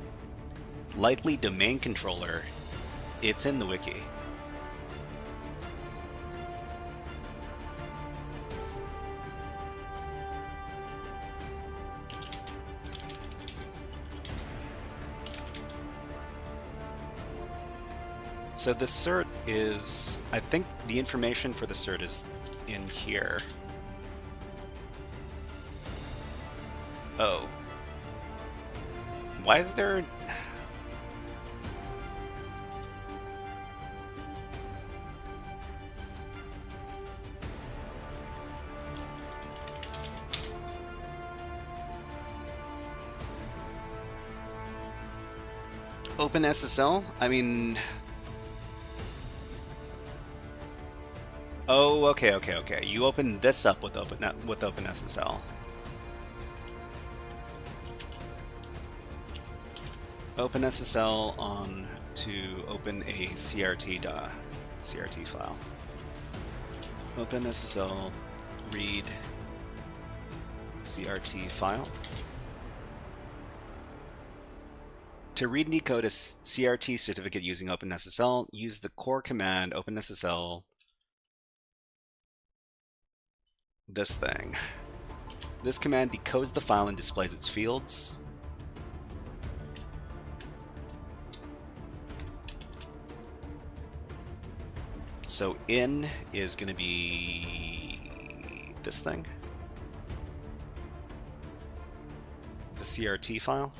likely domain controller. It's in the wiki. So the cert is, I think the information for the cert is in here. Oh. Why is there... OpenSSL? I mean... Oh, okay. You open this up with OpenSSL. OpenSSL on to open a CRT file. OpenSSL read CRT file. To read and decode a CRT certificate using OpenSSL, use the core command OpenSSL. This thing. This command decodes the file and displays its fields. So in is going to be this thing. The CRT file.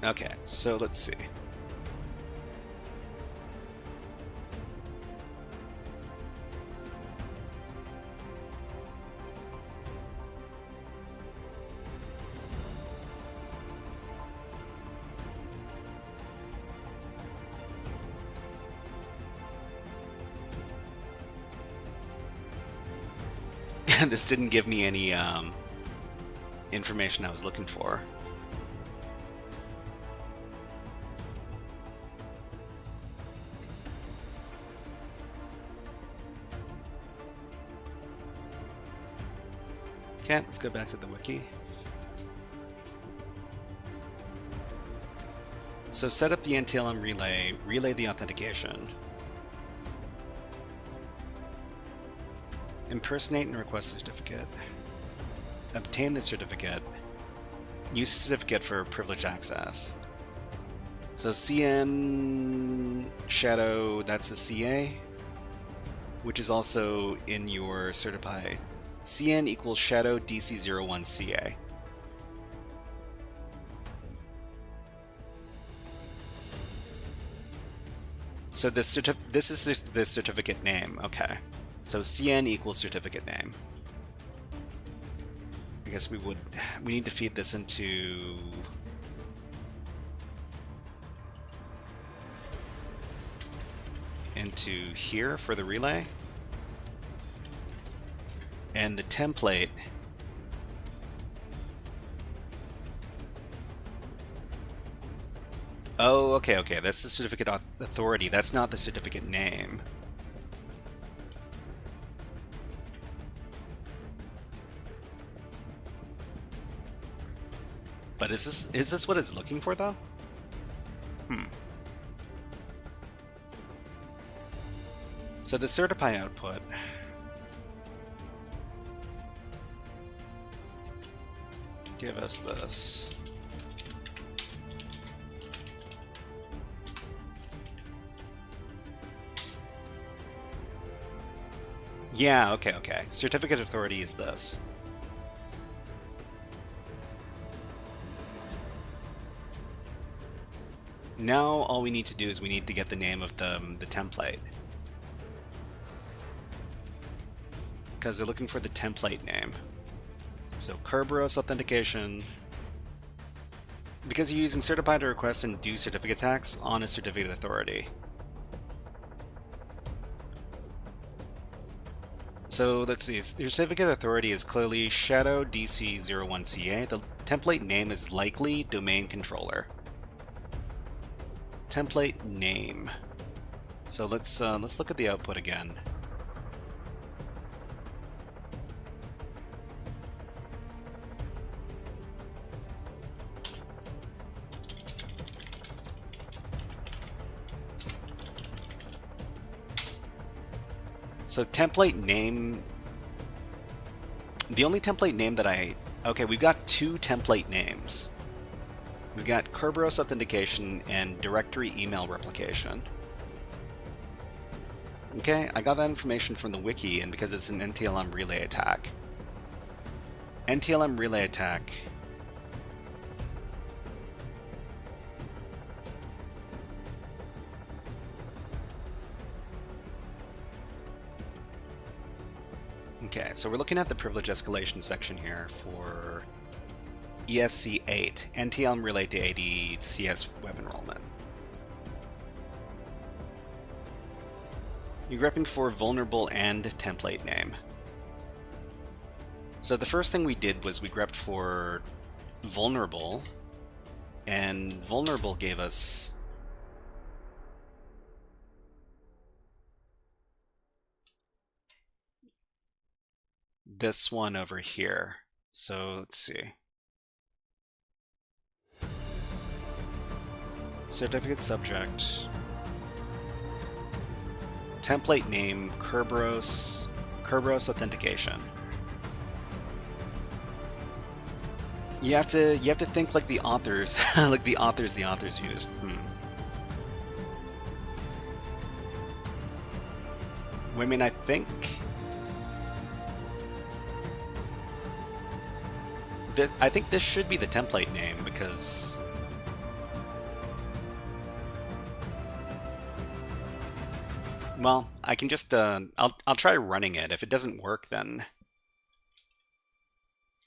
Okay, so let's see. This didn't give me any information I was looking for. Okay, let's go back to the wiki. So set up the NTLM relay, relay the authentication. Impersonate and request a certificate. Obtain the certificate. Use the certificate for privileged access. So CN Shadow, that's the CA, which is also in your certify. CN equals Shadow DC01CA. So this is just the certificate name. Okay. So CN equals certificate name. I guess we need to feed this into here for the relay. And the template oh, okay, that's the certificate authority. That's not the certificate name. But is this what it's looking for though? So the certify output give us this. Yeah, okay. Certificate authority is this. Now all we need to do is we need to get the name of the template. Because they're looking for the template name. So Kerberos authentication. Because you're using certify to request and do certificate tags on a certificate authority. So let's see, the certificate authority is clearly Shadow DC01CA. The template name is likely domain controller. Template name. So let's look at the output again. So template name, the only template name that okay, we've got two template names. We've got Kerberos authentication and directory email replication. Okay, I got that information from the wiki, and because it's an NTLM relay attack. NTLM relay attack. Okay, so we're looking at the privilege escalation section here for ESC8, NTLM relay to AD CS web enrollment. You're grepping for vulnerable and template name. So the first thing we did was we grepped for vulnerable, and vulnerable gave us this one over here. So let's see. Certificate subject. Template name Kerberos authentication. You have to think like the authors like the authors use. I mean, I think this should be the template name, because well, I can just I'll try running it. If it doesn't work, then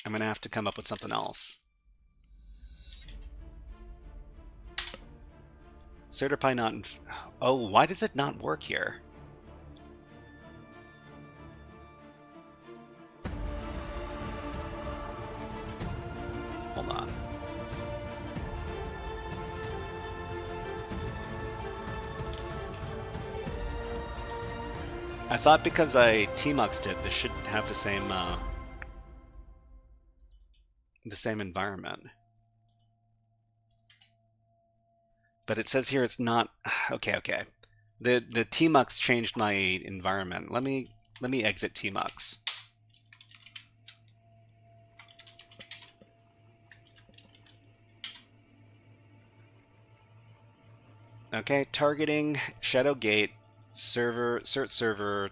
I'm gonna have to come up with something else. Certify not in oh, why does it not work here? Hold on. I thought because I tmuxed it, this should have the same environment. But it says here it's not. Okay. The tmux changed my environment. Let me exit tmux. Okay, targeting ShadowGate server, cert server.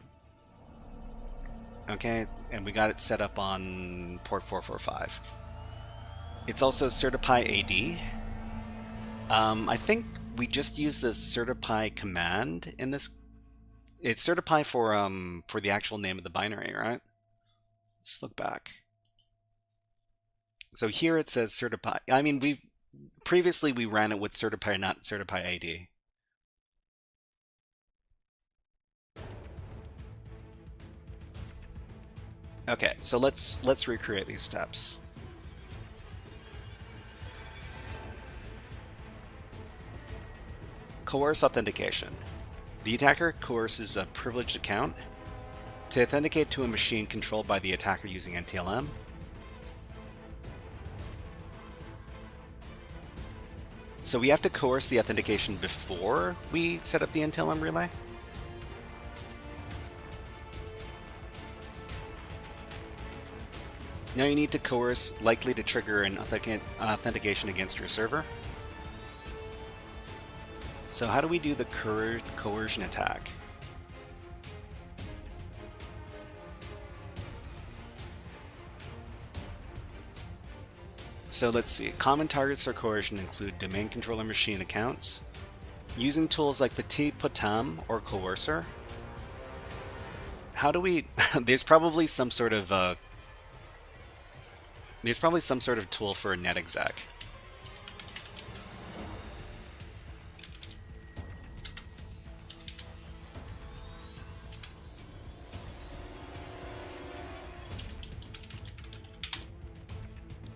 Okay, and we got it set up on port 445. It's also certify AD. I think we just use the certify command in this. It's certify for the actual name of the binary, right? Let's look back. So here it says certify. I mean, previously we ran it with certify, not certify ID. Okay, so let's recreate these steps. Coerce authentication. The attacker coerces a privileged account to authenticate to a machine controlled by the attacker using NTLM. So we have to coerce the authentication before we set up the NTLM relay? Now you need to coerce likely to trigger an authentication against your server. So how do we do the coercion attack? So let's see. Common targets for coercion include domain controller machine accounts, using tools like Petit Potam or Coercer. How do we? There's probably some sort of tool for a netexec.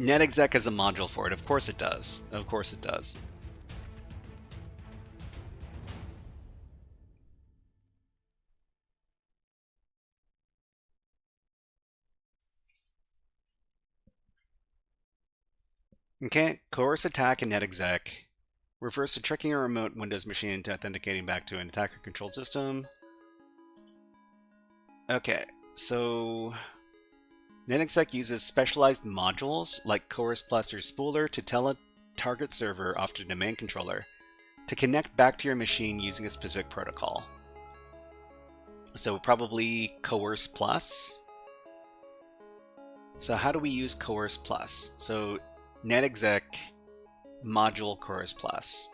NetExec has a module for it. Of course it does. Of course it does. Okay, coerce attack in NetExec refers to tricking a remote Windows machine into authenticating back to an attacker-controlled system. Okay, so NetExec uses specialized modules like Coerce Plus or Spooler to tell a target server off to a domain controller to connect back to your machine using a specific protocol. So probably Coerce Plus. So how do we use Coerce Plus? So NetExec module Coerce Plus.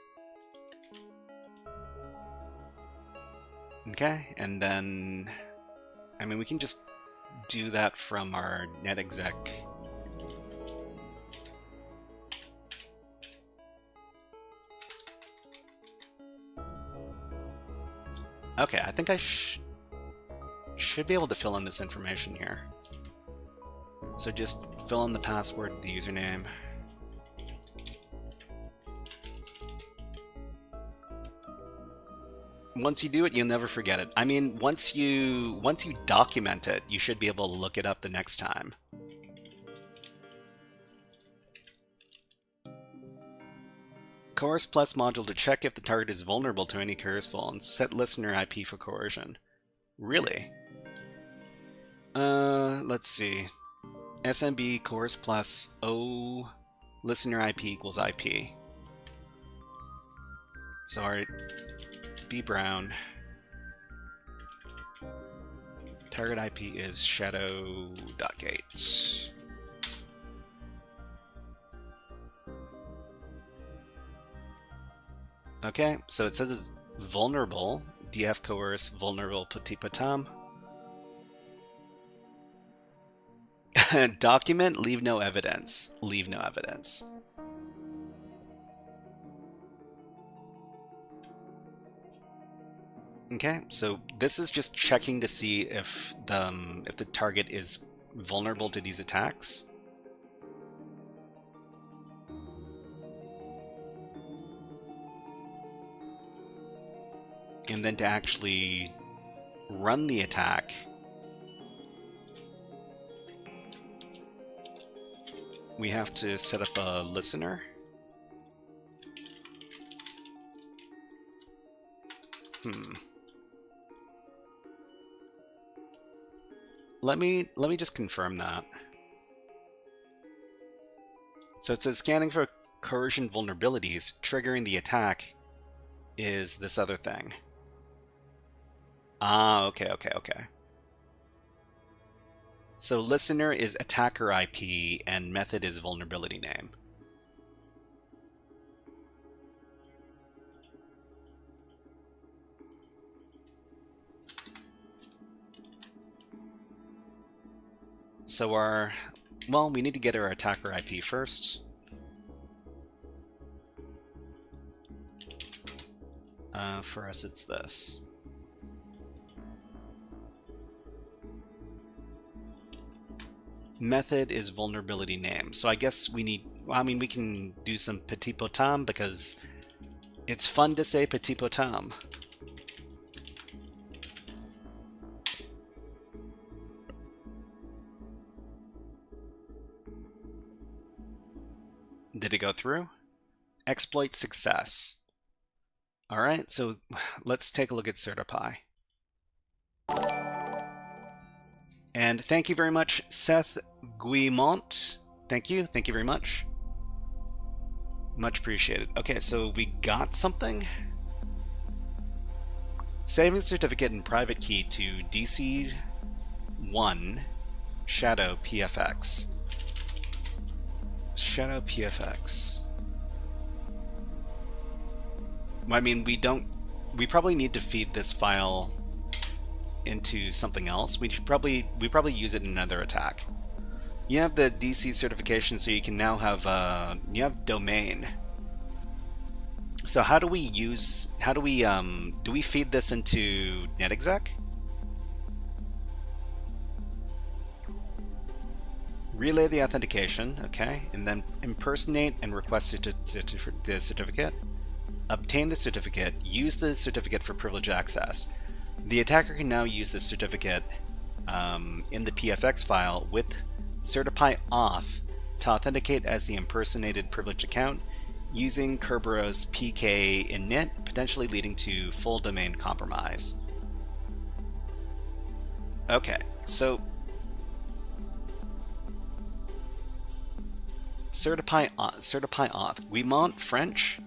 Okay, and then, I mean, we can just do that from our NetExec. Okay, I think I should be able to fill in this information here. So just fill in the password, the username. Once you do it, you'll never forget it. I mean, once you document it, you should be able to look it up the next time. Coerce Plus module to check if the target is vulnerable to any coerceful and set listener IP for coercion. Really? Let's see. SMB Coerce Plus O listener IP equals IP. So our B Brown target IP is ShadowGate. Okay, so it says it's vulnerable. DF coerce vulnerable Petit Potam. Document leave no evidence. Leave no evidence. Okay, so this is just checking to see if the target is vulnerable to these attacks. And then to actually run the attack, we have to set up a listener. Let me just confirm that. So it says scanning for coercion vulnerabilities, triggering the attack is this other thing. Ah, okay. So listener is attacker IP and method is vulnerability name. so we need to get our attacker IP first. For us, it's this. Method is vulnerability name. So I guess we need, well, I mean, we can do some petit potam because it's fun to say petit potam. Did it go through? Exploit success. All right, so let's take a look at CertiPy. And thank you very much, Seth Guimont. Thank you very much. Much appreciated. Okay, so we got something. Saving certificate and private key to DC1 Shadow PFX. Shadow PFX. I mean, we probably need to feed this file into something else. We probably use it in another attack. You have the DC certification, so you can now have you have domain. So how do we do we feed this into netexec? Relay the authentication, okay, and then impersonate and request the certificate. Obtain the certificate, use the certificate for privileged access. The attacker can now use the certificate in the PFX file with CertiPy auth to authenticate as the impersonated privileged account using Kerberos PK init, potentially leading to full domain compromise. Okay, so CertiPy auth. Guimont French?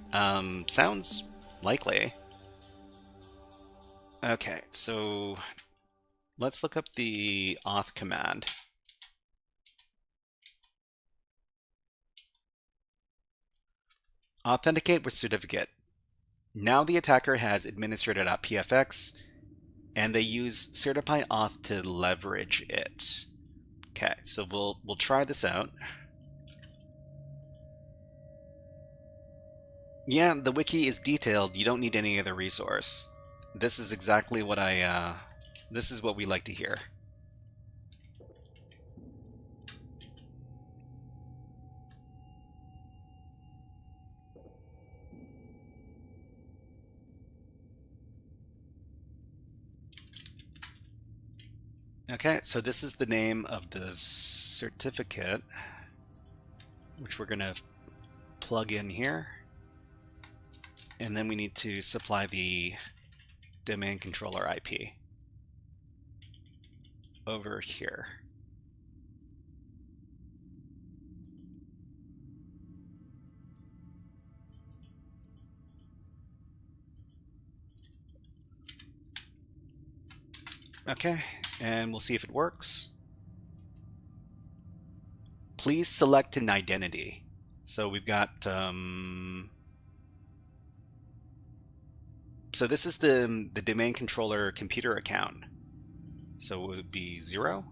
Sounds likely. Okay, so let's look up the auth command. Authenticate with certificate. Now the attacker has administrator.pfx, and they use CertiPy auth to leverage it. Okay, so we'll try this out. Yeah, the wiki is detailed. You don't need any other resource. This is exactly what this is what we like to hear. Okay, so this is the name of the certificate, which we're going to plug in here. And then we need to supply the domain controller IP over here. Okay, and we'll see if it works. Please select an identity. So we've got so this is the domain controller computer account. So it would be 0.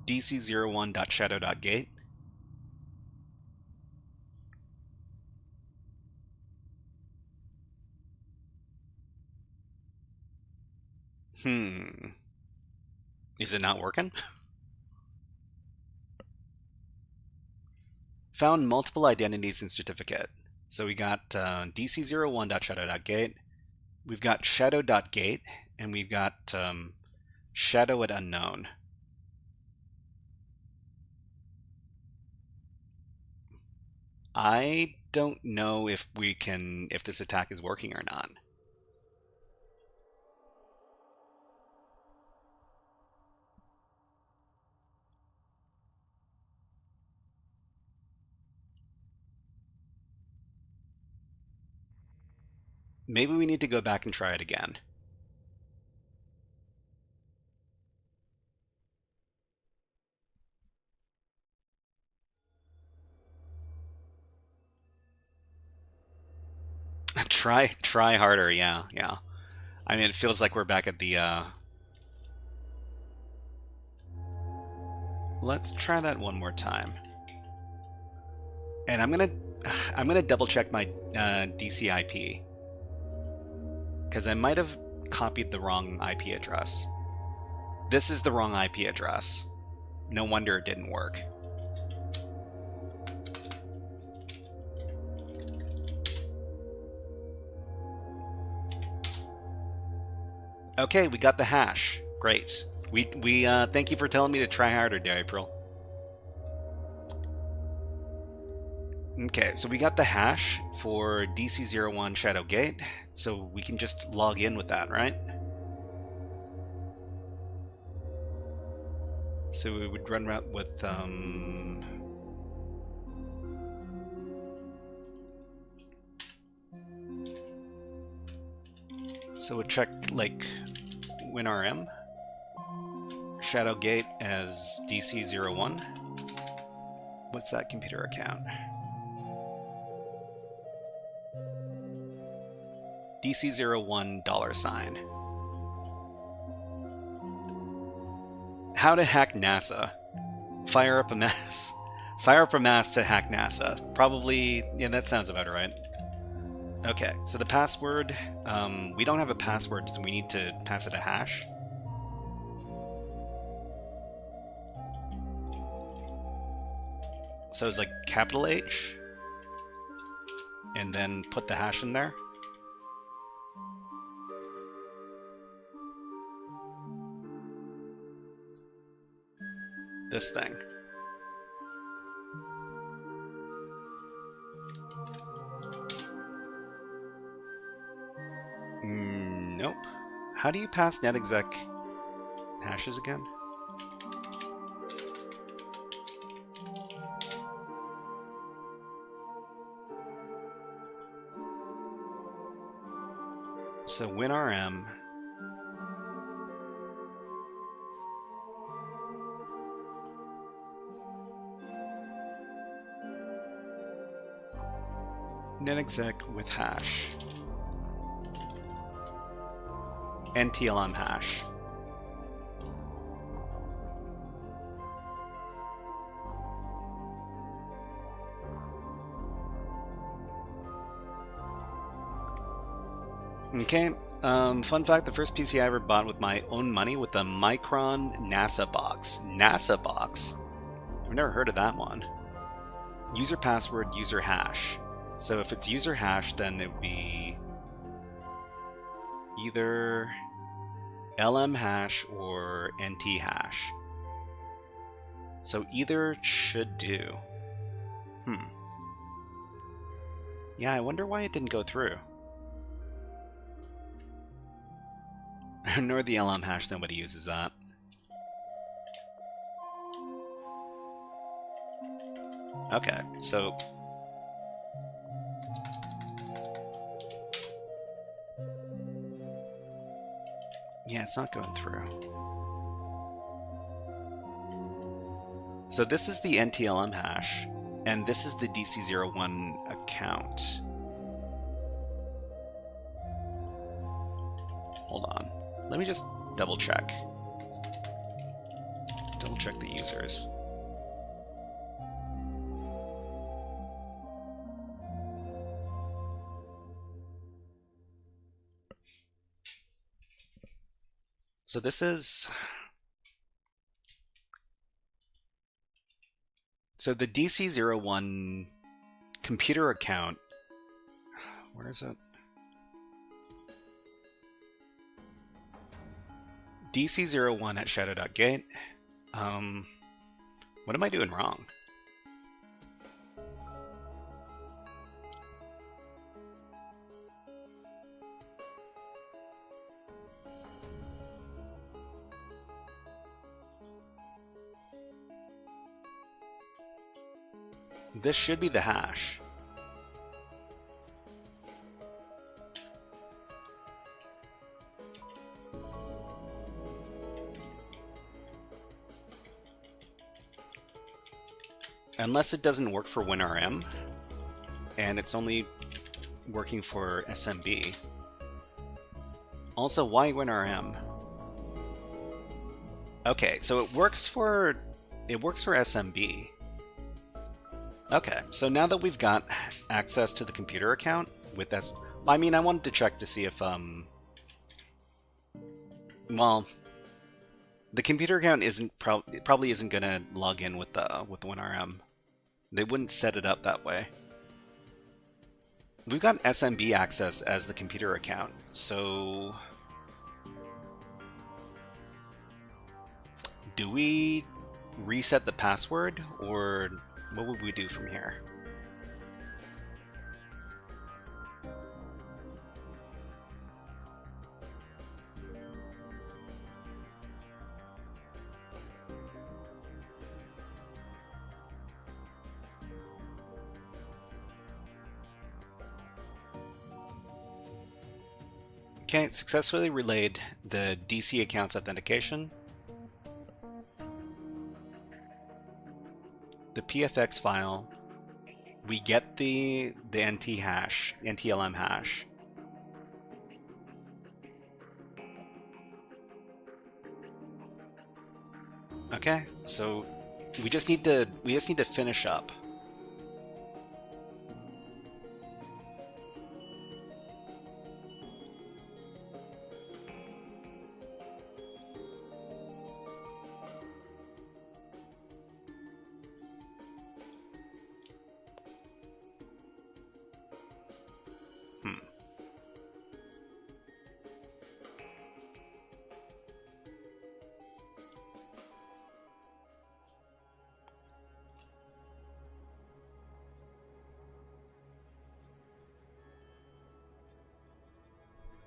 DC01.shadow.gate. Is it not working? Found multiple identities in certificate. So we got DC01.shadow.gate, we've got shadow.gate, and we've got shadow at unknown. I don't know if this attack is working or not. Maybe we need to go back and try it again. Try harder, yeah. I mean, it feels like we're back at the, Let's try that one more time. And I'm gonna double check my DCIP. Because I might have copied the wrong IP address. This is the wrong IP address. No wonder it didn't work. Okay, we got the hash. Great. We thank you for telling me to try harder, April. Okay, so we got the hash for DC01 ShadowGate, so we can just log in with that, right? So we would run around with so we'll check like WinRM, ShadowGate as DC01. What's that computer account? DC01 $. How to hack NASA. Fire up a mass. Fire up a mass to hack NASA. Probably, yeah, that sounds about right. Okay, so the password, we don't have a password, so we need to pass it a hash. So it's like capital H, and then put the hash in there. This thing. Nope. How do you pass netexec hashes again? So WinRM. netexec with hash. NTLM hash. Okay, fun fact, the first PC I ever bought with my own money with the Micron NASA box. NASA box? I've never heard of that one. User password, user hash. So if it's user hash, then it would be either LM hash or NT hash. So either should do. Yeah, I wonder why it didn't go through. Nor the LM hash, nobody uses that. Okay, so yeah, it's not going through. So this is the NTLM hash, and this is the DC01 account. Hold on. Let me just double check. Double check the users. So this is... So the DC01 computer account... Where is it? DC01 at shadow.gate. What am I doing wrong? This should be the hash. Unless it doesn't work for WinRM, and it's only working for SMB. Also, why WinRM? Okay, so it works for SMB. Okay, so now that we've got access to the computer account with this, I mean, I wanted to check to see if well, the computer account probably isn't gonna log in with WinRM. They wouldn't set it up that way. We've got SMB access as the computer account, so do we reset the password, or what would we do from here? Okay, successfully relayed the DC account's authentication. The PFX file, we get the NT hash, NTLM hash. Okay, so we just need to finish up.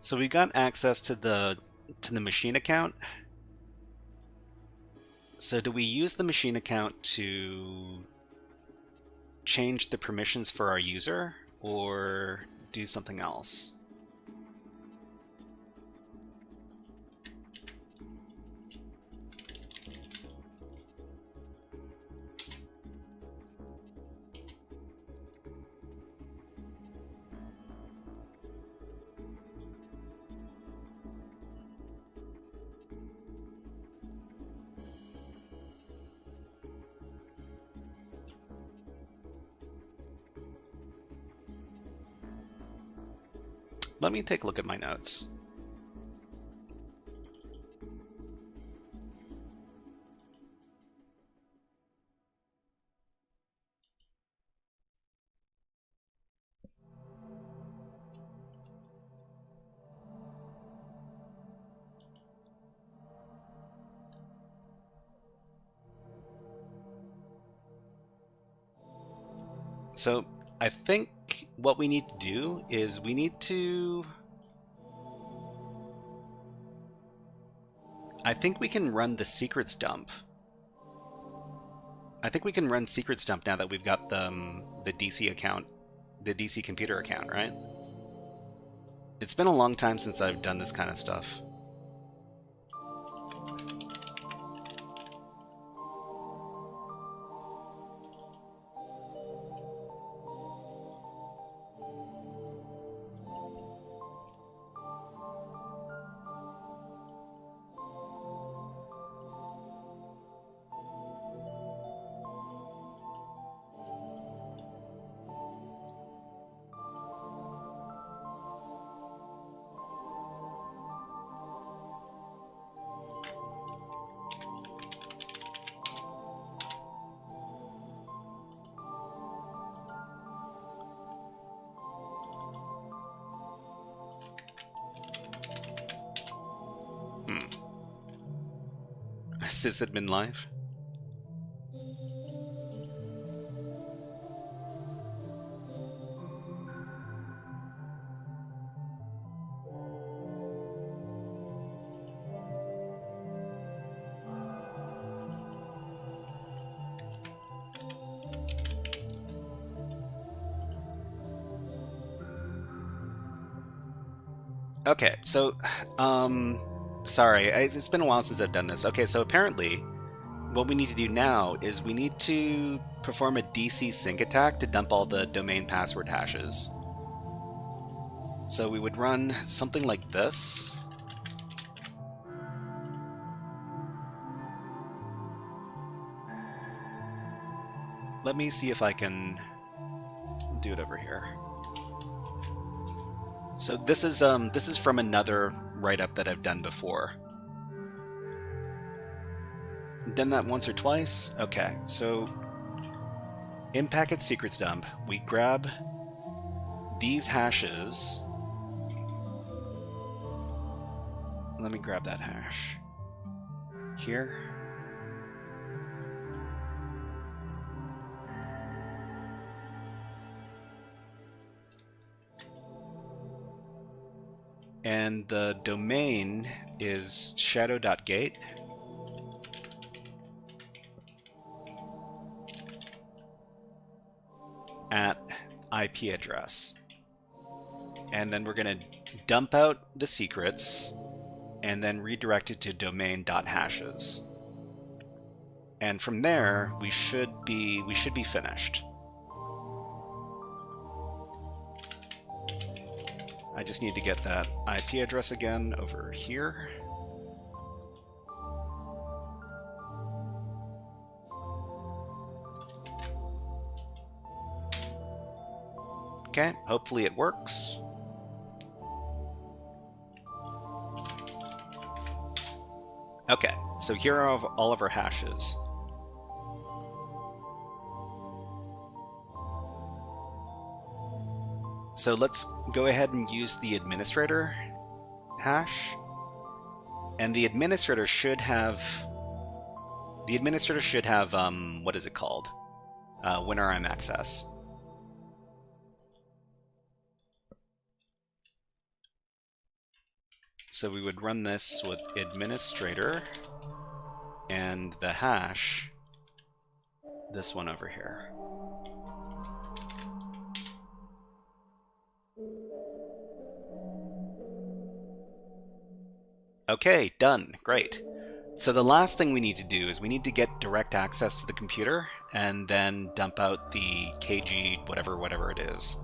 So we got access to the machine account. So do we use the machine account to change the permissions for our user, or do something else? Let me take a look at my notes. So I think what we need to do is we need to... I think we can run the secrets dump. I think we can run secrets dump now that we've got the DC account, the DC computer account, right? It's been a long time since I've done this kind of stuff. Sysadmin live. Okay, so, sorry, it's been a while since I've done this. Okay, so apparently, what we need to do now is we need to perform a DC sync attack to dump all the domain password hashes. So we would run something like this. let me see if I can do it over here. So this is from another write-up that I've done before. Done that once or twice? Okay, so in packet secrets dump, we grab these hashes. Let me grab that hash here. And the domain is shadow.gate. At IP address. And then we're going to dump out the secrets and then redirect it to domain.hashes. And from there, we should be finished. I just need to get that IP address again over here. Okay, hopefully it works. Okay, so here are all of our hashes. So let's go ahead and use the administrator hash. And the administrator should have what is it called? WinRM access. So we would run this with administrator and the hash, this one over here. Okay, done. Great. So the last thing we need to do is we need to get direct access to the computer and then dump out the KG whatever it is.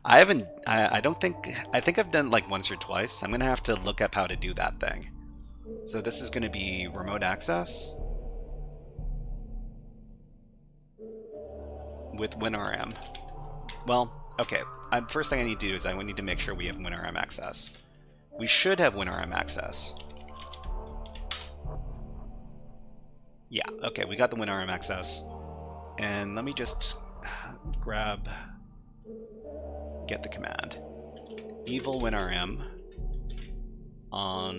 I think I've done it like once or twice. I'm gonna have to look up how to do that thing. So this is gonna be remote access with WinRM. Well, okay. First thing I need to do is I need to make sure we have WinRM access. We should have WinRM access. Yeah, okay, we got the WinRM access. And let me just get the command. Evil WinRM on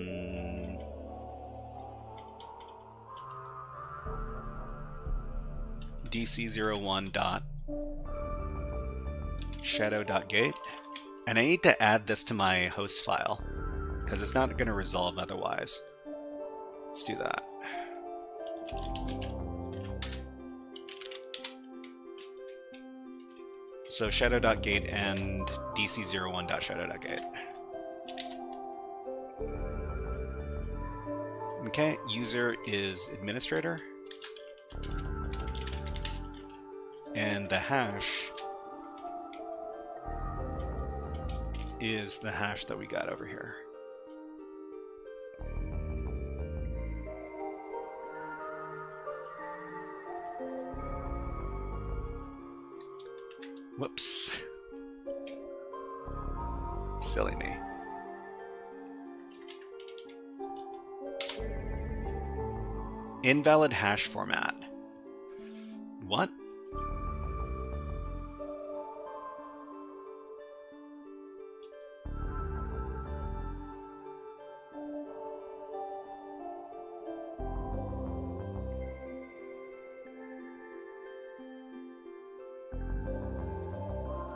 dc01.shadow.gate. And I need to add this to my host file, because it's not going to resolve otherwise. Let's do that. So shadow.gate and dc01.shadow.gate. Okay, user is administrator. And the hash is the hash that we got over here. Whoops. Silly me. Invalid hash format. What?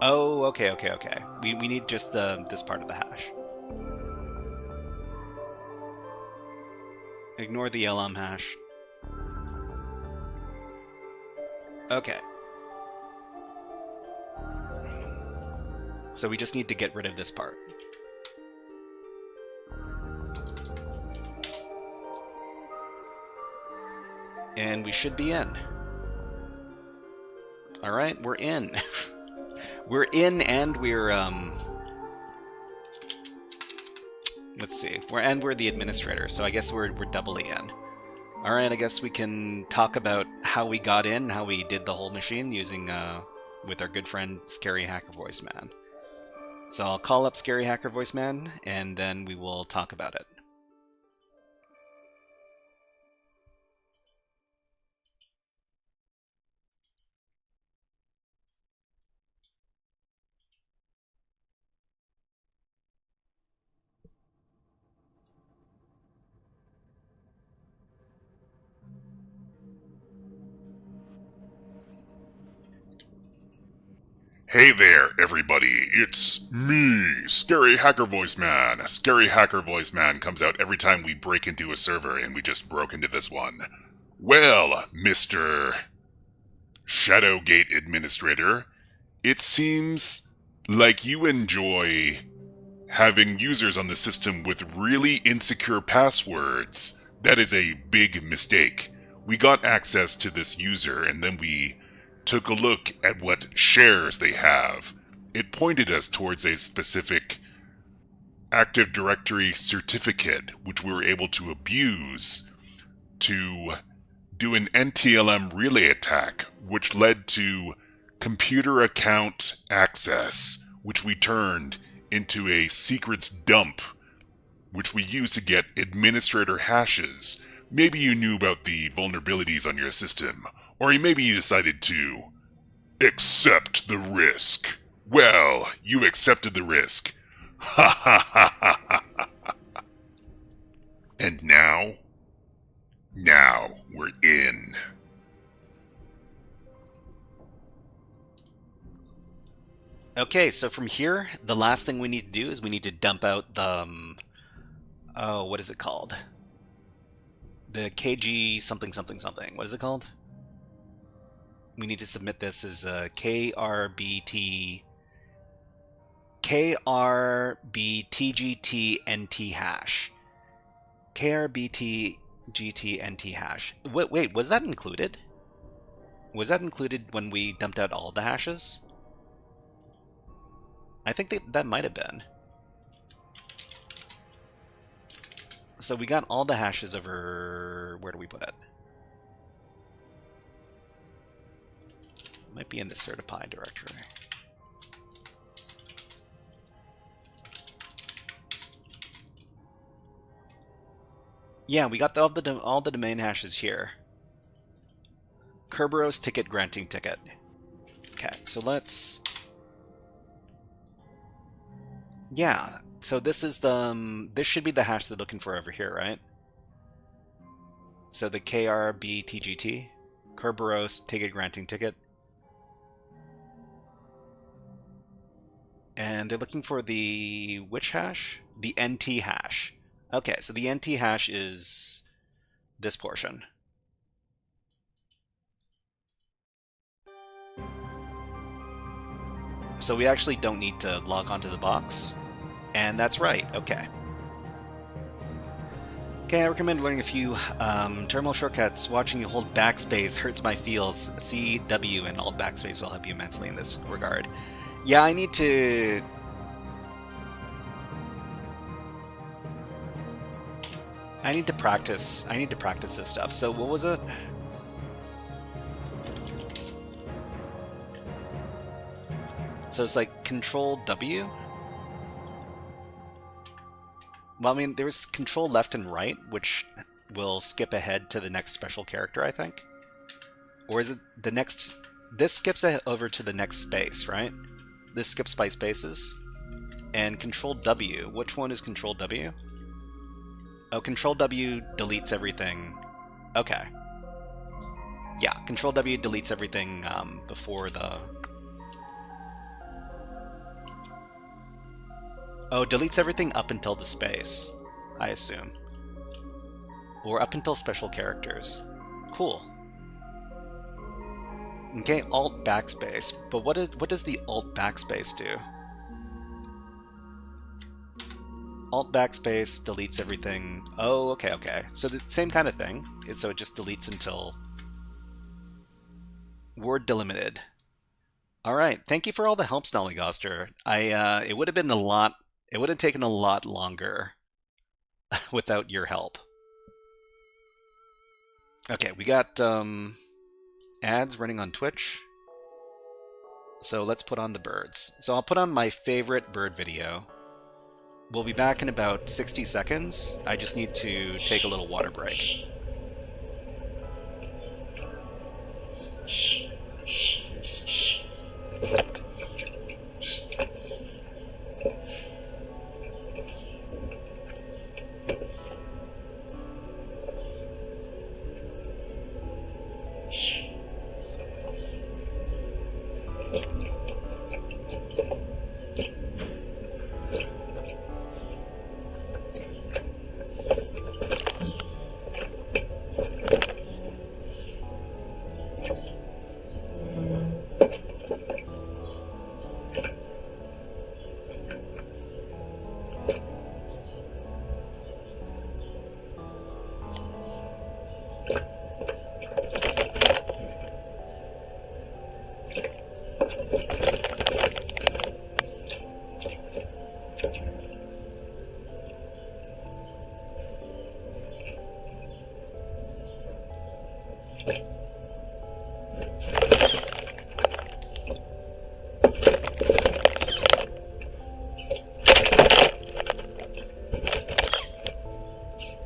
Oh, okay. We need just this part of the hash. Ignore the LM hash. Okay. So we just need to get rid of this part. And we should be in. Alright, we're in. We're in, and we're let's see. We're the administrator, so I guess we're doubly in. All right, I guess we can talk about how we got in, how we did the whole machine using with our good friend Scary Hacker Voice Man. So I'll call up Scary Hacker Voice Man, and then we will talk about it. Hey there, everybody. It's me, Scary Hacker Voice Man. Scary Hacker Voice Man comes out every time we break into a server, and we just broke into this one. Well, Mr. ShadowGate Administrator, it seems like you enjoy having users on the system with really insecure passwords. That is a big mistake. We got access to this user, and then we took a look at what shares they have. It pointed us towards a specific Active Directory certificate, which we were able to abuse to do an NTLM relay attack, which led to computer account access, which we turned into a secrets dump, which we used to get administrator hashes. Maybe you knew about the vulnerabilities on your system, or maybe you decided to accept the risk. Well, you accepted the risk. Ha ha ha ha ha ha. And now we're in. Okay, so from here, the last thing we need to do is we need to dump out the, oh, what is it called? The KG something something something. What is it called? We need to submit this as a KRBTGTNT hash. KRBTGTNT hash. Wait, was that included? Was that included when we dumped out all the hashes? I think that might have been. So we got all the hashes over... Where do we put it? Might be in the certified directory. Yeah, we got all the domain hashes here. Kerberos ticket granting ticket. Okay, so let's... Yeah, so this is the... this should be the hash they're looking for over here, right? So the KRBTGT, Kerberos ticket granting ticket. And they're looking for the which hash? The NT hash. Okay, so the NT hash is this portion. So we actually don't need to log onto the box. And that's right, okay. Okay, I recommend learning a few terminal shortcuts. Watching you hold backspace hurts my feels. CW and alt backspace will help you immensely in this regard. Yeah, I need to... practice. I need to practice this stuff. So what was it? So it's like Control W? Well, I mean, there was Control left and right, which will skip ahead to the next special character, I think. Or is it the next... This skips over to the next space, right? This skips by spaces. And Control W. Which one is Control W? Oh, Control W deletes everything. Okay. Yeah, Control W deletes everything before the... Oh, deletes everything up until the space, I assume. Or up until special characters. Cool. Okay, Alt backspace. But what does the Alt backspace do? Alt backspace deletes everything. Oh, okay. So the same kind of thing. So it just deletes until word delimited. All right. Thank you for all the help, Snollygoster. It would have been a lot. It would have taken a lot longer without your help. Okay, we got ads running on Twitch. So let's put on the birds. So I'll put on my favorite bird video. We'll be back in about 60 seconds. I just need to take a little water break.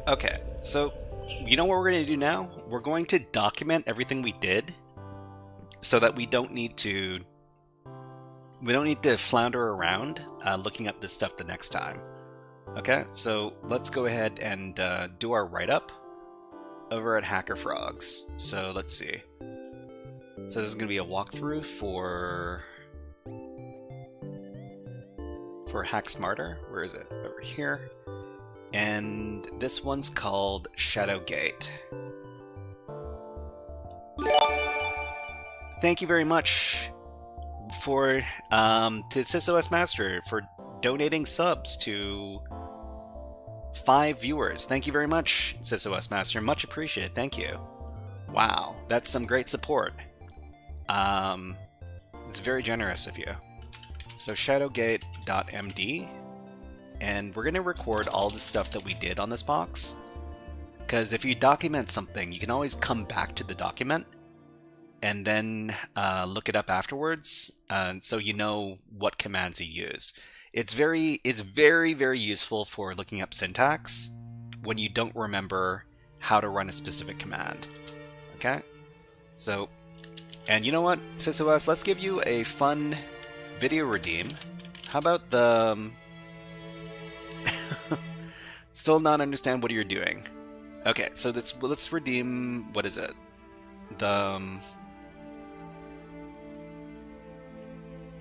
Okay, so you know what we're going to do now? We're going to document everything we did so that we don't need to flounder around looking up this stuff the next time. Okay, so let's go ahead and do our write-up over at HackerFrogs. So let's see. So this is going to be a walkthrough for HackSmarter. Where is it? Over here. And this one's called ShadowGate. Thank you very much to SysOS Master for donating subs to 5 viewers. Thank you very much, SysOS Master. Much appreciated. Thank you. Wow, that's some great support. It's very generous of you. So shadowgate.md. And we're going to record all the stuff that we did on this box. Because if you document something, you can always come back to the document and then look it up afterwards, so you know what commands you used. It's very, very useful for looking up syntax when you don't remember how to run a specific command. Okay? So, and you know what, SysOS, let's give you a fun video redeem. How about the... Still not understand what you're doing. Okay, so let's redeem, what is it? The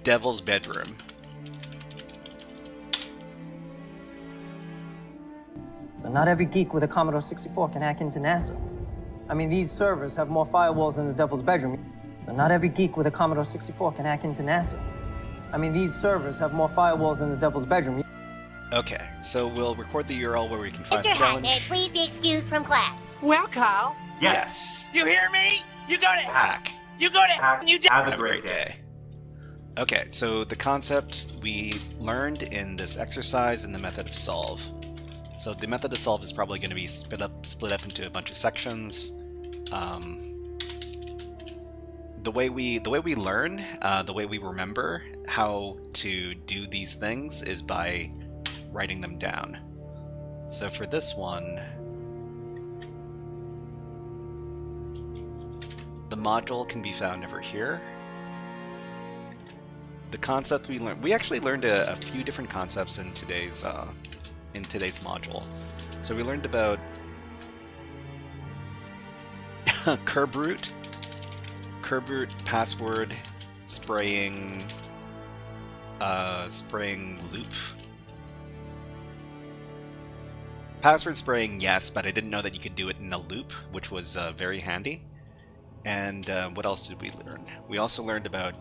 Devil's Bedroom. Not every geek with a Commodore 64 can hack into NASA. I mean, these servers have more firewalls than the Devil's Bedroom. Not every geek with a Commodore 64 can hack into NASA. I mean, these servers have more firewalls than the Devil's Bedroom. Okay, so we'll record the URL where we can find the Mr. challenge. Hacknet, please be excused from class. Well, Carl. Yes. You hear me? You go to Hack. You go to hack. You Have a great day. Okay, so the concept we learned in this exercise and the method of solve. So the method of solve is probably going to be split up into a bunch of sections. The way we learn, the way we remember how to do these things is by writing them down. So for this one, the module can be found over here. The concept we learned, we actually learned a few different concepts in today's module. So we learned about curb root password spraying loop. Password spraying, yes, but I didn't know that you could do it in a loop, which was very handy. And what else did we learn? We also learned about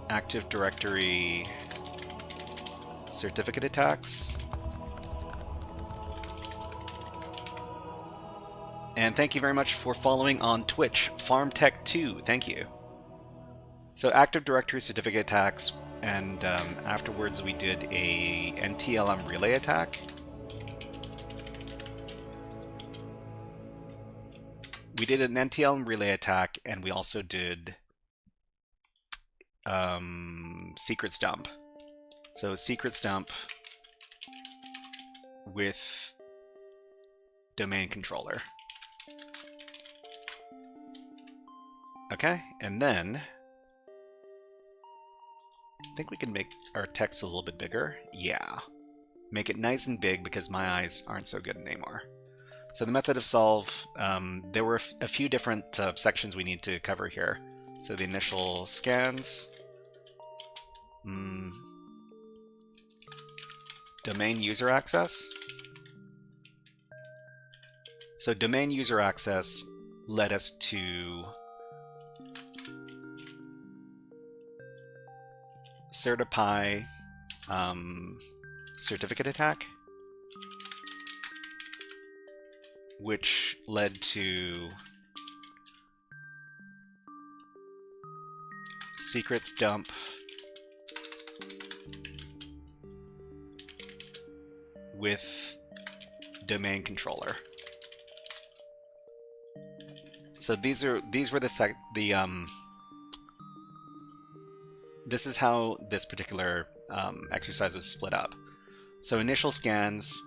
Active Directory certificate attacks. And thank you very much for following on Twitch, FarmTech2, thank you. So Active Directory certificate attacks, and afterwards we did a NTLM relay attack. we did an NTL and relay attack, and we also did secrets dump. So secrets dump with domain controller. Okay, and then I think we can make our text a little bit bigger. Yeah. Make it nice and big because my eyes aren't so good anymore. So the method of solve, there were a few different sections we need to cover here. So the initial scans, domain user access. So domain user access led us to certify certificate attack, which led to secrets dump with domain controller. So these were this is how this particular exercise was split up. So initial scans,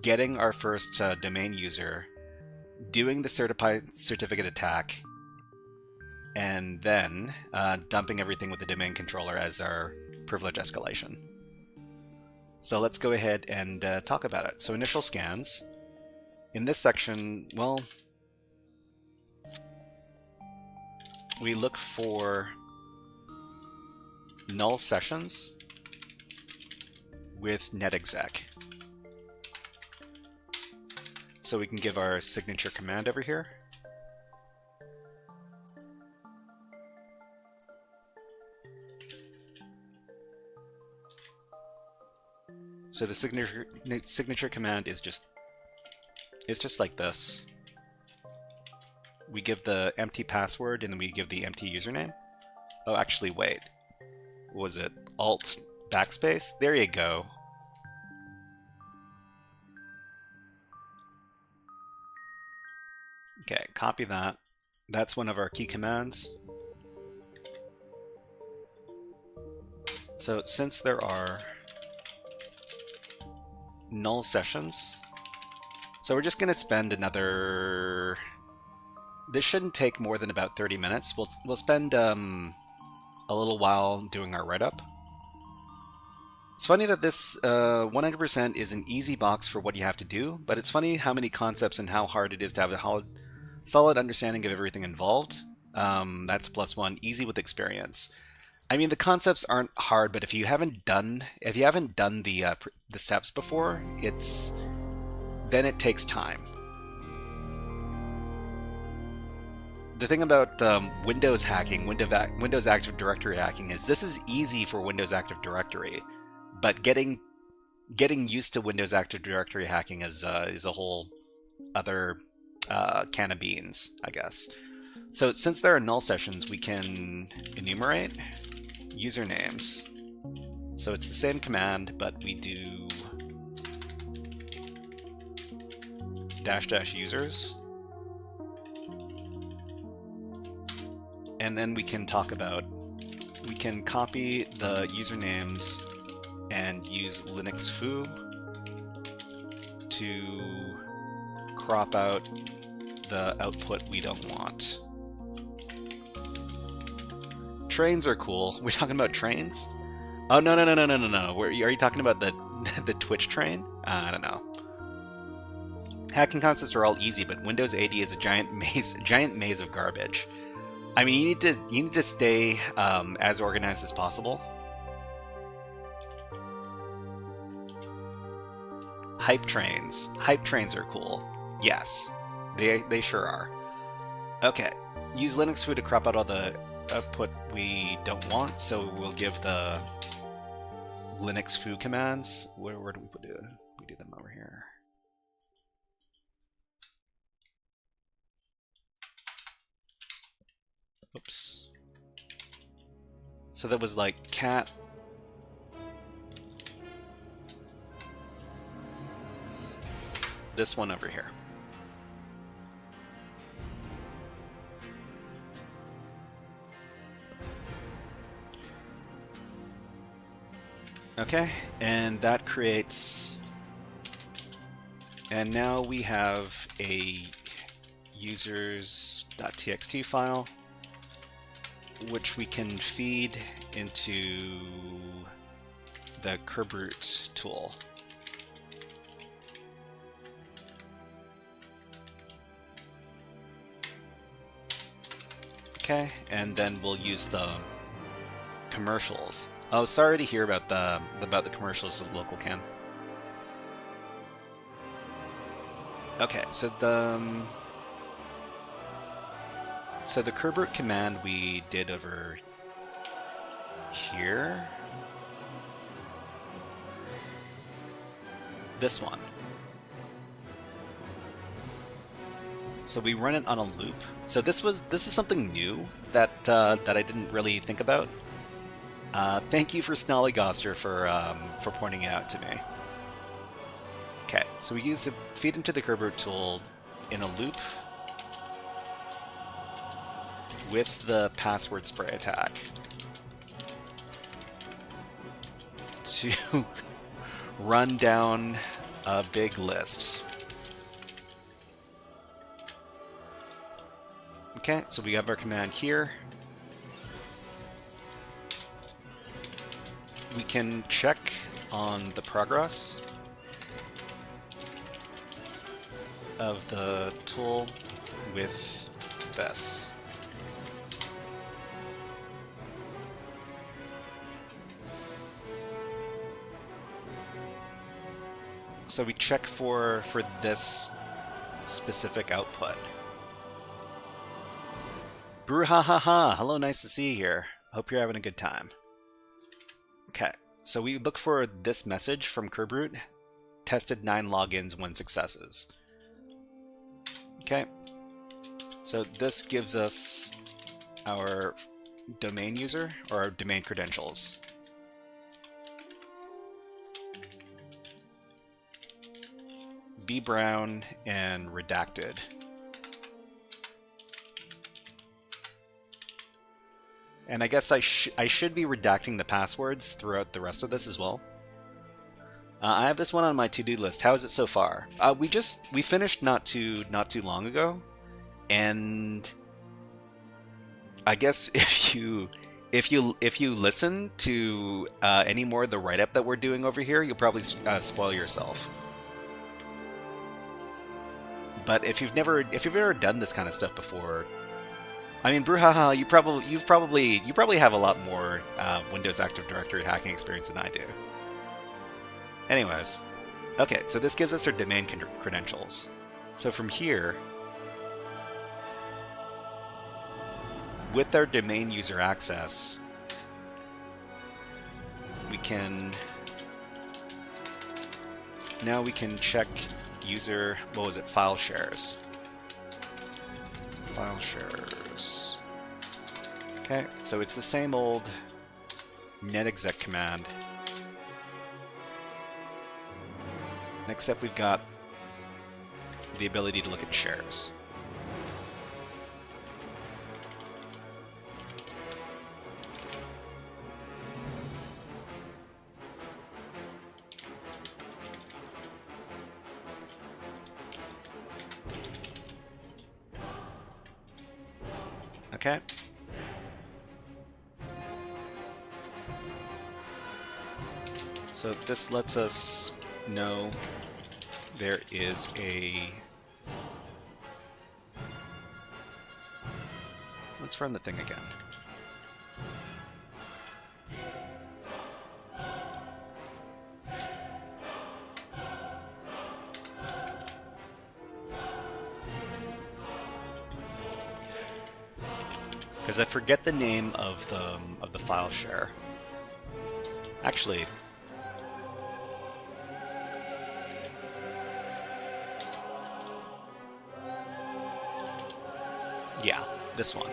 getting our first domain user, doing the certificate attack, and then dumping everything with the domain controller as our privilege escalation. So let's go ahead and talk about it. So initial scans. In this section, well, we look for null sessions with netexec. So we can give our signature command over here. So the signature command is just like this. We give the empty password and then we give the empty username. Oh, actually, wait. Was it Alt backspace? There you go. Okay, copy that. That's one of our key commands. So since there are null sessions, so we're just going to spend another... This shouldn't take more than about 30 minutes. We'll spend a little while doing our write-up. It's funny that this 100% is an easy box for what you have to do, but it's funny how many concepts and how hard it is to have a solid understanding of everything involved. That's +1, easy with experience. I mean, the concepts aren't hard, but if you haven't done the steps before, then it takes time. The thing about Windows hacking, Windows Active Directory hacking, is this is easy for Windows Active Directory, but getting used to Windows Active Directory hacking is a whole other can of beans, I guess. So since there are null sessions, we can enumerate usernames. So it's the same command, but we do -- users. And then we can we can copy the usernames and use Linux foo to crop out the output we don't want. Trains are cool. We're talking about trains? Oh, no. Are you talking about the Twitch train? I don't know. Hacking concepts are all easy, but Windows 80 is a giant maze of garbage. I mean, you need to stay as organized as possible. Hype trains. Hype trains are cool. Yes, they sure are. Okay, use Linux foo to crop out all the output we don't want. So we'll give the Linux foo commands. Where do we put it? We do them over here. Oops. So that was like cat. This one over here. Okay, and that creates, and now we have a users.txt file which we can feed into the Cryptography tool. Okay, and then we'll use the commercials. Oh, sorry to hear about the commercials of LocalCan. Okay, so the Cryptography command we did over here. This one. So we run it on a loop. So this is something new that that I didn't really think about. Thank you for Snollygoster for pointing it out to me. Okay, so we use the feed into the Cryptography tool in a loop with the password spray attack to run down a big list. Okay, so we have our command here. We can check on the progress of the tool with this. So we check for this specific output. Brouhaha! Hello, nice to see you here. Hope you're having a good time. Okay, so we look for this message from Cryptography. Tested 9 logins, 1 successes. Okay, so this gives us our domain user, or our domain credentials. B Brown and redacted. And I guess I should be redacting the passwords throughout the rest of this as well. I have this one on my to-do list. How is it so far? We finished not too long ago, and I guess if you listen to any more of the write-up that we're doing over here, you'll probably spoil yourself. But if you've never done this kind of stuff before, I mean, Brouhaha, you probably have a lot more Windows Active Directory hacking experience than I do. Anyways, okay, so this gives us our domain credentials. So from here, with our domain user access, we can check user, what was it, file shares. File shares. Okay, so it's the same old netexec command, except we've got the ability to look at shares. Okay. So this lets us know there is a... Let's run the thing again. Because I forget the name of the file share. Actually, yeah, this one.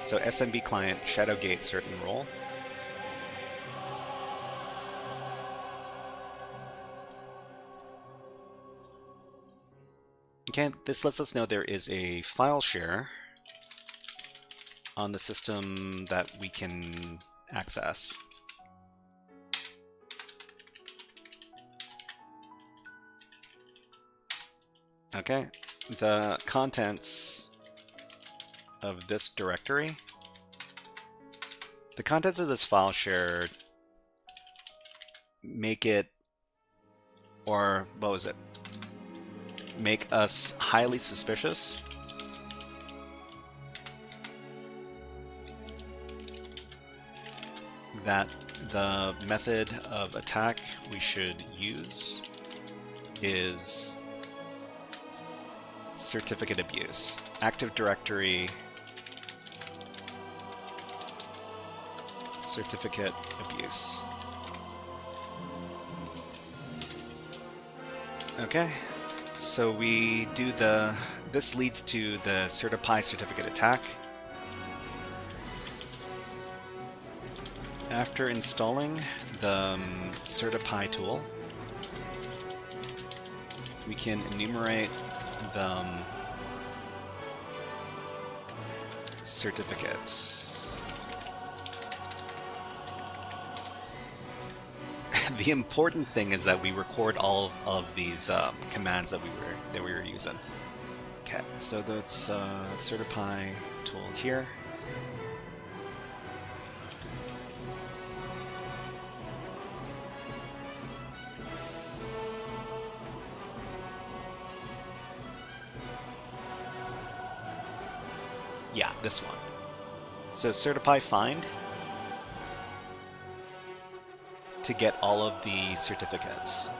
So SMB client ShadowGate certain role. Okay, this lets us know there is a file share on the system that we can access. Okay, the contents of this directory, the contents of this file share make it, or what was it? Make us highly suspicious that the method of attack we should use is certificate abuse. Active Directory certificate abuse. Okay, so we do this leads to the certify certificate attack. After installing the certify tool, we can enumerate the certificates. The important thing is that we record all of these commands that we were using. Okay, so that's certify tool here. Yeah, this one. So certify find to get all of the certificates.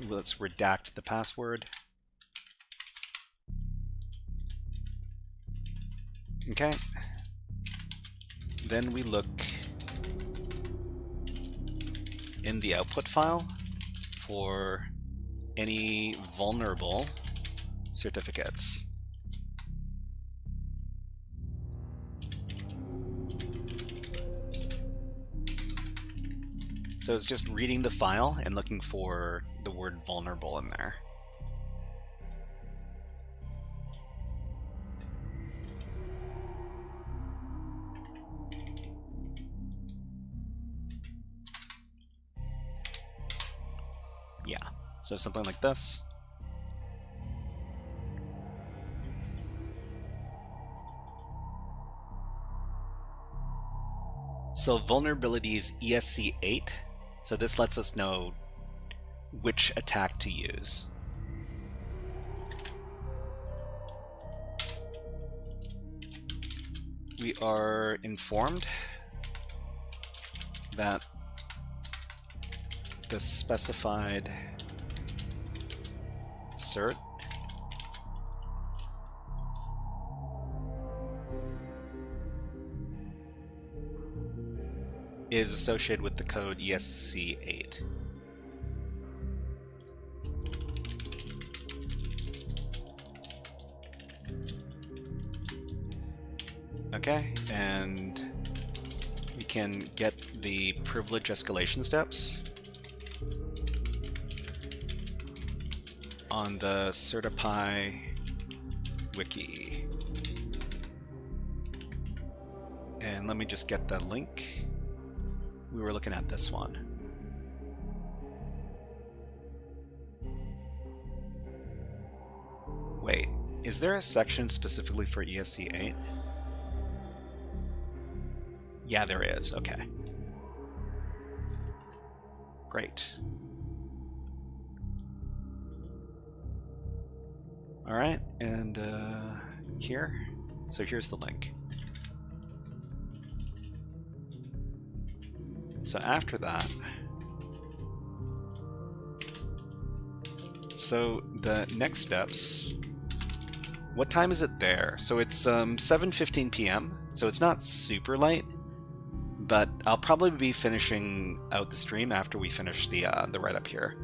Let's redact the password. Okay. Then we look in the output file for any vulnerable certificates. So it's just reading the file and looking for the word vulnerable in there. Yeah, so something like this. So vulnerability is ESC8, so this lets us know which attack to use. We are informed that the specified cert is associated with the code ESC8. Okay, and we can get the privilege escalation steps on the certify wiki. And let me just get the link. We were looking at this one. Wait, is there a section specifically for ESC8? Yeah, there is. Okay. Great. All right, and here. So here's the link. So after that, so the next steps, what time is it there? So it's 7:15 p.m., so it's not super late, but I'll probably be finishing out the stream after we finish the write-up here.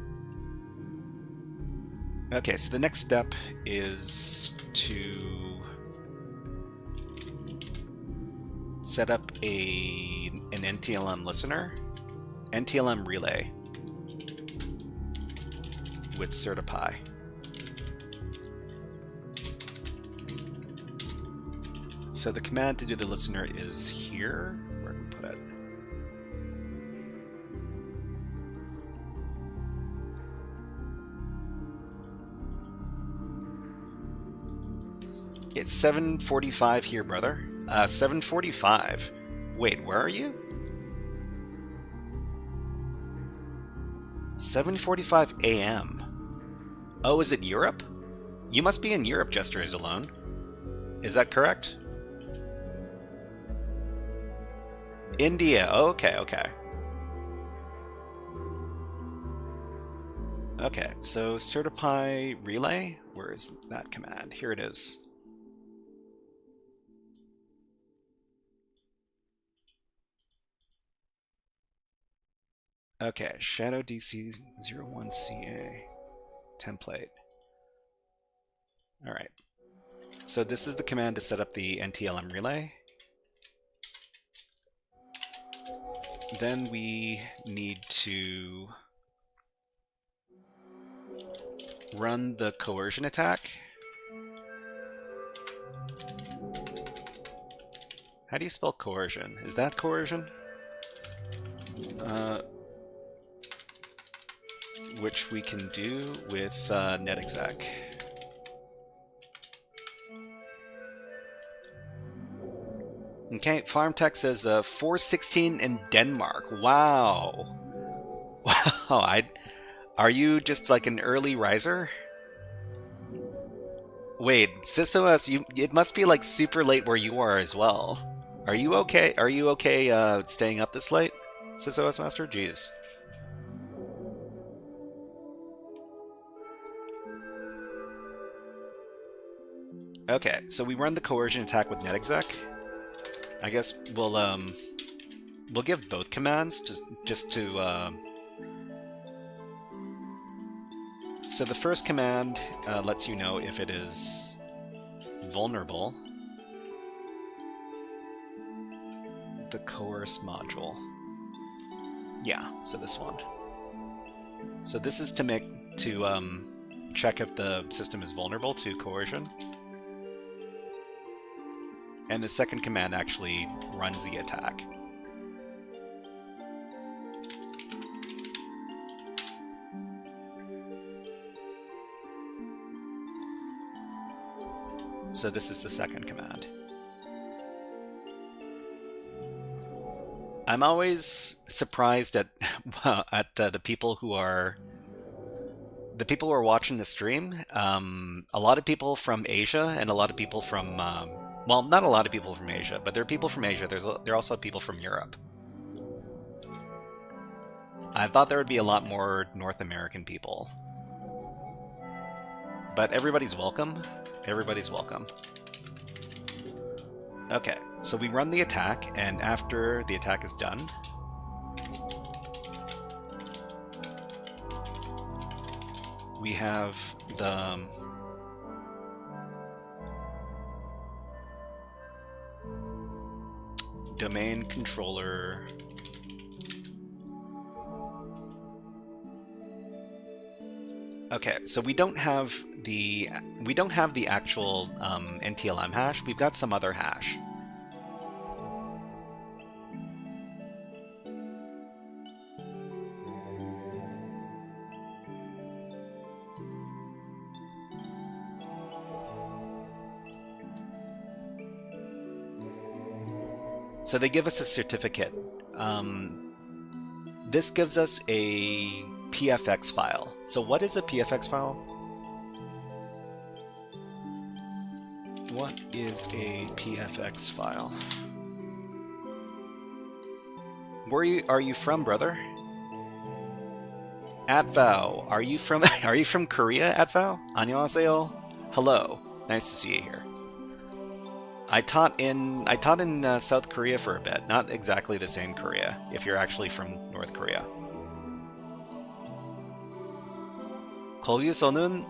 Okay, so the next step is to set up an NTLM listener, NTLM relay with certify. So the command to do the listener is here. Where do we put it? It's 7:45 here, brother. 7:45. Wait, where are you? 7:45 a.m. Oh, is it Europe? You must be in Europe, Jester is alone. Is that correct? India. Okay, okay. Okay, so certify relay. Where is that command? Here it is. Okay, Shadow DC 01CA template. All right. So this is the command to set up the NTLM relay. Then we need to run the coercion attack. How do you spell coercion? Is that coercion? Which we can do with netexec. Okay, farm tech says 416 in Denmark. Wow. Wow, are you just like an early riser? Wait, SysOS, it must be like super late where you are as well. Are you okay? Are you okay staying up this late, SysOS Master? Jeez. Okay, so we run the coercion attack with netexec. I guess we'll give both commands just to. So the first command lets you know if it is vulnerable. The coerce module. Yeah, so this one. So this is to check if the system is vulnerable to coercion. And the second command actually runs the attack. So this is the second command. I'm always surprised at the people who are watching the stream. A lot of people from Asia and a lot of people from well, not a lot of people from Asia, but there are people from Asia. There are also people from Europe. I thought there would be a lot more North American people. But everybody's welcome. Everybody's welcome. Okay, so we run the attack, and after the attack is done, we have the domain controller Okay, so we don't have the actual NTLM hash. We've got some other hash. So they give us a certificate. This gives us a PFX file. So what is a PFX file? What is a PFX file? Where are you from, brother? Atvow, are you from Korea, Atvow? Annyeonghaseyo. Hello, nice to see you here. I taught in South Korea for a bit, not exactly the same Korea, if you're actually from North Korea. 거기서는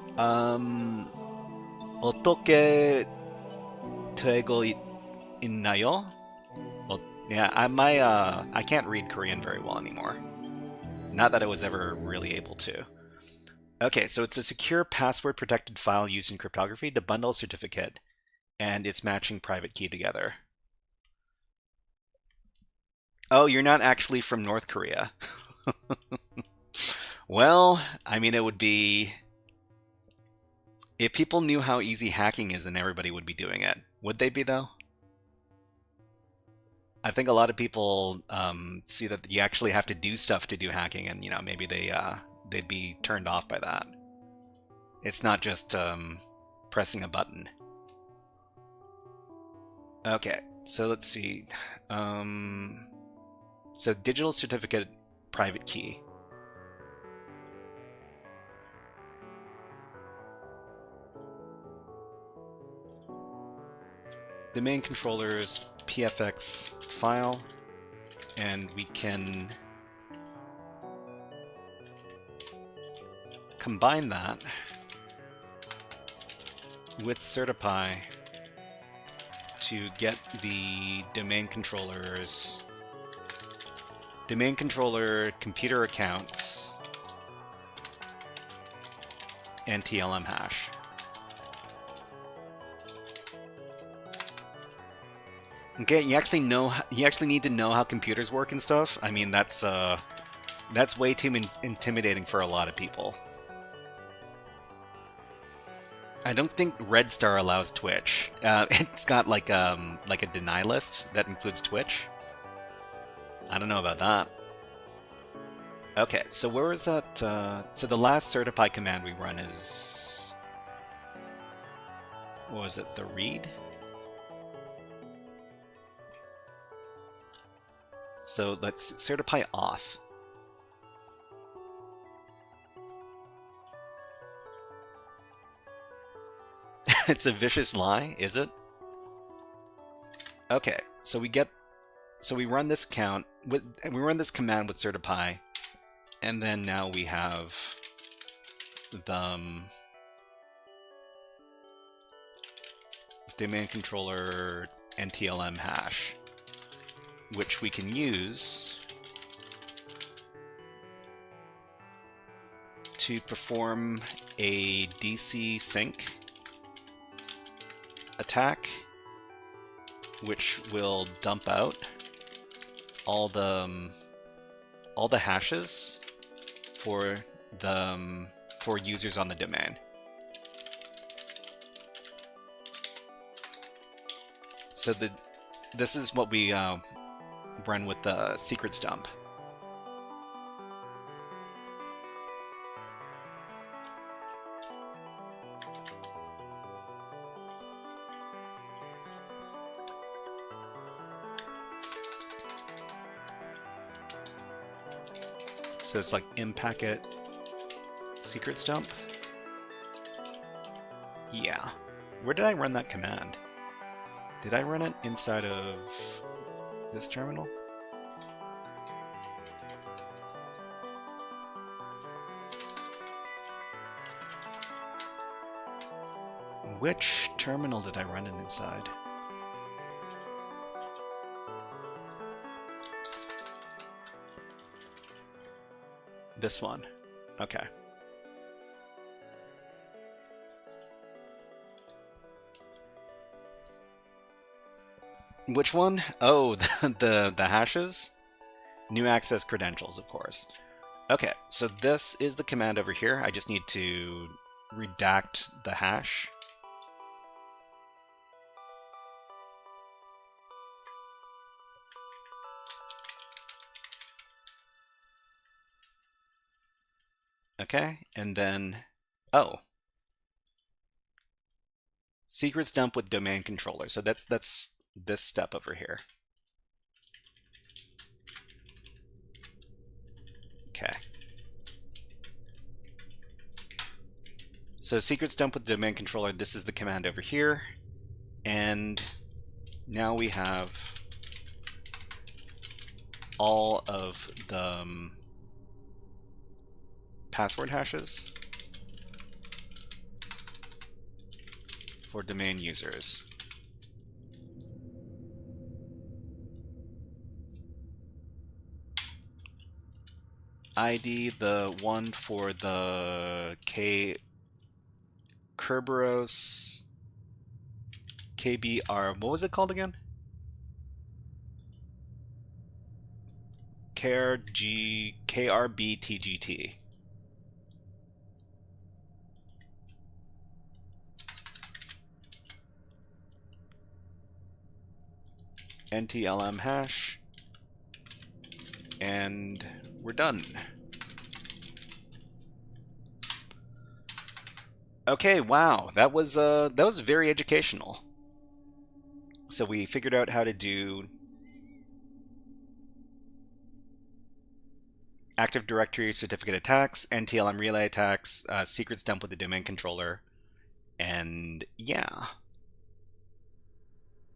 어떻게 되고 있나요? Yeah, I can't read Korean very well anymore. Not that I was ever really able to. Okay, so it's a secure password protected file used in cryptography to bundle a certificate and its matching private key together. Oh, you're not actually from North Korea. Well, I mean, it would be If people knew how easy hacking is, then everybody would be doing it. Would they be, though? I think a lot of people see that you actually have to do stuff to do hacking, and maybe they'd be turned off by that. It's not just pressing a button. Okay, so let's see. So digital certificate, private key. Domain controller's PFX file, and we can combine that with Certify to get the domain controller computer accounts and TLM hash. Okay, you actually need to know how computers work and stuff. I mean, that's way too intimidating for a lot of people. I don't think Red Star allows Twitch. It's got like a deny list that includes Twitch. I don't know about that. Okay, so where was that? So the last certify command we run is, what was it? The read. So let's certify auth. It's a vicious lie, is it? Okay, so we run this account we run this command with certify, and then now we have the domain controller and TLM hash, which we can use to perform a DC sync attack, which will dump out all the hashes for users on the domain. So this is what we run with the secrets dump. So it's like impacket secrets dump. Yeah. Where did I run that command? Did I run it inside of this terminal? Which terminal did I run it inside? This one. Okay. Which one? Oh, the hashes? New access credentials, of course. Okay, so this is the command over here. I just need to redact the hash. Okay, and then, oh. Secrets dump with domain controller. So that's this step over here. Okay. So secrets dump with domain controller, this is the command over here. And now we have all of the password hashes for domain users. ID the one for the Kerberos KBR. What was it called again? KRBTGT. NTLM hash, and we're done. Okay, wow, that was very educational. So we figured out how to do Active Directory certificate attacks, NTLM relay attacks, secrets dump with the domain controller, and yeah.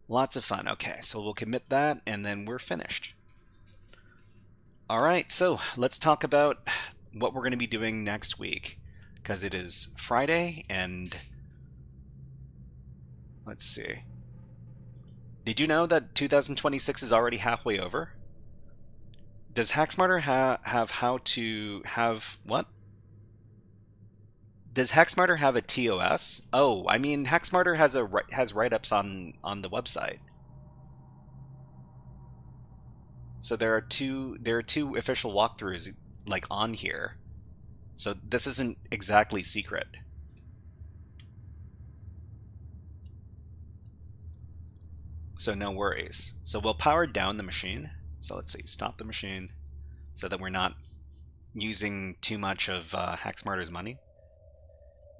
Lots of fun. Okay, so we'll commit that, and then we're finished. Alright, so let's talk about what we're going to be doing next week, because it is Friday, and let's see. Did you know that 2026 is already halfway over? Does HackSmarter have how to have what? Does HackSmarter have a TOS? Oh, I mean HackSmarter has write-ups on the website. So there are two official walkthroughs like on here. So this isn't exactly secret. So no worries. So we'll power down the machine. So let's see, stop the machine so that we're not using too much of HackSmarter's money.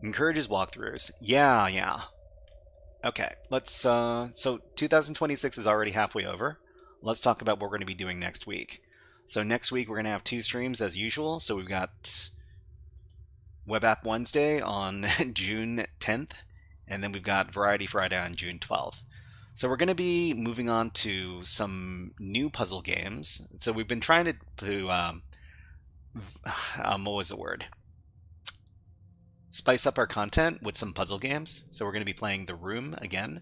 Encourages walkthroughs. Yeah. Okay, let's, so 2026 is already halfway over. Let's talk about what we're going to be doing next week. So next week we're going to have 2 streams as usual. So we've got Web App Wednesday on June 10th, and then we've got Variety Friday on June 12th. So we're going to be moving on to some new puzzle games. So we've been trying to what was the word? Spice up our content with some puzzle games. So we're going to be playing The Room again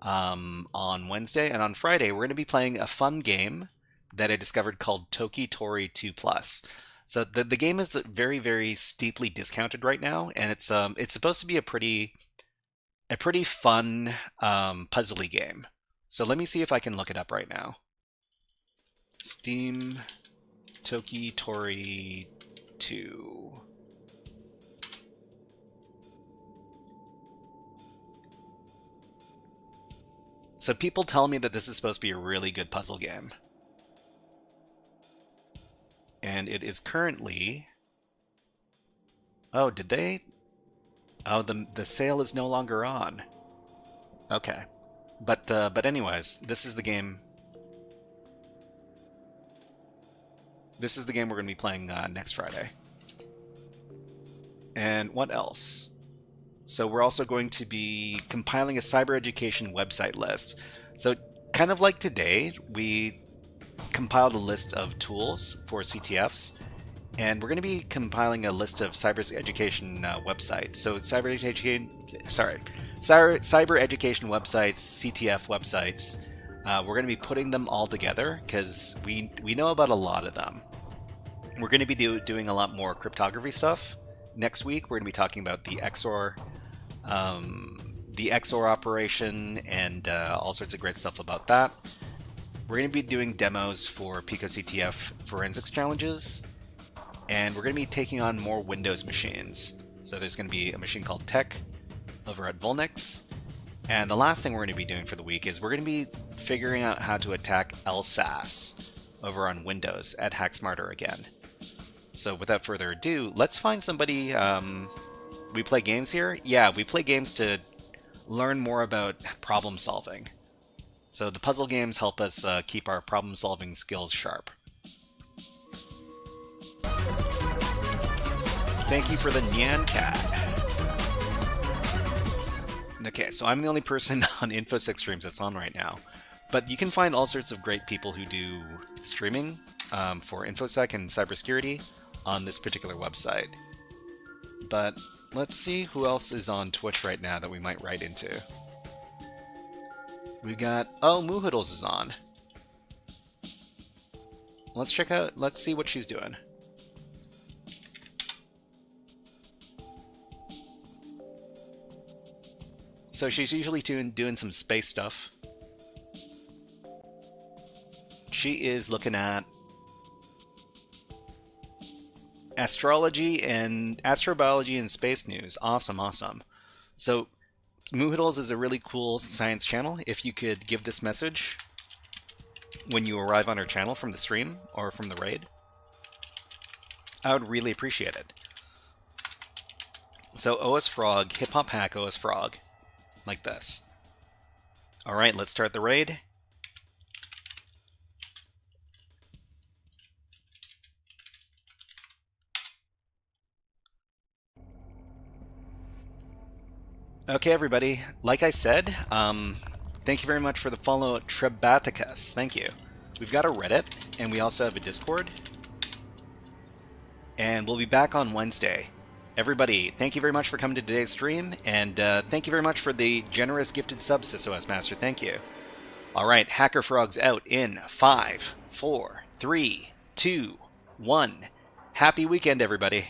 on Wednesday, and on Friday we're going to be playing a fun game that I discovered called Toki-Tori 2+. So the game is very, very steeply discounted right now, and it's supposed to be a pretty fun puzzly game. So let me see if I can look it up right now. Steam Toki-Tori 2. So people tell me that this is supposed to be a really good puzzle game. And it is currently... Oh, did they? Oh, the sale is no longer on. Okay. But anyways, this is the game. This is the game we're going to be playing next Friday. And what else? So we're also going to be compiling a cyber education website list. So kind of like today, we compiled a list of tools for CTFs, and we're going to be compiling a list of cyber education websites. So cyber education websites, CTF websites. We're going to be putting them all together because we know about a lot of them. We're going to be doing a lot more cryptography stuff. Next week, we're going to be talking about the XOR operation and all sorts of great stuff about that. We're going to be doing demos for Pico CTF forensics challenges, and we're going to be taking on more Windows machines. So there's going to be a machine called Tech over at Volnix. And the last thing we're going to be doing for the week is we're going to be figuring out how to attack LSAS over on Windows at HackSmarter again. So without further ado, let's find somebody. We play games here? Yeah, we play games to learn more about problem solving. So the puzzle games help us keep our problem solving skills sharp. Thank you for the Nyan Cat. Okay, so I'm the only person on InfoSec streams that's on right now. But you can find all sorts of great people who do streaming for InfoSec and cybersecurity on this particular website. But let's see who else is on Twitch right now that we might write into. We got... Oh, Moohoodles is on. Let's check out... Let's see what she's doing. So she's usually doing some space stuff. She is looking at astrology and astrobiology and space news. Awesome, awesome. So Moohoodles is a really cool science channel. If you could give this message, when you arrive on our channel from the stream or from the raid. I would really appreciate it. So OS Frog, Hip Hop Hack OS Frog, like this. All right, let's start the raid. Okay, everybody. Like I said, thank you very much for the follow, Trebaticus. Thank you. We've got a Reddit, and we also have a Discord. And we'll be back on Wednesday. Everybody, thank you very much for coming to today's stream, and thank you very much for the generous gifted subs, SysOS Master. Thank you. All right, HackerFrogs out in 5, 4, 3, 2, 1. Happy weekend, everybody.